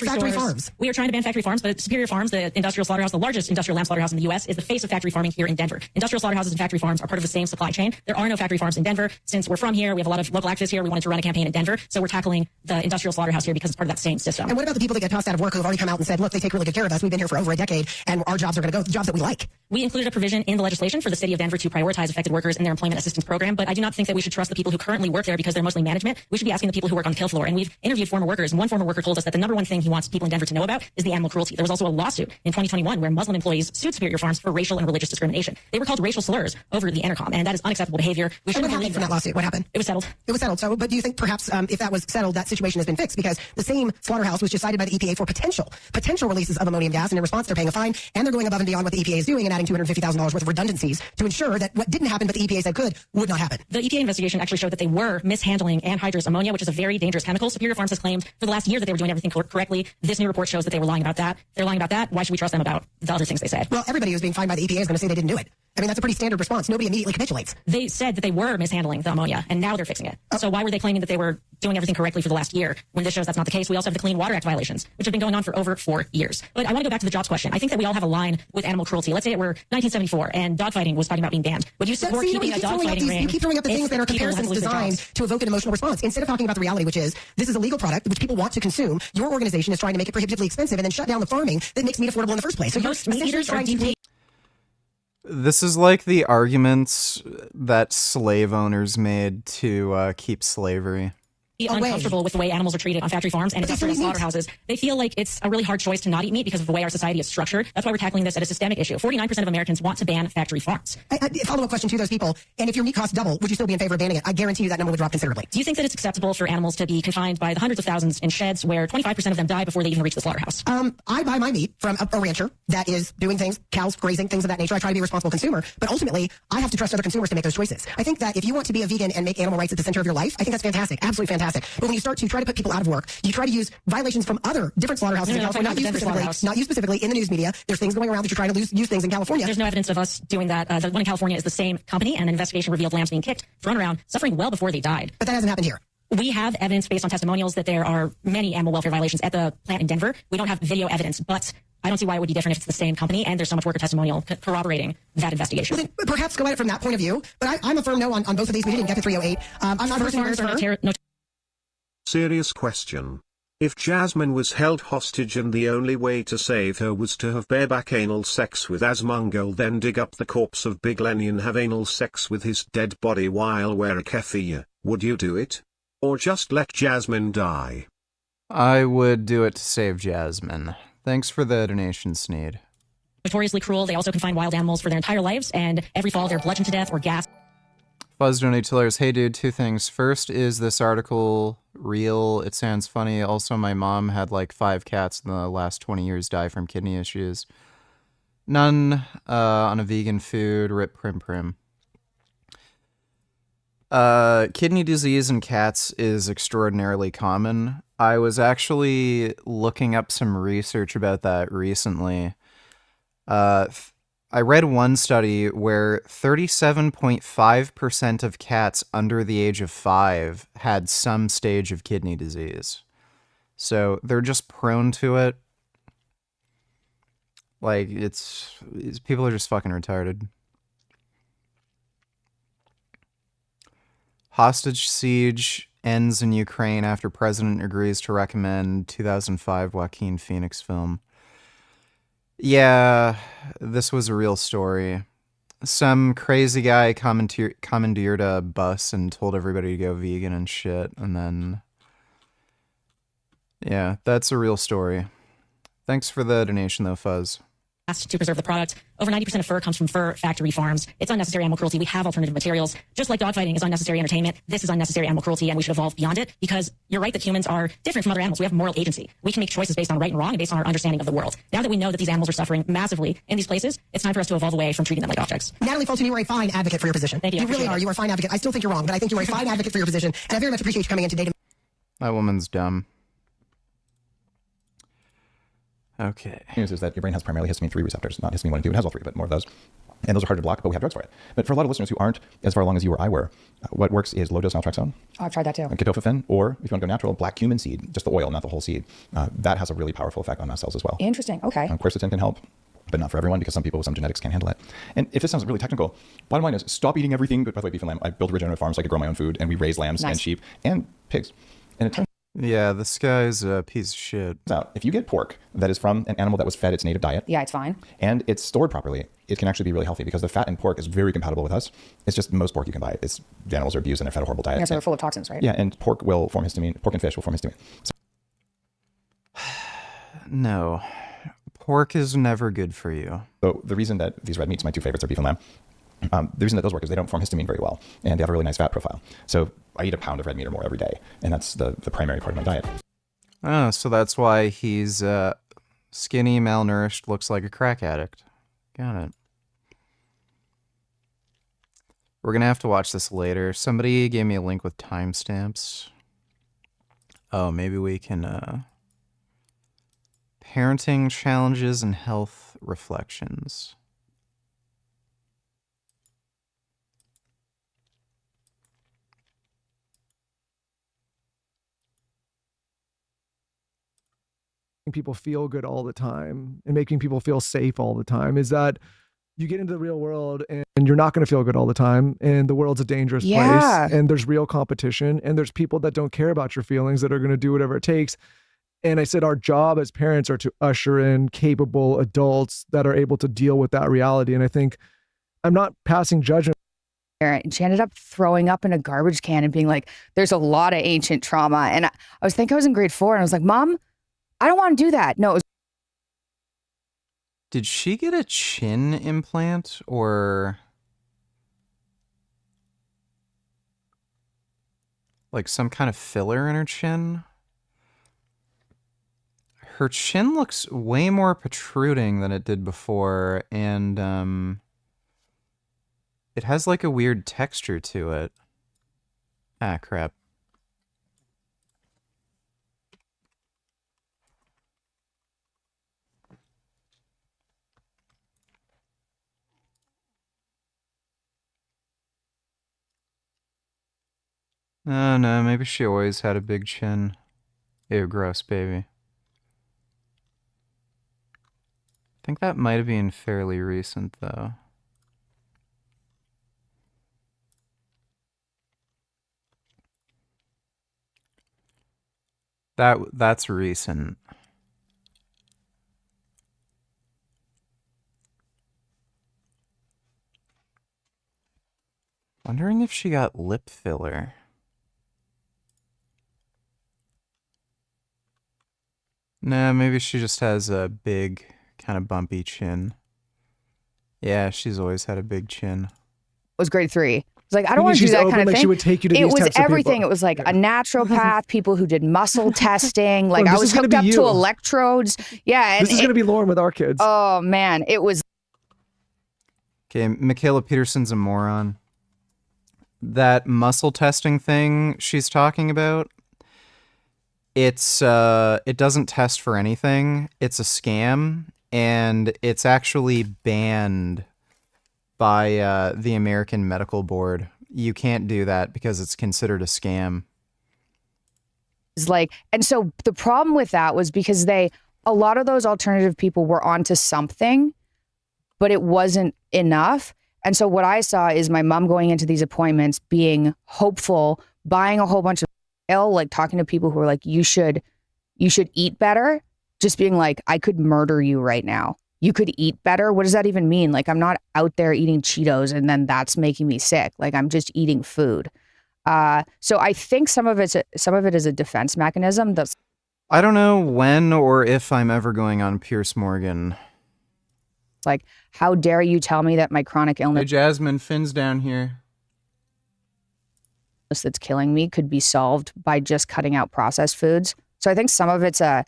Factory farms. We are trying to ban factory farms, but Superior Farms, the industrial slaughterhouse, the largest industrial lamb slaughterhouse in the U.S., is the face of factory farming here in Denver. Industrial slaughterhouses and factory farms are part of the same supply chain. There are no factory farms in Denver. Since we're from here, we have a lot of local activists here. We wanted to run a campaign in Denver, so we're tackling the industrial slaughterhouse here because it's part of that same system. And what about the people that get tossed out of work who have already come out and said, look, they take really good care of us. We've been here for over a decade, and our jobs are going to go, the jobs that we like. We included a provision in the legislation for the city of Denver to prioritize affected workers in their employment assistance program, but I do not think that we should trust the people who currently work there because they're mostly management. We should be asking the people who work on the kill floor. And we've interviewed former workers, and one former worker told us that the number one thing he wants people in Denver to know about is the animal cruelty. There was also a lawsuit in 2021 where Muslim employees sued Superior Farms for racial and religious discrimination. They were called racial slurs over the intercom, and that is unacceptable behavior. We shouldn't what happened from that lawsuit? What happened? It was settled. It was settled. So, but do you think perhaps if that was settled, that situation has been fixed? Because the same slaughterhouse was just cited by the EPA for potential releases of ammonium gas, and in response, they're paying a fine, and they're going above and beyond what the EPA is doing and adding $250,000 worth of redundancies to ensure that what didn't happen but the EPA said could would not happen. The EPA investigation actually showed that they were mishandling anhydrous ammonia, which is a very dangerous chemical. Superior Farms has claimed for the last year that they were doing everything correctly. This new report shows that they were lying about that. They're lying about that. Why should we trust them about the other things they said? Well, everybody who's being fined by the EPA is going to say they didn't do it. I mean, that's a pretty standard response. Nobody immediately capitulates. They said that they were mishandling the ammonia, and now they're fixing it. So why were they claiming that they were doing everything correctly for the last year when this shows that's not the case? We also have the Clean Water Act violations, which have been going on for over 4 years. But I want to go back to the jobs question. I think that we all have a line with animal cruelty. Let's say it were 1974 and dogfighting was talking about being banned. Would you support keeping a dogfighting ring? You keep throwing up the things that are comparisons designed to evoke an emotional response instead of talking about the reality, which is this is a legal product which people want to consume. Your organization is trying to make it prohibitively expensive and then shut down the farming that makes meat affordable in the first place. So you're essentially trying to take. This is like the arguments that slave owners made to keep slavery. Uncomfortable with the way animals are treated on factory farms and industrial slaughterhouses. They feel like it's a really hard choice to not eat meat because of the way our society is structured. That's why we're tackling this as a systemic issue. 49% of Americans want to ban factory farms. Follow-up question to those people. And if your meat costs double, would you still be in favor of banning it? I guarantee you that number would drop considerably. Do you think that it's acceptable for animals to be confined by the hundreds of thousands in sheds where 25% of them die before they even reach the slaughterhouse? I buy my meat from a rancher that is doing things, cows grazing, things of that nature. I try to be a responsible consumer, but ultimately, I have to trust other consumers to make those choices. I think that if you want to be a vegan and make animal rights at the center of your life, I think that's fantastic, absolutely fantastic. But when you start to try to put people out of work, you try to use violations from other different slaughterhouses in California, not you specifically in the news media. There's things going around that you're trying to use things in California. There's no evidence of us doing that. The one in California is the same company, and an investigation revealed lambs being kicked, thrown around, suffering well before they died. But that hasn't happened here. We have evidence based on testimonials that there are many animal welfare violations at the plant in Denver. We don't have video evidence, but I don't see why it would be different if it's the same company and there's so much worker testimonial corroborating that investigation. Well, then perhaps go at it from that point of view, but I'm a firm no on both of these. We didn't get to 308. I'm not first. Serious question. If Jasmine was held hostage and the only way to save her was to have bareback anal sex with Asmongold, then dig up the corpse of Big Lenny and have anal sex with his dead body while wear a keffiyeh, would you do it? Or just let Jasmine die? I would do it to save Jasmine. Thanks for the donation, Sneed. Notoriously cruel. They also confine wild animals for their entire lives, and every fall they're bludgeoned to death or gassed. Fuzz donate to Lars. Hey dude, 2 things. First, is this article real? It sounds funny. Also, my mom had like 5 cats in the last 20 years die from kidney issues. None on a vegan food. Rip prim prim. Kidney disease in cats is extraordinarily common. I was actually looking up some research about that recently. I read one study where 37.5% of cats under the age of 5 had some stage of kidney disease. So they're just prone to it. Like, it's people are just fucking retarded. Hostage siege ends in Ukraine after president agrees to recommend 2005 Joaquin Phoenix film. Yeah, this was a real story. Some crazy guy commandeered a bus and told everybody to go vegan and shit, and then... Yeah, that's a real story. Thanks for the donation, though, Fuzz. To preserve the product. Over 90% of fur comes from fur factory farms. It's unnecessary animal cruelty. We have alternative materials. Just like dogfighting is unnecessary entertainment, this is unnecessary animal cruelty, and we should evolve beyond it, because you're right that humans are different from other animals. We have moral agency. We can make choices based on right and wrong and based on our understanding of the world. Now that we know that these animals are suffering massively in these places, it's time for us to evolve away from treating them like objects. Natalie Fulton, you are a fine advocate for your position. Thank you. You really are. You are a fine advocate. I still think you're wrong, but I think you are a fine advocate for your position, and I very much appreciate you coming in today to... That woman's dumb. Okay. News is that your brain has primarily histamine 3 receptors, not histamine 1 and 2. It has all 3, but more of those. And those are hard to block, but we have drugs for it. But for a lot of listeners who aren't as far along as you or I were, what works is low-dose naltrexone. Oh, I've tried that too. And ketoprofen, or if you want to go natural, black cumin seed, just the oil, not the whole seed. That has a really powerful effect on mast cells as well. Interesting. Okay. Quercetin can help, but not for everyone, because some people with some genetics can't handle it. And if this sounds really technical, bottom line is stop eating everything. But by the way, beef and lamb, I build regenerative farms so I can grow my own food, and we raise lambs and sheep and pigs. And it turns Yeah, this guy's a piece of shit. out, if you get pork that is from an animal that was fed its native diet, Yeah, it's fine. and it's stored properly, it can actually be really healthy because the fat in pork is very compatible with us. It's just most pork you can buy. The animals are abused and they're fed a horrible diet. Yeah, so they're full of toxins, right? Yeah, and pork will form histamine. Pork and fish will form histamine. No. Pork is never good for you. So the reason that these red meats, my two favorites are beef and lamb, the reason that those work is they don't form histamine very well, and they have a really nice fat profile. So I eat a pound of red meat or more every day, and that's the primary part of my diet. Oh, so that's why he's skinny, malnourished, looks like a crack addict. Got it. We're going to have to watch this later. Somebody gave me a link with timestamps. Oh, maybe we can... Parenting challenges and health reflections. People feel good all the time and making people feel safe all the time is that you get into the real world and you're not going to feel good all the time, and the world's a dangerous place, and there's real competition, and there's people that don't care about your feelings that are going to do whatever it takes. And I said our job as parents are to usher in capable adults that are able to deal with that reality. And I think I'm not passing judgment. And she ended up throwing up in a garbage can and being like, there's a lot of ancient trauma. And I think I was in grade 4 and I was like, Mom, I don't want to do that. No, it was. Did she get a chin implant or like some kind of filler in her chin? Her chin looks way more protruding than it did before, and it has like a weird texture to it. Ah, crap. Oh no, maybe she always had a big chin. Ew, gross, baby. I think that might have been fairly recent, though. That's recent. Wondering if she got lip filler. No, maybe she just has a big, kind of bumpy chin. Yeah, she's always had a big chin. Was grade 3. It's like, I don't want to do that kind of thing. She would take you to it these was types of everything. people. It was like a naturopath, people who did muscle testing. Like I was hooked up to electrodes. Yeah. And this is going to be Lauren with our kids. Oh, man. It was. Okay, Michaela Peterson's a moron. That muscle testing thing she's talking about, it doesn't test for anything. It's a scam, and it's actually banned by the American Medical Board. You can't do that because it's considered a scam. It's like, and so the problem with that was because a lot of those alternative people were onto something, but it wasn't enough. And so what I saw is my mom going into these appointments, being hopeful, buying a whole bunch of like talking to people who were like, you should eat better. Just being like, I could murder you right now. You could eat better. What does that even mean? Like, I'm not out there eating Cheetos and then that's making me sick. Like, I'm just eating food. So I think some of it is a defense mechanism. I don't know when or if I'm ever going on Piers Morgan. Like, how dare you tell me that my chronic illness, hey, Jasmine, Finn's down here, that's killing me could be solved by just cutting out processed foods. So I think some of it's a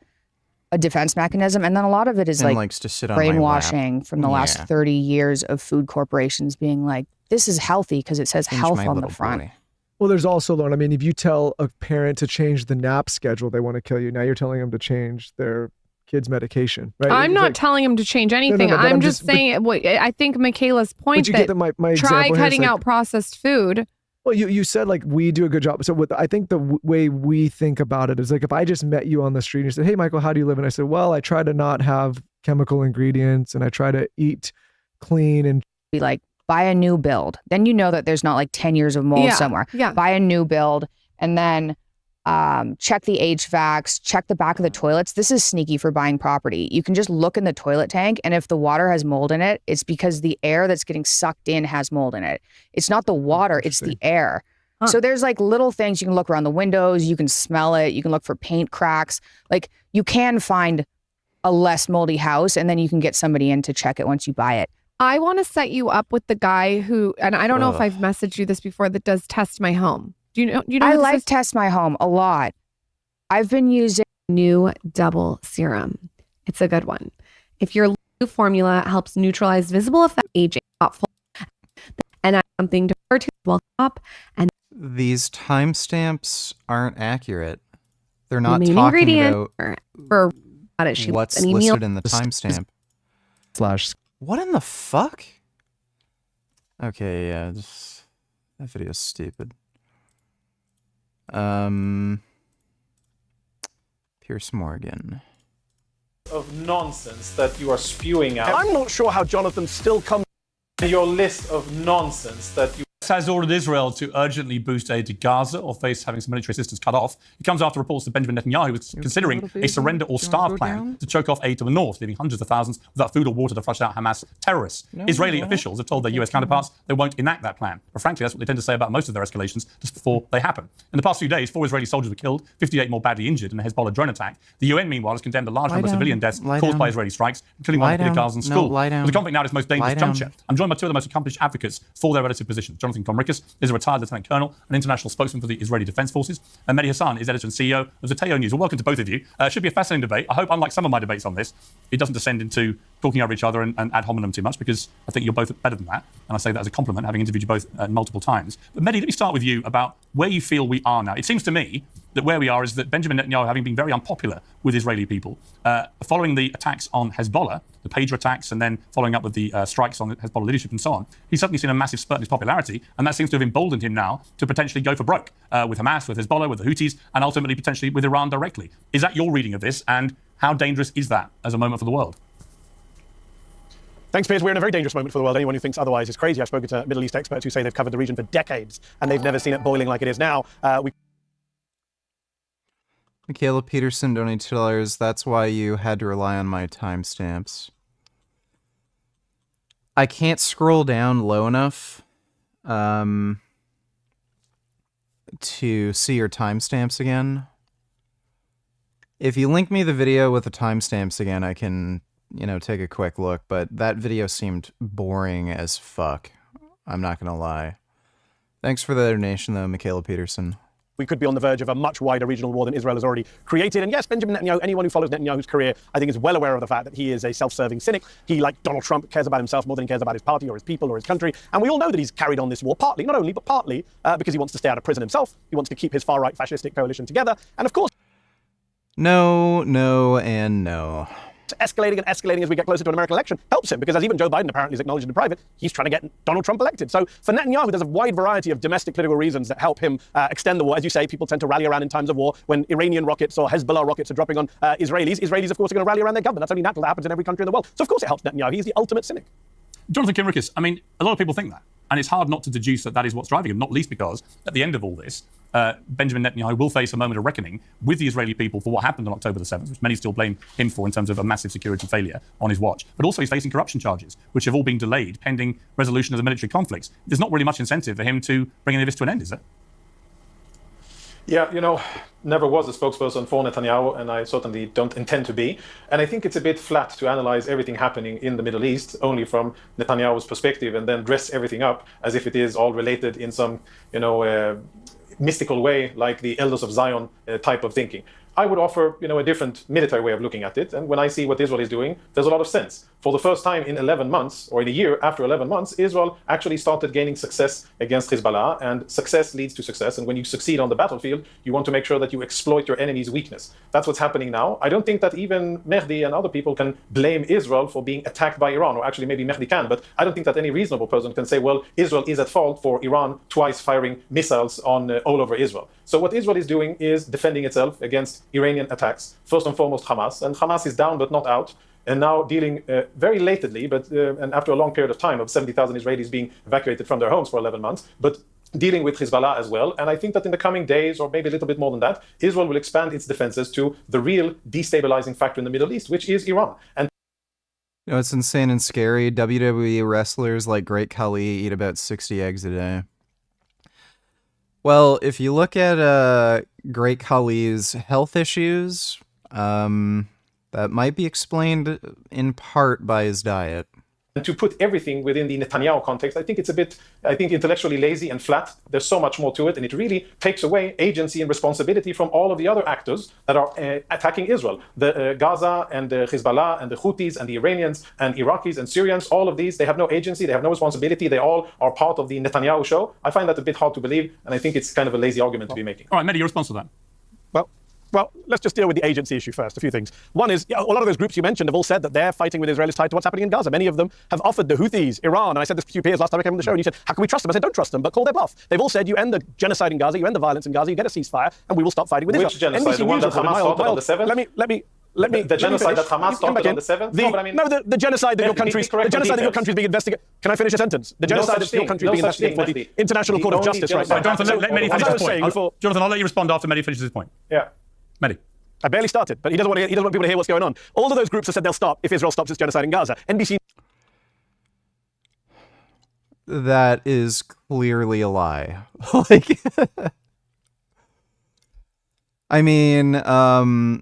defense mechanism, and then a lot of it is Finn like likes to sit on my brainwashing lap. from the last Yeah. 30 years of food corporations being like, this is healthy because it says Pinch health my on the little front. boy. Well, there's also, Lauren, I mean, if you tell a parent to change the nap schedule, they want to kill you. Now you're telling them to change their kid's medication, right? I'm It's not like, telling him to change anything. but I'm just saying, I think Michaela's point you that get my try example here is cutting like- out processed food. Well, you said like we do a good job. So I think the way we think about it is like if I just met you on the street and you said, hey, Michael, how do you live? And I said, well, I try to not have chemical ingredients and I try to eat clean and Be like, buy a new build. Then you know that there's not like 10 years of mold Yeah, somewhere. yeah. Buy a new build and then check the HVACs, check the back of the toilets. This is sneaky for buying property. You can just look in the toilet tank, and if the water has mold in it, it's because the air that's getting sucked in has mold in it. It's not the water, it's the air. Huh. So there's like little things. You can look around the windows, you can smell it, you can look for paint cracks. Like you can find a less moldy house, and then you can get somebody in to check it once you buy it. I want to set you up with the guy who, and I don't know if I've messaged you this before, that does Test My Home. Do you know? I like Test My Home a lot. I've been using new double serum. It's a good one. If your new formula helps neutralize visible effect aging, and something to refer to, welcome up. And these timestamps aren't accurate. They're not main talking ingredient about for what's listed in the timestamp. What in the fuck? Okay, yeah, that video's stupid. Pierce Morgan. Of nonsense that you are spewing out. I'm not sure how Jonathan still comes. Your list of nonsense that you has ordered Israel to urgently boost aid to Gaza or face having some military assistance cut off. It comes after reports that Benjamin Netanyahu was considering a surrender or starve plan to choke off aid to the north, leaving hundreds of thousands without food or water to flush out Hamas terrorists. Israeli officials have told their US counterparts they won't enact that plan. But frankly, that's what they tend to say about most of their escalations just before they happen. In the past few days, 4 Israeli soldiers were killed, 58 more badly injured in a Hezbollah drone attack. The UN, meanwhile, has condemned a large number of civilian deaths caused by Israeli strikes, including one in a Gazan school. With the conflict now at its most dangerous juncture, I'm joined by 2 of the most accomplished advocates for their relative positions. Jonathan Comricus is a retired lieutenant colonel, an international spokesman for the Israeli Defense Forces, and Mehdi Hassan is editor and CEO of Zateo News. Well, welcome to both of you. Should be a fascinating debate. I hope, unlike some of my debates on this, it doesn't descend into talking over each other and ad hominem too much, because I think you're both better than that. And I say that as a compliment, having interviewed you both multiple times. But Mehdi, let me start with you about where you feel we are now. It seems to me that where we are is that Benjamin Netanyahu, having been very unpopular with Israeli people, following the attacks on Hezbollah, the pager attacks, and then following up with the strikes on Hezbollah leadership and so on, he's suddenly seen a massive spurt in his popularity, and that seems to have emboldened him now to potentially go for broke with Hamas, with Hezbollah, with the Houthis, and ultimately potentially with Iran directly. Is that your reading of this, and how dangerous is that as a moment for the world? Thanks, Piers. We're in a very dangerous moment for the world. Anyone who thinks otherwise is crazy. I've spoken to Middle East experts who say they've covered the region for decades, and they've never seen it boiling like it is now. Michaela Peterson donated $2. That's why you had to rely on my timestamps. I can't scroll down low enough to see your timestamps again. If you link me the video with the timestamps again, I can, take a quick look, but that video seemed boring as fuck. I'm not gonna lie. Thanks for the donation though, Michaela Peterson. We could be on the verge of a much wider regional war than Israel has already created. And yes, Benjamin Netanyahu, anyone who follows Netanyahu's career, I think is well aware of the fact that he is a self-serving cynic. He, like Donald Trump, cares about himself more than he cares about his party or his people or his country. And we all know that he's carried on this war, partly, not only, but partly because he wants to stay out of prison himself. He wants to keep his far-right fascistic coalition together. And of course... No, and no. Escalating as we get closer to an American election helps him, because as even Joe Biden apparently has acknowledged in private, he's trying to get Donald Trump elected. So for Netanyahu, there's a wide variety of domestic political reasons that help him extend the war. As you say, people tend to rally around in times of war. When Iranian rockets or Hezbollah rockets are dropping on Israelis, of course, are going to rally around their government. That's only natural. That happens in every country in the world. So of course it helps Netanyahu. He's the ultimate cynic. Jonathan Kimrikis, I mean, a lot of people think that. And it's hard not to deduce that that is what's driving him, not least because at the end of all this, Benjamin Netanyahu will face a moment of reckoning with the Israeli people for what happened on October the 7th, which many still blame him for in terms of a massive security failure on his watch. But also he's facing corruption charges, which have all been delayed pending resolution of the military conflicts. There's not really much incentive for him to bring any of this to an end, is there? Yeah, never was a spokesperson for Netanyahu, and I certainly don't intend to be. And I think it's a bit flat to analyze everything happening in the Middle East only from Netanyahu's perspective and then dress everything up as if it is all related in some, mystical way, like the Elders of Zion type of thinking. I would offer, a different military way of looking at it. And when I see what Israel is doing, there's a lot of sense. For the first time in 11 months, or in a year after 11 months, Israel actually started gaining success against Hezbollah, and success leads to success. And when you succeed on the battlefield, you want to make sure that you exploit your enemy's weakness. That's what's happening now. I don't think that even Mehdi and other people can blame Israel for being attacked by Iran, or actually maybe Mehdi can, but I don't think that any reasonable person can say, well, Israel is at fault for Iran twice firing missiles on all over Israel. So what Israel is doing is defending itself against Iranian attacks, first and foremost Hamas, and Hamas is down but not out, and now dealing very lately, but and after a long period of time of 70,000 Israelis being evacuated from their homes for 11 months, but dealing with Hezbollah as well. And I think that in the coming days, or maybe a little bit more than that, Israel will expand its defenses to the real destabilizing factor in the Middle East, which is Iran. And you know, it's insane and scary. WWE wrestlers like Great Khali eat about 60 eggs a day. Well, if you look at Great Khali's health issues, that might be explained in part by his diet. And to put everything within the Netanyahu context, I think it's a bit, intellectually lazy and flat. There's so much more to it, and it really takes away agency and responsibility from all of the other actors that are attacking Israel. The Gaza and the Hezbollah and the Houthis and the Iranians and Iraqis and Syrians, all of these, they have no agency, they have no responsibility, they all are part of the Netanyahu show. I find that a bit hard to believe, and I think it's kind of a lazy argument to be making. All right, Mehdi, your response to that? Well, let's just deal with the agency issue first. A few things. One is, a lot of those groups you mentioned have all said that their fighting with Israel is tied to what's happening in Gaza. Many of them have offered the Houthis, Iran, and I said this to you peers last time I came on the show, and you said, how can we trust them? I said, don't trust them, but call their bluff. They've all said, you end the genocide in Gaza, you end the violence in Gaza, you get a ceasefire, and we will stop fighting with Israel. Which genocide? The one that Hamas started on the 7th? Let me the genocide that Hamas started on the 7th? The genocide that your country's being investigated. Can I finish a sentence? The genocide that your country's being investigated for the International Court of Justice right now. Jonathan, let Mehdi finish his point. Jonathan, I'll let you respond after Mehdi finishes his point. Yeah. Mehdi. I barely started, but he doesn't want people to hear what's going on. All of those groups have said they'll stop if Israel stops its genocide in Gaza. NBC. That is clearly a lie. Like, I mean, Hassan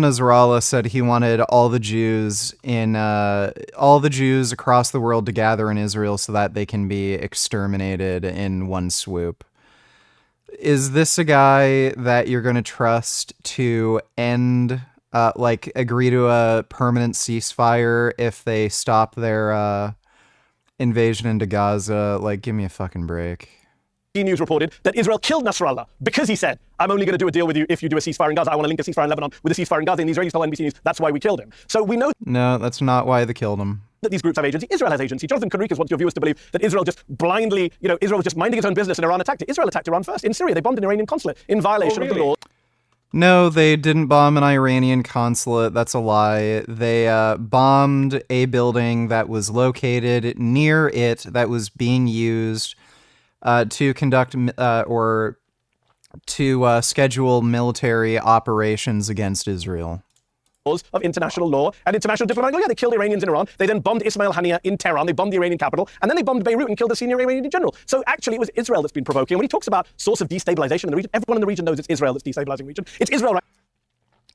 Nasrallah said he wanted all the Jews across the world to gather in Israel so that they can be exterminated in one swoop. Is this a guy that you're going to trust to end, agree to a permanent ceasefire if they stop their invasion into Gaza? Like, give me a fucking break. News reported that Israel killed Nasrallah because he said, I'm only going to do a deal with you if you do a ceasefire in Gaza. I want to link a ceasefire in Lebanon with a ceasefire in Gaza. And the Israelis told NBC News, that's why we killed him. So we know... No, that's not why they killed him. That these groups have agency. Israel has agency. Jonathan Conricus wants your viewers to believe that Israel just blindly, Israel was just minding its own business and Iran attacked it. Israel attacked Iran first. In Syria, they bombed an Iranian consulate in violation of the law. No, they didn't bomb an Iranian consulate. That's a lie. They bombed a building that was located near it that was being used to conduct or to schedule military operations against Israel. Of international law and international diplomatic law. Yeah, they killed Iranians in Iran. They then bombed Ismail Haniyeh in Tehran. They bombed the Iranian capital. And then they bombed Beirut and killed a senior Iranian general. So actually, it was Israel that's been provoking. When he talks about source of destabilization in the region, everyone in the region knows it's Israel that's destabilizing the region. It's Israel, right?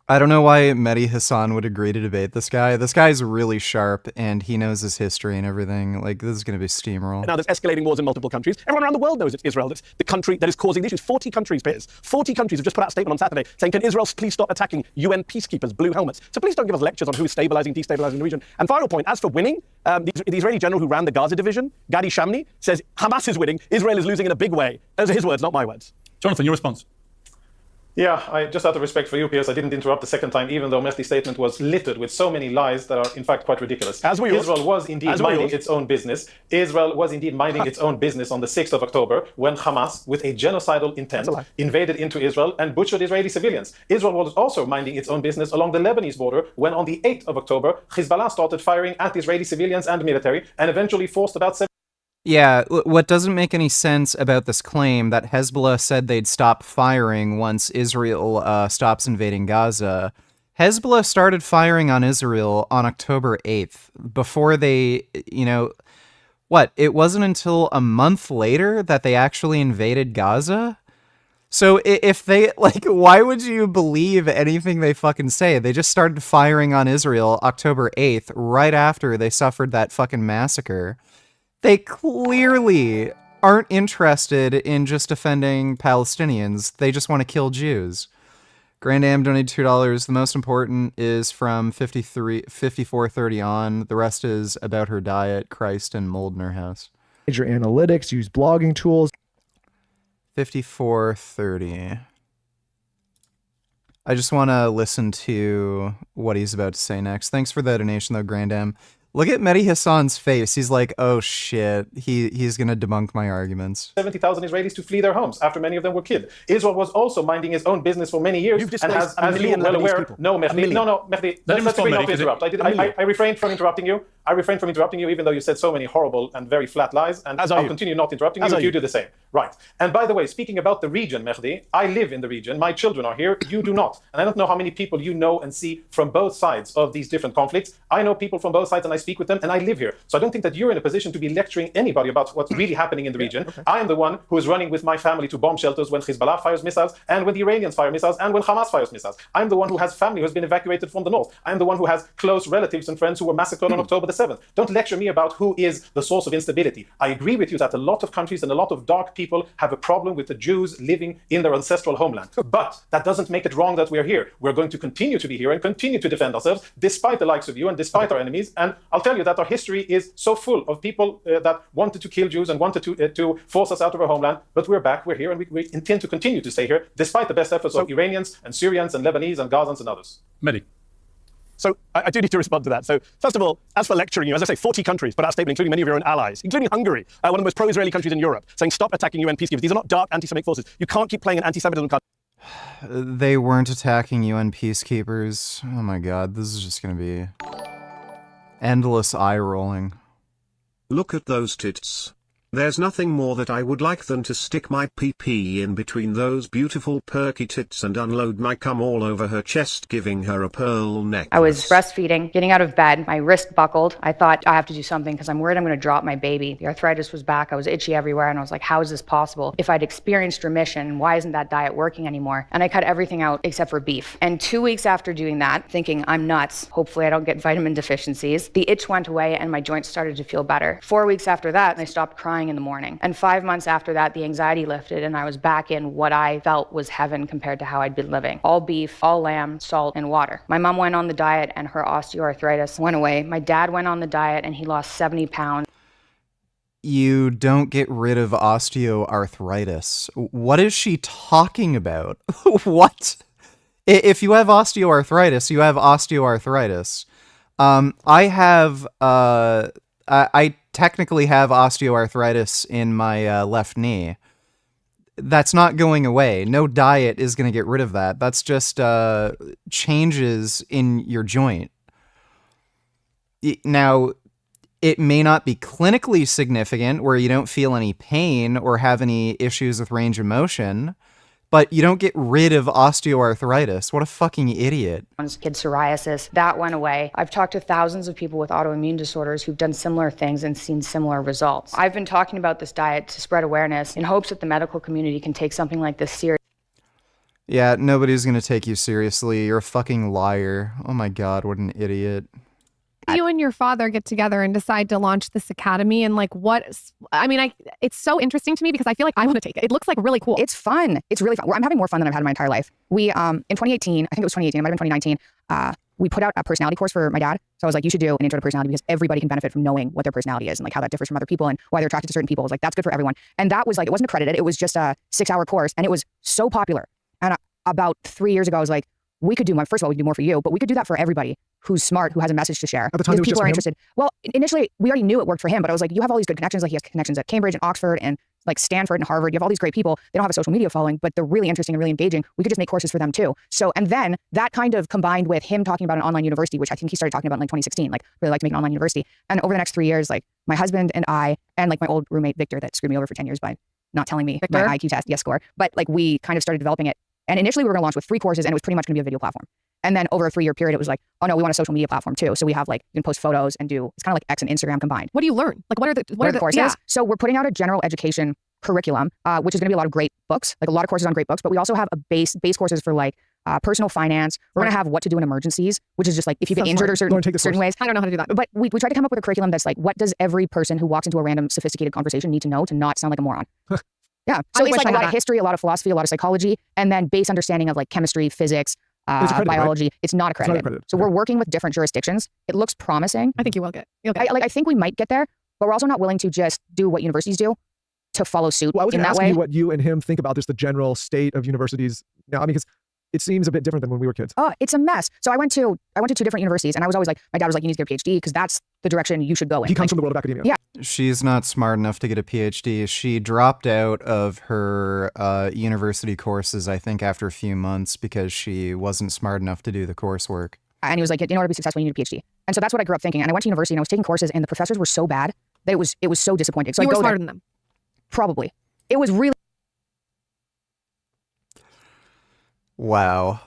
I don't know why Mehdi Hassan would agree to debate this guy. This guy's really sharp, and he knows his history and everything. Like, this is going to be steamroll. Now there's escalating wars in multiple countries. Everyone around the world knows it's Israel that's the country that is causing the issues. 40 countries, peers. 40 countries have just put out a statement on Saturday saying, can Israel please stop attacking UN peacekeepers, blue helmets? So please don't give us lectures on who is stabilizing, destabilizing the region. And final point, as for winning, the Israeli general who ran the Gaza division, Gadi Shamni, says Hamas is winning, Israel is losing in a big way. Those are his words, not my words. Jonathan, your response? Yeah, I just out of respect for you, Piers, I didn't interrupt the second time, even though Mehdi's statement was littered with so many lies that are, in fact, quite ridiculous. Israel was indeed minding its own business. Israel was indeed minding its own business on the 6th of October when Hamas, with a genocidal intent, invaded into Israel and butchered Israeli civilians. Israel was also minding its own business along the Lebanese border when, on the 8th of October, Hezbollah started firing at Israeli civilians and military and eventually forced about 7. Yeah, what doesn't make any sense about this claim that Hezbollah said they'd stop firing once Israel stops invading Gaza. Hezbollah started firing on Israel on October 8th before they, it wasn't until a month later that they actually invaded Gaza? So if they, why would you believe anything they fucking say? They just started firing on Israel October 8th, right after they suffered that fucking massacre. They clearly aren't interested in just defending Palestinians. They just want to kill Jews. Grand Am donated $2. The most important is from 5430 on. The rest is about her diet, Christ, and mold in her house. Major analytics, use blogging tools. 5430. I just want to listen to what he's about to say next. Thanks for the donation, though, Grand Am. Look at Mehdi Hassan's face. He's like, oh shit, he's going to debunk my arguments. 70,000 Israelis to flee their homes after many of them were killed. Israel was also minding its own business for many years. And has, as you're well aware, no, Mehdi, let's not interrupt. I refrained from interrupting you. I refrain from interrupting you, even though you said so many horrible and very flat lies, and I'll continue not interrupting you if you do the same. Right. And by the way, speaking about the region, Mehdi, I live in the region. My children are here. You do not. And I don't know how many people you know and see from both sides of these different conflicts. I know people from both sides and I speak with them and I live here. So I don't think that you're in a position to be lecturing anybody about what's really happening in the region. Okay. I am the one who is running with my family to bomb shelters when Hezbollah fires missiles and when the Iranians fire missiles and when Hamas fires missiles. I'm the one who has family who has been evacuated from the north. I'm the one who has close relatives and friends who were massacred on October the 7th. Don't lecture me about who is the source of instability. I agree with you that a lot of countries and a lot of dark people have a problem with the Jews living in their ancestral homeland. But that doesn't make it wrong that we're here. We're going to continue to be here and continue to defend ourselves despite the likes of you and despite our enemies. And I'll tell you that our history is so full of people that wanted to kill Jews and wanted to force us out of our homeland. But we're back, we're here, and we intend to continue to stay here despite the best efforts of Iranians and Syrians and Lebanese and Gazans and others. Mehdi. So I do need to respond to that. So first of all, as for lecturing you, as I say, 40 countries put out a statement, including many of your own allies, including Hungary, one of the most pro-Israeli countries in Europe, saying stop attacking UN peacekeepers. These are not dark anti-Semitic forces. You can't keep playing an anti-Semitism card. They weren't attacking UN peacekeepers. Oh my god, this is just gonna be endless eye rolling. Look at those tits. There's nothing more that I would like than to stick my pee-pee in between those beautiful perky tits and unload my cum all over her chest, giving her a pearl necklace. I was breastfeeding, getting out of bed, my wrist buckled. I thought I have to do something because I'm worried I'm going to drop my baby. The arthritis was back, I was itchy everywhere, and I was like, how is this possible? If I'd experienced remission, why isn't that diet working anymore? And I cut everything out except for beef. And 2 weeks after doing that, thinking I'm nuts, hopefully I don't get vitamin deficiencies, the itch went away and my joints started to feel better. 4 weeks after that, I stopped crying in the morning. And 5 months after that, the anxiety lifted and I was back in what I felt was heaven compared to how I'd been living. All beef, all lamb, salt, and water. My mom went on the diet and her osteoarthritis went away. My dad went on the diet and he lost 70 pounds. You don't get rid of osteoarthritis. What is she talking about? What? If you have osteoarthritis, you have osteoarthritis. I technically have osteoarthritis in my left knee. That's not going away. No diet is going to get rid of that. That's just changes in your joint. Now, it may not be clinically significant where you don't feel any pain or have any issues with range of motion, but you don't get rid of osteoarthritis. What a fucking idiot. Kid psoriasis, that went away. I've talked to thousands of people with autoimmune disorders who've done similar things and seen similar results. I've been talking about this diet to spread awareness in hopes that the medical community can take something like this seriously. Yeah, nobody's gonna take you seriously. You're a fucking liar. Oh my god, what an idiot. You and your father get together and decide to launch this academy, and like it's so interesting to me because I feel like I want to take it. It looks like really cool. It's fun. It's really fun. I'm having more fun than I've had in my entire life. We, in 2018, I think it was 2018, it might have been 2019, we put out a personality course for my dad. So I was like, you should do an intro to personality because everybody can benefit from knowing what their personality is and like how that differs from other people and why they're attracted to certain people. I was like, that's good for everyone. And that was like, it wasn't accredited. It was just a 6-hour course and it was so popular. And about 3 years ago, I was like, we could do first of all, we could do more for you, but we could do that for everybody who's smart, who has a message to share. At the time, because people are interested. Well, initially, we already knew it worked for him, but I was like, you have all these good connections. Like he has connections at Cambridge and Oxford and like Stanford and Harvard. You have all these great people. They don't have a social media following, but they're really interesting and really engaging. We could just make courses for them too. So, and then that kind of combined with him talking about an online university, which I think he started talking about in like 2016, like really like to make an online university. And over the next 3 years, like my husband and I, and like my old roommate, Victor, that screwed me over for 10 years by not telling me Victor? my IQ test, yes score. But like we kind of started developing it. And initially we were going to launch with 3 courses and it was pretty much going to be a video platform. And then over a 3-year period, it was like, oh no, we want a social media platform too. So we have like, you can post photos and it's kind of like X and Instagram combined. What do you learn? Like what are the courses? Yeah. So we're putting out a general education curriculum, which is going to be a lot of great books, like a lot of courses on great books, but we also have a base courses for like personal finance. We're going to have what to do in emergencies, which is just like if you get injured or certain ways. I don't know how to do that. But we tried to come up with a curriculum that's like, what does every person who walks into a random sophisticated conversation need to know to not sound like a moron? Yeah. So it's like a lot of history, a lot of philosophy, a lot of psychology, and then base understanding of like chemistry, physics, biology. Right? It's not accredited. So we're working with different jurisdictions. It looks promising. I think you will get. I think we might get there, but we're also not willing to just do what universities do to follow suit I was in going to that ask way. you what you and him think about just the general state of universities now. I mean, because it seems a bit different than when we were kids. Oh, it's a mess. So I went to 2 different universities, and I was always like, my dad was like, you need to get a PhD because that's the direction you should go in. He comes from the world of academia. Yeah. She's not smart enough to get a PhD. She dropped out of her university courses, I think, after a few months because she wasn't smart enough to do the coursework. And he was like, in order to be successful, you need a PhD. And so that's what I grew up thinking. And I went to university and I was taking courses and the professors were so bad that it was so disappointing. So you I were go smarter there, than them. Probably. It was really. Wow.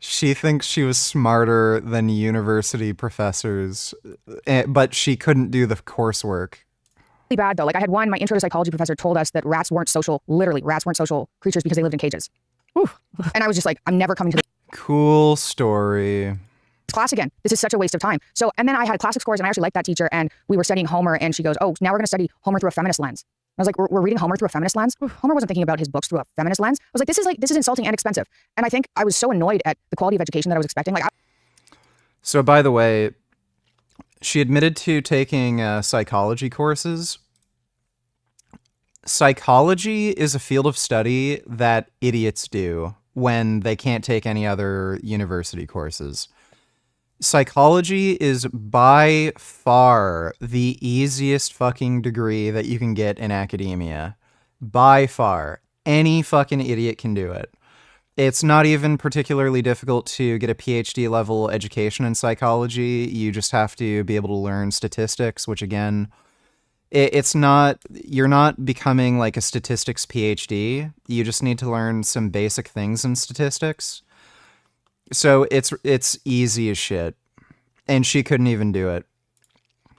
She thinks she was smarter than university professors, but she couldn't do the coursework. Really bad though. Like I had one, my intro to psychology professor told us that rats weren't social, literally rats weren't social creatures because they lived in cages. And I was just like, I'm never coming to Cool story. class again. This is such a waste of time. So, and then I had classic scores and I actually liked that teacher and we were studying Homer and she goes, oh, now we're going to study Homer through a feminist lens. I was like, we're reading Homer through a feminist lens? Homer wasn't thinking about his books through a feminist lens. I was like, this is insulting and expensive. And I think I was so annoyed at the quality of education that I was expecting. So by the way, she admitted to taking psychology courses. Psychology is a field of study that idiots do when they can't take any other university courses. Psychology is by far the easiest fucking degree that you can get in academia. By far. Any fucking idiot can do it. It's not even particularly difficult to get a PhD level education in psychology. You just have to be able to learn statistics, which again, it's not, you're not becoming like a statistics PhD. You just need to learn some basic things in statistics. So it's easy as shit. And she couldn't even do it.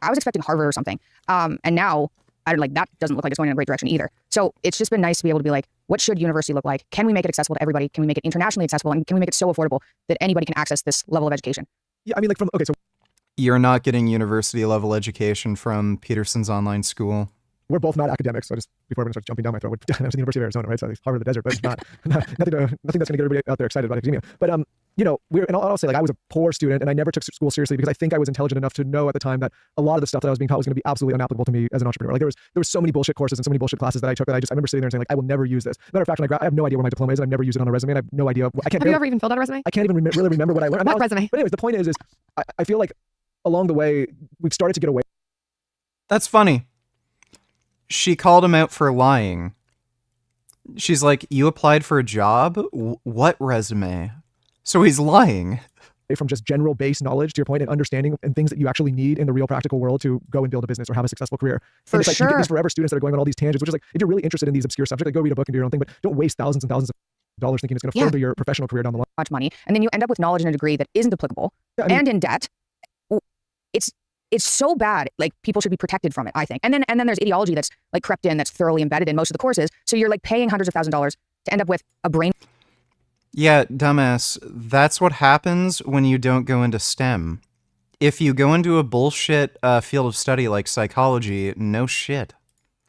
I was expecting Harvard or something. And now that doesn't look like it's going in a great direction either. So it's just been nice to be able to be like, what should university look like? Can we make it accessible to everybody? Can we make it internationally accessible? And can we make it so affordable that anybody can access this level of education? Yeah, I mean, so you're not getting university level education from Peterson's online school. We're both not academics, so just before everyone starts jumping down my throat, I was the University of Arizona, right? So it's Harvard of the desert, but it's nothing that's going to get everybody out there excited about academia. But and I'll say, like, I was a poor student and I never took school seriously because I think I was intelligent enough to know at the time that a lot of the stuff that I was being taught was going to be absolutely unapplicable to me as an entrepreneur. Like there was so many bullshit courses and so many bullshit classes that I took that I remember sitting there and saying, like, I will never use this. Matter of fact, when I have no idea where my diploma is and I've never used it on a resume and I have no idea. Have you ever even filled out a resume? I can't even really remember what I learned. What resume? But anyways, the point is I feel like along the way, we've started to get away. That's funny. She called him out for lying. She's like, you applied for a job? What resume? So he's lying. From just general base knowledge, to your point, and understanding and things that you actually need in the real practical world to go and build a business or have a successful career. For it's like, sure. You get these forever students that are going on all these tangents, which is like, if you're really interested in these obscure subjects, like go read a book and do your own thing, but don't waste thousands and thousands of dollars thinking it's going to further your professional career down the line. Much money. And then you end up with knowledge and a degree that isn't applicable and in debt. It's so bad. Like people should be protected from it, I think. And then there's ideology that's like crept in, that's thoroughly embedded in most of the courses. So you're like paying hundreds of thousands of dollars to end up with a brain. Yeah, dumbass. That's what happens when you don't go into STEM. If you go into a bullshit field of study like psychology, no shit.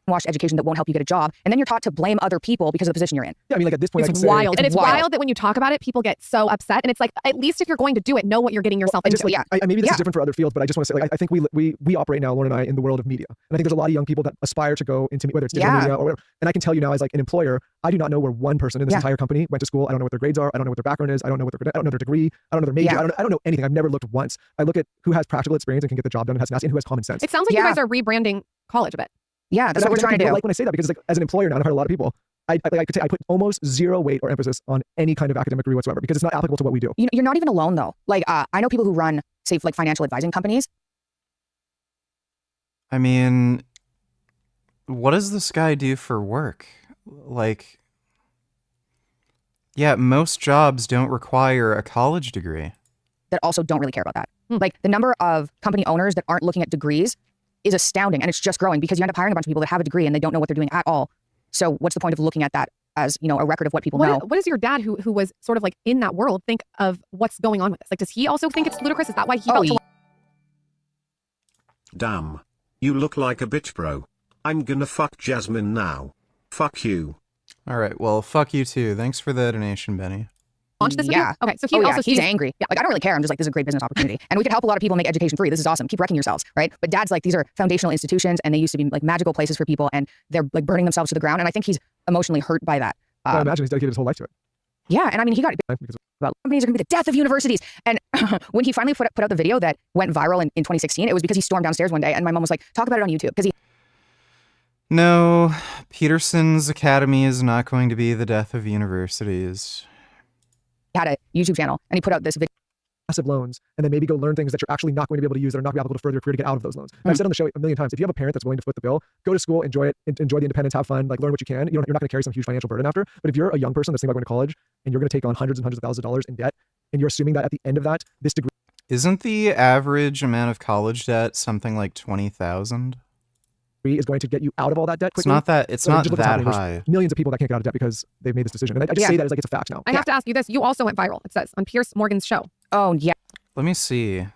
Washed education that won't help you get a job, and then you're taught to blame other people because of the position you're in. Yeah, I mean, like at this point, it's wild. And it's wild that when you talk about it, people get so upset. And it's like, at least if you're going to do it, know what you're getting yourself into. Maybe this is different for other fields, but I just want to say, like, I think we operate now, Lauren and I, in the world of media. And I think there's a lot of young people that aspire to go into whether it's digital media or whatever. And I can tell you now, as like an employer, I do not know where one person in this entire company went to school. I don't know what their grades are. I don't know what their background is. I don't know their degree. I don't know their major. I don't know anything. I've never looked once. I look at who has practical experience and can get the job done and has tenacity and who has common sense. It sounds like you guys are rebranding college a bit. Yeah, that's what we're trying to do. I like when I say that because, like, as an employer now, I've heard a lot of people. I could say I put almost zero weight or emphasis on any kind of academic degree whatsoever because it's not applicable to what we do. You're not even alone though. Like I know people who run, say, like financial advising companies. I mean, what does this guy do for work? Like, yeah, most jobs don't require a college degree. That also don't really care about that. Like the number of company owners that aren't looking at degrees is astounding, and it's just growing because you end up hiring a bunch of people that have a degree and they don't know what they're doing at all. So what's the point of looking at that as, you know, a record of what people know? What does your dad, who was sort of like in that world, think of what's going on with this? Like, does he also think it's ludicrous? Is that why he felt? Damn. You look like a bitch, bro. I'm gonna fuck Jasmine now. Fuck you. All right, well, fuck you too. Thanks for the donation, Benny. Launch this yeah. Okay, so he also he's angry. Yeah, like I don't really care. I'm just like, this is a great business opportunity, and we could help a lot of people make education free. This is awesome. Keep wrecking yourselves, right? But Dad's like, these are foundational institutions, and they used to be like magical places for people, and they're like burning themselves to the ground. And I think he's emotionally hurt by that. I imagine he's dedicated his whole life to it. Yeah, and I mean, he got about companies are going to be the death of universities. And when he finally put out the video that went viral in 2016, it was because he stormed downstairs one day, and my mom was like, talk about it on YouTube because he. No, Peterson's Academy is not going to be the death of universities. He had a YouTube channel and he put out this video. massive loans and then maybe go learn things that you're actually not going to be able to use that are not going to be able to further your career to get out of those loans. I've said on the show a million times, if you have a parent that's willing to foot the bill, go to school, enjoy it, enjoy the independence, have fun, like learn what you can. You're not going to carry some huge financial burden after. But if you're a young person that's thinking about going to college and you're going to take on hundreds and hundreds of thousands of dollars in debt, and you're assuming that at the end of that, this degree isn't the average amount of college debt something like 20,000? Is going to get you out of all that debt quickly. It's not that high. There's millions of people that can't get out of debt because they've made this decision. And I just say that as like it's a fact now. I have to ask you this. You also went viral, it says, on Piers Morgan's show. Oh, yeah. Let me see.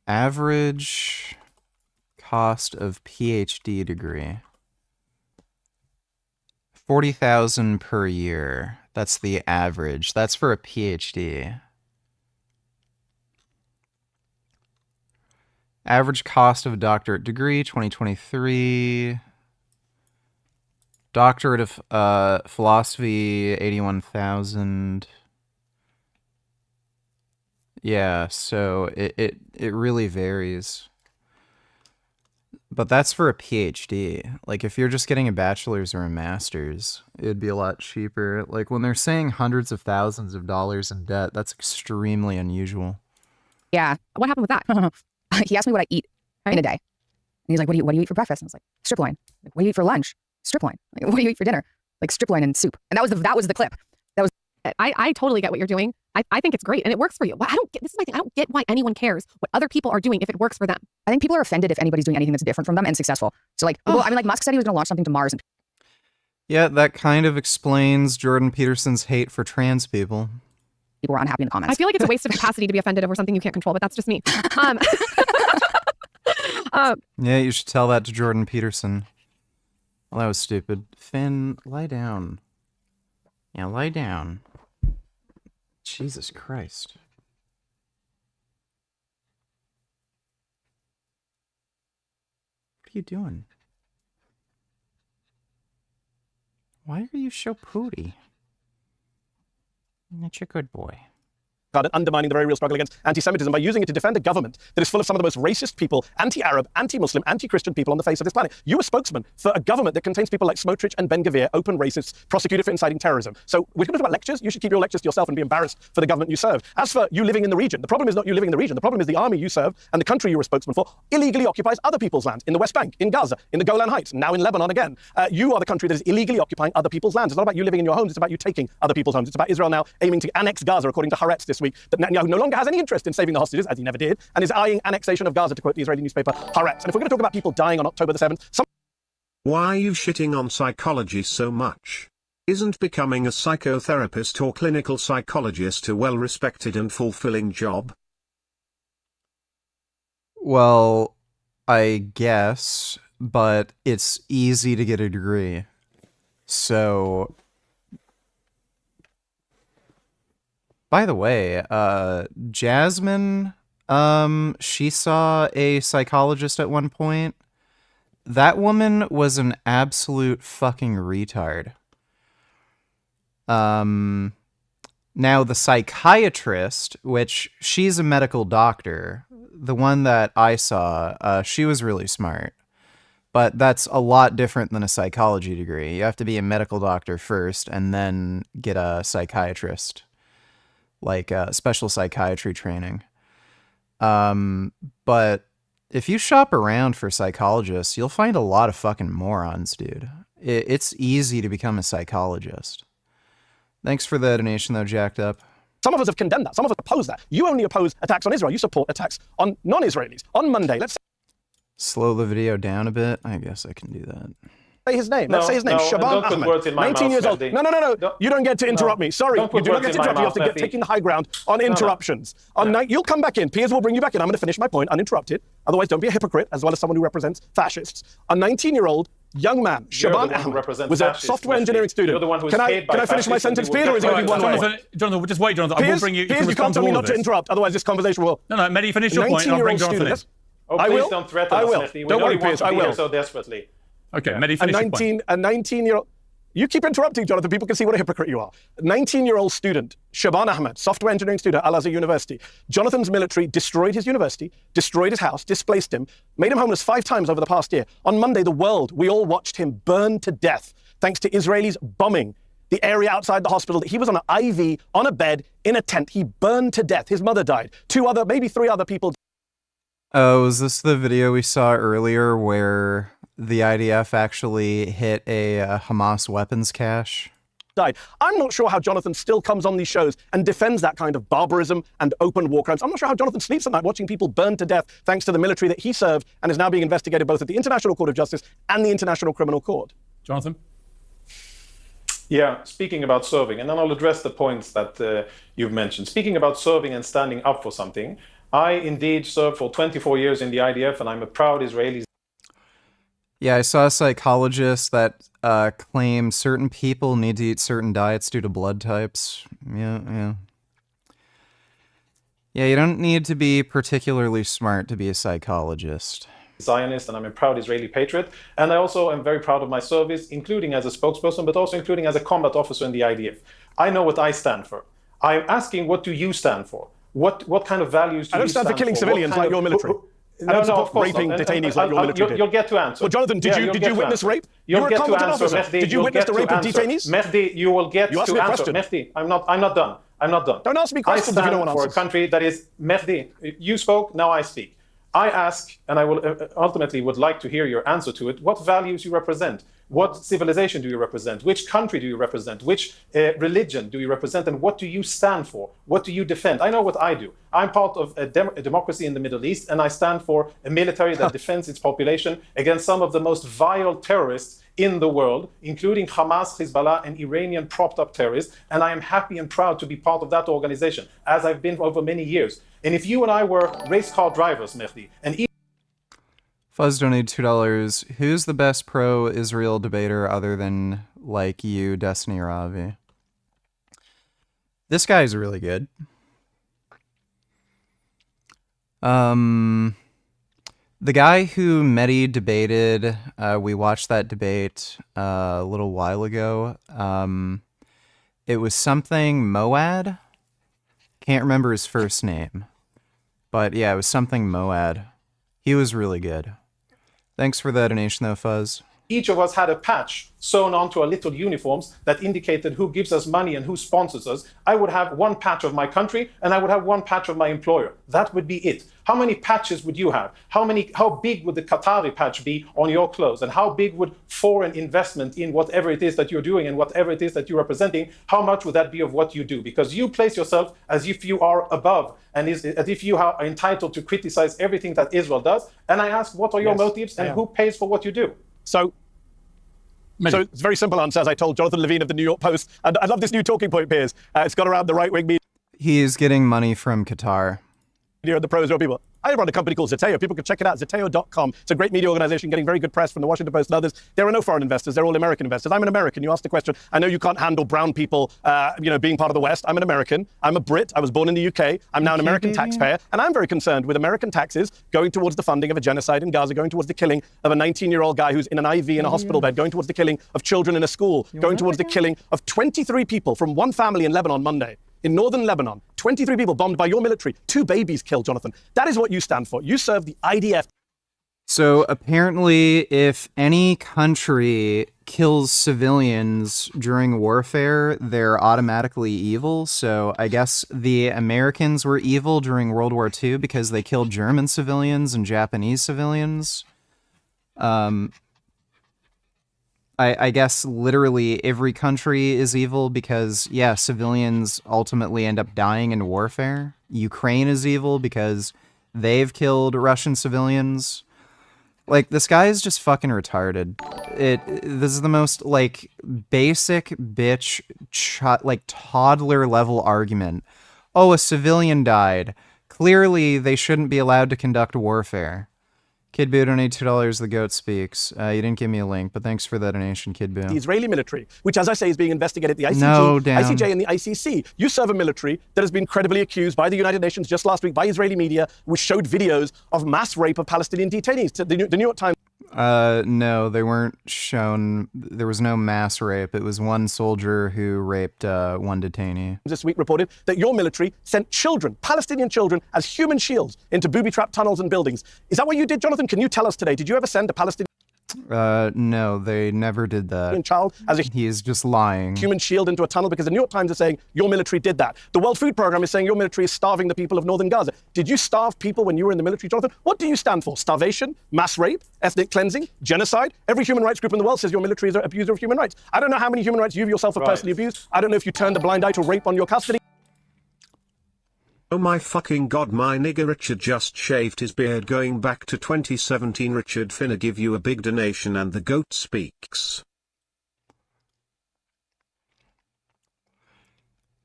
Average cost of PhD degree. 40,000 per year. That's the average. That's for a PhD. Average cost of a doctorate degree, 2023. Doctorate of philosophy, 81,000. Yeah, so it really varies. But that's for a PhD. Like, if you're just getting a bachelor's or a master's, it'd be a lot cheaper. Like, when they're saying hundreds of thousands of dollars in debt, that's extremely unusual. Yeah. What happened with that? He asked me what I eat in a day. And he's like, what do you eat for breakfast? And I was like, strip loin. Like, what do you eat for lunch? Strip loin. Like, what do you eat for dinner? Like, strip loin and soup. And that was the clip. That was. I totally get what you're doing. I think it's great and it works for you. I don't get, this is my thing. I don't get why anyone cares what other people are doing if it works for them. I think people are offended if anybody's doing anything that's different from them and successful. So like, well, I mean, like Musk said he was going to launch something to Mars. And yeah, that kind of explains Jordan Peterson's hate for trans people. People were unhappy in the comments. I feel like it's a waste of capacity to be offended over something you can't control, but that's just me. Yeah, you should tell that to Jordan Peterson. Well, that was stupid. Finn, lie down. Yeah, lie down. Jesus Christ. What are you doing? Why are you so pooty? That's a good boy. And undermining the very real struggle against anti-Semitism by using it to defend a government that is full of some of the most racist people, anti-Arab, anti-Muslim, anti-Christian people on the face of this planet. You are spokesman for a government that contains people like Sv3rige and Ben-Gvir, open racists, prosecuted for inciting terrorism. So we're going to talk about lectures. You should keep your lectures to yourself and be embarrassed for the government you serve. As for you living in the region, the problem is not you living in the region. The problem is the army you serve and the country you're a spokesman for illegally occupies other people's land in the West Bank, in Gaza, in the Golan Heights, now in Lebanon again. You are the country that is illegally occupying other people's lands. It's not about you living in your homes. It's about you taking other people's homes. It's about Israel now aiming to annex Gaza, according to Haaretz this week, that Netanyahu no longer has any interest in saving the hostages, as he never did, and is eyeing annexation of Gaza, to quote the Israeli newspaper Haaretz. And if we're going to talk about people dying on October the 7th... Why are you shitting on psychology so much? Isn't becoming a psychotherapist or clinical psychologist a well-respected and fulfilling job? Well, I guess, but it's easy to get a degree. So... By the way, Jasmine, she saw a psychologist at one point. That woman was an absolute fucking retard. Now the psychiatrist, which she's a medical doctor, the one that I saw, she was really smart. But that's a lot different than a psychology degree. You have to be a medical doctor first and then get a psychiatrist. Like special psychiatry training. But if you shop around for psychologists, you'll find a lot of fucking morons, dude. It's easy to become a psychologist. Thanks for the donation, though, Jacked Up. Some of us have condemned that. Some of us oppose that. You only oppose attacks on Israel. You support attacks on non-Israelis. On Monday, let's slow the video down a bit. I guess I can do that. Say his name. Let's say his name. Shaban Ahmed, 19 years old. No. You don't get to interrupt me. Sorry, you do not get to interrupt me. You have to get taking the high ground on interruptions. You'll come back in. Piers will bring you back in. I'm going to finish my point uninterrupted. Otherwise, don't be a hypocrite, as well as someone who represents fascists. A 19-year-old young man, Shaban Ahmed, was a software engineering student. You're the one who's can I finish my sentence, Piers, or is it going to be one way? Jonathan, just wait, Jonathan. I will bring you. Piers, you can't tell me not to interrupt. Otherwise, this conversation will. No, Mehdi, finish your point. I'll bring Jonathan in. Oh, please don't threaten us, Leslie. Don't worry, Piers. I will. So desperately. Okay, Mehdi, finish your point. A 19-year-old... You keep interrupting, Jonathan. People can see what a hypocrite you are. A 19-year-old student, Shaban Ahmed, software engineering student at Al-Azhar University. Jonathan's military destroyed his university, destroyed his house, displaced him, made him homeless 5 times over the past year. On Monday, the world, we all watched him burn to death thanks to Israelis bombing the area outside the hospital, that he was on an IV, on a bed, in a tent. He burned to death. His mother died. Maybe three other people. Oh, is this the video we saw earlier where the IDF actually hit a Hamas weapons cache? Died. I'm not sure how Jonathan still comes on these shows and defends that kind of barbarism and open war crimes. I'm not sure how Jonathan sleeps at night watching people burned to death thanks to the military that he served and is now being investigated both at the International Court of Justice and the International Criminal Court. Jonathan? Yeah, speaking about serving, and then I'll address the points that you've mentioned. Speaking about serving and standing up for something, I indeed served for 24 years in the IDF, and I'm a proud Israeli. Yeah, I saw a psychologist that claimed certain people need to eat certain diets due to blood types. Yeah. Yeah, you don't need to be particularly smart to be a psychologist. Zionist, and I'm a proud Israeli patriot. And I also am very proud of my service, including as a spokesperson, but also including as a combat officer in the IDF. I know what I stand for. I'm asking, what do you stand for? What kind of values do you stand for? I don't stand for killing civilians like your military. No, of course raping detainees like your military did. You'll get to answer. Well, Jonathan, did you witness rape? You'll get to answer, Mehdi. Did you witness the rape of detainees? Mehdi, you will get to answer. Mehdi, I'm not done. Don't ask me questions if you don't want to answer. For a country that is, Mehdi, you spoke, now I speak. I ask, and I will ultimately would like to hear your answer to it, what values you represent? What civilization do you represent? Which country do you represent? Which religion do you represent? And what do you stand for? What do you defend? I know what I do. I'm part of a democracy in the Middle East, and I stand for a military that defends its population against some of the most vile terrorists in the world, including Hamas, Hezbollah, and Iranian propped-up terrorists. And I am happy and proud to be part of that organization, as I've been over many years. And if you and I were race car drivers, Mehdi, and Fuzz donated $2. Who's the best pro-Israel debater other than, like you, Destiny Ravi? This guy's really good. The guy who Mehdi debated, we watched that debate a little while ago. It was something Moad. Can't remember his first name. But yeah, it was something Moad. He was really good. Thanks for that donation though, Fuzz. Each of us had a patch sewn onto our little uniforms that indicated who gives us money and who sponsors us. I would have one patch of my country and I would have one patch of my employer. That would be it. How many patches would you have? How big would the Qatari patch be on your clothes? And how big would foreign investment in whatever it is that you're doing and whatever it is that you're representing, how much would that be of what you do? Because you place yourself as if you are above and as if you are entitled to criticize everything that Israel does. And I ask, what are your motives and who pays for what you do? So it's a very simple answer, as I told Jonathan Levine of the New York Post. And I love this new talking point, Piers. It's got around the right-wing media. He is getting money from Qatar. The pro-Israel people. I run a company called Zeteo. People can check it out, zeteo.com. It's a great media organization getting very good press from the Washington Post and others. There are no foreign investors. They're all American investors. I'm an American. You asked the question. I know you can't handle brown people, being part of the West. I'm an American. I'm a Brit. I was born in the UK. I'm now an American taxpayer. And I'm very concerned with American taxes going towards the funding of a genocide in Gaza, going towards the killing of a 19-year-old guy who's in an IV in a hospital bed, going towards the killing of children in a school, going towards the killing of 23 people from one family in Lebanon Monday. In northern Lebanon, 23 people bombed by your military, 2 babies killed, Jonathan. That is what you stand for. You serve the IDF. So apparently, if any country kills civilians during warfare, they're automatically evil. So I guess the Americans were evil during World War II because they killed German civilians and Japanese civilians. I guess literally every country is evil because, yeah, civilians ultimately end up dying in warfare. Ukraine is evil because they've killed Russian civilians. Like, this guy is just fucking retarded. This is the most, like, basic bitch, toddler level argument. Oh, a civilian died. Clearly, they shouldn't be allowed to conduct warfare. Kid Boo donated $2. The goat speaks. You didn't give me a link, but thanks for that donation, Kid Boo. The Israeli military, which, as I say, is being investigated at the ICJ, No, damn. ICJ and the ICC. You serve a military that has been credibly accused by the United Nations just last week by Israeli media, which showed videos of mass rape of Palestinian detainees. The New York Times. No, they weren't shown. There was no mass rape. It was one soldier who raped one detainee. This week reported that your military sent children, Palestinian children, as human shields into booby-trapped tunnels and buildings. Is that what you did, Jonathan? Can you tell us today? Did you ever send a Palestinian? No, they never did that. Child as a he is just lying. Human shield into a tunnel because the New York Times is saying your military did that. The World Food Program is saying your military is starving the people of northern Gaza. Did you starve people when you were in the military, Jonathan? What do you stand for? Starvation, mass rape, ethnic cleansing, genocide? Every human rights group in the world says your military is an abuser of human rights. I don't know how many human rights you yourself have personally abused. I don't know if you turned a blind eye to rape on your custody. Oh my fucking god, my nigga Richard just shaved his beard going back to 2017. Richard finna give you a big donation and the goat speaks.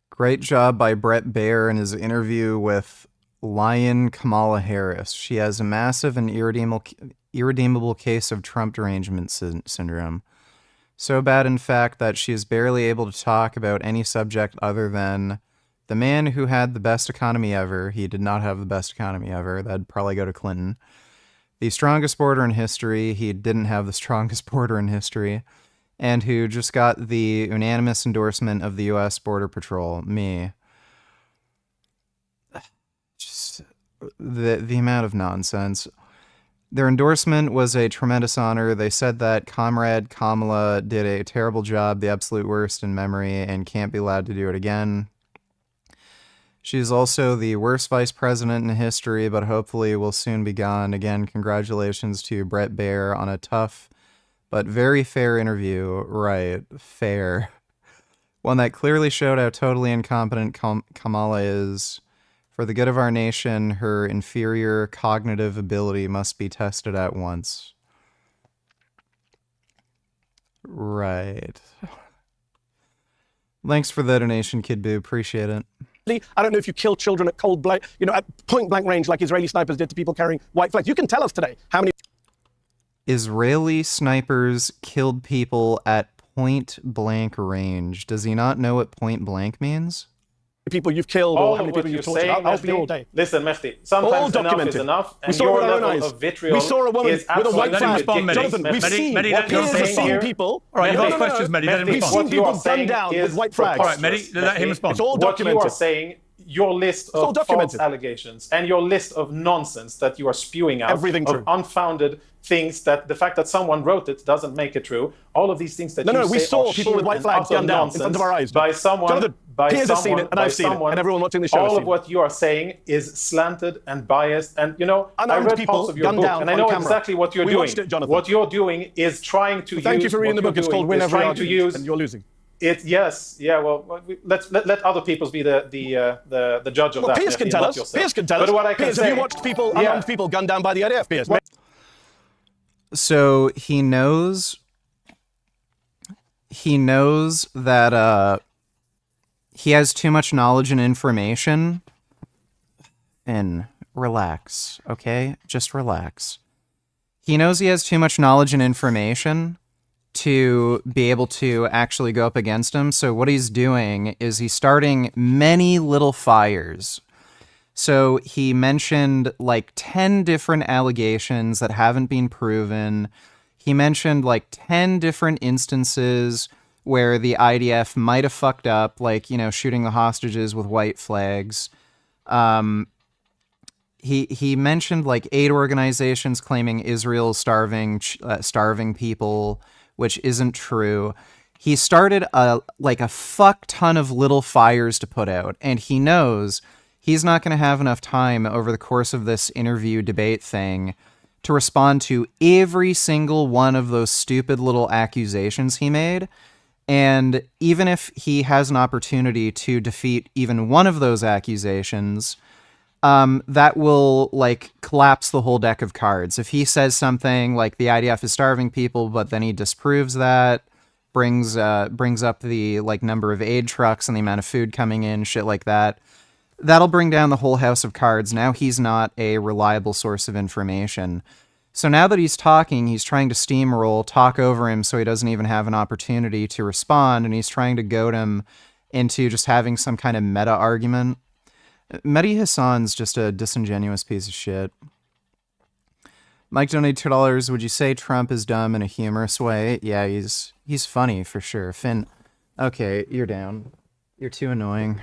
Great job by Brett Baier in his interview with Lion Kamala Harris. She has a massive and irredeemable case of Trump derangement syndrome. So bad, in fact, that she is barely able to talk about any subject other than the man who had the best economy ever. He did not have the best economy ever. That'd probably go to Clinton. The strongest border in history. He didn't have the strongest border in history. And who just got the unanimous endorsement of the U.S. Border Patrol. Me. Just the amount of nonsense. Their endorsement was a tremendous honor. They said that Comrade Kamala did a terrible job, the absolute worst in memory, and can't be allowed to do it again. She's also the worst vice president in history, but hopefully will soon be gone. Again, congratulations to Brett Baier on a tough but very fair interview. Right, fair. One that clearly showed how totally incompetent Kamala is. For the good of our nation, her inferior cognitive ability must be tested at once. Right. Thanks for the donation, Kid Boo. Appreciate it. I don't know if you kill children at at point blank range like Israeli snipers did to people carrying white flags. You can tell us today how many Israeli snipers killed people at point blank range. Does he not know what point blank means? people you've killed or how many people you've tortured. I'll be all day. Listen, Mehdi, sometimes enough is enough, and your level of vitriol we saw a woman is with a white flag. Jonathan, we've seen people. All right, you've asked questions, Mehdi. Let him respond. We've seen people gunned down with white flags. All right, Mehdi, let him respond. It's all documented. What you are saying, your list of false allegations and your list of nonsense that you are spewing out, everything of true. Unfounded things, that the fact that someone wrote it doesn't make it true. All of these things that you say we saw are people with white flags gunned down in front of our eyes. By someone, Jonathan, Piers has seen it, and I've seen it, and everyone watching the show has all seen of what you are saying is slanted and biased. And you know, I Unarmed read people parts of your gunned book, down and I on know camera. exactly what you're We doing. watched it, Jonathan. What you're doing is trying to Thank use. you for reading the book. It's called Win Every Argument, and you're losing. Yes, yeah. Well, let other people be the judge of that. Piers can tell us. Piers can tell us. But what I can Piers, say, have you watched people, unarmed people gunned down by the IDF? Piers. So he knows that he has too much knowledge and information. And relax, okay? Just relax. He knows he has too much knowledge and information to be able to actually go up against him. So what he's doing is he's starting many little fires. So he mentioned like 10 different allegations that haven't been proven. He mentioned like 10 different instances where the IDF might have fucked up, like, you know, shooting the hostages with white flags. He mentioned like 8 organizations claiming Israel's starving people, which isn't true. He started a fuck ton of little fires to put out, and he knows he's not going to have enough time over the course of this interview debate thing to respond to every single one of those stupid little accusations he made. And even if he has an opportunity to defeat even one of those accusations, that will like collapse the whole deck of cards. If he says something like the IDF is starving people, but then he disproves that, brings up the like number of aid trucks and the amount of food coming in, shit like that, that'll bring down the whole house of cards. Now he's not a reliable source of information. So now that he's talking, he's trying to steamroll, talk over him so he doesn't even have an opportunity to respond, and he's trying to goad him into just having some kind of meta argument. Mehdi Hassan's just a disingenuous piece of shit. Mike donated $2. Would you say Trump is dumb in a humorous way? Yeah, he's funny for sure. Finn, okay, you're down. You're too annoying.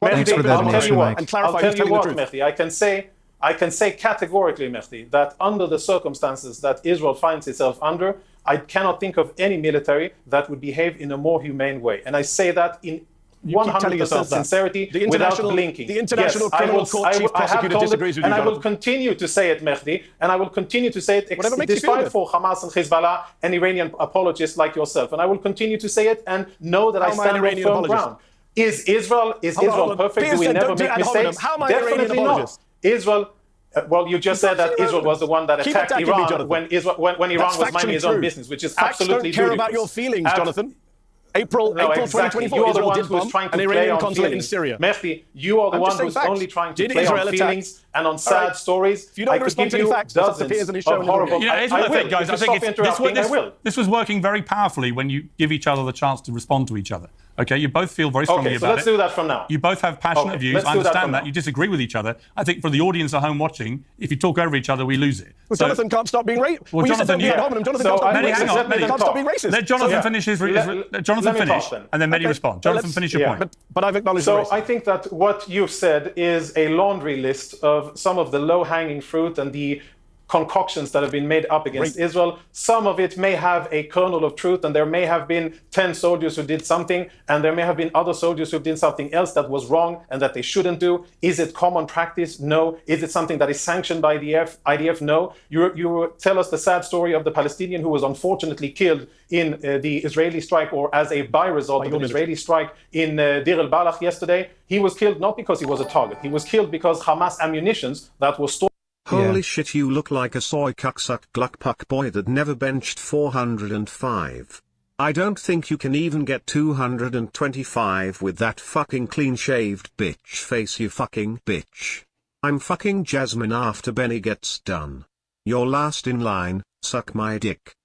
Mehdi, Thanks for that donation, Mike. I'll tell you what, Mehdi. I can say I can say categorically, Mehdi, that under the circumstances that Israel finds itself under, I cannot think of any military that would behave in a more humane way. And I say that in 100% sincerity, without blinking. The International Criminal Court Chief Prosecutor disagrees with you, and I will Jonathan. continue to say it, Mehdi, and I will continue to say it despite for Hamas and Hezbollah and Iranian apologists like yourself. And I will continue to say it and know that I stand on firm ground. Is Israel perfect? Do we never make mistakes? Definitely not. Israel. Well, you just said that Israel was the one that attacked Iran when Iran was minding his own business, which is absolutely Facts don't care ludicrous. about your feelings, Jonathan. April Exactly. 2024, You are the Israel one did who's bomb trying to an play Iranian on consulate in feelings. Syria. Mehdi, you are the I'm one just saying who's facts. only trying to Did play Israel on attack? feelings and on sad stories. If you don't I could respond give to any you facts, it's up to dozens Piers and his show of and he'll do it. horrible. You know, here's what I think, guys. I think this was working very powerfully when you give each other the chance to respond to each other. Okay, you both feel very strongly Okay, so about let's it. do that from now. You both have passionate Okay, views. let's I do that understand from that. now. You disagree with each other. I think for the audience at home watching, if you talk over each other, we lose it. Well, Jonathan can't stop being racist. Well, Jonathan, Jonathan can't stop being hang on, racist. Mehdi, Can't stop being racist. Let Jonathan finish his. Let Jonathan me finish, talk then. and then Mehdi respond. Jonathan, finish your point. But I've acknowledged So the racism. I think that what you've said is a laundry list of some of the low-hanging fruit and the concoctions that have been made up against Israel. Some of it may have a kernel of truth, and there may have been 10 soldiers who did something, and there may have been other soldiers who did something else that was wrong and that they shouldn't do. Is it common practice? No. Is it something that is sanctioned by the IDF? No. You tell us the sad story of the Palestinian who was unfortunately killed in the Israeli strike, or as a by-result of an Israeli strike in Deir el-Balach yesterday. He was killed not because he was a target. He was killed because Hamas ammunitions that were stored. Holy shit, you look like a soy cucksuck gluckpuck boy that never benched 405. I don't think you can even get 225 with that fucking clean-shaved bitch face, you fucking bitch. I'm fucking Jasmine after Benny gets done. You're last in line, suck my dick.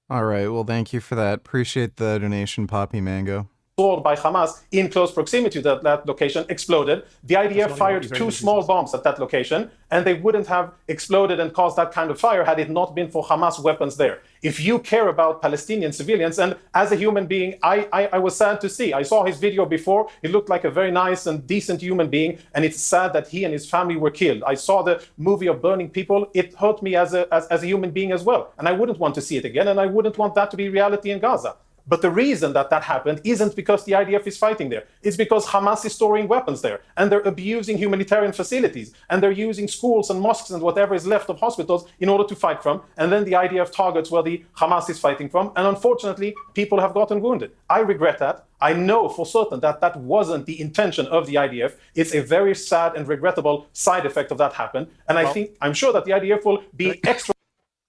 All right, well, thank you for that. Appreciate the donation, Poppy Mango. Stored by Hamas in close proximity to that location exploded. The IDF fired 2 small bombs at that location, and they wouldn't have exploded and caused that kind of fire had it not been for Hamas weapons there. If you care about Palestinian civilians, and as a human being, I was sad to see. I saw his video before. He looked like a very nice and decent human being, and it's sad that he and his family were killed. I saw the movie of burning people. It hurt me as a human being as well, and I wouldn't want to see it again, and I wouldn't want that to be reality in Gaza. But the reason that happened isn't because the IDF is fighting there. It's because Hamas is storing weapons there, and they're abusing humanitarian facilities, and they're using schools and mosques and whatever is left of hospitals in order to fight from, and then the IDF targets where the Hamas is fighting from, and unfortunately, people have gotten wounded. I regret that. I know for certain that that wasn't the intention of the IDF. It's a very sad and regrettable side effect of that happened, and I'm sure that the IDF will be extra.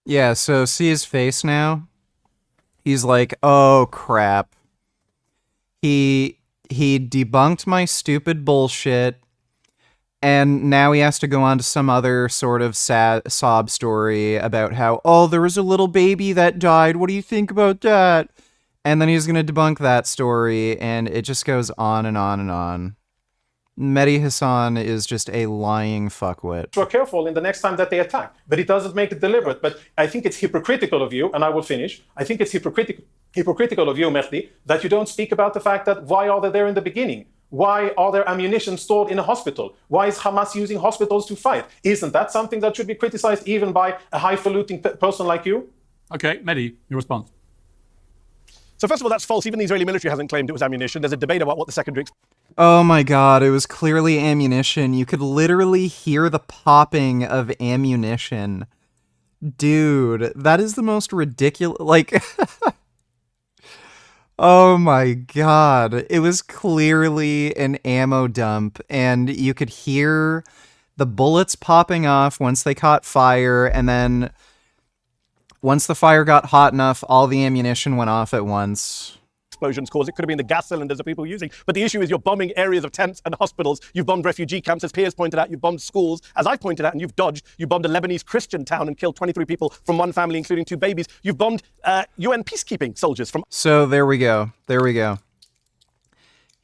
Yeah, so see his face now? He's like, oh crap. He debunked my stupid bullshit, and now he has to go on to some other sort of sad sob story about how, oh, there was a little baby that died. What do you think about that? And then he's going to debunk that story, and it just goes on and on and on. Mehdi Hassan is just a lying fuckwit. Careful in the next time that they attack, but it doesn't make it deliberate. But I think it's hypocritical of you, and I will finish. I think it's hypocritical of you, Mehdi, that you don't speak about the fact that why are they there in the beginning? Why are there ammunition stored in a hospital? Why is Hamas using hospitals to fight? Isn't that something that should be criticized even by a highfalutin person like you? Okay, Mehdi, your response. So first of all, that's false. Even the Israeli military hasn't claimed it was ammunition. There's a debate about what the secondary... Oh my god, it was clearly ammunition. You could literally hear the popping of ammunition. Dude, that is the most ridiculous... Like... Oh my god. It was clearly an ammo dump, and you could hear the bullets popping off once they caught fire, and then once the fire got hot enough, all the ammunition went off at once. Explosions caused. It could have been the gas cylinders that people were using. But the issue is you're bombing areas of tents and hospitals. You've bombed refugee camps, as Piers pointed out. You've bombed schools, as I've pointed out, and you've dodged. You bombed a Lebanese Christian town and killed 23 people from one family, including 2 babies. You've bombed UN peacekeeping soldiers from... So there we go. There we go.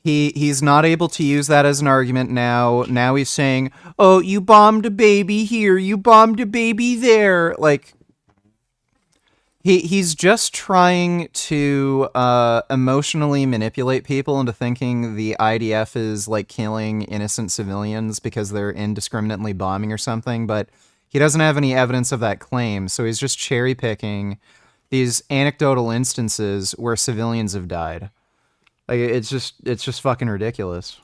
He's not able to use that as an argument now. Now he's saying, oh, you bombed a baby here. You bombed a baby there. Like... He's just trying to emotionally manipulate people into thinking the IDF is like killing innocent civilians because they're indiscriminately bombing or something, but he doesn't have any evidence of that claim, so he's just cherry picking these anecdotal instances where civilians have died. Like it's just fucking ridiculous.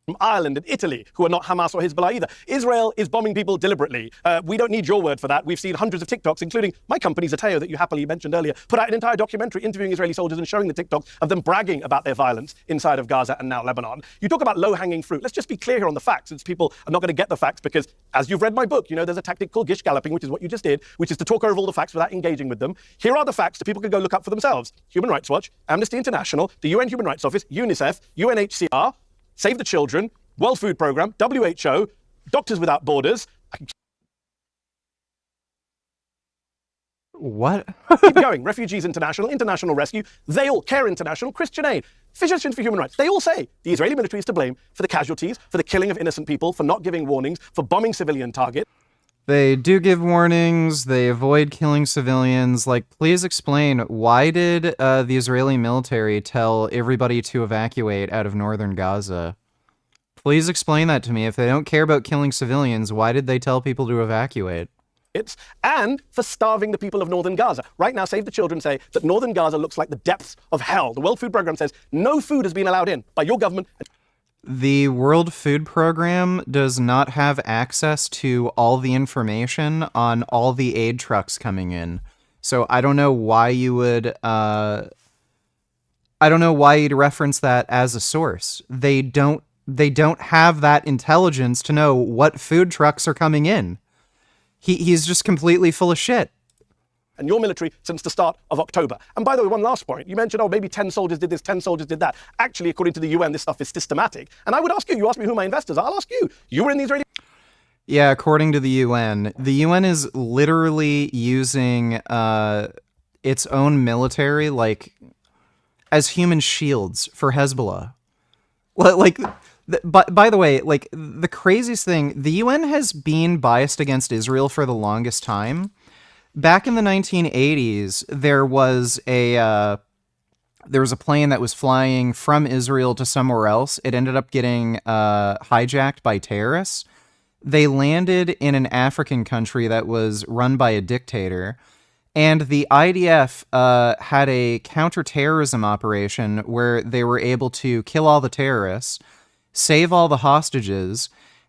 From Ireland and Italy, who are not Hamas or Hezbollah either. Israel is bombing people deliberately. We don't need your word for that. We've seen hundreds of TikToks, including my company, Zateo, that you happily mentioned earlier, put out an entire documentary interviewing Israeli soldiers and showing the TikToks of them bragging about their violence inside of Gaza and now Lebanon. You talk about low-hanging fruit. Let's just be clear here on the facts, since people are not going to get the facts, because as you've read my book, you know there's a tactic called gish galloping, which is what you just did, which is to talk over all the facts without engaging with them. Here are the facts that people can go look up for themselves. Human Rights Watch, Amnesty International, the UN Human Rights Office, UNICEF, UNHCR, Save the Children, World Food Programme, WHO, Doctors Without Borders. What? Keep going. Refugees International, International Rescue, they all, Care International, Christian Aid, Physicians for Human Rights. They all say the Israeli military is to blame for the casualties, for the killing of innocent people, for not giving warnings, for bombing civilian targets. They do give warnings, they avoid killing civilians. Like, please explain, why did the Israeli military tell everybody to evacuate out of northern Gaza? Please explain that to me. If they don't care about killing civilians, why did they tell people to evacuate? And for starving the people of northern Gaza. Right now, Save the Children say that northern Gaza looks like the depths of hell. The World Food Programme says no food has been allowed in by your government. The World Food Programme does not have access to all the information on all the aid trucks coming in. So I don't know why you would, I don't know why you'd reference that as a source. They don't have that intelligence to know what food trucks are coming in. He's just completely full of shit. And your military since the start of October. And by the way, one last point. You mentioned, oh, maybe 10 soldiers did this, 10 soldiers did that. Actually, according to the UN, this stuff is systematic. And I would ask you, you asked me who my investors are, I'll ask you. You were in the Israeli... Yeah, according to the UN is literally using its own military, like, as human shields for Hezbollah. Like, by the way, like, the craziest thing, the UN has been biased against Israel for the longest time. Back in the 1980s, there was a plane that was flying from Israel to somewhere else. It ended up getting hijacked by terrorists. They landed in an African country that was run by a dictator. And the IDF had a counterterrorism operation where they were able to kill all the terrorists, save all the hostages,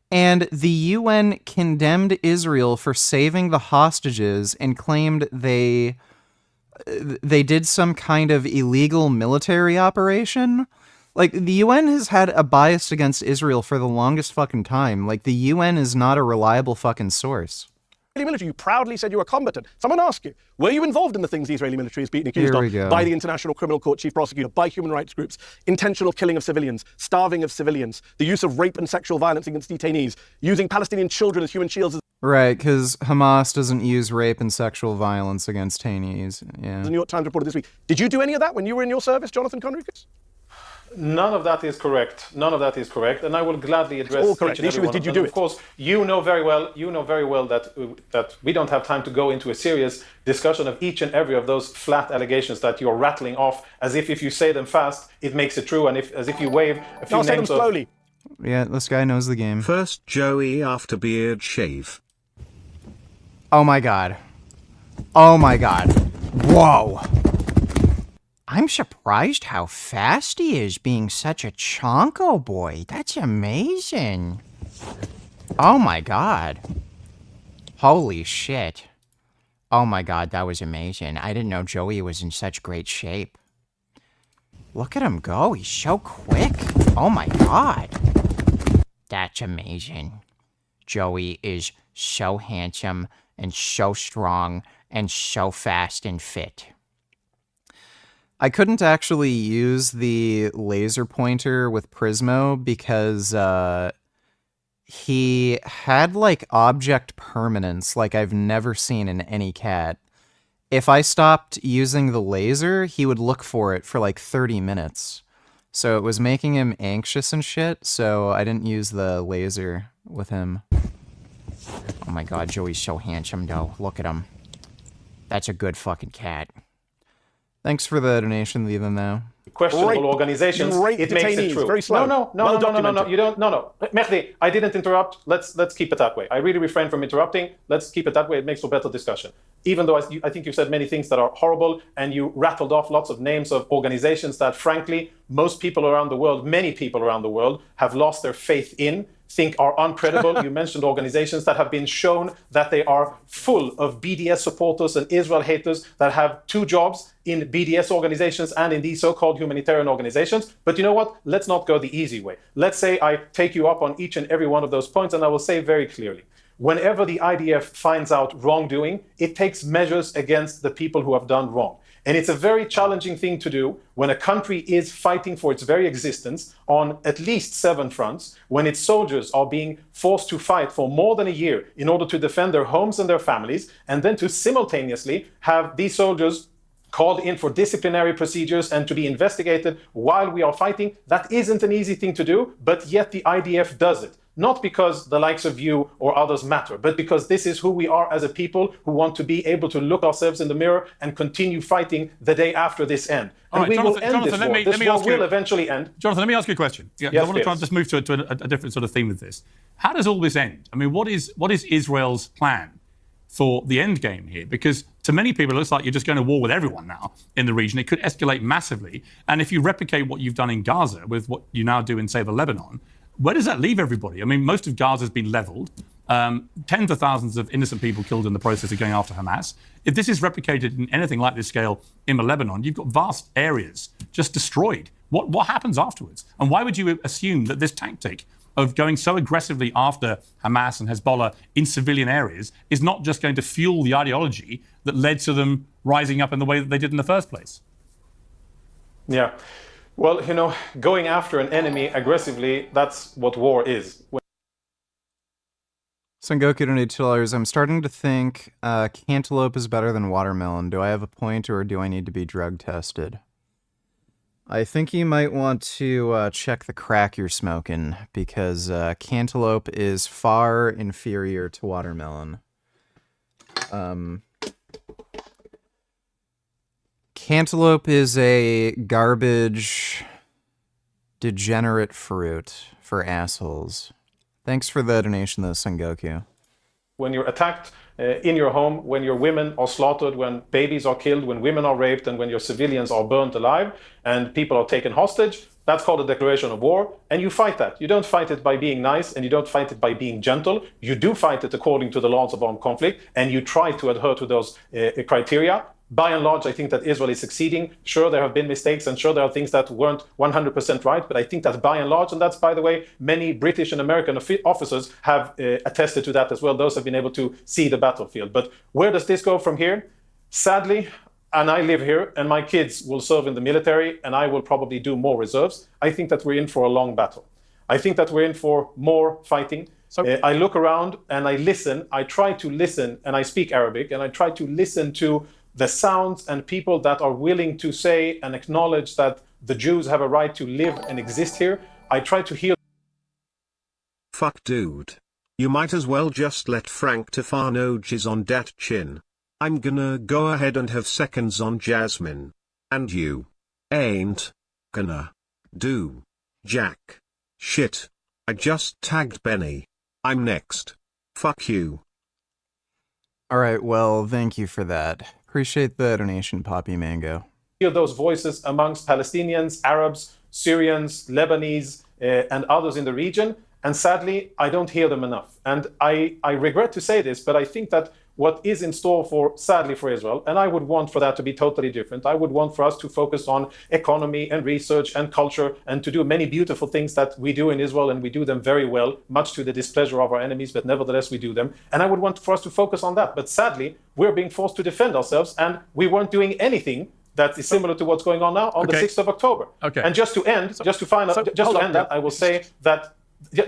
and the UN condemned Israel for saving the hostages and claimed they did some kind of illegal military operation. Like, the UN has had a bias against Israel for the longest fucking time. Like, the UN is not a reliable fucking source. military, you proudly said you were combatant. Someone asked you, were you involved in the things the Israeli military is being accused of by the International Criminal Court Chief Prosecutor, by human rights groups, intentional killing of civilians, starving of civilians, the use of rape and sexual violence against detainees, using Palestinian children as human shields? Right, because Hamas doesn't use rape and sexual violence against detainees. Yeah. The New York Times reported this week. Did you do any of that when you were in your service, Jonathan Conricus? None of that is correct. None of that is correct, and I will gladly address. It's all correct. The issue is, did you do it? Of course, you know very well that we don't have time to go into a serious discussion of each and every of those flat allegations that you're rattling off, as if you say them fast, it makes it true, and as if you wave a few names. Say them slowly. Yeah, this guy knows the game. First Joey after beard shave. Oh my god. Oh my god. Whoa. I'm surprised how fast he is being such a chonko boy. That's amazing. Oh my god. Holy shit. Oh my god, that was amazing. I didn't know Joey was in such great shape. Look at him go. He's so quick. Oh my god. That's amazing. Joey is so handsome and so strong and so fast and fit. I couldn't actually use the laser pointer with Prismo because he had like object permanence like I've never seen in any cat. If I stopped using the laser, he would look for it for like 30 minutes. So it was making him anxious and shit, so I didn't use the laser with him. Oh my god, Joey's so handsome though. Look at him. That's a good fucking cat. Thanks for the donation, even though. Questionable organizations, it makes it true. Very slow. No. You don't. No. Mehdi, I didn't interrupt. Let's keep it that way. I really refrain from interrupting. Let's keep it that way. It makes for better discussion. Even though I think you said many things that are horrible, and you rattled off lots of names of organizations that, frankly, most people around the world, many people around the world, have lost their faith in, think are uncredible. You mentioned organizations that have been shown that they are full of BDS supporters and Israel haters that have two jobs in BDS organizations and in these so-called humanitarian organizations. But you know what? Let's not go the easy way. Let's say I take you up on each and every one of those points, and I will say very clearly, whenever the IDF finds out wrongdoing, it takes measures against the people who have done wrong. And it's a very challenging thing to do when a country is fighting for its very existence on at least 7 fronts, when its soldiers are being forced to fight for more than a year in order to defend their homes and their families, and then to simultaneously have these soldiers called in for disciplinary procedures and to be investigated while we are fighting. That isn't an easy thing to do, but yet the IDF does it. Not because the likes of you or others matter, but because this is who we are as a people who want to be able to look ourselves in the mirror and continue fighting the day after this end. And right, we Jonathan, will end Jonathan, this war. This war will eventually end. Jonathan, let me ask you a question. Yeah, yes, I want to try and just move to a different sort of theme with this. How does all this end? I mean, what is Israel's plan for the end game here? Because to many people, it looks like you're just going to war with everyone now in the region. It could escalate massively. And if you replicate what you've done in Gaza with what you now do in, say, the Lebanon, where does that leave everybody? I mean, most of Gaza has been leveled. Tens of thousands of innocent people killed in the process of going after Hamas. If this is replicated in anything like this scale in the Lebanon, you've got vast areas just destroyed. What happens afterwards? And why would you assume that this tactic of going so aggressively after Hamas and Hezbollah in civilian areas is not just going to fuel the ideology that led to them rising up in the way that they did in the first place? Yeah. Well, you know, going after an enemy aggressively, that's what war is. Sengoku donated $2. I'm starting to think cantaloupe is better than watermelon. Do I have a point, or do I need to be drug tested? I think you might want to check the crack you're smoking, because cantaloupe is far inferior to watermelon. Cantaloupe is a garbage, degenerate fruit for assholes. Thanks for the donation, though, Sengoku. When you're attacked in your home, when your women are slaughtered, when babies are killed, when women are raped, and when your civilians are burnt alive and people are taken hostage, that's called a declaration of war, and you fight that. You don't fight it by being nice, and you don't fight it by being gentle. You do fight it according to the laws of armed conflict, and you try to adhere to those criteria. By and large, I think that Israel is succeeding. Sure, there have been mistakes, and sure, there are things that weren't 100% right, but I think that by and large, and that's, by the way, many British and American officers have attested to that as well. Those have been able to see the battlefield. But where does this go from here? Sadly, and I live here, and my kids will serve in the military, and I will probably do more reserves, I think that we're in for a long battle. I think that we're in for more fighting. I look around and I listen. I try to listen, and I speak Arabic, and I try to listen to the sounds and people that are willing to say and acknowledge that the Jews have a right to live and exist here. I try to hear. Fuck, dude. You might as well just let Frank Tefano jizz on dat chin. I'm gonna go ahead and have seconds on Jasmine. And you ain't gonna do jack shit. I just tagged Benny. I'm next. Fuck you. Alright, well, thank you for that. Appreciate the donation, Poppy Mango. Hear those voices amongst Palestinians, Arabs, Syrians, Lebanese, and others in the region. And sadly, I don't hear them enough. And I regret to say this, but I think that what is in store sadly for Israel, and I would want for that to be totally different. I would want for us to focus on economy and research and culture and to do many beautiful things that we do in Israel, and we do them very well, much to the displeasure of our enemies, but nevertheless we do them. And I would want for us to focus on that. But sadly, we're being forced to defend ourselves, and we weren't doing anything that is similar to what's going on now on the 6th of October. Okay. And just to end that, I will say that,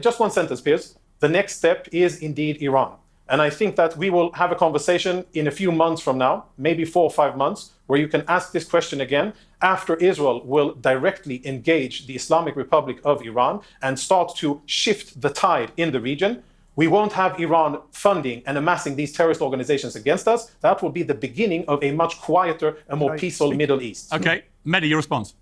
just one sentence, Piers, the next step is indeed Iran. And I think that we will have a conversation in a few months from now, maybe 4 or 5 months, where you can ask this question again after Israel will directly engage the Islamic Republic of Iran and start to shift the tide in the region. we won't have Iran funding and amassing these terrorist organizations against us. That will be the beginning of a much quieter and more peaceful Middle East. Okay, Mehdi, your response.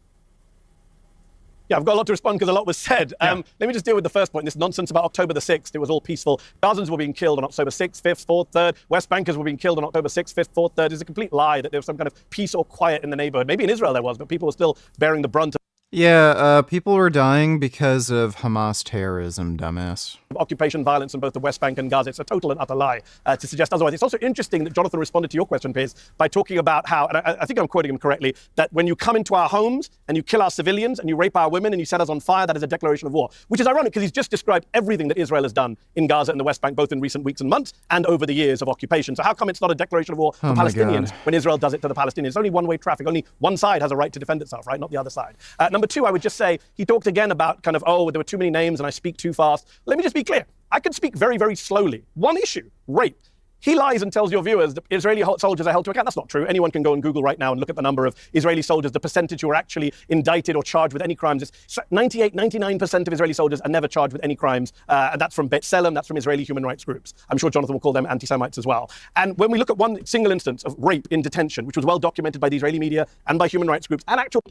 Yeah, I've got a lot to respond because a lot was said. Let me just deal with the first point, this nonsense about October the 6th. It was all peaceful. Gazans were being killed on October 6th, 5th, 4th, 3rd. West Bankers were being killed on October 6th, 5th, 4th, 3rd. It's a complete lie that there was some kind of peace or quiet in the neighborhood. Maybe in Israel there was, but people were still bearing the brunt of Yeah, people were dying because of Hamas terrorism, dumbass. occupation violence in both the West Bank and Gaza. It's a total and utter lie to suggest otherwise. It's also interesting that Jonathan responded to your question, Piers, by talking about how, and I think I'm quoting him correctly, that when you come into our homes and you kill our civilians and you rape our women and you set us on fire, that is a declaration of war. Which is ironic because he's just described everything that Israel has done in Gaza and the West Bank, both in recent weeks and months and over the years of occupation. So how come it's not a declaration of war for Palestinians when Israel does it to the Palestinians? It's only one-way traffic. Only one side has a right to defend itself, right? Not the other side. Number two, I would just say, he talked again about kind of, oh, there were too many names and I speak too fast. Let me just be clear. I can speak very, very slowly. One issue, rape. He lies and tells your viewers that Israeli soldiers are held to account. That's not true. Anyone can go on Google right now and look at the number of Israeli soldiers, the percentage who are actually indicted or charged with any crimes. It's 98, 99% of Israeli soldiers are never charged with any crimes. And that's from B'Tselem, that's from Israeli human rights groups. I'm sure Jonathan will call them anti-Semites as well. And when we look at one single instance of rape in detention, which was well documented by the Israeli media and by human rights groups and actual...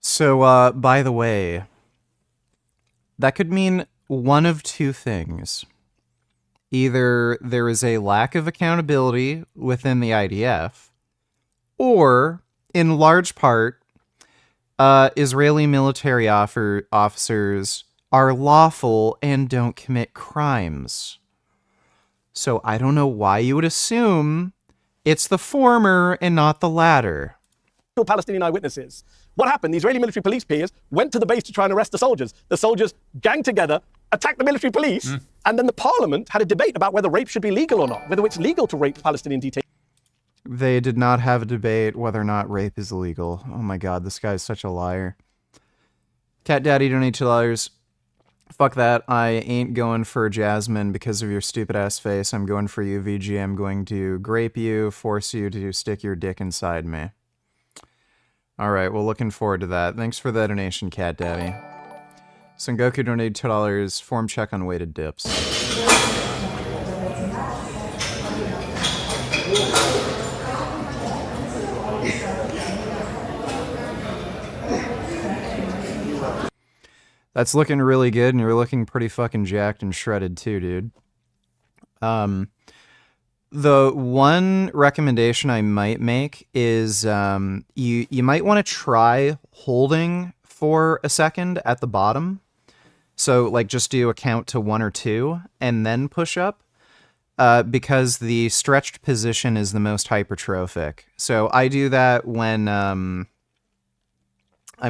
So, by the way, that could mean one of two things. Either there is a lack of accountability within the IDF, or, in large part, Israeli military officers are lawful and don't commit crimes. So I don't know why you would assume it's the former and not the latter. Palestinian eyewitnesses. What happened? The Israeli military police peers went to the base to try and arrest the soldiers. The soldiers ganged together, attacked the military police, and then the parliament had a debate about whether rape should be legal or not, whether it's legal to rape Palestinian detainees. They did not have a debate whether or not rape is illegal. Oh my god, this guy is such a liar. Cat Daddy, donate $2. Fuck that. I ain't going for Jasmine because of your stupid ass face. I'm going for you, VG. I'm going to grape you, force you to stick your dick inside me. Alright, well, looking forward to that. Thanks for the donation, Cat Daddy. Sengoku donated $2. Form check on weighted dips. That's looking really good, and you're looking pretty fucking jacked and shredded too, dude. The one recommendation I might make is you might want to try holding for a second at the bottom. So like just do a count to 1 or 2 and then push up because the stretched position is the most hypertrophic. So I do that when I'm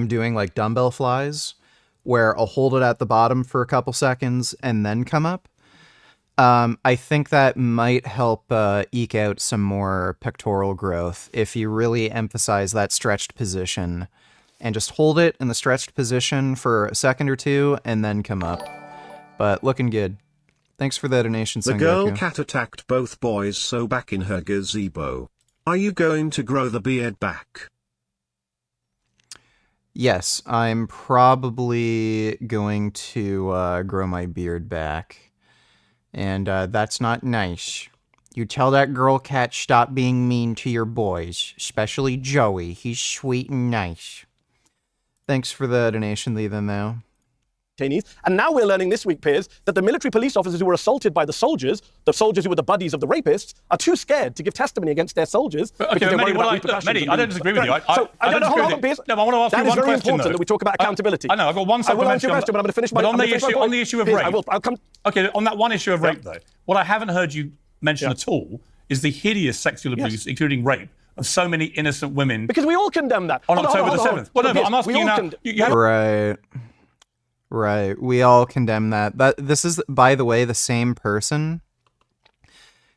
doing like dumbbell flies where I'll hold it at the bottom for a couple seconds and then come up. I think that might help eke out some more pectoral growth if you really emphasize that stretched position and just hold it in the stretched position for a second or 2 and then come up. But looking good. Thanks for the donation, The Sengoku. girl cat attacked both boys so back in her gazebo. Are you going to grow the beard back? Yes, I'm probably going to grow my beard back. And that's not nice. You tell that girl cat stop being mean to your boys, especially Joey. He's sweet and nice. Thanks for the donation, Leavin, though. And now we're learning this week, Piers, that the military police officers who were assaulted by the soldiers who were the buddies of the rapists, are too scared to give testimony against their soldiers. Okay, Mehdi, I don't disagree with you. Hold on, Piers. No, I want to ask you one question, though. That is very important that we talk about accountability. I know, I've got one supplementary. I will answer your question, but I'm going to finish my But on the issue of Piers, rape. I'll come. Okay, on that one issue of rape, though, what I haven't heard you mention at all is the hideous sexual abuse, including rape, of so many innocent women. Because we all condemn that. On October the 7th. Well, no, but I'm asking you now. Right. Right. We all condemn that. This is, by the way, the same person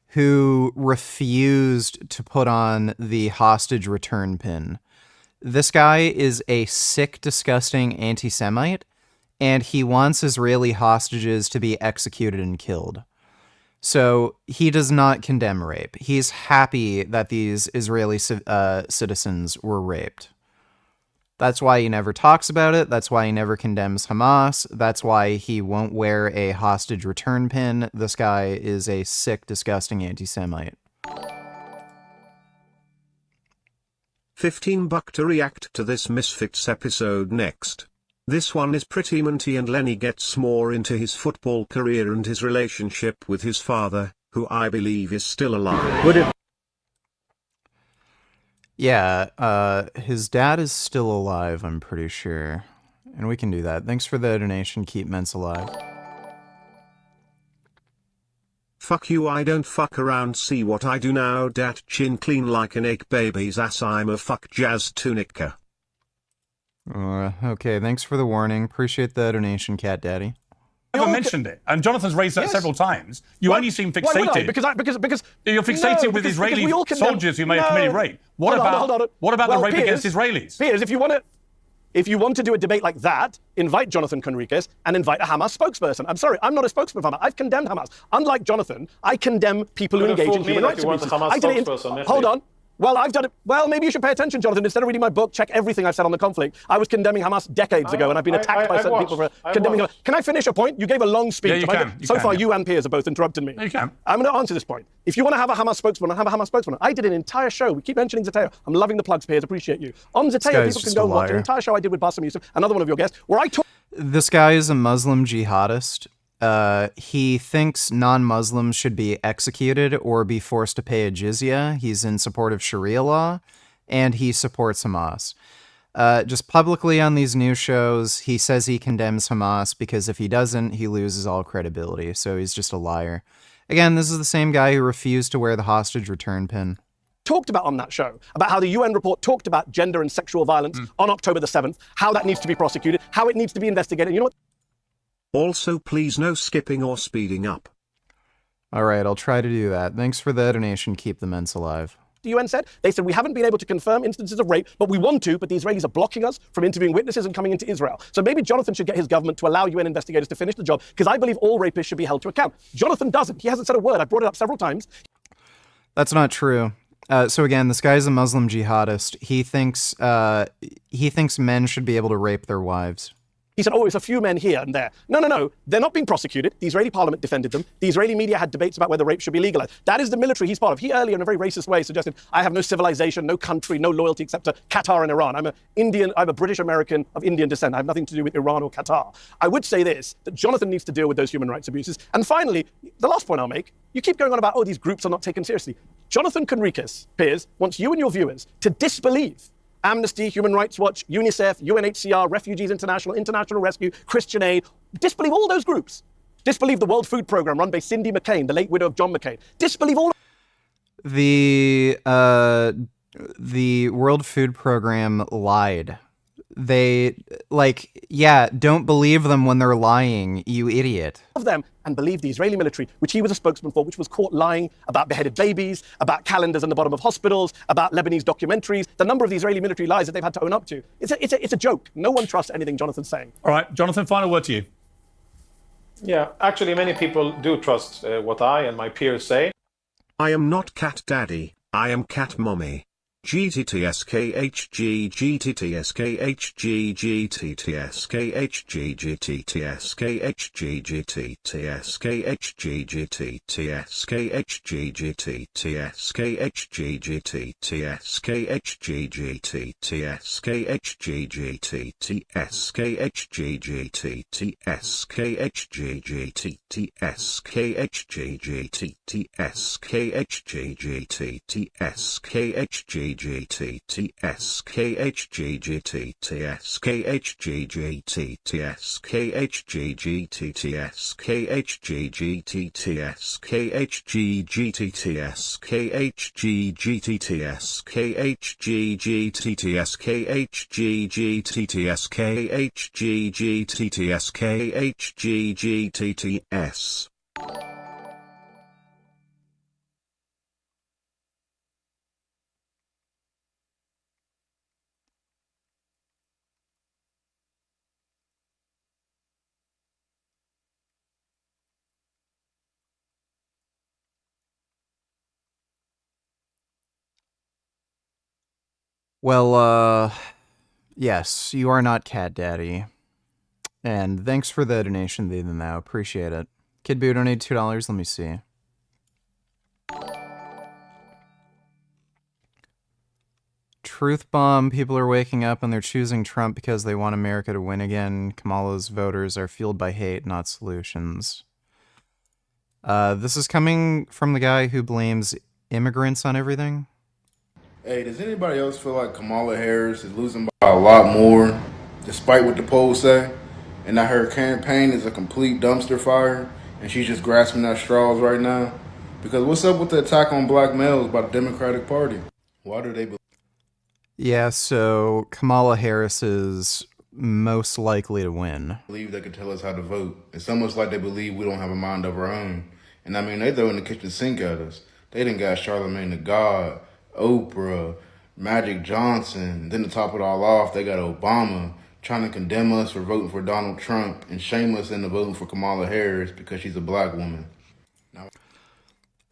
who refused to put on the hostage return pin. This guy is a sick, disgusting anti-Semite, and he wants Israeli hostages to be executed and killed. So he does not condemn rape. He's happy that these Israeli citizens were raped. That's why he never talks about it. That's why he never condemns Hamas. That's why he won't wear a hostage return pin. This guy is a sick, disgusting anti-Semite. $15 to react to this Misfits episode next. This one is pretty minty and Lenny gets more into his football career and his relationship with his father, who I believe is still alive. Yeah, his dad is still alive, I'm pretty sure. And we can do that. Thanks for the donation. Keep Ments alive. Fuck you, I don't fuck around, see what I do now, dat chin clean like an egg baby's ass, I'm a fuck jazz tunica. Okay, thanks for the warning. Appreciate the donation, Cat Daddy. I never mentioned it, and Jonathan's raised that several times. You only seem fixated. Why would I? Because you're fixated with Israeli soldiers who may have committed rape. What about the rape against Israelis? Piers, if you want to do a debate like that, invite Jonathan Conriquez and invite a Hamas spokesperson. I'm sorry, I'm not a spokesman for Hamas. I've condemned Hamas. Unlike Jonathan, I condemn people who engage in human rights abuses. Hold on. Well, I've done it. Well, maybe you should pay attention, Jonathan. Instead of reading my book, check everything I've said on the conflict. I was condemning Hamas decades ago, and I've been attacked by certain people for condemning Hamas. Can I finish a point? You gave a long speech. You and Piers have both interrupted me. You can. I'm going to answer this point. If you want to have a Hamas spokesman, have a Hamas spokesman. I did an entire show. We keep mentioning Zeteo. I'm loving the plugs, Piers. Appreciate you. On Zeteo, people can go and watch an entire show I did with Bassem Youssef, another one of your guests, where I talk. This guy is a Muslim jihadist. He thinks non-Muslims should be executed or be forced to pay a jizya. He's in support of Sharia law, and he supports Hamas. Just publicly on these news shows, he says he condemns Hamas because if he doesn't, he loses all credibility. So he's just a liar. Again, this is the same guy who refused to wear the hostage return pin. Talked about on that show, about how the UN report talked about gender and sexual violence on October the 7th, how that needs to be prosecuted, how it needs to be investigated. You know what? Also, please no skipping or speeding up. All right, I'll try to do that. Thanks for the donation. Keep the Ments alive. The UN said, they said, we haven't been able to confirm instances of rape, but we want to, but the Israelis are blocking us from interviewing witnesses and coming into Israel. So maybe Jonathan should get his government to allow UN investigators to finish the job, because I believe all rapists should be held to account. Jonathan doesn't. He hasn't said a word. I brought it up several times. That's not true. So again, this guy's a Muslim jihadist. He thinks men should be able to rape their wives. He said, oh, it's a few men here and there. No. They're not being prosecuted. The Israeli parliament defended them. The Israeli media had debates about whether rape should be legalized. That is the military he's part of. He earlier, in a very racist way, suggested, I have no civilization, no country, no loyalty except to Qatar and Iran. I'm a British American of Indian descent. I have nothing to do with Iran or Qatar. I would say this, that Jonathan needs to deal with those human rights abuses. And finally, the last point I'll make, you keep going on about, oh, these groups are not taken seriously. Jonathan Conriquez, Piers, wants you and your viewers to disbelieve Amnesty, Human Rights Watch, UNICEF, UNHCR, Refugees International, International Rescue, Christian Aid. Disbelieve all those groups. Disbelieve the World Food Programme run by Cindy McCain, the late widow of John McCain. Disbelieve all. The World Food Programme lied. They, don't believe them when they're lying, you idiot. Of them, and believe the Israeli military, which he was a spokesman for, which was caught lying about beheaded babies, about calendars on the bottom of hospitals, about Lebanese documentaries, the number of the Israeli military lies that they've had to own up to. It's a joke. No one trusts anything Jonathan's saying. All right, Jonathan, final word to you. Yeah, actually, many people do trust what I and my peers say. I am not cat daddy, I am cat mommy. GTTSKHG GTTSKHG GTTSKHG GTTSKHG GTTSKHG GTTSKHG GTTSKHG GTTSKHG GTTSKHG GTTSKHG GTTSKHG GTTSKHG Well, Yes, you are not Cat Daddy. And thanks for the donation, the now. Appreciate it. Kid Boo donated $2. Let me see. Truth bomb. People are waking up and they're choosing Trump because they want America to win again. Kamala's voters are fueled by hate, not solutions. This is coming from the guy who blames immigrants on everything. Hey, does anybody else feel like Kamala Harris is losing by a lot more, despite what the polls say, and that her campaign is a complete dumpster fire, and she's just grasping at straws right now? Because what's up with the attack on black males by the Democratic Party? Why do they believe? Yeah, so Kamala Harris is most likely to win. Believe they can tell us how to vote. It's almost like they believe we don't have a mind of our own. And I mean, they throw in the kitchen sink at us. They done got Charlamagne the God, Oprah, Magic Johnson. Then to top it all off, they got Obama trying to condemn us for voting for Donald Trump and shame us into voting for Kamala Harris because she's a black woman.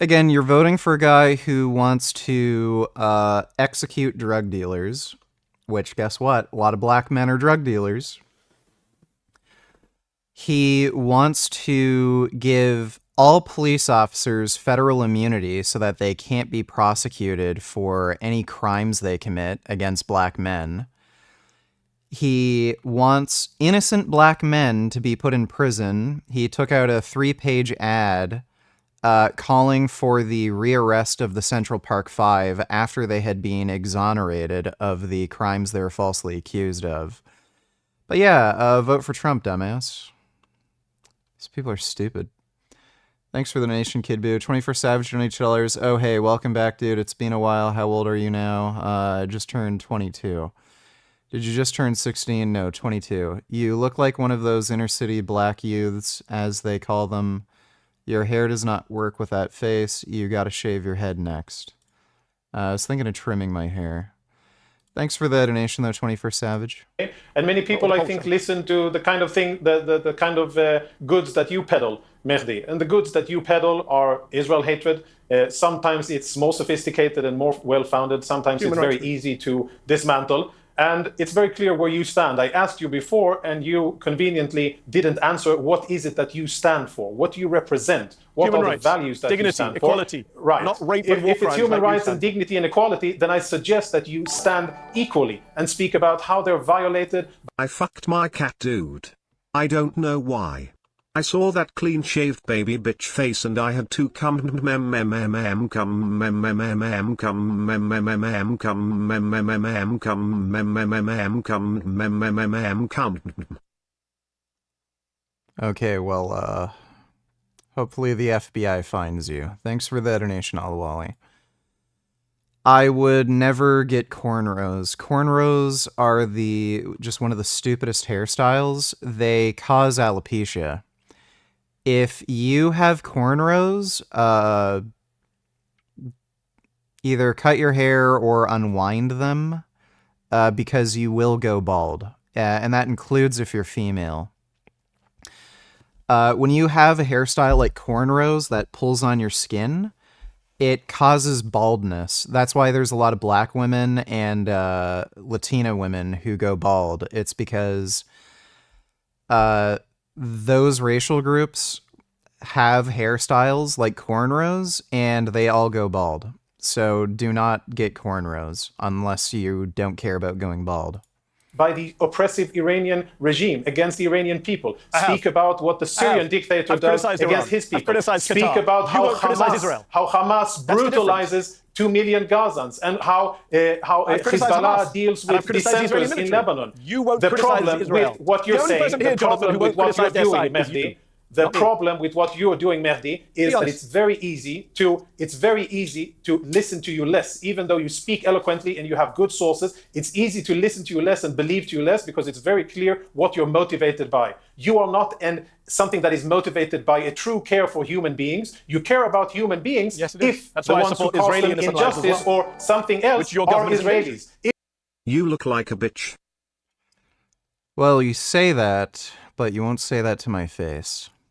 Again, you're voting for a guy who wants to execute drug dealers, which, guess what? A lot of black men are drug dealers. He wants to give all police officers federal immunity so that they can't be prosecuted for any crimes they commit against black men. He wants innocent black men to be put in prison. He took out a 3-page ad calling for the rearrest of the Central Park Five after they had been exonerated of the crimes they were falsely accused of. But yeah, vote for Trump, dumbass. These people are stupid. Thanks for the donation, Kid Boo. 21st Savage, $22. Oh, hey, welcome back, dude. It's been a while. How old are you now? I just turned 22. Did you just turn 16? No, 22. You look like one of those inner city black youths, as they call them. Your hair does not work with that face. You gotta shave your head next. I was thinking of trimming my hair. Thanks for the donation, though, 21st Savage. And many people, I think, listen to the kind of thing, the kind of goods that you peddle, Mehdi. And the goods that you peddle are Israel hatred. Sometimes it's more sophisticated and more well-founded. Sometimes it's very easy to dismantle. And it's very clear where you stand. I asked you before, and you conveniently didn't answer. What is it that you stand for? What do you represent? What Human are rights, the values that dignity, you stand equality, for? Right. not rape and war If it's crimes human like you rights stand and dignity and equality, then I suggest that you stand equally and speak about how they're violated. I fucked my cat, dude. I don't know why. I saw that clean-shaved baby bitch face and I had to come. Okay, well, hopefully the FBI finds you. Thanks for the donation, Alawali. I would never get cornrows. Cornrows are just one of the stupidest hairstyles. They cause alopecia. If you have cornrows, either cut your hair or unwind them, because you will go bald. And that includes if you're female. When you have a hairstyle like cornrows that pulls on your skin, it causes baldness. That's why there's a lot of black women and Latina women who go bald. It's because those racial groups have hairstyles like cornrows, and they all go bald. So do not get cornrows unless you don't care about going bald. By the oppressive Iranian regime against the Iranian people. Speak about what the Syrian dictator does against his people. Speak about how Hamas brutalizes 2 million Gazans and how Hezbollah deals with dissenters in Lebanon. You won't the criticize problem Israel. with what you're saying, the problem with what you're doing, Mehdi, the problem with what you're doing, Mehdi, is that it's very easy to listen to you less. Even though you speak eloquently and you have good sources, it's easy to listen to you less and believe to you less because it's very clear what you're motivated by. You are not something that is motivated by a true care for human beings. You care about human beings if the ones who cause them injustice or something else are Israelis. You look like a bitch. Well, you say that, but you won't say that to my face.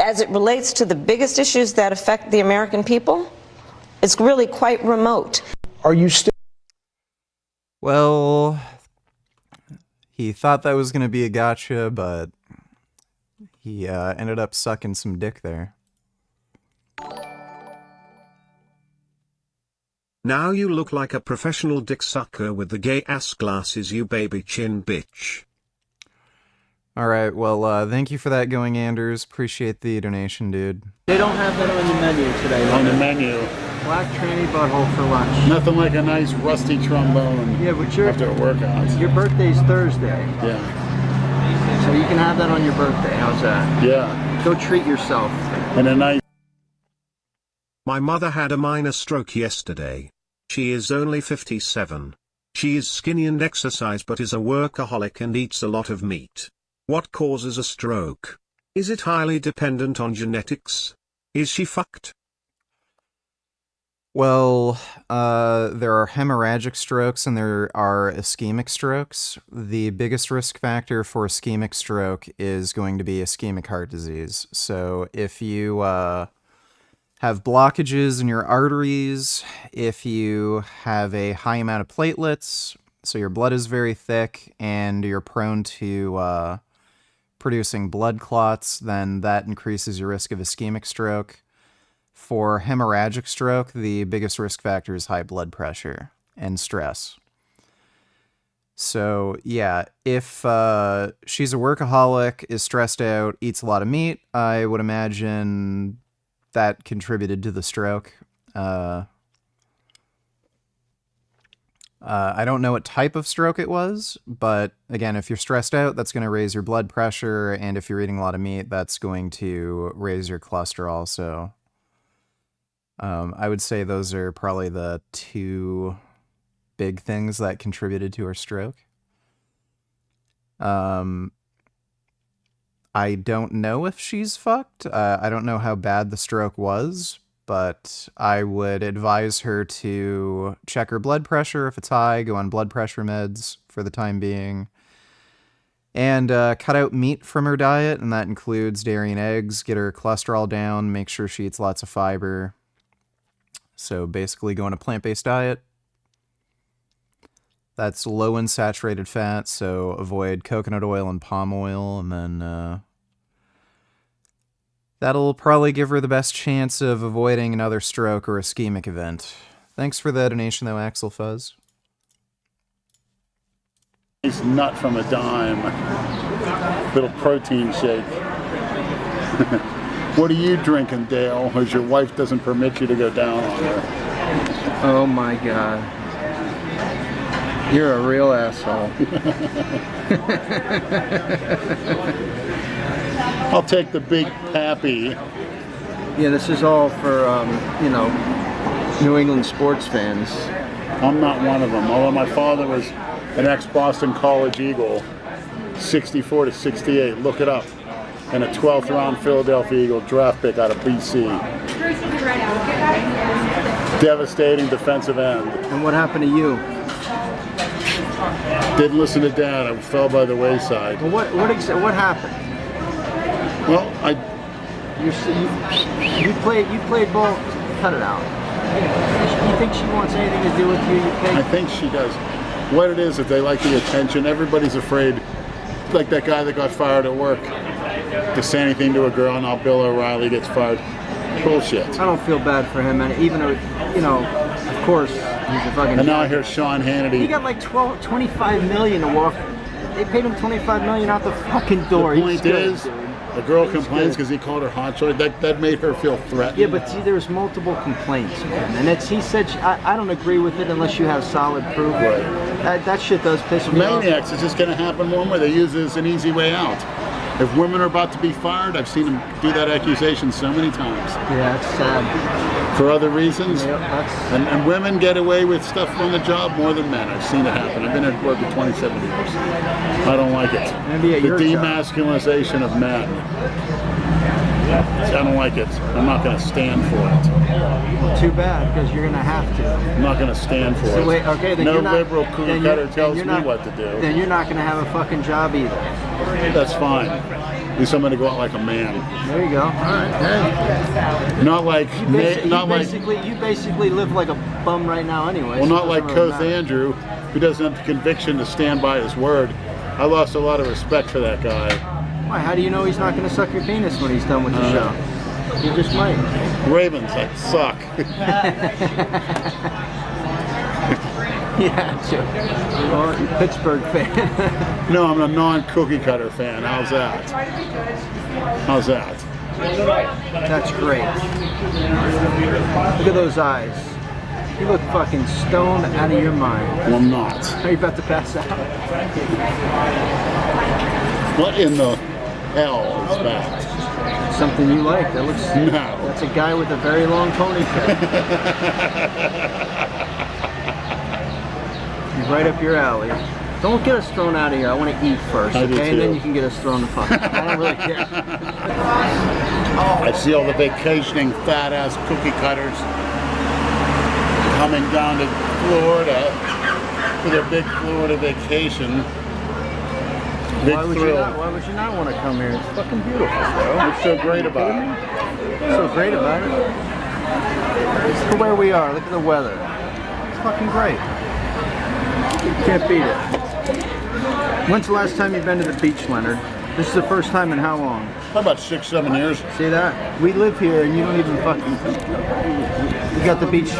as it relates to the biggest issues that affect the American people, it's really quite remote. Are you still? Well, he thought that was going to be a gotcha, but he ended up sucking some dick there. Now you look like a professional dick sucker with the gay ass glasses, you baby chin bitch. Alright, well, thank you for that, Going Anders. Appreciate the donation, dude. They don't have that on the menu today. On the menu. Black tranny butthole for lunch. Nothing like a nice rusty trombone. Yeah, but after a workout. Your birthday's Thursday. Yeah. So you can have that on your birthday. How's that? Yeah. Go treat yourself. And a nice. My mother had a minor stroke yesterday. She is only 57. She is skinny and exercise but is a workaholic and eats a lot of meat. What causes a stroke? Is it highly dependent on genetics? Is she fucked? Well, there are hemorrhagic strokes and there are ischemic strokes. The biggest risk factor for ischemic stroke is going to be ischemic heart disease. So if you have blockages in your arteries, if you have a high amount of platelets, so your blood is very thick and you're prone to producing blood clots, then that increases your risk of ischemic stroke. For hemorrhagic stroke, the biggest risk factor is high blood pressure and stress. So yeah, if she's a workaholic, is stressed out, eats a lot of meat, I would imagine that contributed to the stroke. I don't know what type of stroke it was, but again, if you're stressed out, that's going to raise your blood pressure, and if you're eating a lot of meat, that's going to raise your cholesterol. So I would say those are probably the two big things that contributed to her stroke. I don't know if she's fucked. I don't know how bad the stroke was, but I would advise her to check her blood pressure. If it's high, go on blood pressure meds for the time being. And cut out meat from her diet, and that includes dairy and eggs. Get her cholesterol down, make sure she eats lots of fiber. So basically go on a plant-based diet. That's low in saturated fat, so avoid coconut oil and palm oil, and then that'll probably give her the best chance of avoiding another stroke or ischemic event. Thanks for the donation, though, Axel Fuzz. Nice nut from a dime. Little protein shake. What are you drinking, Dale? Because your wife doesn't permit you to go down on her. Oh my God. You're a real asshole. I'll take the big pappy. Yeah, this is all for, you know, New England sports fans. I'm not one of them, although my father was an ex-Boston College Eagle, 64 to 68. Look it up. And a 12th round Philadelphia Eagle draft pick out of BC. Devastating defensive end. And what happened to you? Didn't listen to Dad. I fell by the wayside. Well, what happened? Well, you played ball. Cut it out. You think she wants anything to do with you? I think she does. What it is they like the attention. Everybody's afraid, like that guy that got fired at work, to say anything to a girl. Now Bill O'Reilly gets fired. Bullshit. I don't feel bad for him, and even though, you know, of course, he's a fucking. And now I hear Sean Hannity. He got like 25 million to walk. They paid him 25 million out the fucking door. The point is, a girl complains because he called her hot short. That made her feel threatened. Yeah, but see, there's multiple complaints, man. And he said, I don't agree with it unless you have solid proof. Right. That shit does piss me off. Maniacs, it's just going to happen one way. They use it as an easy way out. If women are about to be fired, I've seen them do that accusation so many times. Yeah, it's sad. For other reasons. Yep, and women get away with stuff on the job more than men. I've seen it happen. I've been at work for 27 years. I don't like it. Maybe the demasculinization of men. I don't like it. I'm not going to stand for it. Well, too bad, because you're going to have to. I'm not going to stand for it. Wait, okay, then no you're not, liberal cookie cutter tells me what to do. Then you're not going to have a fucking job either. That's fine. At least I'm going to go out like a man. There you go. All right. Hey. Not like, You basically live like a bum right now anyway. well, so not it like doesn't really Koth matter. Andrew, who doesn't have the conviction to stand by his word. I lost a lot of respect for that guy. Why? How do you know he's not going to suck your penis when he's done with the show? He just might. Ravens, that suck. Yeah, sure. Or Pittsburgh fan. No, I'm a non-cookie cutter fan. How's that? How's that? That's great. Look at those eyes. You look fucking stoned out of your mind. Well, I'm not. Are you about to pass out? What in the hell is that? Something you like. That looks. No. That's a guy with a very long ponytail. He's right up your alley. Don't get us thrown out of here. I want to eat first, I do okay? And then too. you can get us thrown the fuck out. I don't really care. I see all the vacationing fat-ass cookie cutters coming down to Florida for their big Florida vacation. Big Why would thrill. why would you not want to come here? It's fucking beautiful, bro. What's so great about it? What's so great about it? Look at where we are. Look at the weather. It's fucking great. You can't beat it. When's the last time you've been to the beach, Leonard? This is the first time in how long? About 6-7 years. See that? We live here and you don't even fucking... You got the beach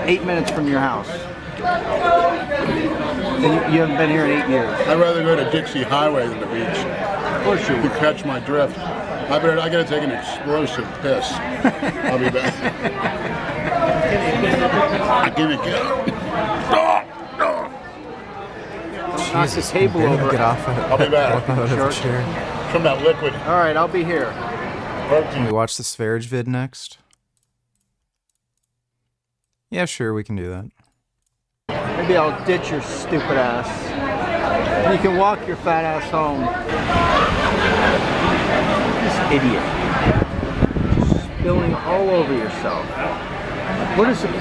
8 minutes from your house. And you haven't been here in 8 years. I'd rather go to Dixie Highway than the beach. Of course you You would. catch my drift. I gotta take an explosive piss. I'll be back. Give me Knock the table over. Get off it. I'll be back. Out of the chair. From that liquid. All right, I'll be here. Can we watch the Sv3rige vid next? Yeah, sure, we can do that. Maybe I'll ditch your stupid ass. You can walk your fat ass home. This idiot. Just spilling all over yourself. What is it?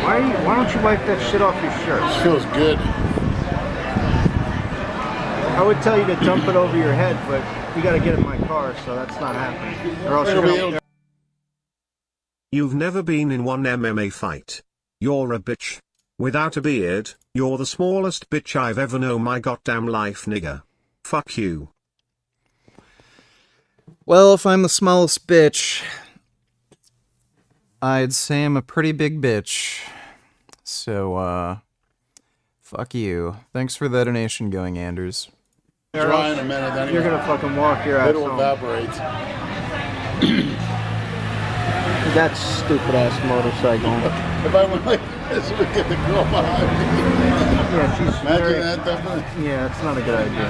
Why don't you wipe that shit off your shirt? It feels good. I would tell you to dump it over your head, but you gotta get in my car, so that's not happening. Or else you're gonna... You've never been in one MMA fight. You're a bitch. Without a beard, you're the smallest bitch I've ever known my goddamn life, nigga. Fuck you. Well, if I'm the smallest bitch, I'd say I'm a pretty big bitch. So, fuck you. Thanks for the donation going, Anders. Try in a minute, then You're gonna fucking walk your ass it'll home. evaporate. That stupid ass motorcycle. If I went like this, we'd get the girl behind me. Yeah, she's Imagine very... that, definitely. Yeah, it's not a good idea.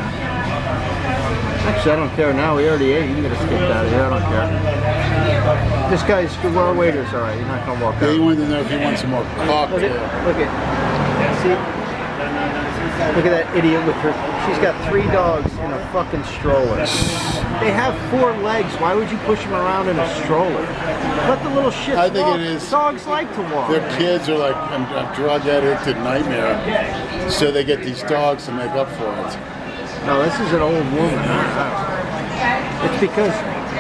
Actually, I don't care now. We already ate. You can get us kicked out of here. I don't care. This guy's good. Our waiter's all right. He's not gonna walk Yeah, out. you wanted to know if you want some more cocktail. Look at. See. Look at that idiot with her. She's got 3 dogs in a fucking stroller. They have 4 legs. Why would you push them around in a stroller? Let the little shit I think walk. it is. Dogs like to walk. Their kids are like a drug addicted nightmare, so they get these dogs to make up for it. No, this is an old woman. It's because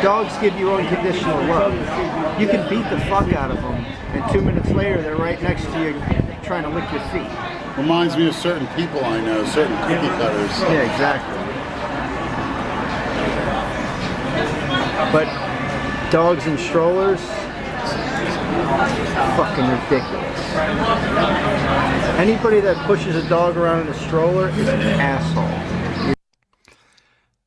dogs give you unconditional love. You can beat the fuck out of them, and 2 minutes later they're right next to you trying to lick your feet. Reminds me of certain people I know, certain cookie cutters. Yeah, exactly. But dogs and strollers, fucking ridiculous. Anybody that pushes a dog around in a stroller is an asshole.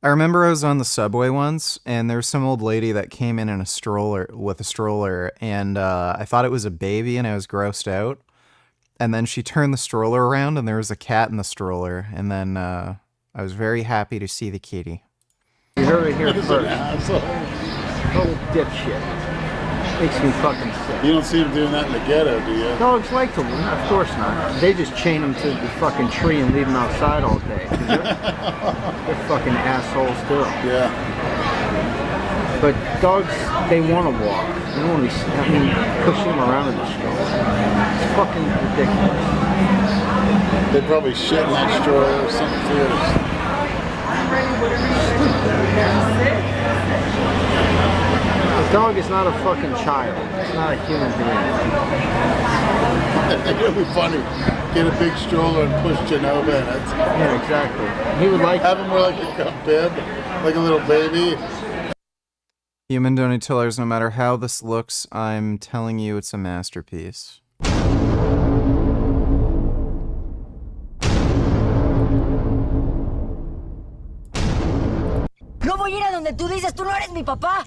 I remember I was on the subway once, and there was some old lady that came in a stroller, and I thought it was a baby, and I was grossed out. And then she turned the stroller around, and there was a cat in the stroller, and then I was very happy to see the kitty. You heard it here What is an first. asshole? Total dipshit. Makes me fucking sick. You don't see them doing that in the ghetto, do you? Dogs like to win, of course not. They just chain them to the fucking tree and leave them outside all day. 'Cause they're fucking assholes too. Yeah. But dogs, they want to walk. They don't want to be, pushing them around in the stroller. It's fucking ridiculous. They probably shit in that stroller or something too. The dog is not a fucking child. It's not a human being. It'd be funny. Get a big stroller and push Genova in it. Yeah, exactly. He would like have him more like a bib, like a little baby. Human donatillers, no matter how this looks, I'm telling you it's a masterpiece. No voy a ir a donde tú dices, tú no eres mi papá.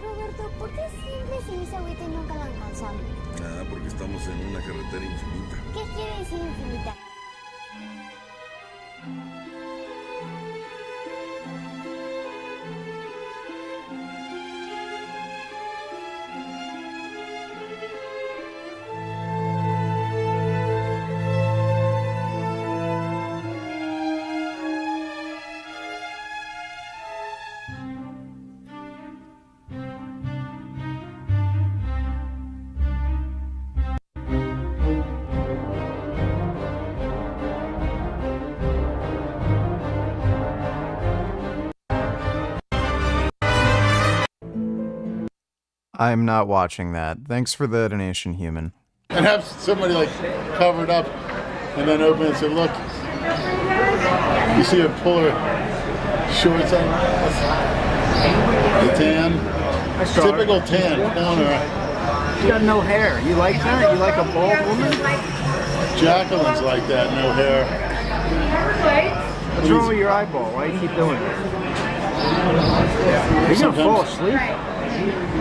Roberto, ¿por qué siempre se dice agüita y nunca la alcanzamos? Ah, porque estamos en una carretera infinita. ¿Qué quiere decir infinita? I'm not watching that. Thanks for the donation, human. And have somebody like covered up and then open and say, look, you see her pull her shorts on? The tan. Typical tan. Pulling her. She's got no hair. You like that? You like a bald woman? Jacqueline's like that, no hair. What's wrong with your eyeball? Why do you keep doing it? Are you gonna fall asleep?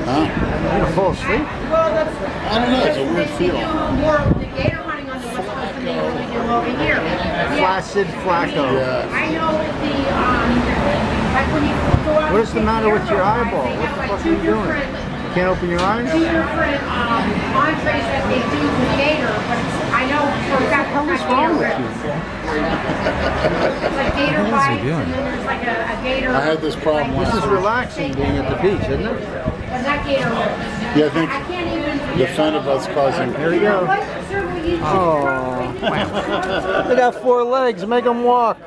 Huh? You're gonna fall asleep? I don't know, it's a weird feeling. Flaccid Flacco. Yeah. What is the matter with your eyeball? What the fuck are you doing? You can't open your eyes? Two different entrees that they do with gator, but I know for a fact What is wrong with you? it's like gator bites, and then there's like a gator. I had this problem This once. is relaxing being at the beach, isn't it? But that gator, Yeah, I think I can't even. the Thunderbolt's causing. There you go. Oh. They got 4 legs. Make them walk.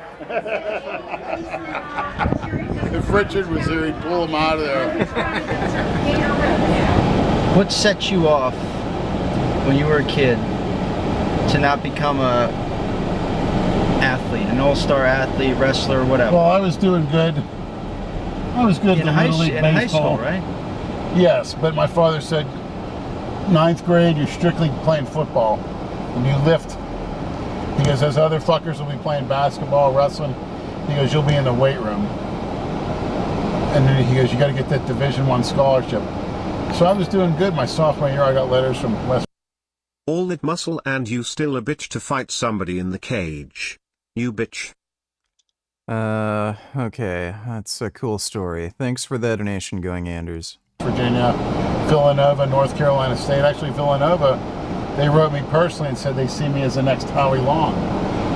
If Richard was here, he'd pull him out of there. What set you off when you were a kid to not become a athlete, an all-star athlete, wrestler, whatever? Well, I was doing good. I was good in in Little League high baseball. school, right? Yes, but my father said, 9th grade, you're strictly playing football. And you lift. He goes, those other fuckers will be playing basketball, wrestling. He goes, you'll be in the weight room. And then he goes, you got to get that Division I scholarship. So I was doing good. My sophomore year, I got letters from West. All that muscle and you still a bitch to fight somebody in the cage. You bitch. Okay. That's a cool story. Thanks for the donation, Going Anders. Virginia, Villanova, North Carolina State. Actually, Villanova, they wrote me personally and said they see me as the next Howie Long.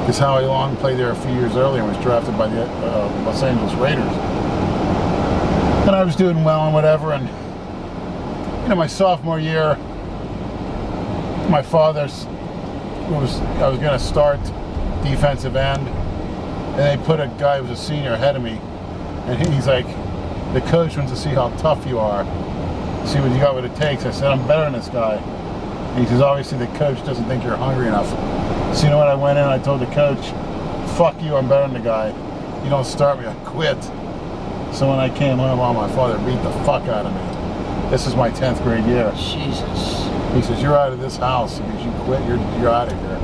Because Howie Long played there a few years earlier and was drafted by the Los Angeles Raiders. And I was doing well and whatever, and you know, my sophomore year, my I was going to start defensive end, and they put a guy who was a senior ahead of me, and he's like, the coach wants to see how tough you are, see what you got, what it takes. I said, I'm better than this guy. And he says, obviously the coach doesn't think you're hungry enough. So you know what, I went in and I told the coach, fuck you, I'm better than the guy. You don't start me, I quit. So when I came home, my father beat the fuck out of me. This is my 10th grade year. Jesus. He says, you're out of this house because you quit, you're out of here.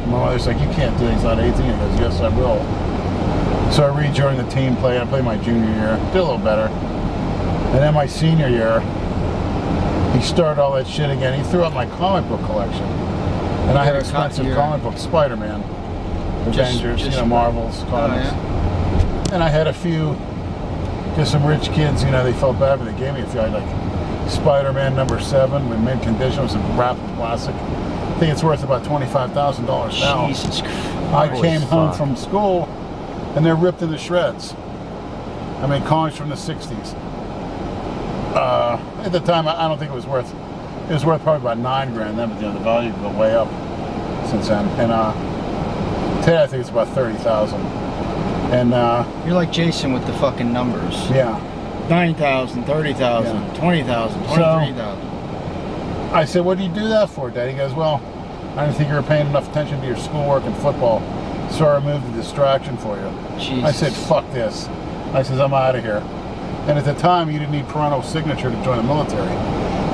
My mother's like, you can't do it, he's not 18. He goes, yes, I will. So I rejoined the team play. I played my junior year, did a little better. And then my senior year, he started all that shit again. He threw out my comic book collection. And I had expensive comic books, Spider-Man, Avengers, you know, Marvels, comics. And I had a few, just some rich kids, you know, they felt bad, but they gave me a few. I had like Spider-Man #7 with mint condition. It was a wrapped plastic. I think it's worth about $25,000 now. Jesus Christ. I came home from school, and they're ripped into shreds. I mean, coins from the 60s. At the time, I don't think it was worth. It was worth probably about $9 grand then, but the value go way up since then. And today, I think it's about 30,000. And you're like Jason with the fucking numbers. Yeah. 9,000, 30,000, Yeah. 20,000, 23,000. I said, "What do you do that for, Dad?" He goes, "Well, I didn't think you were paying enough attention to your schoolwork and football, so I removed the distraction for you." Jesus. I said, "Fuck this." I says, "I'm out of here." And at the time, you didn't need parental signature to join the military,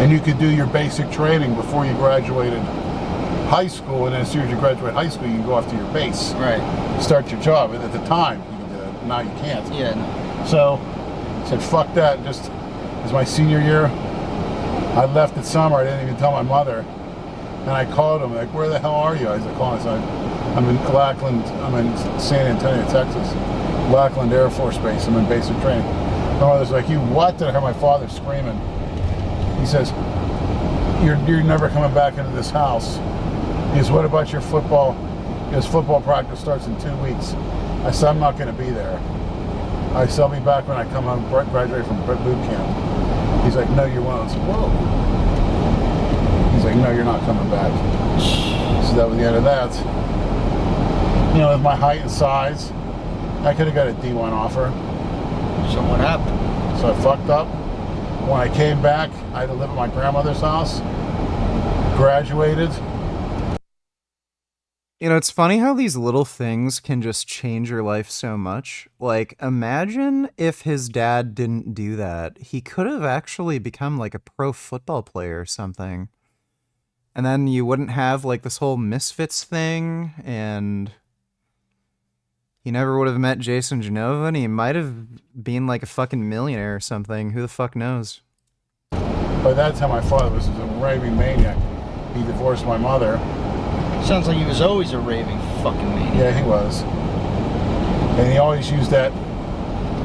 and you could do your basic training before you graduated high school, and then as soon as you graduate high school, you can go off to your base, right? Start your job. And at the time, you could do that. Now you can't. Yeah. No. So I said, "Fuck that." And just as my senior year, I left at summer. I didn't even tell my mother. And I called him, like, "Where the hell are you?" I was calling. I said, "I'm in Lackland. I'm in San Antonio, Texas. Lackland Air Force Base. I'm in basic training." My mother's like, "You what?" And I heard my father screaming. He says, You're never coming back into this house." He goes, "What about your football?" He goes, "Football practice starts in 2 weeks." I said, "I'm not going to be there." I said, "I'll be back when I come home, graduate from boot camp." He's like, "No, you won't." I said, "Whoa." He's like, "No, you're not coming back." So that was the end of that. You know, with my height and size, I could have got a D1 offer. So what happened? So I fucked up. When I came back, I had to live at my grandmother's house. Graduated. You know, it's funny how these little things can just change your life so much. Like, imagine if his dad didn't do that. He could have actually become like a pro football player or something. And then you wouldn't have like this whole misfits thing, and he never would have met Jason Genova, and he might have been like a fucking millionaire or something. Who the fuck knows? By that time, my father was a raving maniac. He divorced my mother. Sounds like he was always a raving fucking maniac. Yeah, he was. And he always used that,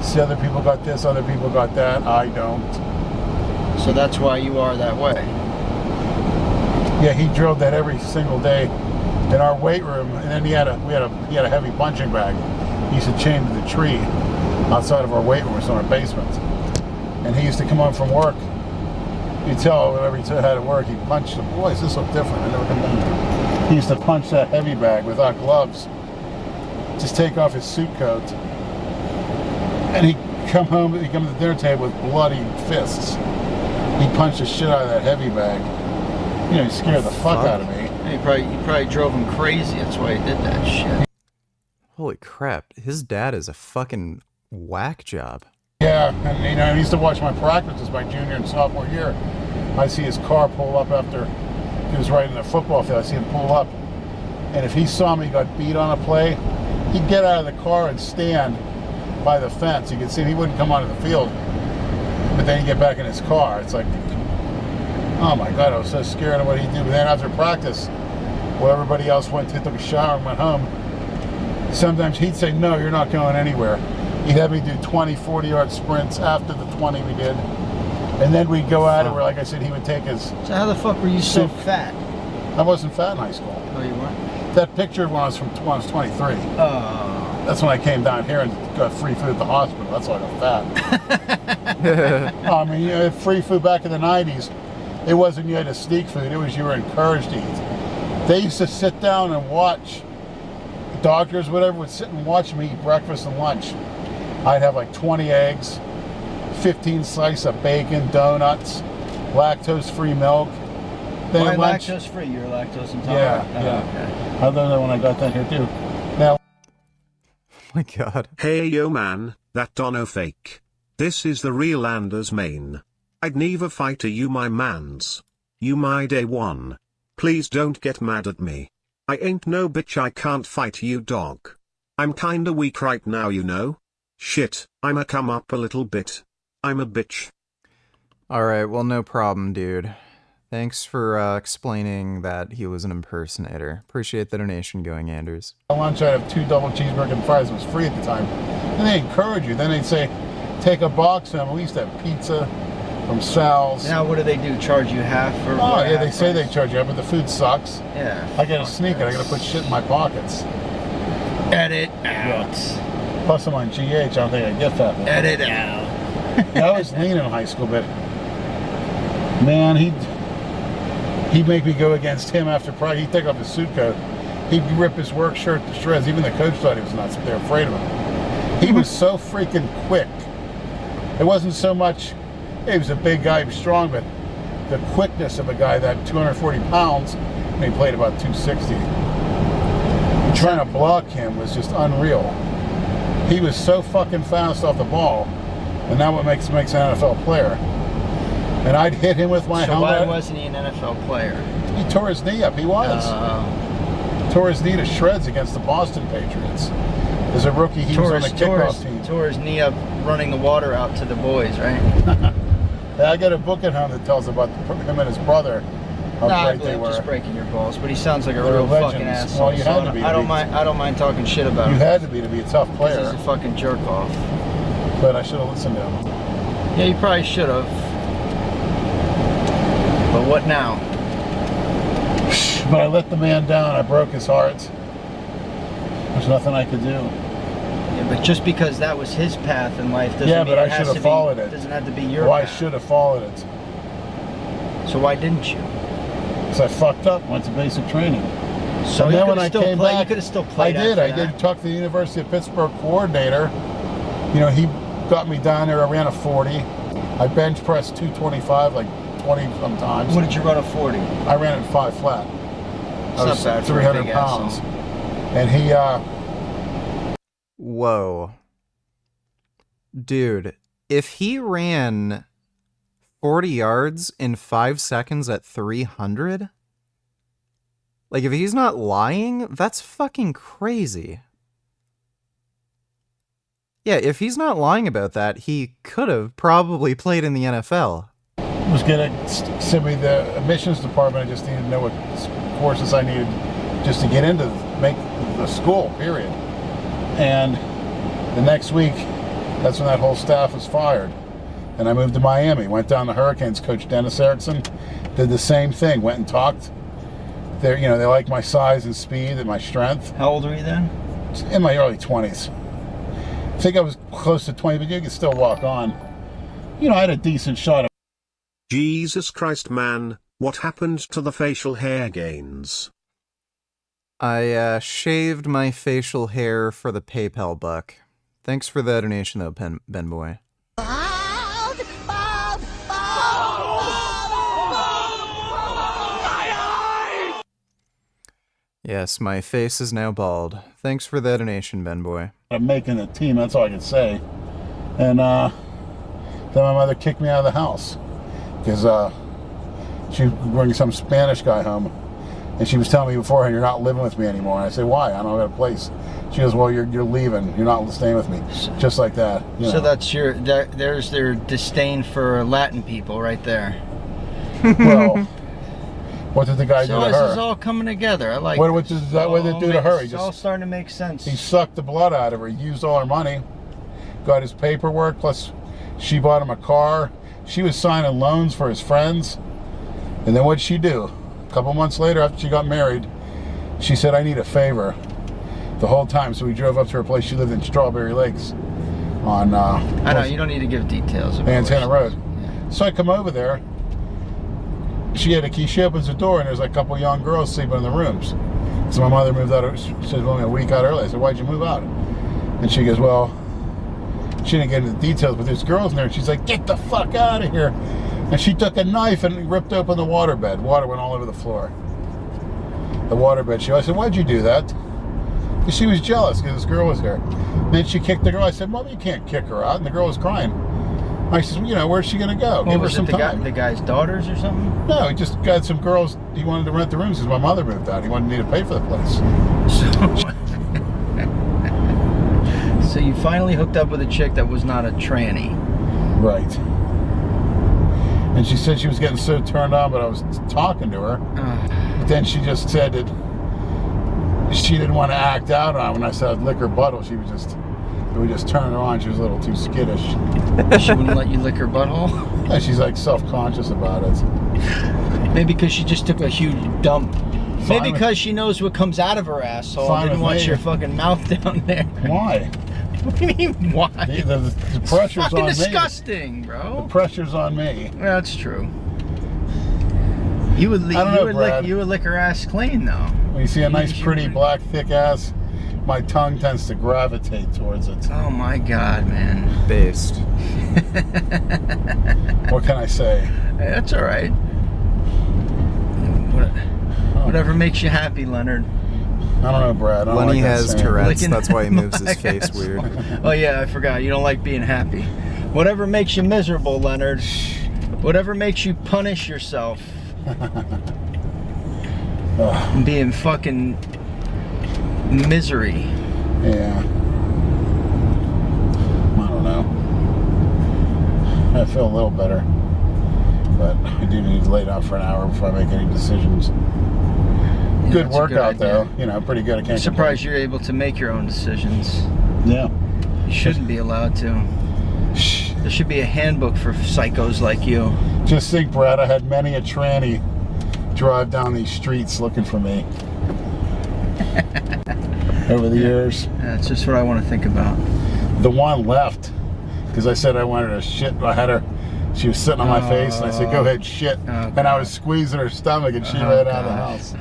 "See, other people got this, other people got that, I don't." So that's why you are that way. Yeah, he drilled that every single day in our weight room, and then he had a heavy punching bag. He used to chain to the tree outside of our weight room, it's in our basement. And he used to come home from work. You'd tell whenever he had to work, he'd punch the boys. This looked different. I never done that. He used to punch that heavy bag without gloves. Just take off his suit coat, and he'd come home. He'd come to the dinner table with bloody fists. He'd punch the shit out of that heavy bag. You know, he scared the fuck out of me. You probably drove him crazy. That's why he did that shit. Holy crap. His dad is a fucking whack job. Yeah, and you know, I used to watch my practices my junior and sophomore year. I'd see his car pull up after he was riding the football field. I'd see him pull up. And if he saw me got beat on a play, he'd get out of the car and stand by the fence. You could see him, he wouldn't come onto the field. But then he'd get back in his car. It's like, oh my God, I was so scared of what he'd do. But then after practice, while everybody else went to took a shower and went home, sometimes he'd say, "No, you're not going anywhere." He'd have me do 20, 40-yard sprints after the 20 we did. And then we'd go at it where, like I said, he would take his... So how the fuck were you so fat? I wasn't fat in high school. Oh, you weren't? That picture when I was 23. Oh. That's when I came down here and got free food at the hospital. That's why I got fat. I mean, you know, free food back in the 90s, it wasn't you had to sneak food. It was you were encouraged to eat. They used to sit down and watch. Doctors, whatever, would sit and watch me eat breakfast and lunch. I'd have like 20 eggs, 15 slices of bacon, donuts, lactose-free milk. Then Why lunch, lactose-free? You're lactose intolerant? Yeah. Okay. I learned that when I got down here too. Now, oh my God. Hey yo man, that Dono fake. This is the real Anders Main. I'd never fight you my mans. You my day one. Please don't get mad at me. I ain't no bitch, I can't fight you dog. I'm kinda weak right now, you know. Shit, I'ma come up a little bit. I'm a bitch. Alright, well, no problem, dude. Thanks for explaining that he was an impersonator. Appreciate the donation going, Anders. at lunch I'd have 2 double cheeseburger and fries. It was free at the time. And they encourage you. Then they'd say, take a box of them. We used to have pizza from Sal's. Now what do they do? Charge you half for? Oh yeah, they say they charge you, but the food sucks. Yeah. I gotta sneak it. I gotta put shit in my pockets. Edit out. Plus I'm on GH, I don't think I get that one. Edit out. I was lean in high school, but man, he'd make me go against him after practice. He'd take off his suit coat. He'd rip his work shirt to shreds. Even the coach thought he was nuts. They were afraid of him. He was so freaking quick. It wasn't so much, he was a big guy, he was strong, but the quickness of a guy that 240 pounds, and he played about 260. Trying to block him was just unreal. He was so fucking fast off the ball, and that's what makes an NFL player. And I'd hit him with my helmet. So why wasn't he an NFL player? He tore his knee up. He was. Tore his knee to shreds against the Boston Patriots. As a rookie, he was on the kickoff team. Tore his knee up running the water out to the boys, right? I got a book at home that tells about him and his brother. How great they were. Just breaking your balls, but he sounds like a real fucking asshole. Well, you had to be. I don't mind talking shit about him. You had to be a tough player. He's a fucking jerk off. But I should have listened to him. Yeah, you probably should have. But what now? But I let the man down. I broke his heart. There's nothing I could do. Yeah, but just because that was his path in life doesn't mean but I should have followed it. Doesn't have to be your path. I should have followed it. So why didn't you? Because I fucked up. Went to basic training. So and then when I came back, you could have still played. I did talk to the University of Pittsburgh coordinator. You know, he got me down there. I ran a 40. I bench pressed 225 like 20 sometimes. What did you run a 40? I ran it 5 flat. It's not bad for 300 a big pounds. asshole. And he Whoa. Dude, if he ran 40 yards in 5 seconds at 300? Like, if he's not lying, that's fucking crazy. Yeah, if he's not lying about that, he could have probably played in the NFL. was going to send me the admissions department. I just needed to know what courses I needed just to get into make the school, period. And the next week, that's when that whole staff was fired. And I moved to Miami, went down to Hurricanes. Coach Dennis Erickson did the same thing, went and talked. They like my size and speed and my strength. How old were you then? In my early 20s. I think I was close to 20, but you could still walk on. I had a decent shot. Jesus Christ, man, what happened to the facial hair gains? I shaved my facial hair for the PayPal buck. Thanks for the donation, though, Ben Boy. Yes, my face is now bald. Thanks for the donation, Ben Boy. I'm making the team, that's all I can say. And then my mother kicked me out of the house because she brought some Spanish guy home. And she was telling me beforehand, you're not living with me anymore. And I said, why? I don't have a place. She goes, well, you're leaving. You're not staying with me. Just like that. So that's there's their disdain for Latin people right there. Well, what did the guy do to her? So this is all coming together. I like what did it do to her? It's all starting to make sense. He sucked the blood out of her. He used all her money. Got his paperwork. Plus, she bought him a car. She was signing loans for his friends. And then what'd she do? A couple months later, after she got married, she said, I need a favor. The whole time, so we drove up to her place. She lived in Strawberry Lakes on I know, you don't need to give details about Antenna Road. Yeah. So I come over there. She had a key. She opens the door, and there's like a couple young girls sleeping in the rooms. So my mother moved out. She said, only a week out early. I said, why'd you move out? And she goes, well, she didn't get into the details, but there's girls in there. And she's like, get the fuck out of here. And she took a knife and ripped open the waterbed. Water went all over the floor. The waterbed. I said, why'd you do that? Because she was jealous because this girl was there. Then she kicked the girl. I said, Mom, you can't kick her out. And the girl was crying. I said, where's she going to go? Give her some time. The guy's daughters or something? No, he just got some girls. He wanted to rent the rooms because my mother moved out. He wanted me to pay for the place. So you finally hooked up with a chick that was not a tranny. Right. And she said she was getting so turned on, but I was talking to her. But then she just said that she didn't want to act out on when I said I'd lick her butthole. She was just, we just turned her on. She was a little too skittish. She wouldn't let you lick her butthole? Yeah, she's like self-conscious about it. Maybe because she just took a huge dump Maybe because she knows what comes out of her asshole. Didn't want your fucking mouth down there. Why? What do you mean, why? The pressure's fucking on me. disgusting, bro. The pressure's on me. That's true. You would lick her ass clean, though. When you see a nice, pretty, black, thick ass, my tongue tends to gravitate towards it. Oh my God, man. Based. What can I say? Hey, that's all right. Whatever makes you happy, Leonard. I don't know, Brad. I don't Lenny like has Tourette's. That's why he moves his face weird. Oh yeah, I forgot. You don't like being happy. Whatever makes you miserable, Leonard. Whatever makes you punish yourself. And be in fucking misery. Yeah. I don't know. I feel a little better. But I do need to lay down for an hour before I make any decisions. Yeah, good workout, though. You know, pretty good. I can't I'm surprised you're able to make your own decisions. Yeah. You shouldn't be allowed to. There should be a handbook for psychos like you. Just think, Brad, I had many a tranny drive down these streets looking for me. Over the years. That's just what I want to think about. The one left, because I said I wanted to shit. I had her, she was sitting on my face, and I said, go ahead, shit. And I was squeezing her stomach, and she ran out of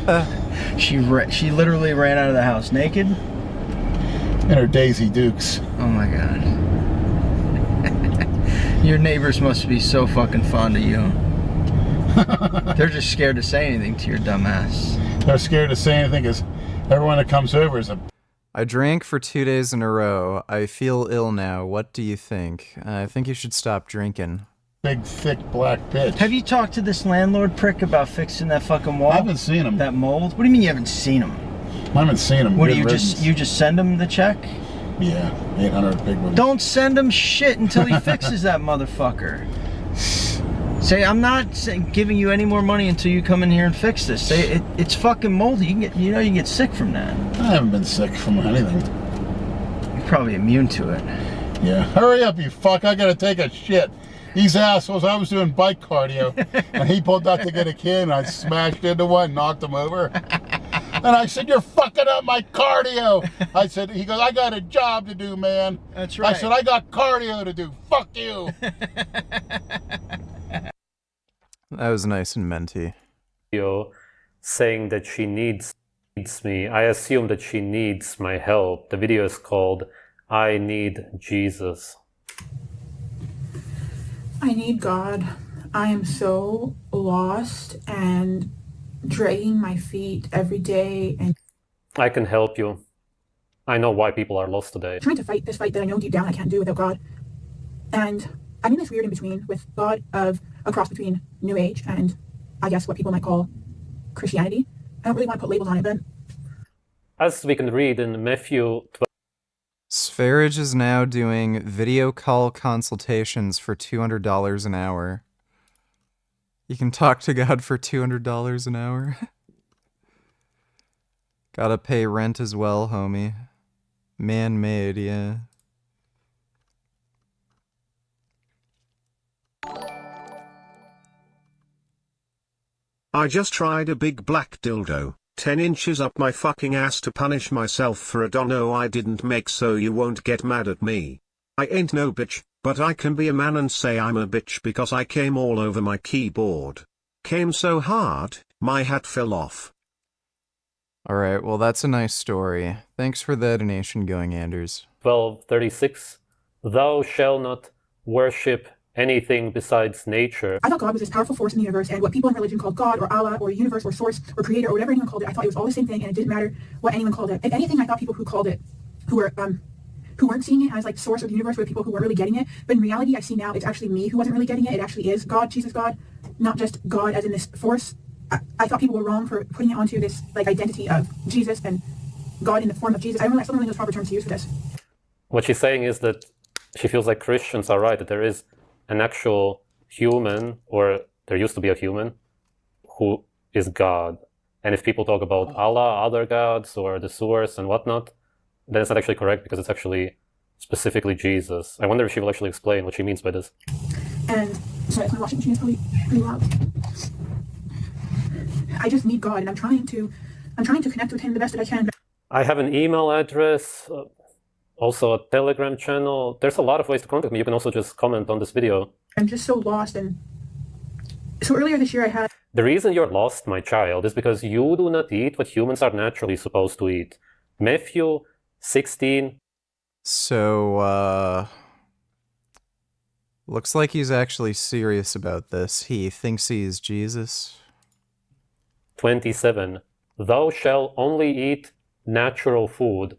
the house. She literally ran out of the house naked? In her Daisy Dukes. Oh my God. Your neighbors must be so fucking fond of you. They're just scared to say anything to your dumb ass. They're scared to say anything because everyone that comes over is a... I drank for 2 days in a row. I feel ill now. What do you think? I think you should stop drinking. Big, thick, black bitch. Have you talked to this landlord prick about fixing that fucking wall? I haven't seen him. That mold? What do you mean you haven't seen him? I haven't seen him. What do you just send him the check? Yeah, 800 big ones. Don't send him shit until he fixes that motherfucker. Say, I'm not giving you any more money until you come in here and fix this. Say, it's fucking moldy. You can get sick from that. I haven't been sick from anything. You're probably immune to it. Yeah. Hurry up, you fuck. I gotta take a shit. These assholes, I was doing bike cardio, and he pulled out to get a kid, and I smashed into one, knocked him over. And I said, you're fucking up my cardio. I said, he goes, I got a job to do, man. That's right. I said, I got cardio to do. Fuck you. That was nice and minty. Saying that she needs me. I assume that she needs my help. The video is called I Need Jesus. I need God. I am so lost and dragging my feet every day and I can help you. I know why people are lost today. trying to fight this fight that I know deep down I can't do without God. And I'm in this weird in between with God of a cross between New Age and I guess what people might call Christianity. I don't really want to put labels on it, but as we can read in Matthew 12. Sv3rige is now doing video call consultations for $200 an hour. You can talk to God for $200 an hour. Gotta pay rent as well, homie. Man-made, yeah. I just tried a big black dildo, 10 inches up my fucking ass to punish myself for a dono I didn't make, so you won't get mad at me. I ain't no bitch, but I can be a man and say I'm a bitch because I came all over my keyboard. Came so hard, my hat fell off. Alright, well that's a nice story. Thanks for the donation going, Anders. 12:36. Thou shalt not worship anything besides nature. I thought God was this powerful force in the universe, and what people in religion called God or Allah or universe or source or creator or whatever anyone called it, I thought it was all the same thing, and it didn't matter what anyone called it. If anything, I thought people who called it, who weren't seeing it as like source or the universe, were people who weren't really getting it. But in reality, I see now it's actually me who wasn't really getting it. It actually is God, Jesus God, not just God as in this force. I thought people were wrong for putting it onto this like identity of Jesus and God in the form of Jesus. I still don't know those proper terms to use for this. What she's saying is that she feels like Christians are right, that there is an actual human, or there used to be a human, who is God. And if people talk about Allah, other gods, or the source and whatnot, then it's not actually correct because it's actually specifically Jesus. I wonder if she will actually explain what she means by this. And sorry, my washing machine is probably pretty loud. I just need God, and I'm trying to connect with him the best that I can. I have an email address, also a Telegram channel. There's a lot of ways to contact me. You can also just comment on this video. I'm just so lost. And so earlier this year I had... The reason you're lost, my child, is because you do not eat what humans are naturally supposed to eat. Matthew 16. So, looks like he's actually serious about this. He thinks he's Jesus. 27. Thou shalt only eat natural food.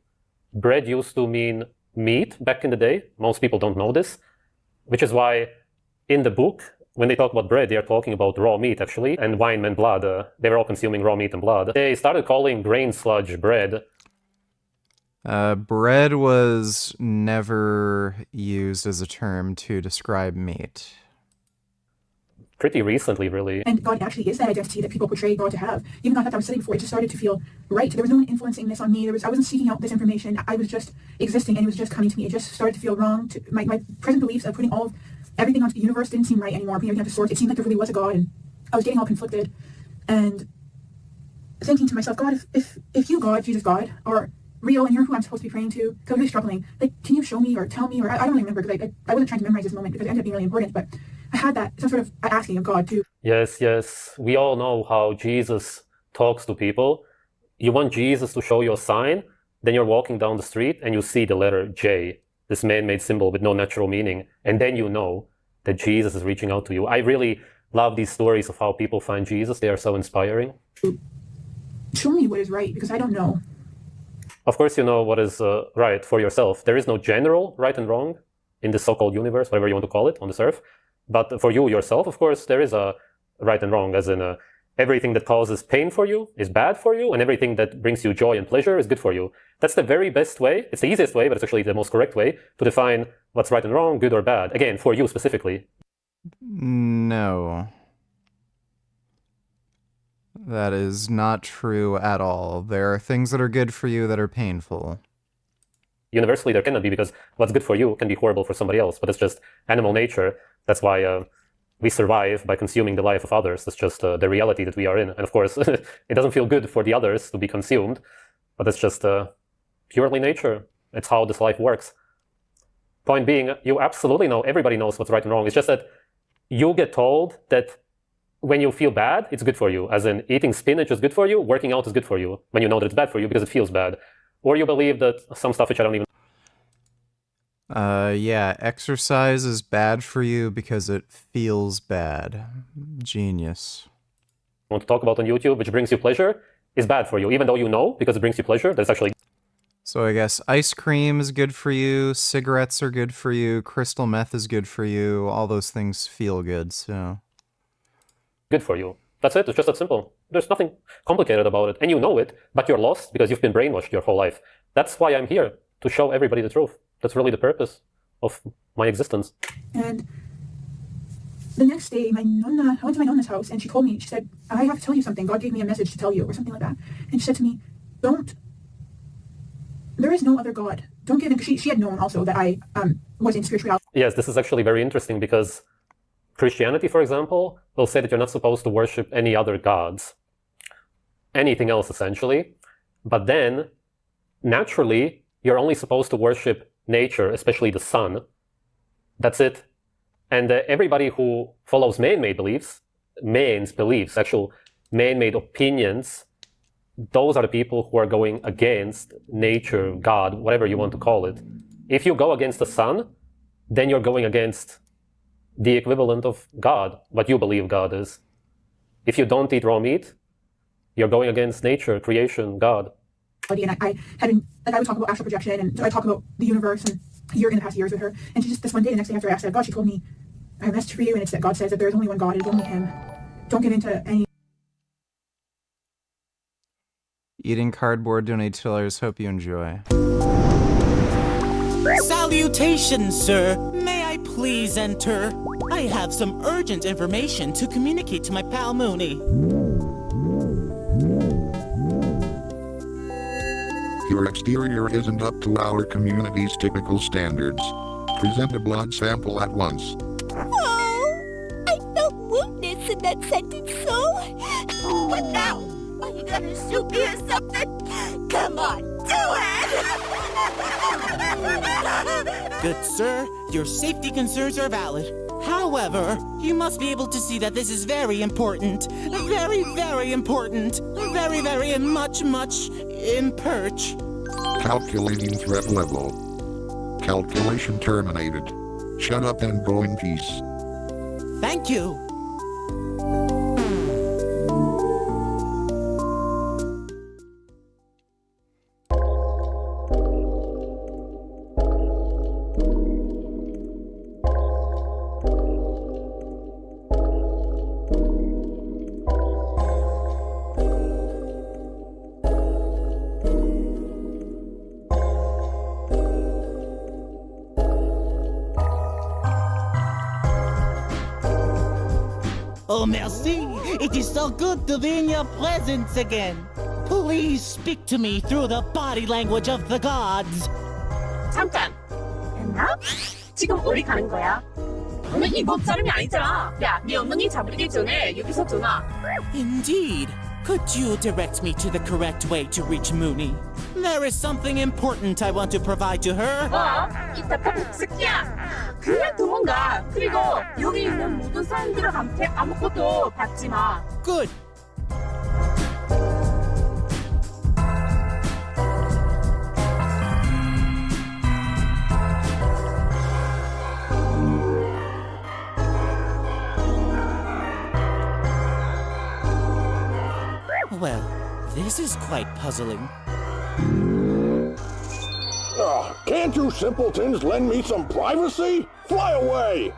Bread used to mean meat back in the day. Most people don't know this, which is why in the book, when they talk about bread, they are talking about raw meat, actually, and wine meant blood. They were all consuming raw meat and blood. They started calling grain sludge bread. Bread was never used as a term to describe meat. Pretty recently, really. And God actually is that identity that people portray God to have. Even though I thought that was silly before, it just started to feel right. There was no one influencing this on me. I wasn't seeking out this information. I was just existing, and it was just coming to me. It just started to feel wrong. My present beliefs of putting everything onto the universe didn't seem right anymore. Putting everything onto source, it seemed like there really was a God, and I was getting all conflicted. And thinking to myself, God, if you, God, Jesus, God, are real and you're who I'm supposed to be praying to, because I'm really struggling. Like, can you show me or tell me? Or I don't really remember, because I wasn't trying to memorize this moment because it ended up being really important. But I had that some sort of asking of God too. Yes. We all know how Jesus talks to people. You want Jesus to show you a sign, then you're walking down the street and you see the letter J, this man-made symbol with no natural meaning, and then you know that Jesus is reaching out to you. I really love these stories of how people find Jesus. They are so inspiring. Show me what is right, because I don't know. Of course, you know what is right for yourself. There is no general right and wrong in this so-called universe, whatever you want to call it, on this earth. But for you yourself, of course, there is a right and wrong, as in everything that causes pain for you is bad for you, and everything that brings you joy and pleasure is good for you. That's the very best way. It's the easiest way, but it's actually the most correct way to define what's right and wrong, good or bad. Again, for you specifically. No. That is not true at all. There are things that are good for you that are painful. Universally, there cannot be, because what's good for you can be horrible for somebody else, but it's just animal nature. That's why we survive by consuming the life of others. That's just the reality that we are in. And of course, it doesn't feel good for the others to be consumed, but it's just purely nature. It's how this life works. Point being, you absolutely know, everybody knows what's right and wrong. It's just that you get told that when you feel bad, it's good for you. As in, eating spinach is good for you, working out is good for you, when you know that it's bad for you because it feels bad. Or you believe that some stuff which I don't even... Yeah, exercise is bad for you because it feels bad. Genius. Want to talk about on YouTube, which brings you pleasure, is bad for you, even though you know, because it brings you pleasure, that's actually... So I guess ice cream is good for you, cigarettes are good for you, crystal meth is good for you, all those things feel good, so... Good for you. That's it, it's just that simple. There's nothing complicated about it, and you know it, but you're lost because you've been brainwashed your whole life. That's why I'm here, to show everybody the truth. That's really the purpose of my existence. And the next day, I went to my nonna's house, and she told me, she said, I have to tell you something. God gave me a message to tell you, or something like that. And she said to me, there is no other God. Don't give in, because she had known also that I was in spirituality. Yes, this is actually very interesting, because Christianity, for example, will say that you're not supposed to worship any other gods. Anything else, essentially. But then, naturally, you're only supposed to worship nature, especially the sun. That's it. And everybody who follows man-made beliefs, actual man-made opinions, those are the people who are going against nature, God, whatever you want to call it. If you go against the sun, then you're going against the equivalent of God, what you believe God is. If you don't eat raw meat, you're going against nature, creation, God. And I would talk about astral projection, and so I talk about the universe and in the past years with her. And she just, this one day, the next day after I asked that God, she told me, I have a message for you, and it's that God says that there's only one God, it's only Him. Don't give in to any... Eating cardboard, donate to others, hope you enjoy. Salutations, sir. May I please enter? I have some urgent information to communicate to my pal Mooney. Your exterior isn't up to our community's typical standards. Present a blood sample at once. Oh, I felt wounded in that sentence, so... But that Shoot me or something? Come on, do it! Good sir, your safety concerns are valid. However, you must be able to see that this is very important. Very, very important. Very, very much imperch. Calculating threat level. Calculation terminated. Shut up and go in peace. Thank you. Oh, merci. It is so good to be in your presence again. Please speak to me through the body language of the gods. 잠깐. 됐나? 지금 어디 가는 거야? 너는 이곳 사람이 아니잖아. 야, 네 엉덩이 잡히기 전에 여기서 전화. Indeed. Could you direct me to the correct way to reach Mooney? There is something important I want to provide to her. 이 답답한 새끼야. 그냥 도망가. 그리고 여기 있는 모든 사람들한테 아무것도 받지 마. Good. Well, this is quite puzzling. Can't you simpletons lend me some privacy? Fly away!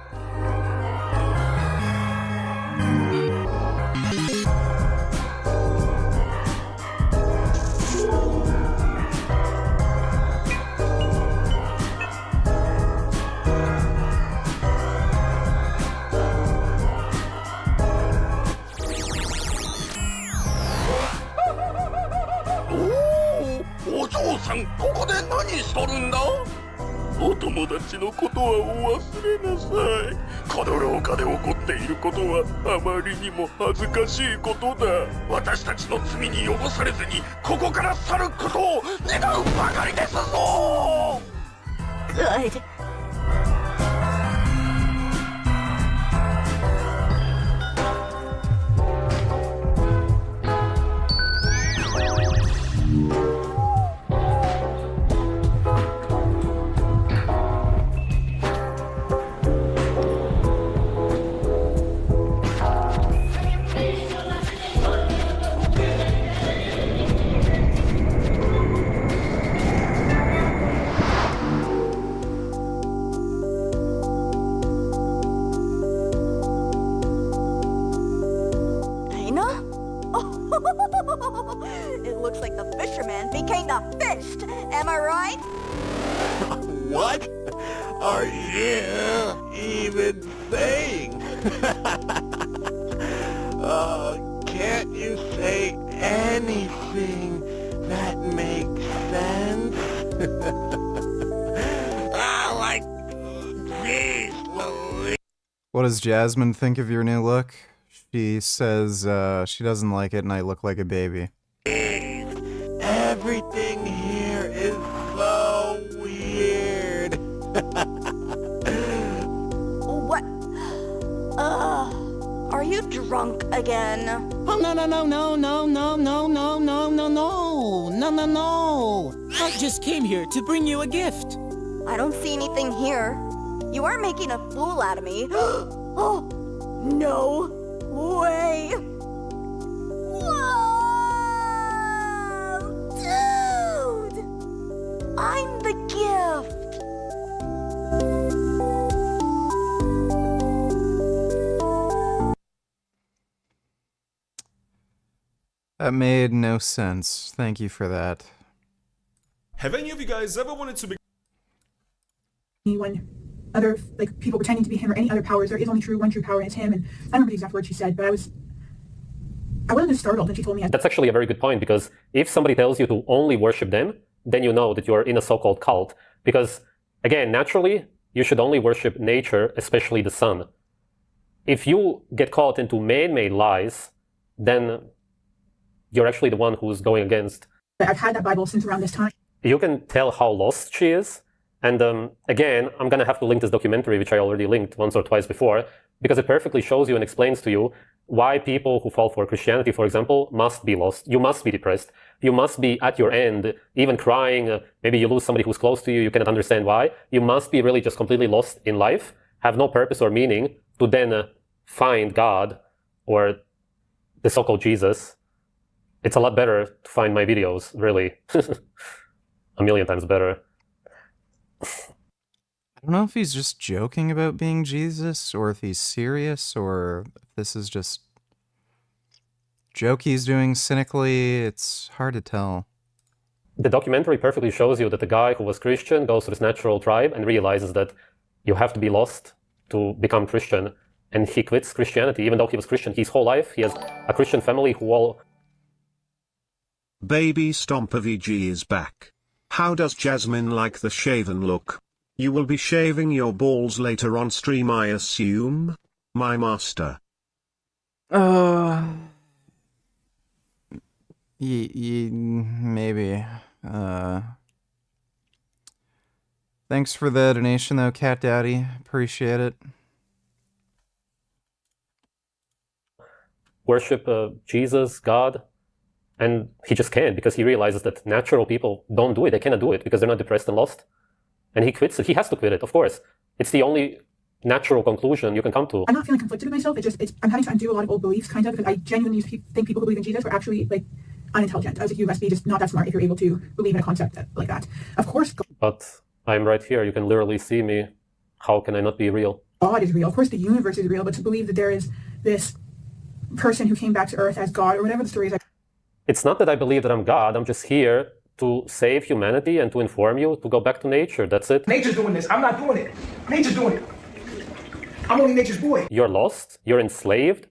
Ojo-san, ここで何しとるんだ？お友達のことはお忘れなさい。この廊下で起こっていることはあまりにも恥ずかしいことだ。私たちの罪に汚されずにここから去ることを願うばかりですぞ。Good. It looks like the fisherman became the fished. Am I right? What are you even saying? Can't you say anything that makes sense? Like, geez, Louise. What does Jasmine think of your new look? She says she doesn't like it and I look like a baby. Everything here is so weird. What? Are you drunk again? Oh, no. I just came here to bring you a gift. I don't see anything here. You are making a fool out of me. Oh, no way. Whoa! Dude! I'm the gift. That made no sense. Thank you for that. Have any of you guys ever wanted to be When other people pretending to be him or any other powers, there is only one true power and it's him. And I don't remember the exact words she said, but I wasn't as startled when she told me. That's actually a very good point, because if somebody tells you to only worship them, then you know that you're in a so-called cult. Because, again, naturally, you should only worship nature, especially the sun. If you get caught into man-made lies, then you're actually the one who's going against. I've had that Bible since around this time. You can tell how lost she is. And again, I'm going to have to link this documentary, which I already linked once or twice before, because it perfectly shows you and explains to you why people who fall for Christianity, for example, must be lost. You must be depressed. You must be at your end, even crying. Maybe you lose somebody who's close to you. You cannot understand why. You must be really just completely lost in life, have no purpose or meaning, to then find God or the so-called Jesus. It's a lot better to find my videos, really. A million times better. I don't know if he's just joking about being Jesus, or if he's serious, or if this is just joke he's doing cynically. It's hard to tell. The documentary perfectly shows you that the guy who was Christian goes to this natural tribe and realizes that you have to be lost to become Christian. And he quits Christianity, even though he was Christian his whole life. He has a Christian family who all... Baby Sv3rige is back. How does Jasmine like the shaven look? You will be shaving your balls later on stream, I assume? My master. Maybe. Thanks for the donation though, Cat Daddy. Appreciate it. worship Jesus, God, and he just can't because he realizes that natural people don't do it. They cannot do it because they're not depressed and lost. And he quits it. He has to quit it, of course. It's the only natural conclusion you can come to. I'm not feeling conflicted with myself. I'm having to undo a lot of old beliefs, kind of, because I genuinely think people who believe in Jesus are actually, like, unintelligent. I was like, you must be just not that smart if you're able to believe in a concept like that. Of course. But I'm right here. You can literally see me. How can I not be real? God is real. Of course, the universe is real. But to believe that there is this person who came back to Earth as God, or whatever the story is. It's not that I believe that I'm God. I'm just here to save humanity and to inform you to go back to nature. That's it. Nature's doing this. I'm not doing it. Nature's doing it. I'm only nature's boy. You're lost. You're enslaved.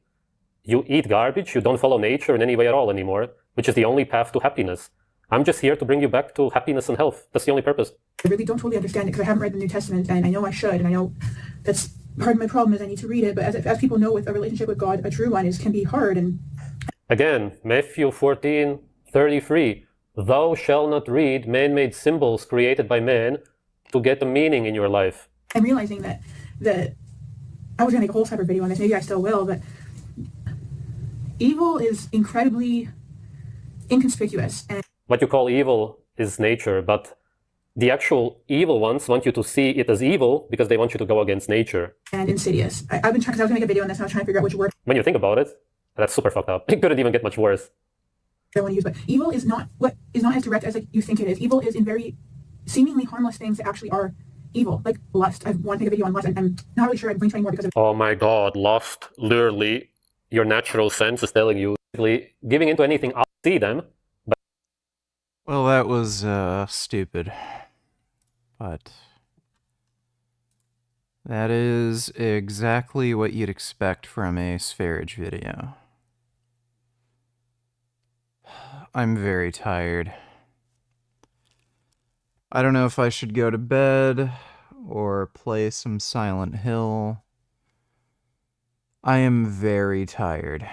You eat garbage. You don't follow nature in any way at all anymore, which is the only path to happiness. I'm just here to bring you back to happiness and health. That's the only purpose. I really don't totally understand it because I haven't read the New Testament, and I know I should, and I know that's part of my problem is I need to read it. But as people know, with a relationship with God, a true one can be hard. And again, Matthew 14:33. Thou shalt not read man-made symbols created by man to get a meaning in your life. I'm realizing that I was going to make a whole separate video on this. Maybe I still will, but evil is incredibly inconspicuous. And what you call evil is nature, but the actual evil ones want you to see it as evil because they want you to go against nature. And insidious. I've been trying, because I was going to make a video on this, and I was trying to figure out which word. When you think about it, that's super fucked up. It couldn't even get much worse. I want to use, but evil is not as direct as like you think it is. Evil is in very seemingly harmless things that actually are evil, like lust. I want to make a video on lust. I'm not really sure I'm going to anymore because of. Oh my God, lust! Literally, your natural sense is telling you, giving into anything. I'll see them. But well, that was stupid, but that is exactly what you'd expect from a Sv3rige video. I'm very tired. I don't know if I should go to bed or play some Silent Hill. I am very tired.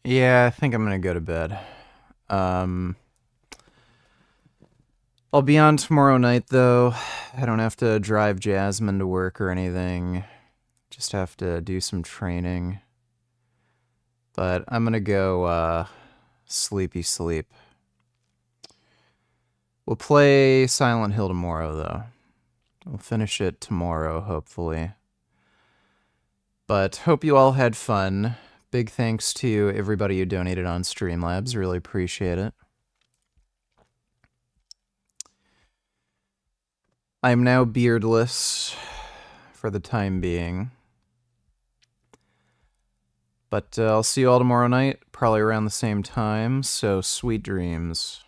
Yeah, I think I'm gonna go to bed. I'll be on tomorrow night, though. I don't have to drive Jasmine to work or anything. Just have to do some training. But I'm gonna go, sleepy sleep. We'll play Silent Hill tomorrow, though. We'll finish it tomorrow, hopefully. But hope you all had fun. Big thanks to everybody who donated on Streamlabs. Really appreciate it. I'm now beardless for the time being. But I'll see you all tomorrow night, probably around the same time, so sweet dreams.